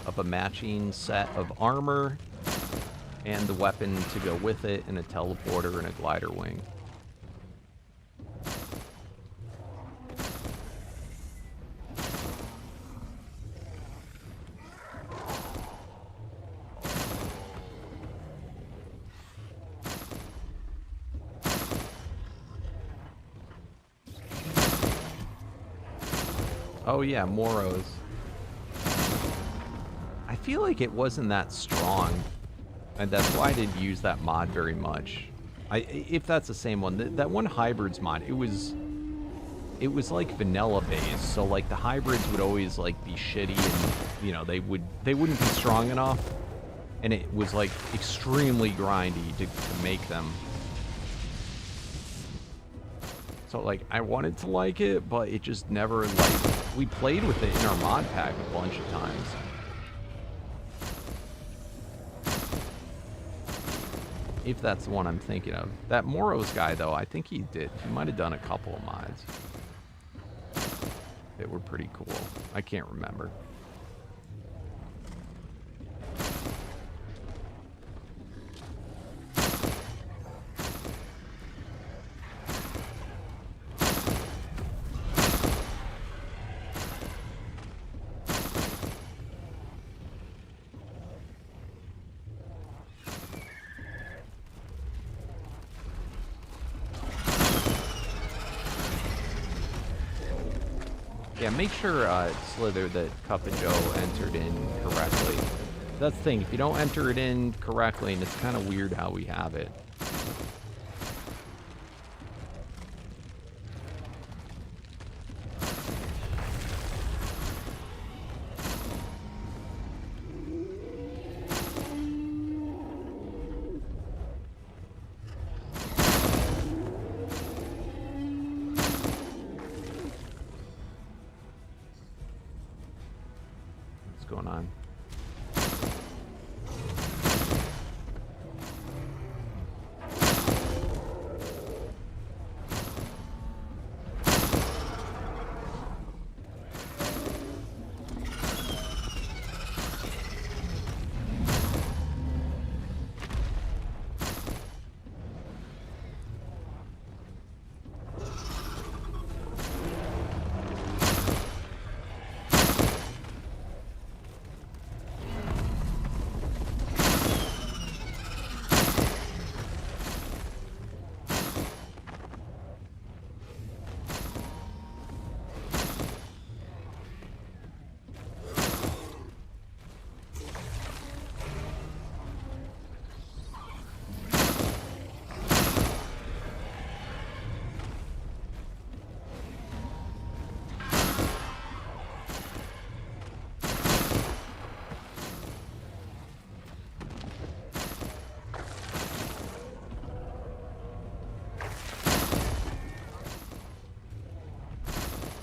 of a matching set of armor and the weapon to go with it, and a teleporter and a glider wing. Oh yeah, Moros. I feel like it wasn't that strong, and that's why I didn't use that mod very much. If that's the same one, that one hybrids mod, it was like vanilla based, so like the hybrids would always like be shitty, and you know they wouldn't be strong enough, and it was like extremely grindy to make them. So like I wanted to like it, but it just never, like, we played with it in our mod pack a bunch of times. If that's the one I'm thinking of. That Moros guy though, I think he might have done a couple of mods that were pretty cool. I can't remember. Yeah, make sure, Slither, that Cup and Joe entered in correctly. That's the thing, if you don't enter it in correctly, and it's kind of weird how we have it. Going on.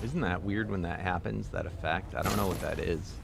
Isn't that weird when that happens, that effect? I don't know what that is.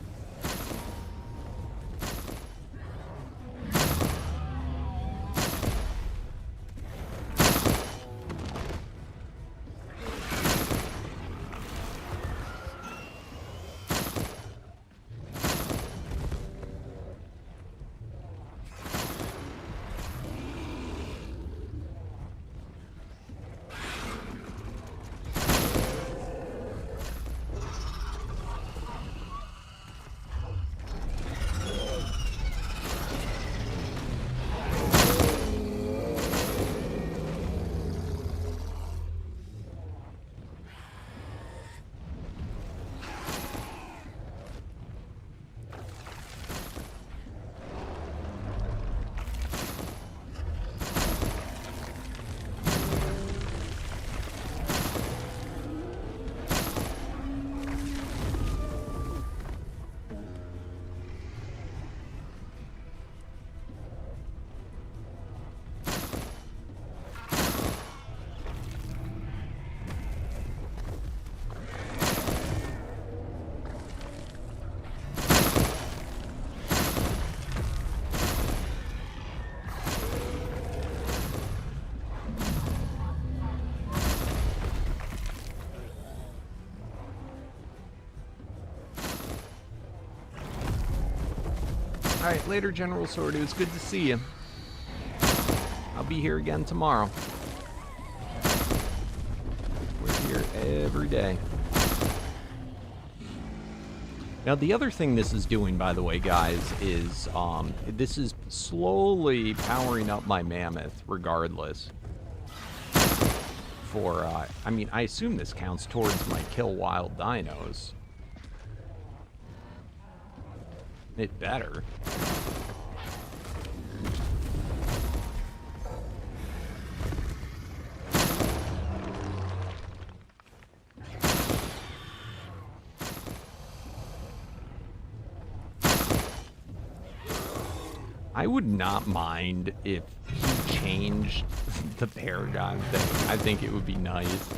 Alright, later, General Sword. It was good to see you. I'll be here again tomorrow. We're here every day. Now, the other thing this is doing, by the way, guys, is this is slowly powering up my mammoth, regardless. For, I mean, I assume this counts towards my kill wild dinos. It better. I would not mind if he changed the paragon thing. I think it would be nice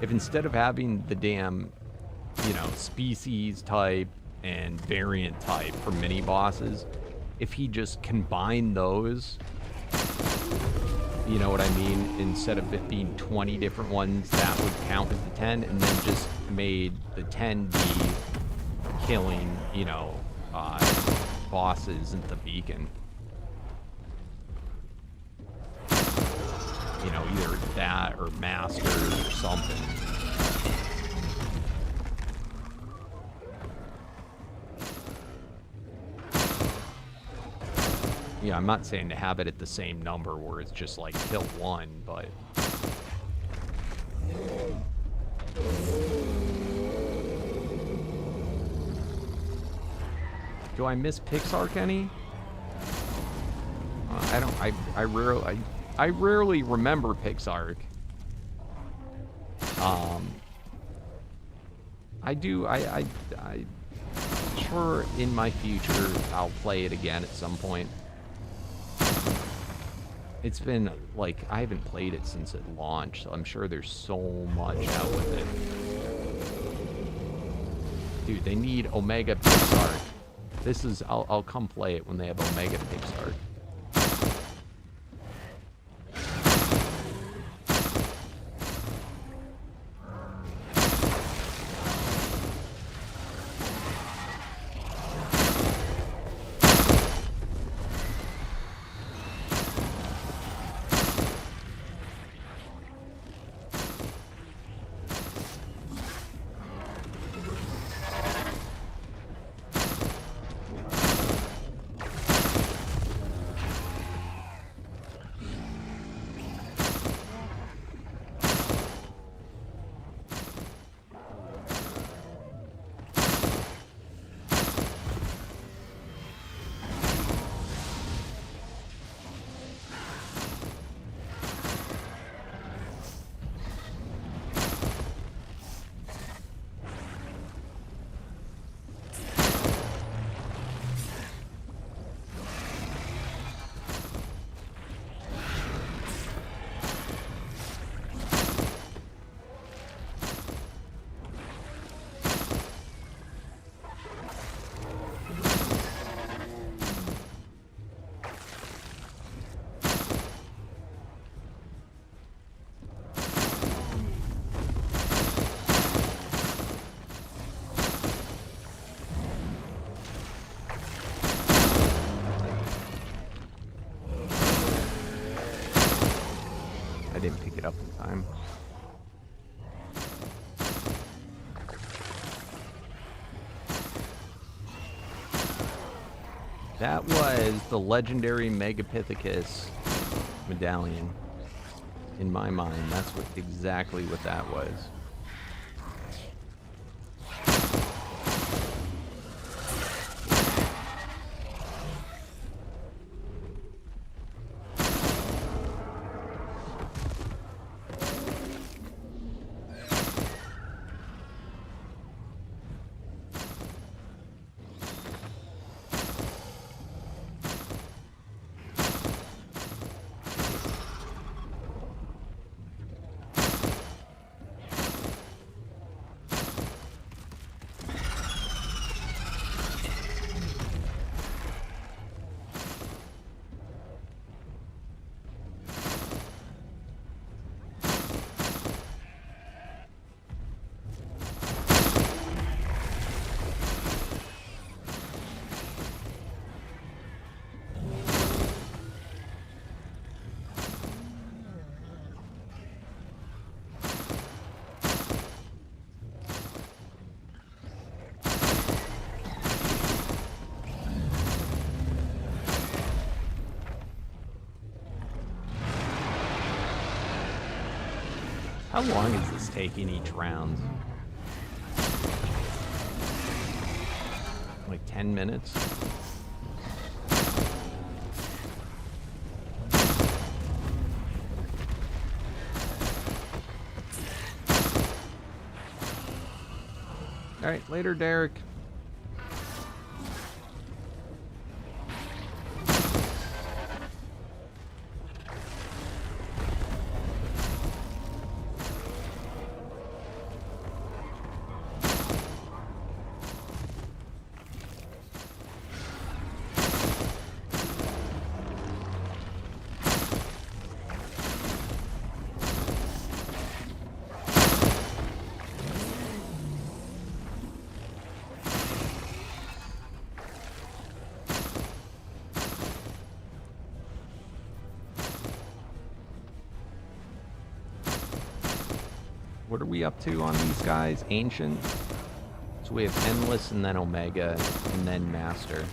if instead of having the damn, you know, species type and variant type for mini bosses, if he just combined those, you know what I mean, instead of it being 20 different ones that would count as the 10, and then just made the 10 be killing, you know, bosses at the beacon. You know, either that or masters or something. Yeah, I'm not saying to have it at the same number where it's just like kill one, but... Do I miss Pixark any? I don't, I rarely remember Pixark. I do, sure in my future I'll play it again at some point. It's been, like, I haven't played it since it launched, so I'm sure there's so much out with it. Dude, they need Omega Pixark. This is, I'll come play it when they have Omega Pixark. I didn't pick it up in time. That was the legendary Megapithecus medallion. In my mind, that's what exactly what that was. How long is this taking each round? Like 10 minutes? All right, later, Derek. What are we up to on these guys? Ancient. So we have Endless and then Omega and then Master.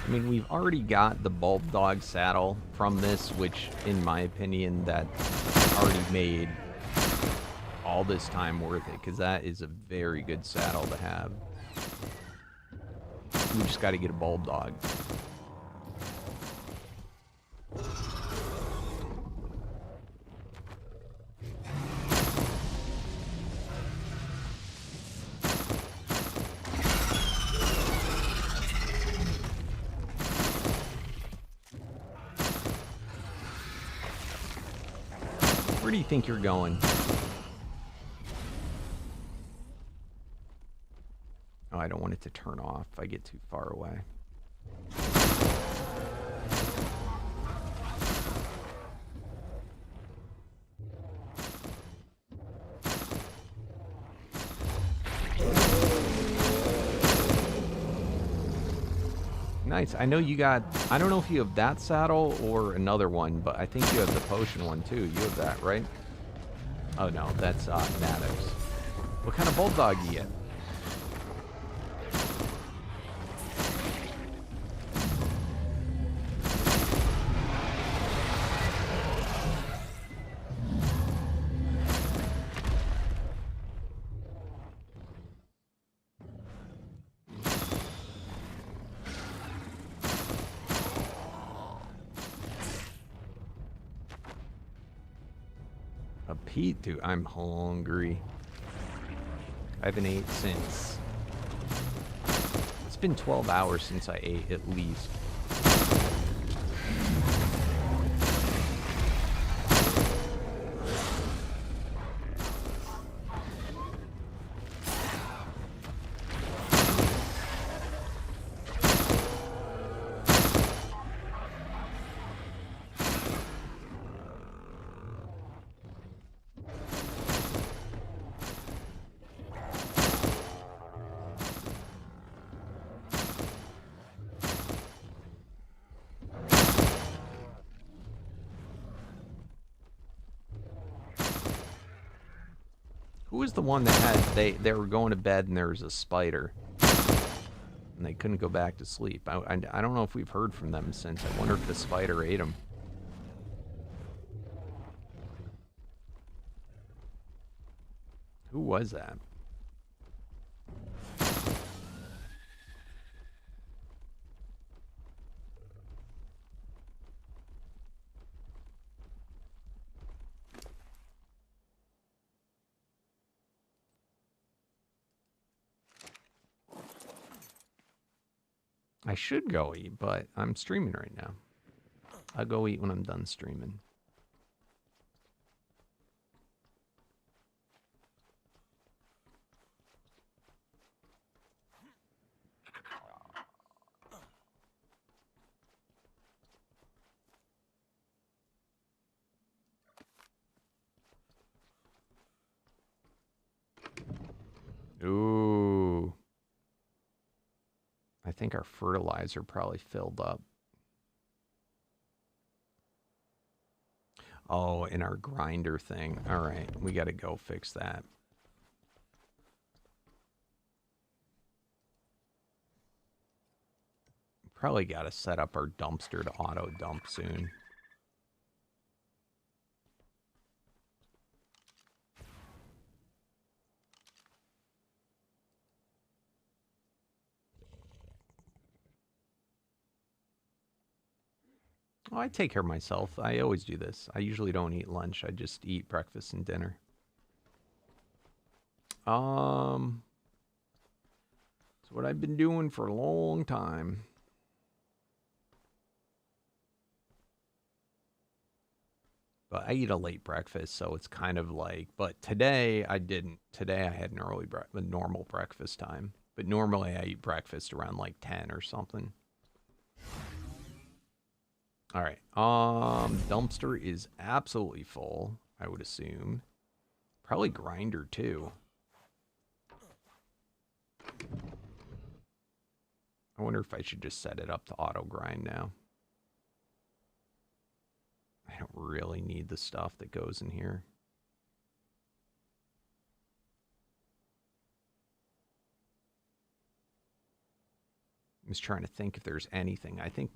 I mean, we've already got the Bulb Dog saddle from this, which, in my opinion, that already made all this time worth it, because that is a very good saddle to have. We just got to get a Bulb Dog. Where do you think you're going? Oh, I don't want it to turn off if I get too far away. Nice. I know you got, I don't know if you have that saddle or another one, but I think you have the potion one too. You have that, right? Oh no, that's Maddox. What kind of bulldog you get? Pete, dude, I'm hungry. I haven't ate since. It's been 12 hours since I ate, at least. Who was the one that had, they were going to bed and there was a spider and they couldn't go back to sleep? I don't know if we've heard from them since. I wonder if the spider ate them. Who was that? I should go eat, but I'm streaming right now. I'll go eat when I'm done streaming. Ooh. I think our fertilizer probably filled up. Oh, in our grinder thing. All right, we got to go fix that. Probably got to set up our dumpster to auto dump soon. Oh, I take care of myself. I always do this. I usually don't eat lunch. I just eat breakfast and dinner. It's what I've been doing for a long time. But I eat a late breakfast, so it's kind of like. But today I didn't. Today I had an a normal breakfast time. But normally I eat breakfast around like 10 or something. All right. Dumpster is absolutely full, I would assume. Probably grinder too. I wonder if I should just set it up to auto grind now. I don't really need the stuff that goes in here. I'm just trying to think if there's anything. I think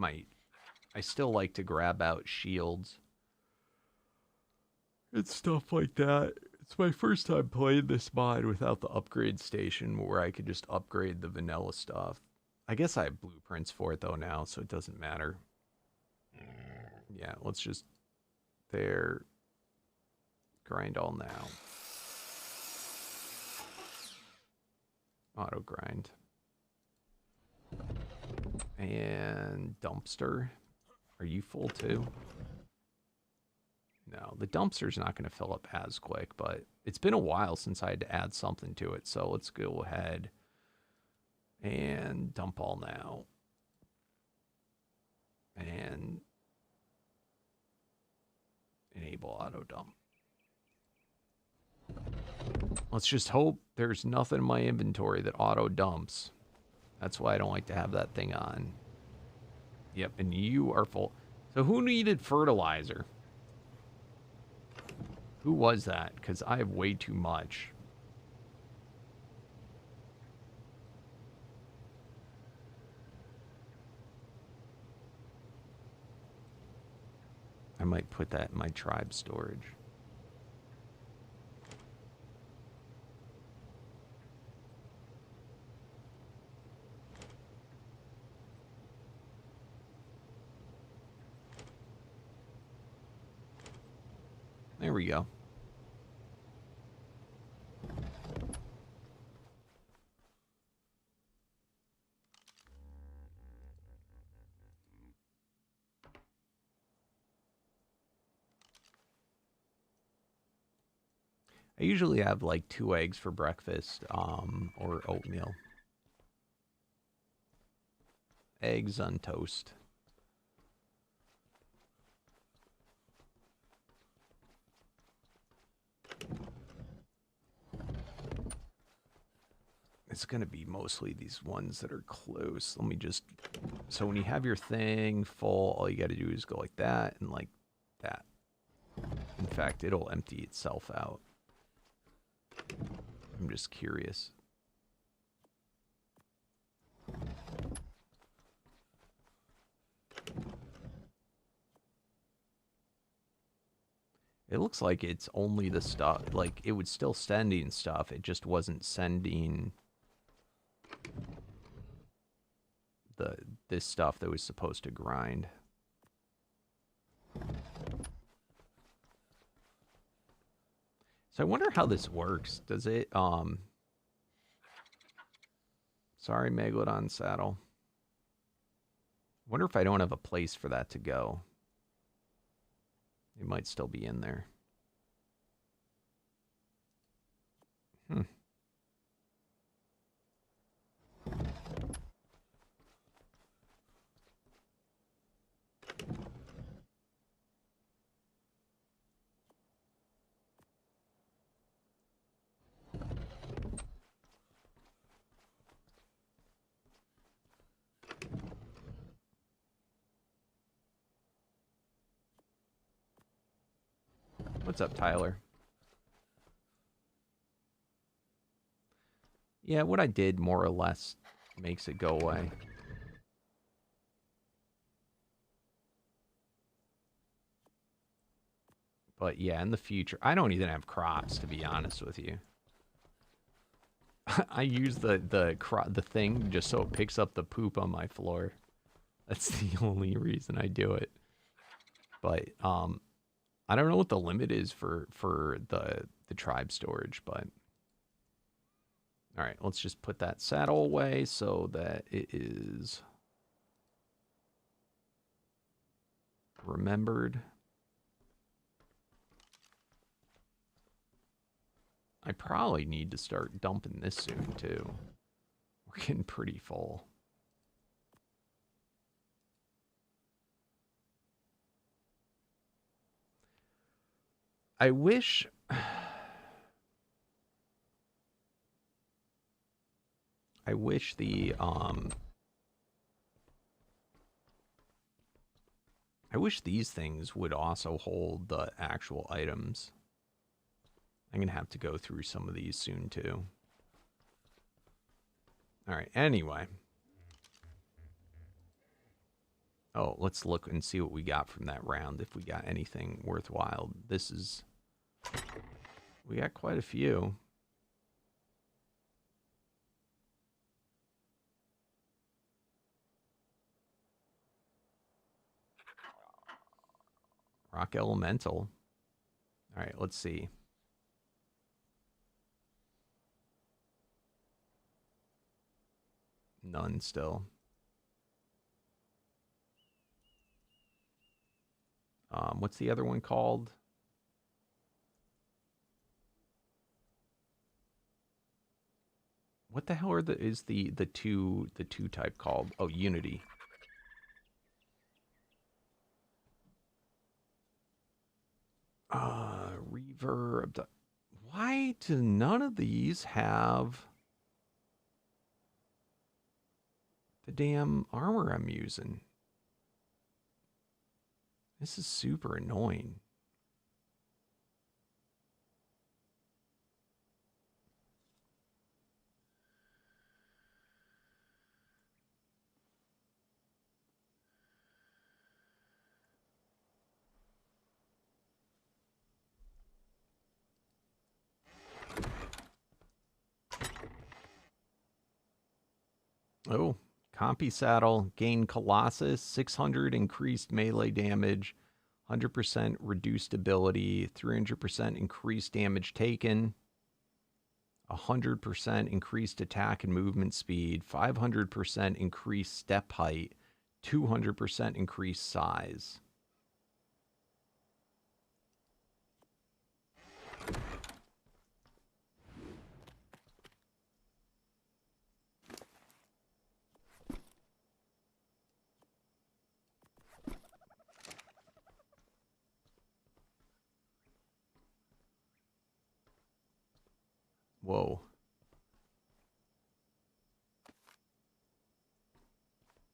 I still like to grab out shields. It's stuff like that. It's my first time playing this mod without the upgrade station where I could just upgrade the vanilla stuff. I guess I have blueprints for it though now, so it doesn't matter. Yeah, let's just there. Grind all now. Auto grind. And dumpster. Are you full too? No, the dumpster's not going to fill up as quick, but it's been a while since I had to add something to it. So let's go ahead and dump all now. And enable auto dump. Let's just hope there's nothing in my inventory that auto dumps. That's why I don't like to have that thing on. Yep, and you are full. So who needed fertilizer? Who was that? Because I have way too much. I might put that in my tribe storage. There we go. I usually have like 2 eggs for breakfast, or oatmeal. Eggs on toast. It's going to be mostly these ones that are close. Let me just... So when you have your thing full, all you got to do is go like that and like that. In fact, it'll empty itself out. I'm just curious. It looks like it's only the stuff, like it was still sending stuff, it just wasn't sending this stuff that was supposed to grind. So I wonder how this works. Does it, sorry, Megalodon Saddle. Wonder if I don't have a place for that to go. It might still be in there. Hmm. What's up, Tyler? Yeah, what I did more or less makes it go away. But yeah, in the future, I don't even have crops, to be honest with you. I use the thing just so it picks up the poop on my floor. That's the only reason I do it. But I don't know what the limit is for the tribe storage, but all right, let's just put that saddle away so that it is remembered. I probably need to start dumping this soon too. We're getting pretty full. I wish I wish the I wish these things would also hold the actual items. I'm gonna have to go through some of these soon too. All right, anyway. Oh, let's look and see what we got from that round, if we got anything worthwhile. This is... We got quite a few. Rock Elemental. All right, let's see. None still. What's the other one called? What the hell are is the two type called? Oh, Unity. Reverb. Why do none of these have the damn armor I'm using? This is super annoying. Oh, Compy Saddle, gain Colossus, 600 increased melee damage, 100% reduced ability, 300% increased damage taken, 100% increased attack and movement speed, 500% increased step height, 200% increased size. Whoa.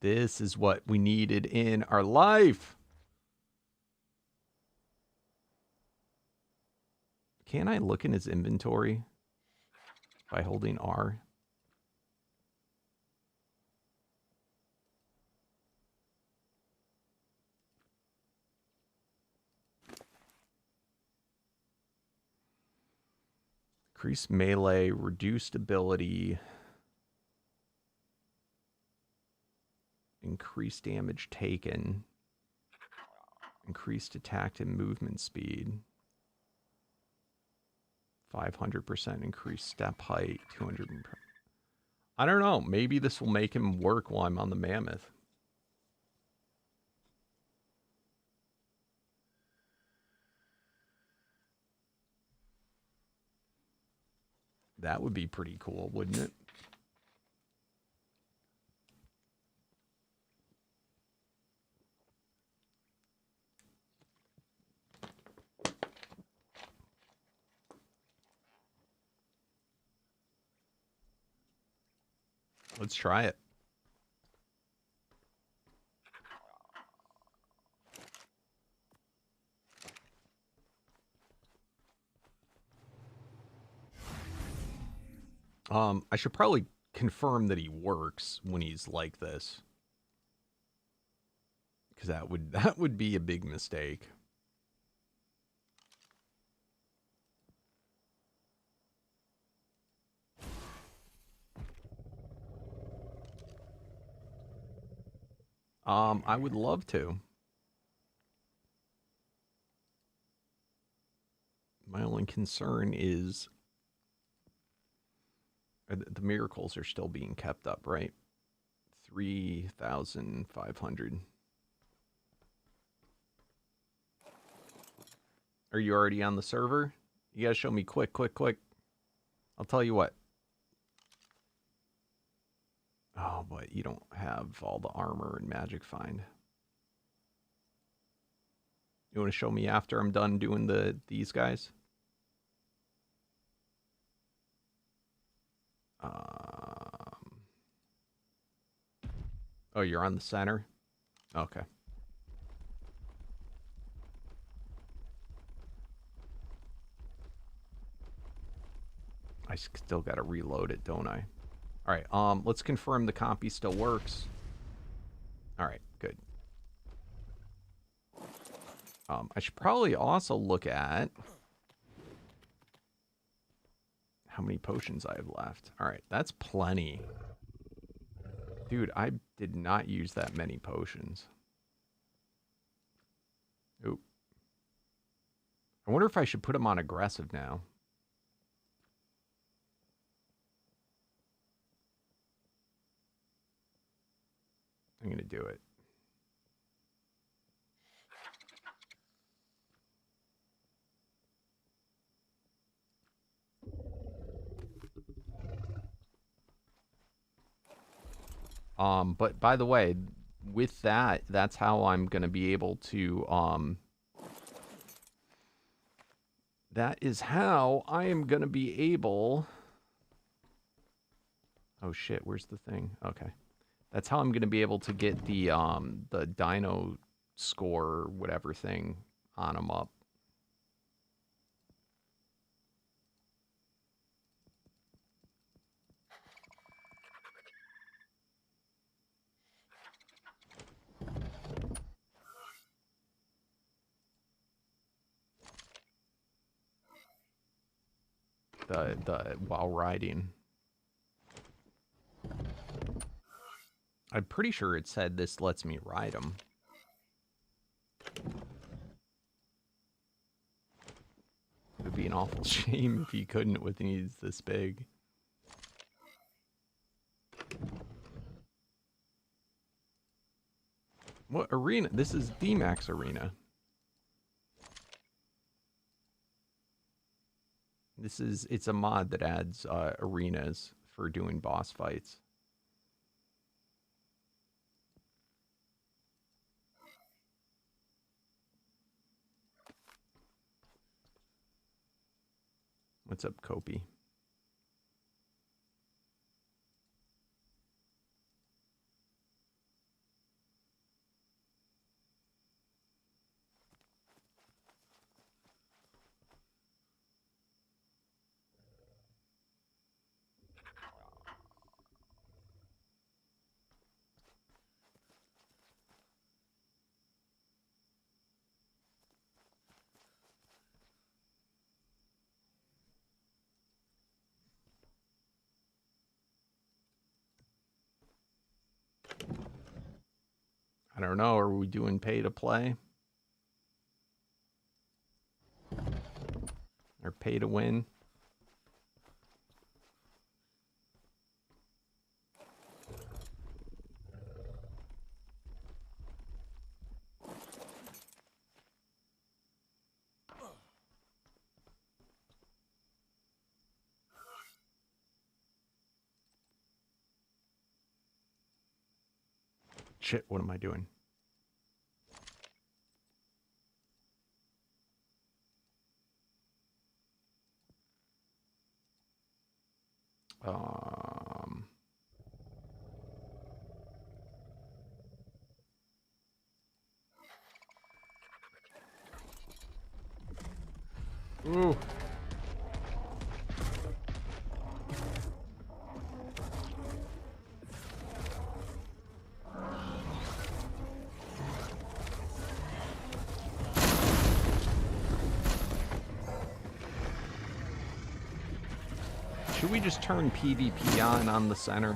This is what we needed in our life. Can I look in his inventory by holding R? Increased melee, reduced ability, increased damage taken, increased attack and movement speed, 500% increased step height, 200. I don't know. Maybe this will make him work while I'm on the mammoth. That would be pretty cool, wouldn't it? Let's try it. I should probably confirm that he works when he's like this. Because that would be a big mistake. I would love to. My only concern is the miracles are still being kept up, right? 3,500. Are you already on the server? You gotta show me quick. I'll tell you what. Oh, but you don't have all the armor and magic find. You want to show me after I'm done doing these guys? Oh, you're on the center? Okay. I still got to reload it, don't I? All right, let's confirm the compy still works. All right, good. I should probably also look at how many potions I have left. All right, that's plenty. Dude, I did not use that many potions. Oop. I wonder if I should put them on aggressive now. I'm going to do it. But by the way, with that, that's how I'm going to be able to, that is how I am going to be able, oh shit, where's the thing? Okay. That's how I'm going to be able to get the dino score, whatever thing, on them up. The while riding. I'm pretty sure it said this lets me ride them. It would be an awful shame if you couldn't with these this big. What arena? This is DMAC's arena. It's a mod that adds arenas for doing boss fights. What's up, Kopi? I don't know. Are we doing pay to play? Or pay to win? Shit, what am I doing? Ooh. Should we just turn PvP on the center?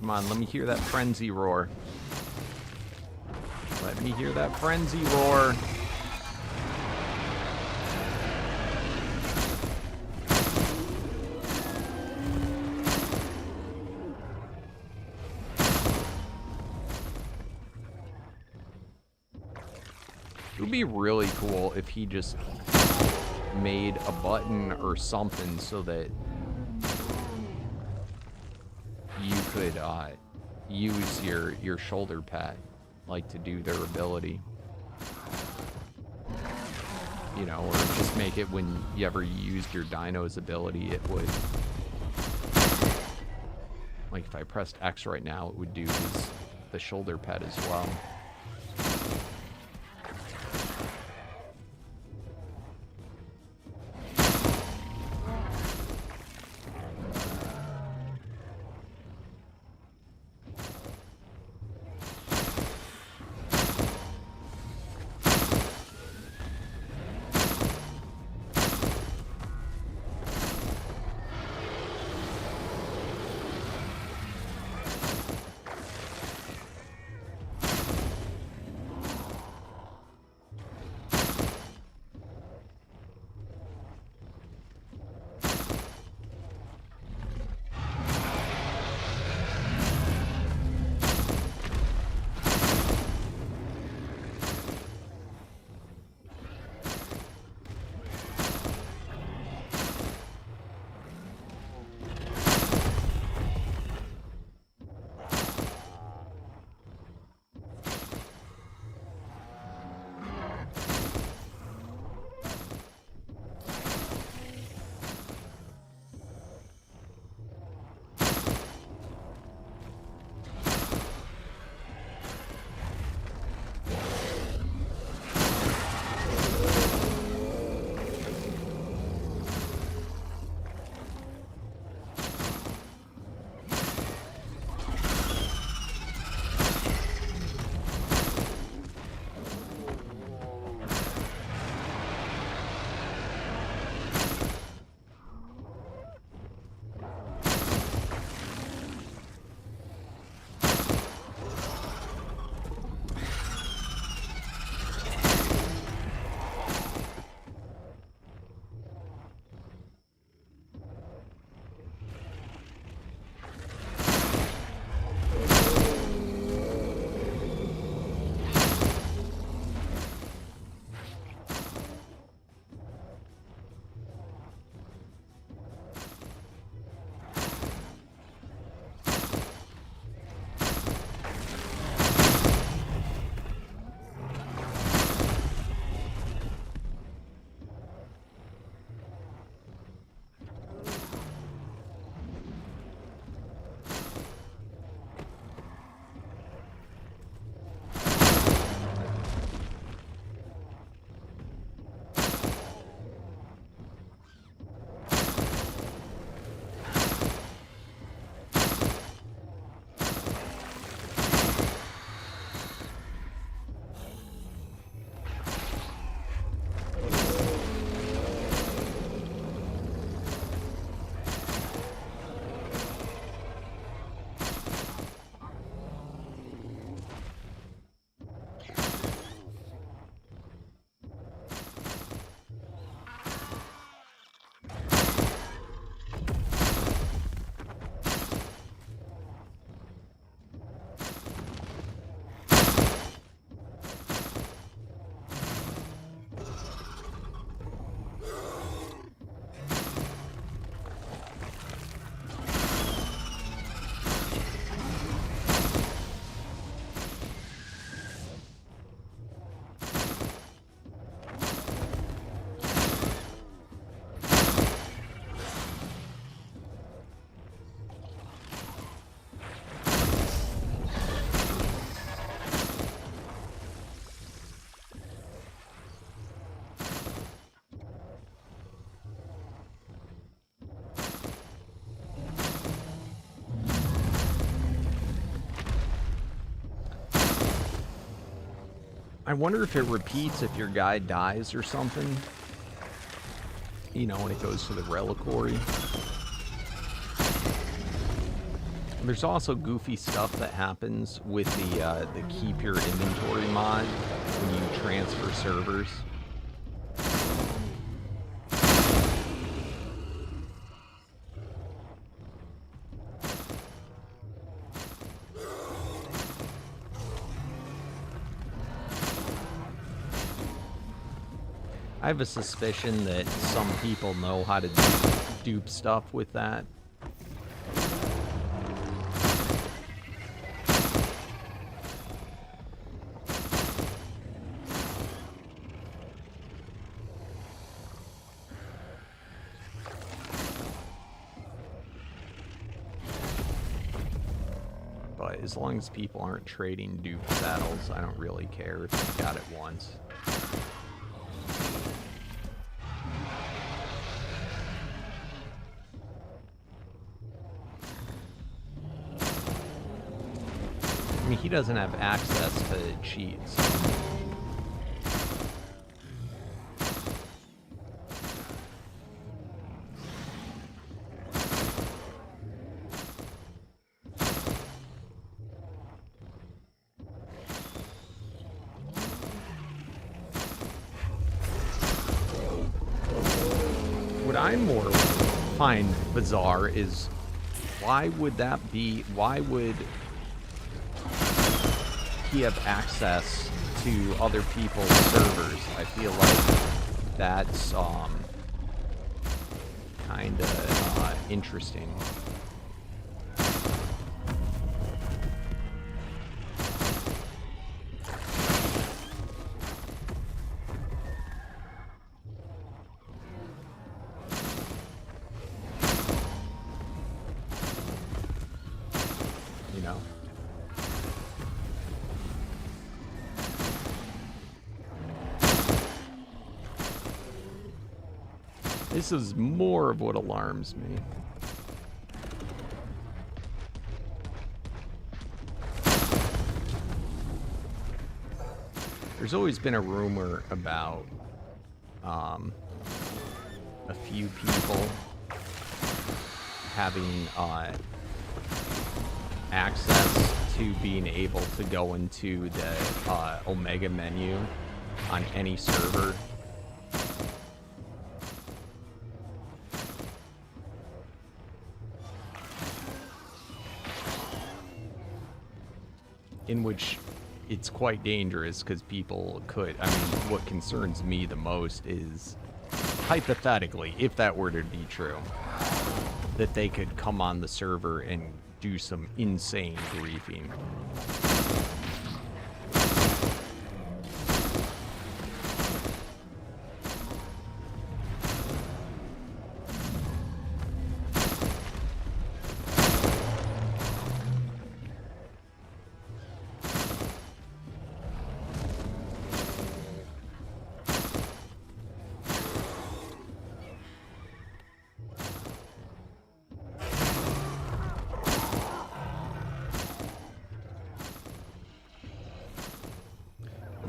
Come on, let me hear that frenzy roar. Let me hear that frenzy roar. It would be really cool if he just made a button or something so that you could use your shoulder pad, like, to do their ability. You know, or just make it when you ever used your dino's ability, it would... Like, if I pressed X right now, it would do the shoulder pad as well. I wonder if it repeats if your guy dies or something. You know, when it goes to the reliquary. There's also goofy stuff that happens with the keep your inventory mod when you transfer servers. I have a suspicion that some people know how to dupe stuff with that. But as long as people aren't trading dupe saddles, I don't really care if you got it once. I mean, he doesn't have access to cheats. What I more find bizarre is why would that be? Why would he have access to other people's servers? I feel like that's kind of interesting. You know? This is more of what alarms me. There's always been a rumor about a few people having access to being able to go into the Omega menu on any server. In which it's quite dangerous because people could, I mean, what concerns me the most is, hypothetically, if that were to be true, that they could come on the server and do some insane griefing.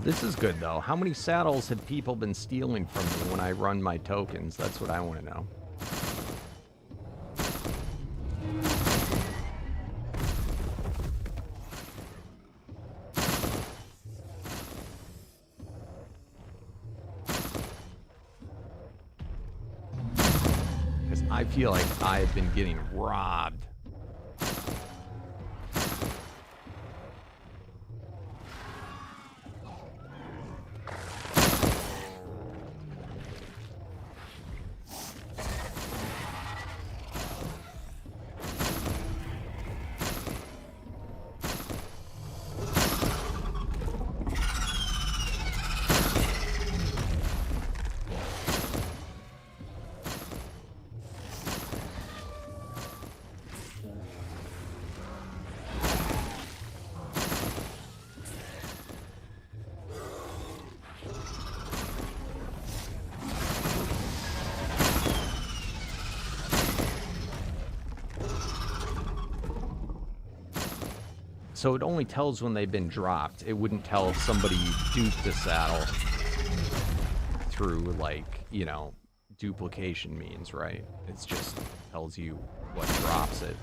This is good, though. How many saddles have people been stealing from me when I run my tokens? That's what I want to know. Because I feel like I've been getting robbed. so it only tells when they've been dropped. It wouldn't tell if somebody duped the saddle through, like, you know, duplication means, right? It just tells you what drops it.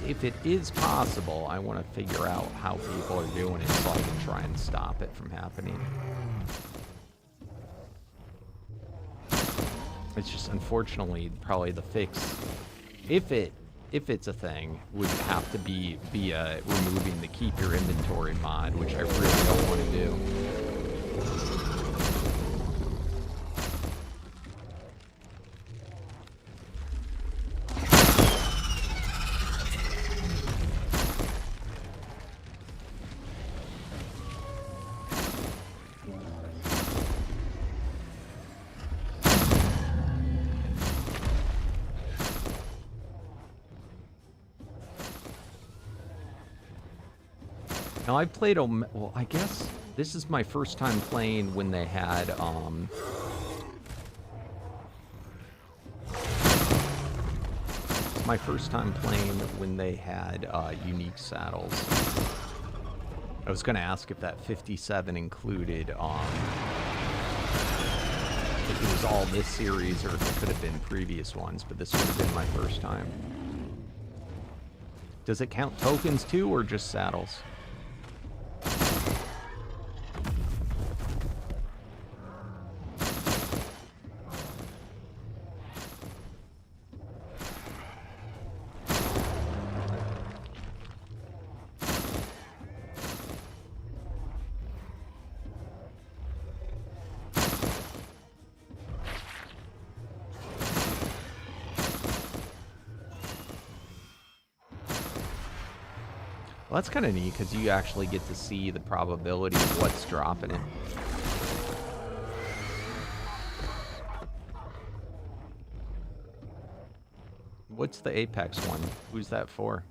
If it is possible, I want to figure out how people are doing it so I can try and stop it from happening. It's just, unfortunately, probably the fix, if it's a thing, would have to be via removing the keep your inventory mod, which I really don't want to do. Now, I've played, well, I guess this is my first time playing when they had, it's my first time playing when they had, unique saddles. I was going to ask if that 57 included, if it was all this series or if it could have been previous ones, but this would have been my first time. Does it count tokens too, or just saddles? Well, that's kind of neat, because you actually get to see the probability of what's dropping it. What's the Apex one? Who's that for?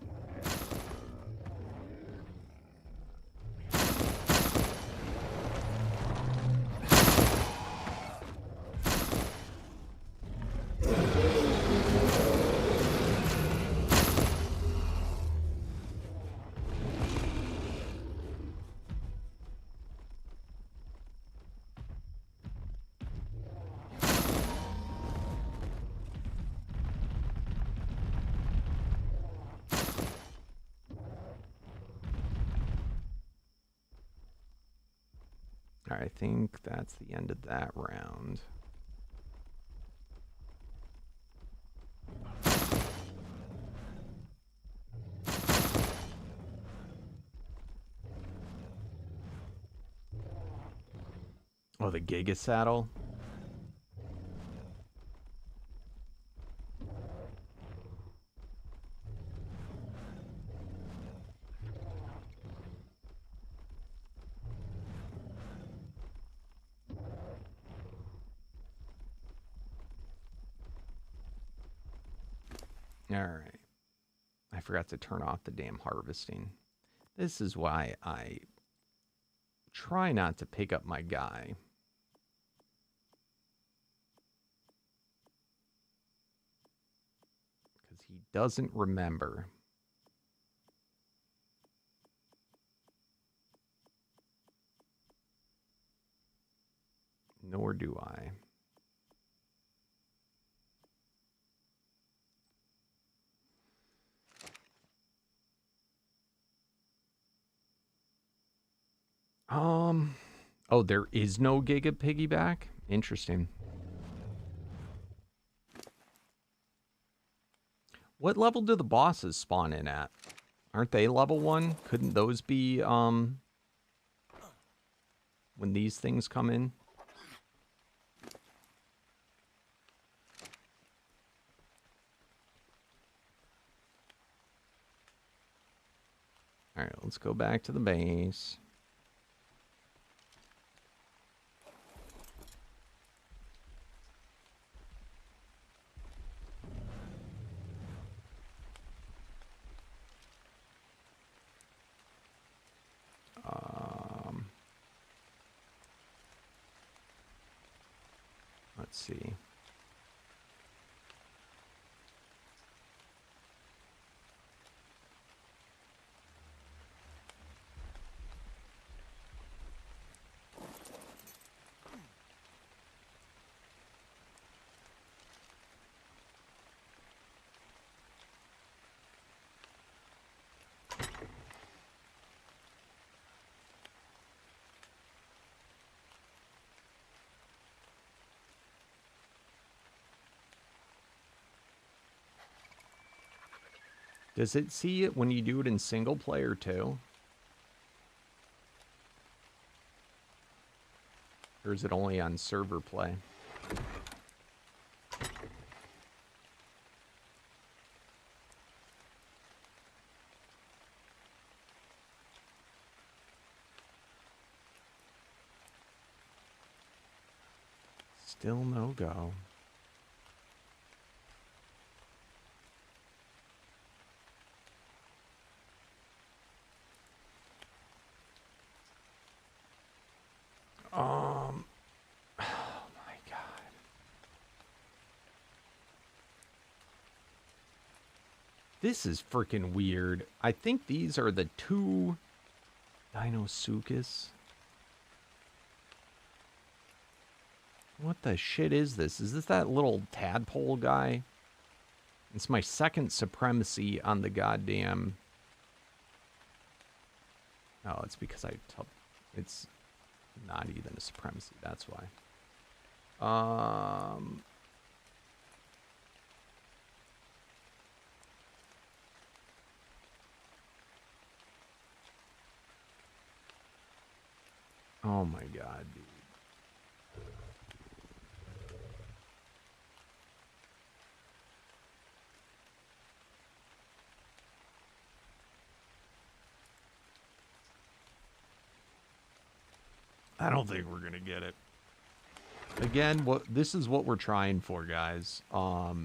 I think that's the end of that round. Oh, the Giga Saddle? Alright. I forgot to turn off the damn harvesting. This is why I try not to pick up my guy. Because he doesn't remember. Nor do I. Oh, there is no Giga Piggyback? Interesting. What level do the bosses spawn in at? Aren't they level 1? Couldn't those be, when these things come in? Alright, let's go back to the base. Let's see. Does it see it when you do it in single player too? Or is it only on server play? Still no go. Oh my God. This is freaking weird. I think these are the two Dinosuchus. What the shit is this? Is this that little tadpole guy? It's my second supremacy on the goddamn... Oh, it's because it's not even a supremacy. That's why. Oh my God, dude. I don't think we're gonna get it. Again, this is what we're trying for, guys. We're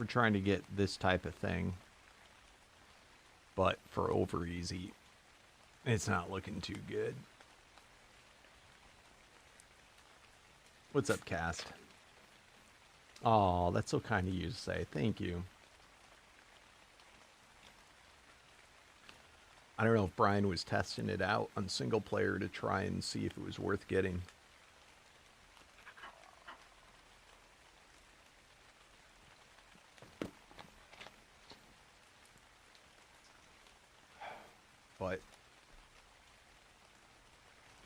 trying to get this type of thing, but for over easy, it's not looking too good. What's up, Cast? Oh, that's so kind of you to say. Thank you. I don't know if Brian was testing it out on single player to try and see if it was worth getting. But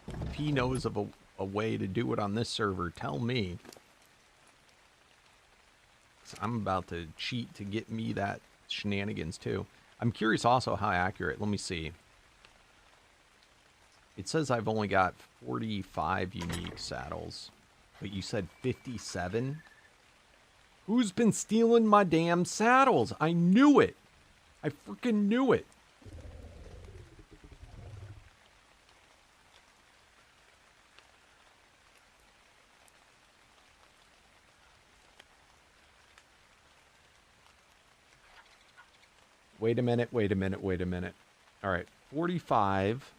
if he knows of a way to do it on this server, tell me. 'Cause I'm about to cheat to get me that shenanigans too. I'm curious also how accurate. Let me see. It says I've only got 45 unique saddles. But you said 57? Who's been stealing my damn saddles? I knew it. I freaking knew it. Wait a minute, wait a minute, wait a minute. All right, 45.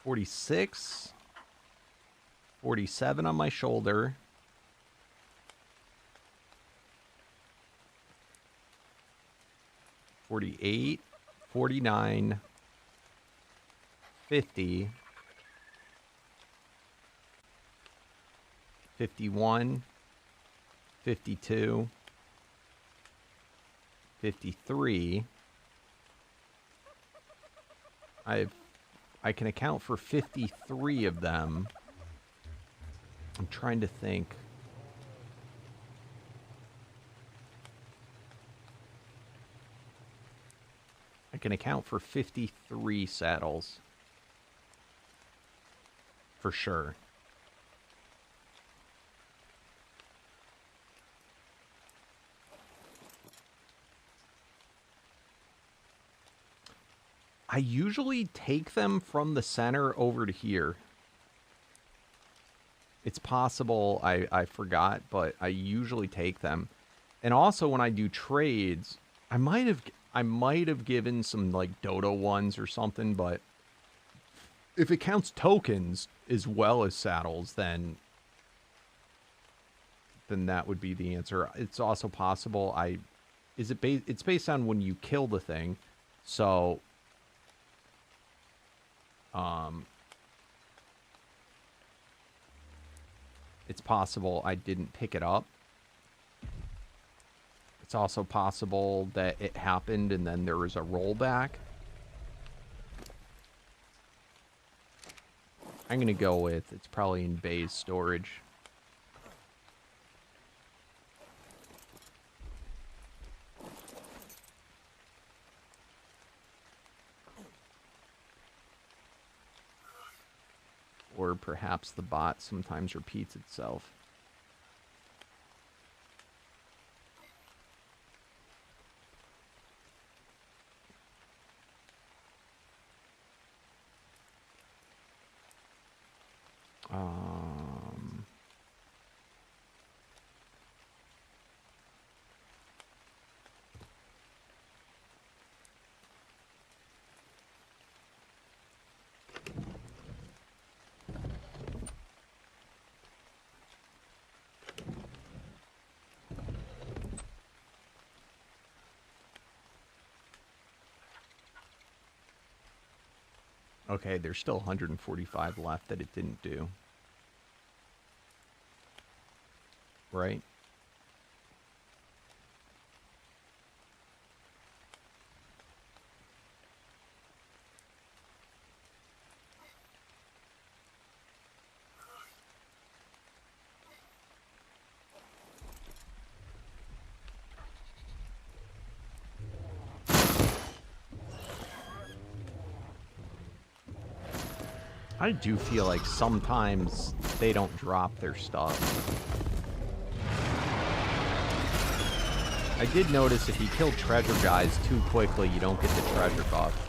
46. 47 on my shoulder. 48. 49. 50. 51. 52. 53. I can account for 53 of them. I'm trying to think. I can account for 53 saddles. For sure. I usually take them from the center over to here. It's possible I forgot, but I usually take them. And also when I do trades, I might have given some like dodo ones or something, but If it counts tokens as well as saddles, then that would be the answer. It's also possible it's based on when you kill the thing. So it's possible I didn't pick it up. It's also possible that it happened and then there was a rollback. I'm going to go with it's probably in Bay's storage. Or perhaps the bot sometimes repeats itself. Okay, there's still 145 left that it didn't do. Right? I do feel like sometimes they don't drop their stuff. I did notice if you kill treasure guys too quickly, you don't get the treasure buff.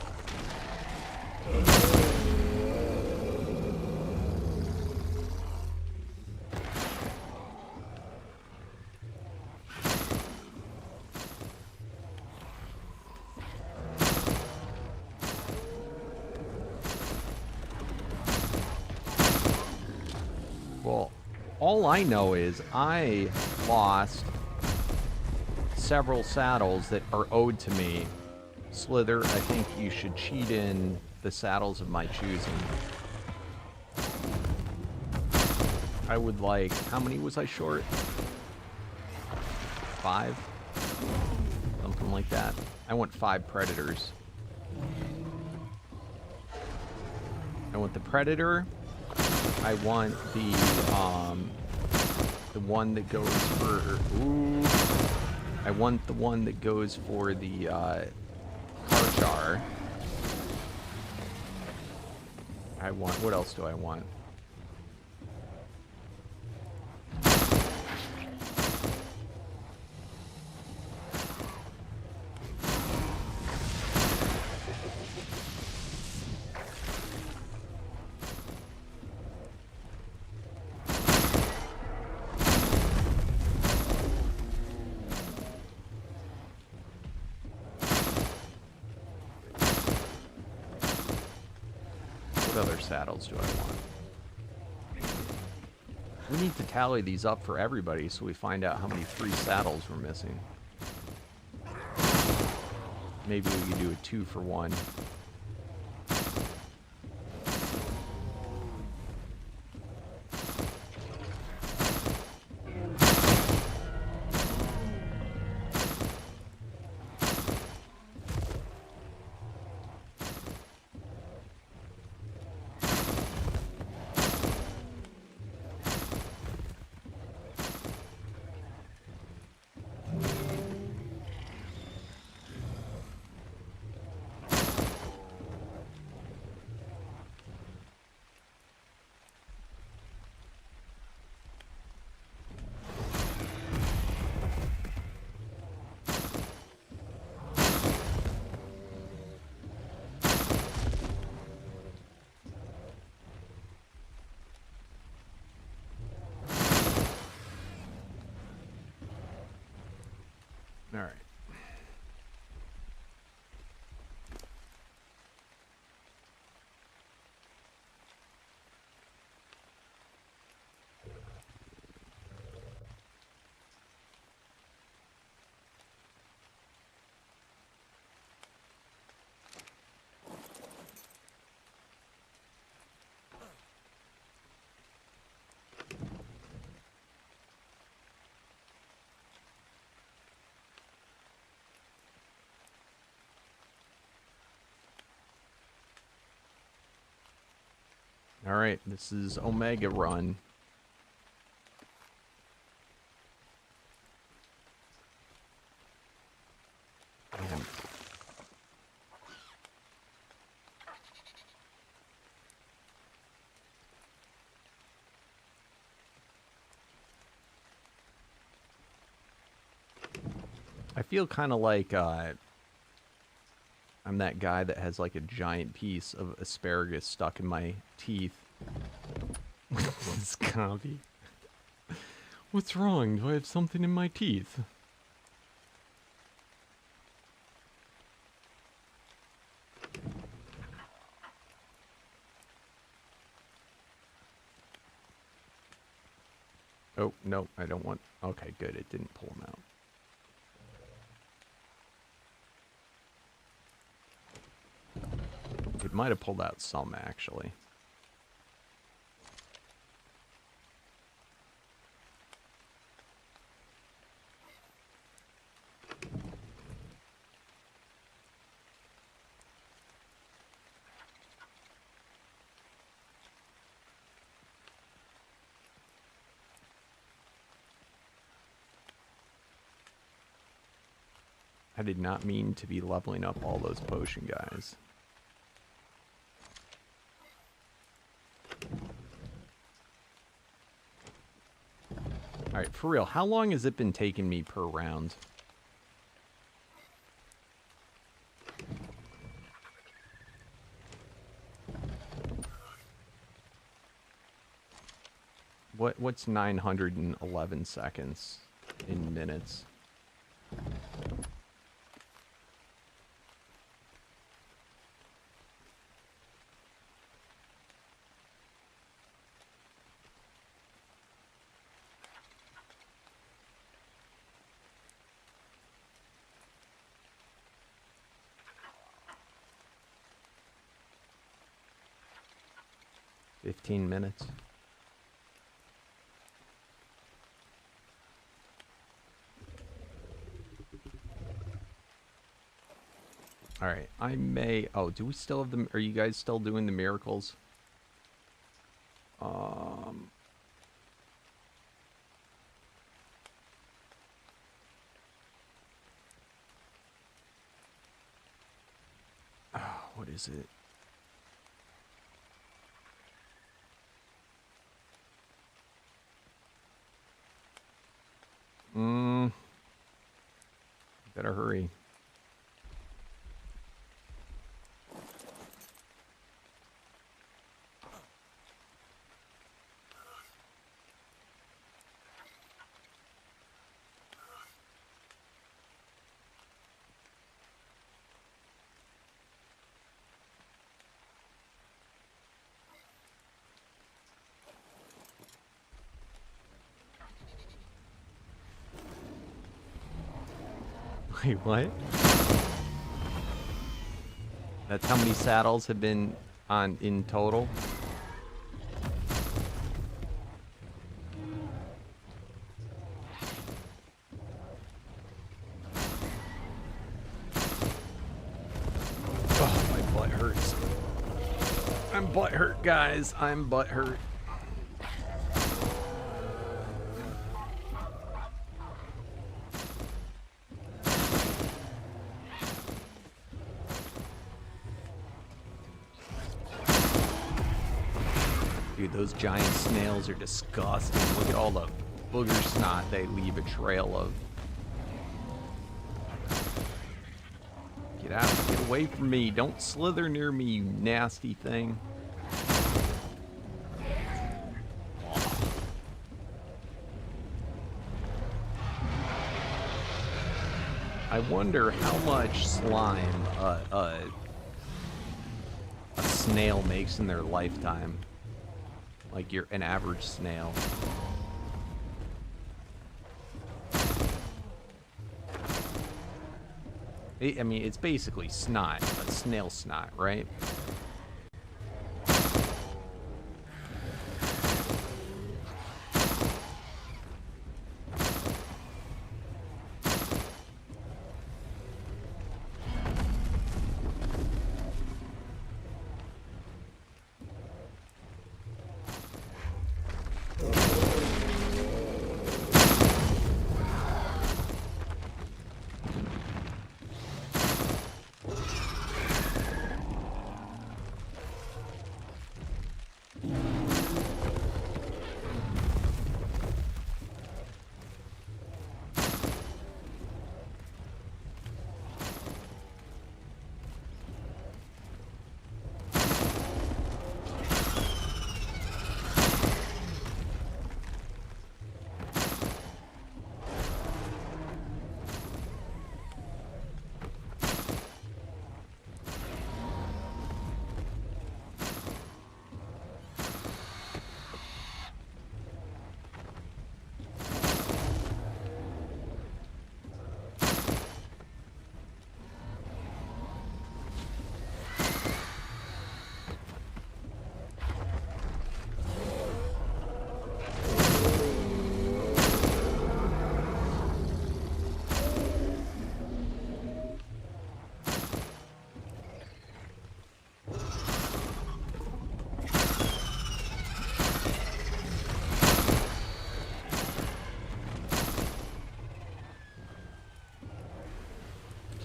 Well, all I know is I lost several saddles that are owed to me. Slither, I think you should cheat in the saddles of my choosing. I would like... How many was I short? 5? Something like that. I want 5 predators. I want the predator. I want the one that goes for... Ooh. I want the one that goes for the Karchar. I want... What else do I want? What other saddles do I want? We need to tally these up for everybody so we find out how many free saddles we're missing. Maybe we could do a 2 for 1. All right. Alright, this is Omega Run. Man. I feel kind of like I'm that guy that has like a giant piece of asparagus stuck in my teeth. This copy. What's wrong? Do I have something in my teeth? Oh, no, I don't want... Okay, good, it didn't pull him out. It might have pulled out some, actually. I did not mean to be leveling up all those potion guys. Alright, for real, how long has it been taking me per round? What's 911 seconds in minutes? $15 minutes. All right, I may... Oh, do we still have the... Are you guys still doing the miracles? What is it? Better hurry. Wait, what? That's how many saddles have been on in total? Oh, my butt hurts. I'm butthurt, guys. I'm butthurt. Dude, those giant snails are disgusting. Look at all the booger snot they leave a trail of. Get out. Get away from me. Don't slither near me, you nasty thing. I wonder how much slime a snail makes in their lifetime. Like an average snail. I mean, it's basically snot, a snail snot, right?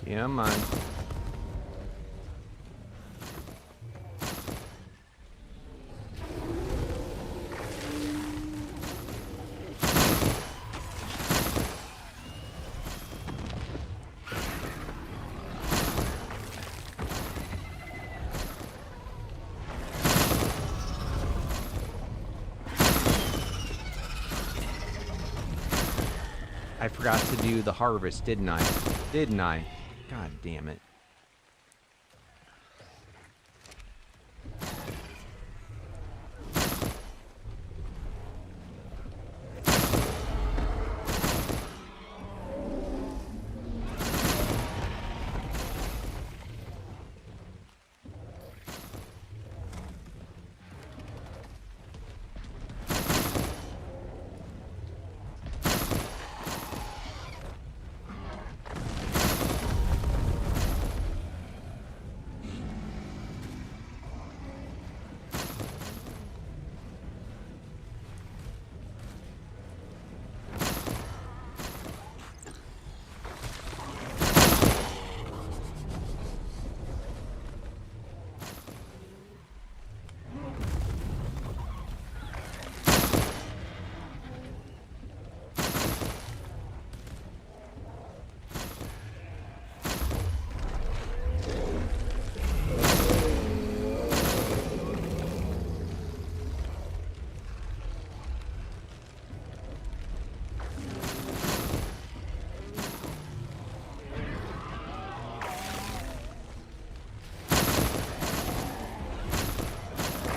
Come on. I forgot to do the harvest, didn't I? Didn't I? God damn it.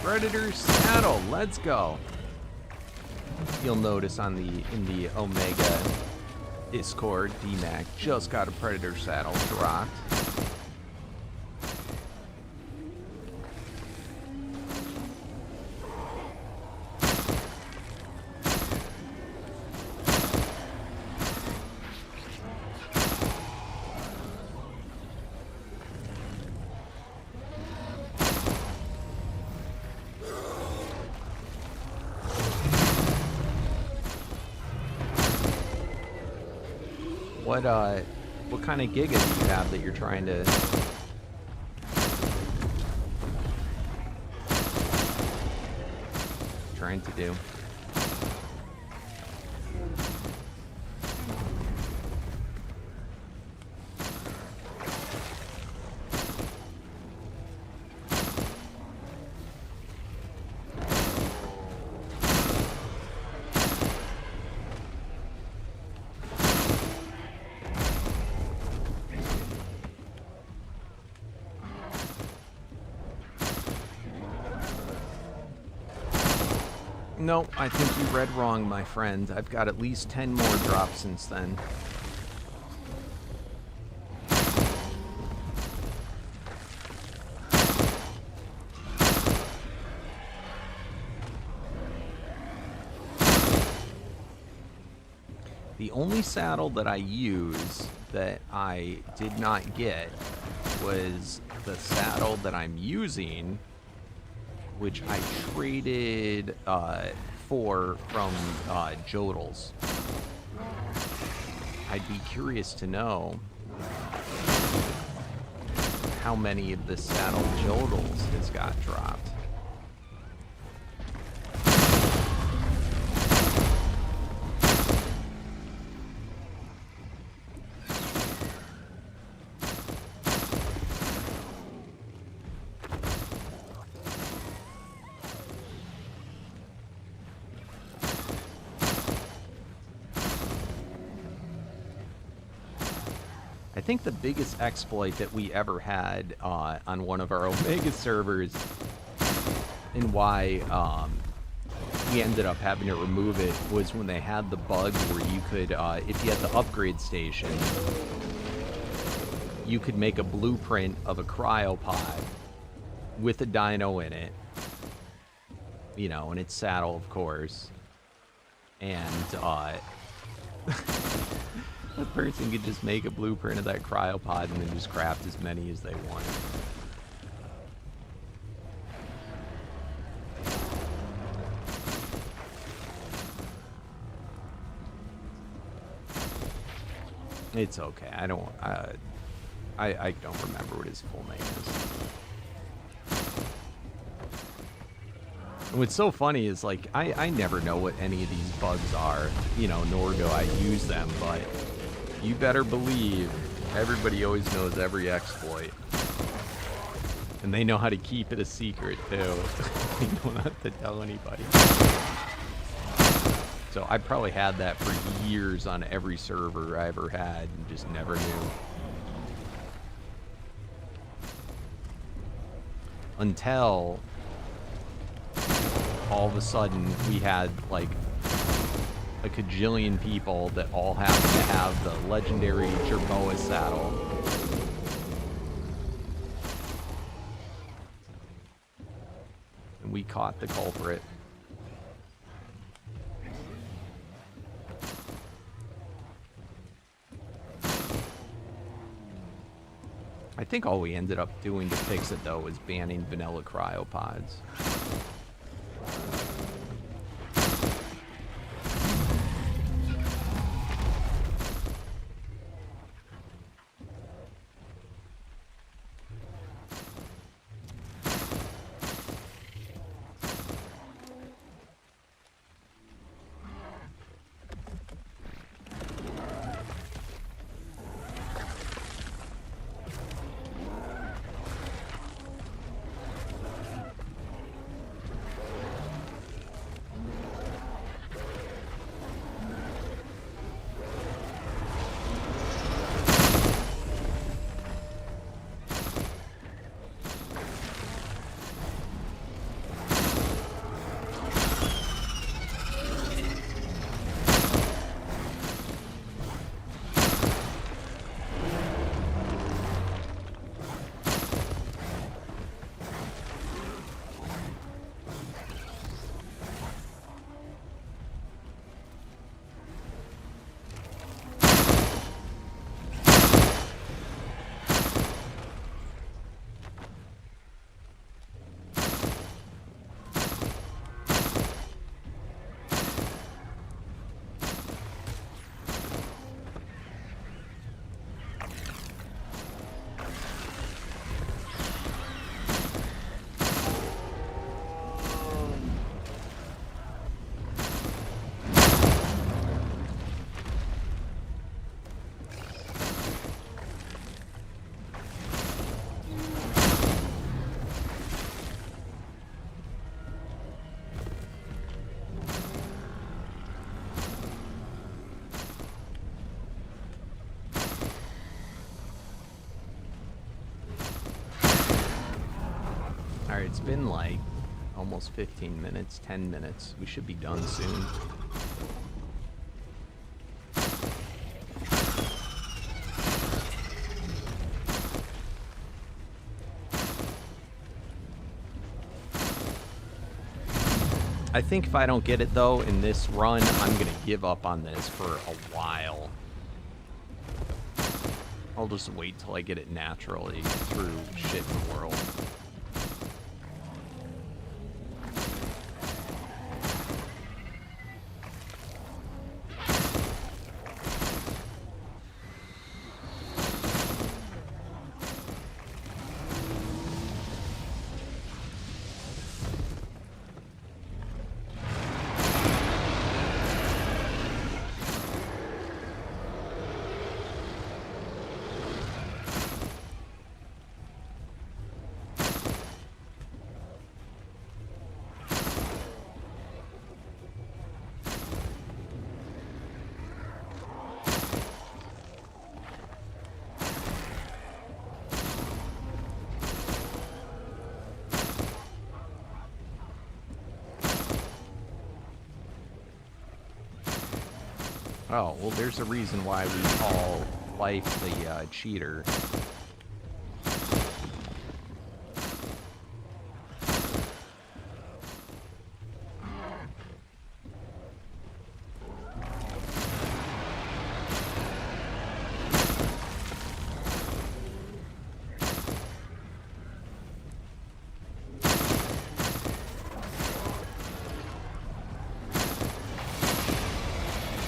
Predator saddle, let's go. You'll notice in the Omega Discord, DMAC just got a Predator saddle dropped. What kind of giga do you have that you're trying to... do? No, I think you read wrong, my friend. I've got at least 10 more drops since then. The only saddle that I use that I did not get was the saddle that I'm using, which I traded from Jodels. I'd be curious to know how many of the saddle Jodels has got dropped. I think the biggest exploit that we ever had on one of our Omega servers, and why we ended up having to remove it, was when they had the bug where you could, if you had the upgrade station, you could make a blueprint of a cryopod with a dino in it, you know, and its saddle, of course, and the person could just make a blueprint of that cryopod and then just craft as many as they want. It's okay. I don't... I don't remember what his full name is. And what's so funny is, like, I never know what any of these bugs are, you know, nor do I use them, but you better believe everybody always knows every exploit. And they know how to keep it a secret, too. They don't have to tell anybody. So I probably had that for years on every server I ever had and just never knew. Until all of a sudden we had like a cajillion people that all happened to have the legendary Jerboa saddle. And we caught the culprit. I think all we ended up doing to fix it, though, was banning vanilla cryopods. Alright, it's been like almost 15 minutes, 10 minutes. We should be done soon. I think if I don't get it, though, in this run, I'm going to give up on this for a while. I'll just wait till I get it naturally through shit in the world. Oh, well, there's a reason why we call Life the cheater.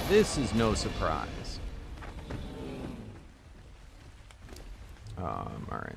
This is no surprise. All right.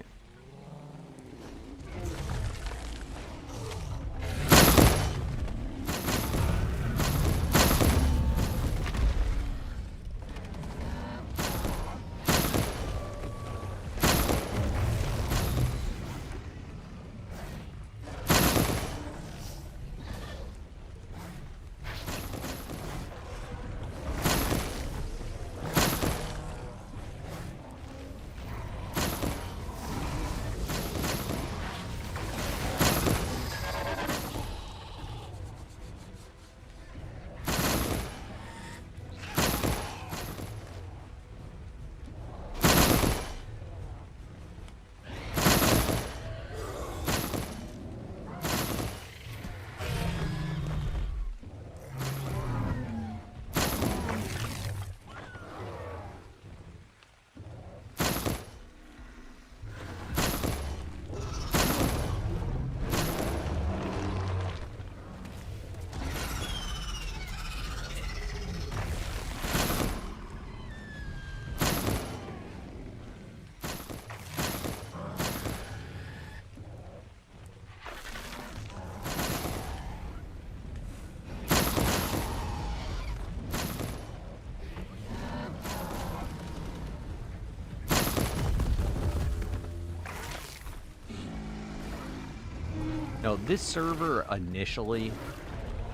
No, this server initially,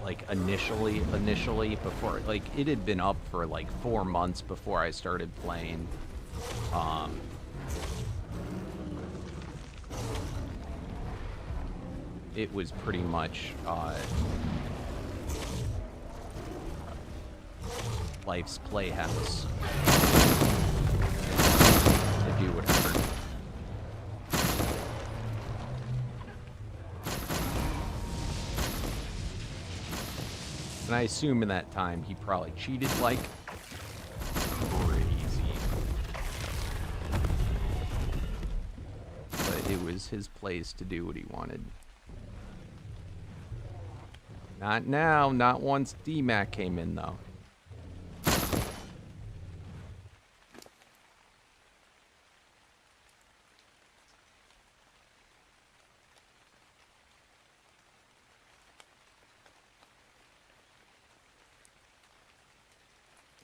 before, like, it had been up for like 4 months before I started playing. It was pretty much life's playhouse to do whatever. And I assume in that time he probably cheated like crazy. But it was his place to do what he wanted. Not now, not once DMAC came in though.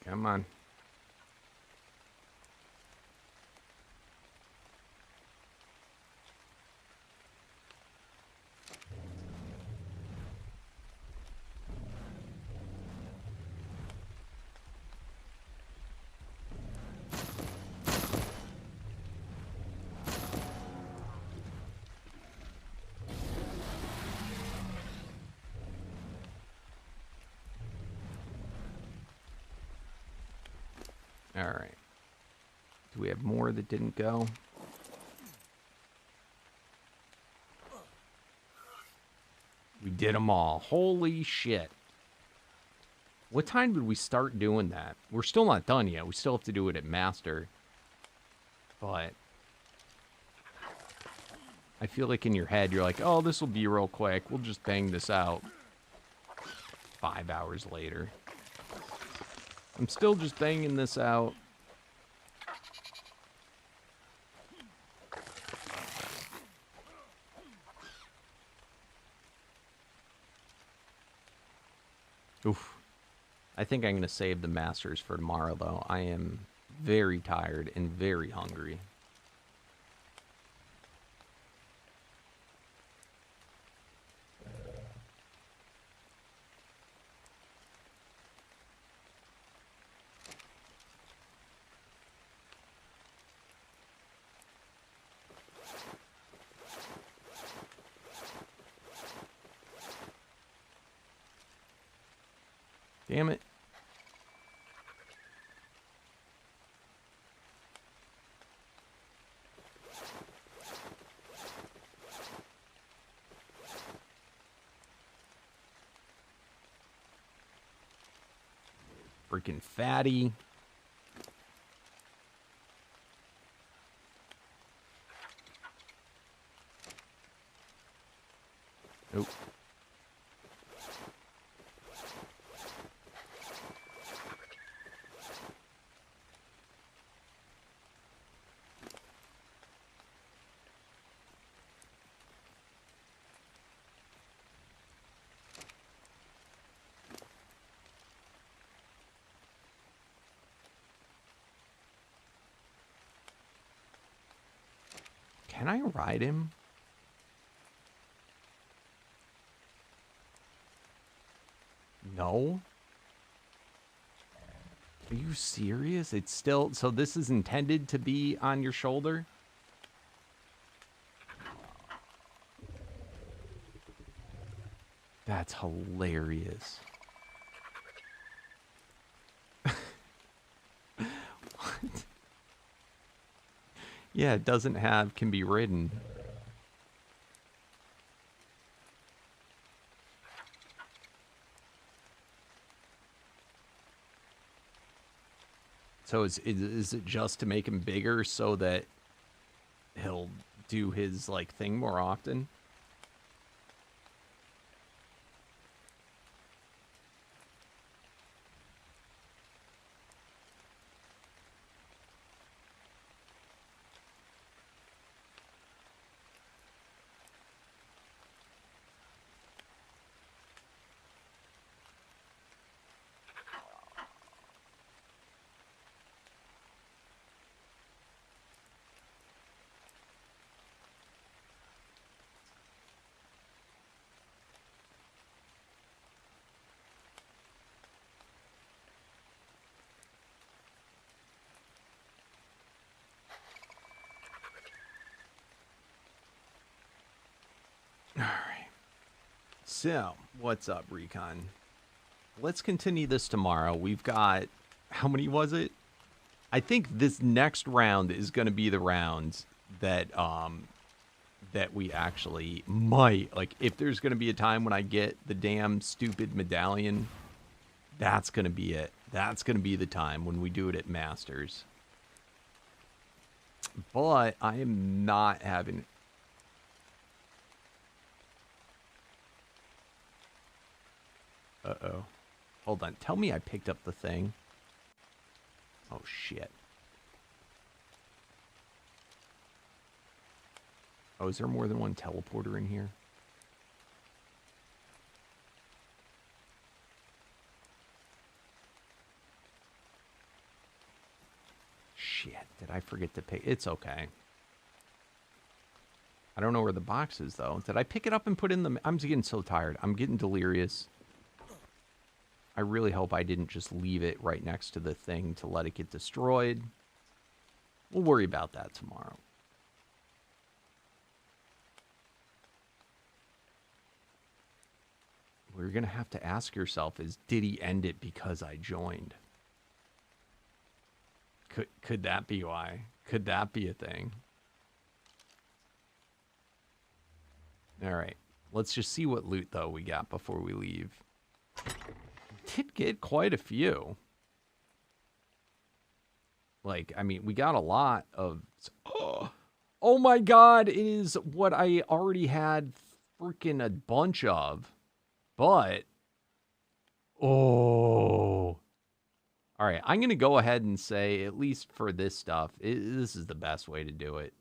Come on. All right. Do we have more that didn't go? We did them all. Holy shit. What time did we start doing that? We're still not done yet. We still have to do it at Master. But I feel like in your head, you're like, oh, this will be real quick. We'll just bang this out. 5 hours later. I'm still just banging this out. Oof. I think I'm going to save the Masters for tomorrow, though. I am very tired and very hungry. Damn it. Freaking fatty. Nope. Can I ride him? No. Are you serious? It's still... So this is intended to be on your shoulder? That's hilarious. What? Yeah, it doesn't have can be ridden. So is it just to make him bigger so that he'll do his like thing more often? All right. So, what's up, Recon? Let's continue this tomorrow. We've got, how many was it? I think this next round is going to be the round that that we actually might, like, if there's going to be a time when I get the damn stupid medallion, that's going to be it. That's going to be the time when we do it at Masters. But I am not having... Uh-oh. Hold on. Tell me I picked up the thing. Oh, shit. Oh, is there more than one teleporter in here? Shit. Did I forget to pick? It's okay. I don't know where the box is, though. Did I pick it up and put in the... I'm getting so tired. I'm getting delirious. I really hope I didn't just leave it right next to the thing to let it get destroyed. We'll worry about that tomorrow. What you're going to have to ask yourself is, did he end it because I joined? Could that be why? Could that be a thing? All right. Let's just see what loot, though, we got before we leave. Did get quite a few. Like, I mean, we got a lot of... Oh my god, it is what I already had freaking a bunch of. But... Oh... Alright, I'm going to go ahead and say, at least for this stuff, this is the best way to do it.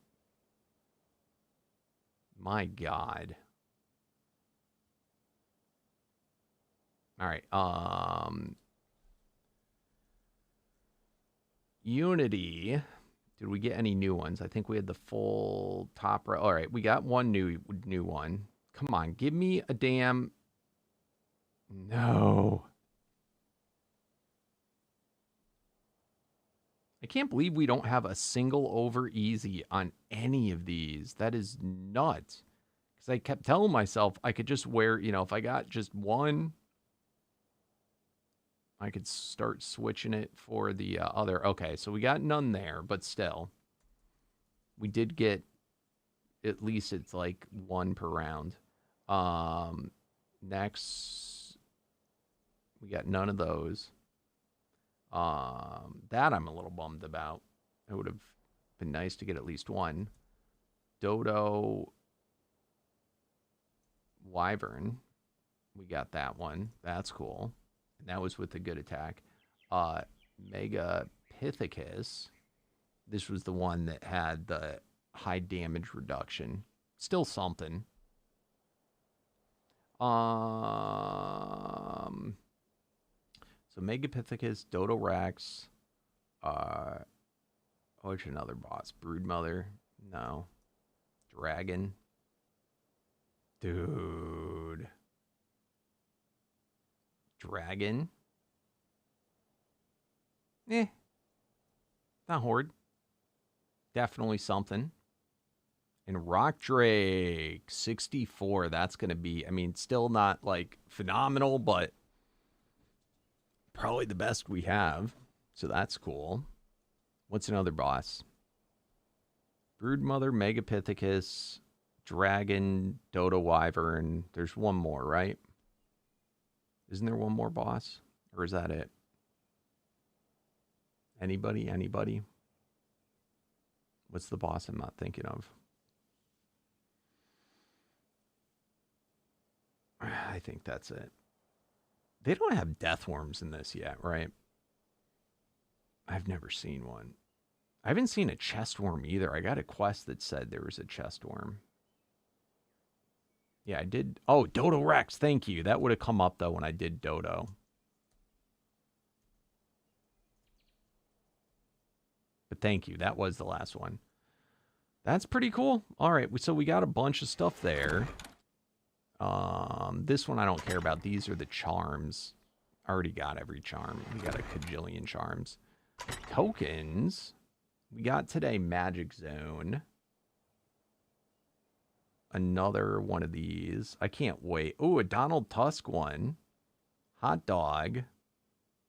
My god. Alright, Unity. Did we get any new ones? I think we had the full top row. Alright, we got one new one. Come on, give me a damn... No. I can't believe we don't have a single over easy on any of these. That is nuts. Because I kept telling myself I could just wear, you know, if I got just one, I could start switching it for the other. Okay, so we got none there, but still. We did get, at least it's like one per round. Next, we got none of those. That I'm a little bummed about. It would have been nice to get at least one. Dodo Wyvern. We got that one. That's cool. And that was with a good attack. Mega Pithecus. This was the one that had the high damage reduction. Still something. So Megapithecus, Dodorax, what's another boss? Broodmother? No. Dragon. Dude. Dragon. Not Horde. Definitely something. And Rock Drake, 64. That's going to be, I mean, still not like phenomenal, but probably the best we have. So that's cool. What's another boss? Broodmother, Megapithecus, Dragon, Dodo Wyvern. There's one more, right? Isn't there one more boss? Or is that it? Anybody? Anybody? What's the boss I'm not thinking of? I think that's it. They don't have death worms in this yet, right? I've never seen one. I haven't seen a chest worm either. I got a quest that said there was a chest worm. Yeah, I did. Oh, Dodo Rex. Thank you. That would have come up, though, when I did Dodo. But thank you. That was the last one. That's pretty cool. All right. So we got a bunch of stuff there. This one I don't care about. These are the charms. I already got every charm. We got a cajillion charms. Tokens. We got today Magic Zone. Another one of these. I can't wait. Oh, a Donald Tusk one. Hot Dog.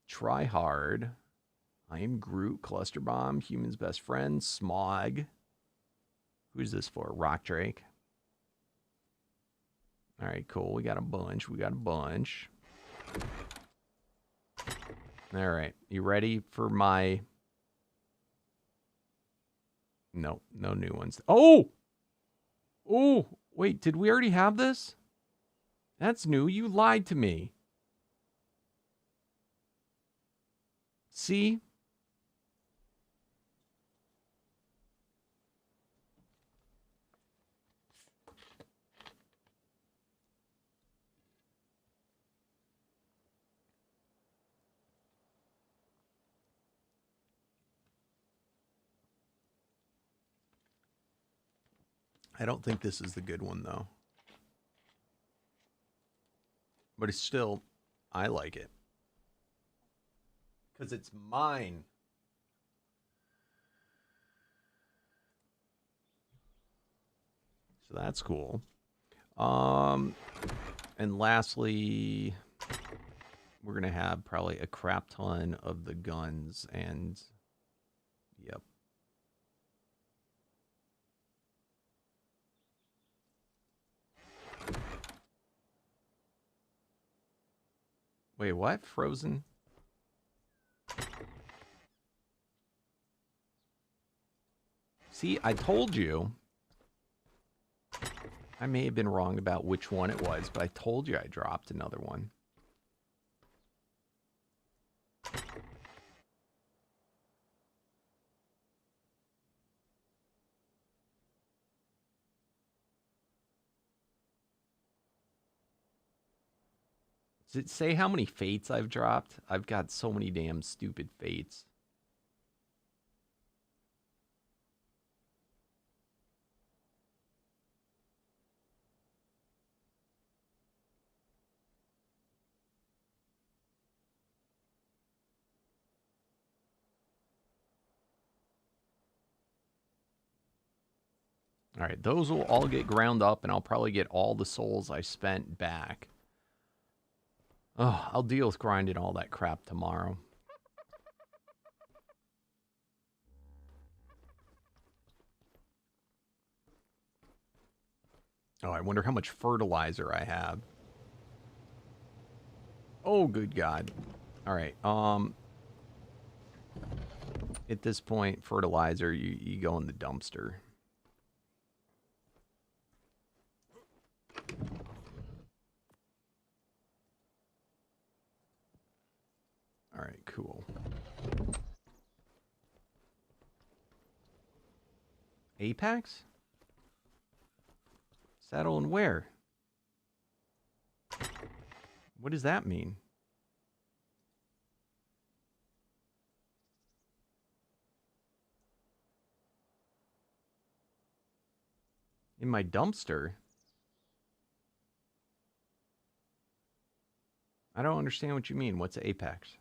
Try Hard. I Am Groot. Cluster Bomb. Human's Best Friend. Smog. Who's this for? Rock Drake. All right, cool. We got a bunch. We got a bunch. All right. You ready for my... No, no new ones. Oh! Oh, wait, did we already have this? That's new. You lied to me. See? I don't think this is the good one, though. But it's still, I like it. Because it's mine. So that's cool. And lastly, we're going to have probably a crap ton of the guns and, yep. Wait, what? Frozen? See, I told you. I may have been wrong about which one it was, but I told you I dropped another one. Does it say how many fates I've dropped? I've got so many damn stupid fates. All right, those will all get ground up, and I'll probably get all the souls I spent back. Oh, I'll deal with grinding all that crap tomorrow. Oh, I wonder how much fertilizer I have. Oh, good God. All right, at this point, fertilizer, you go in the dumpster. All right, cool. Apex? Settle and where? What does that mean? In my dumpster? I don't understand what you mean. What's Apex?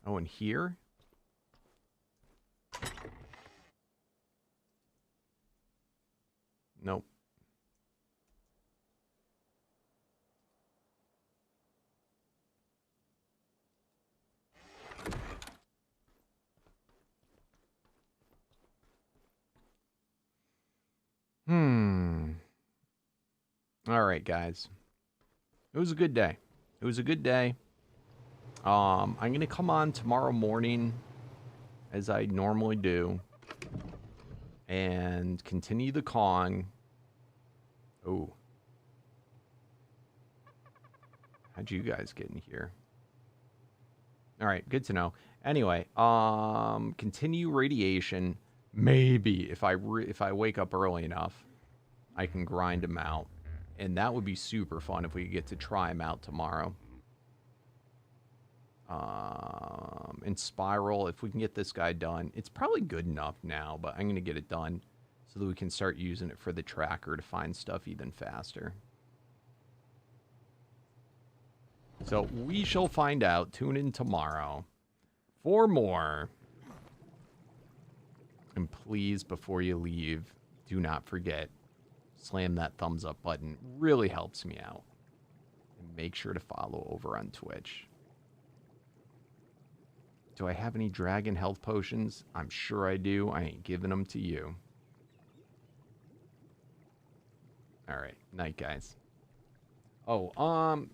Oh, in here? Nope. All right, guys. It was a good day. It was a good day. I'm going to come on tomorrow morning, as I normally do, and continue the Kong. Oh. How'd you guys get in here? All right, good to know. Anyway, continue radiation. Maybe if I wake up early enough, I can grind them out. And that would be super fun if we get to try them out tomorrow. And Spiral, if we can get this guy done. It's probably good enough now, but I'm going to get it done so that we can start using it for the tracker to find stuff even faster. So we shall find out. Tune in tomorrow for more. And please, before you leave, do not forget, slam that thumbs up button. Really helps me out. And make sure to follow over on Twitch. Do I have any dragon health potions? I'm sure I do. I ain't giving them to you. All right. Night, guys. Oh,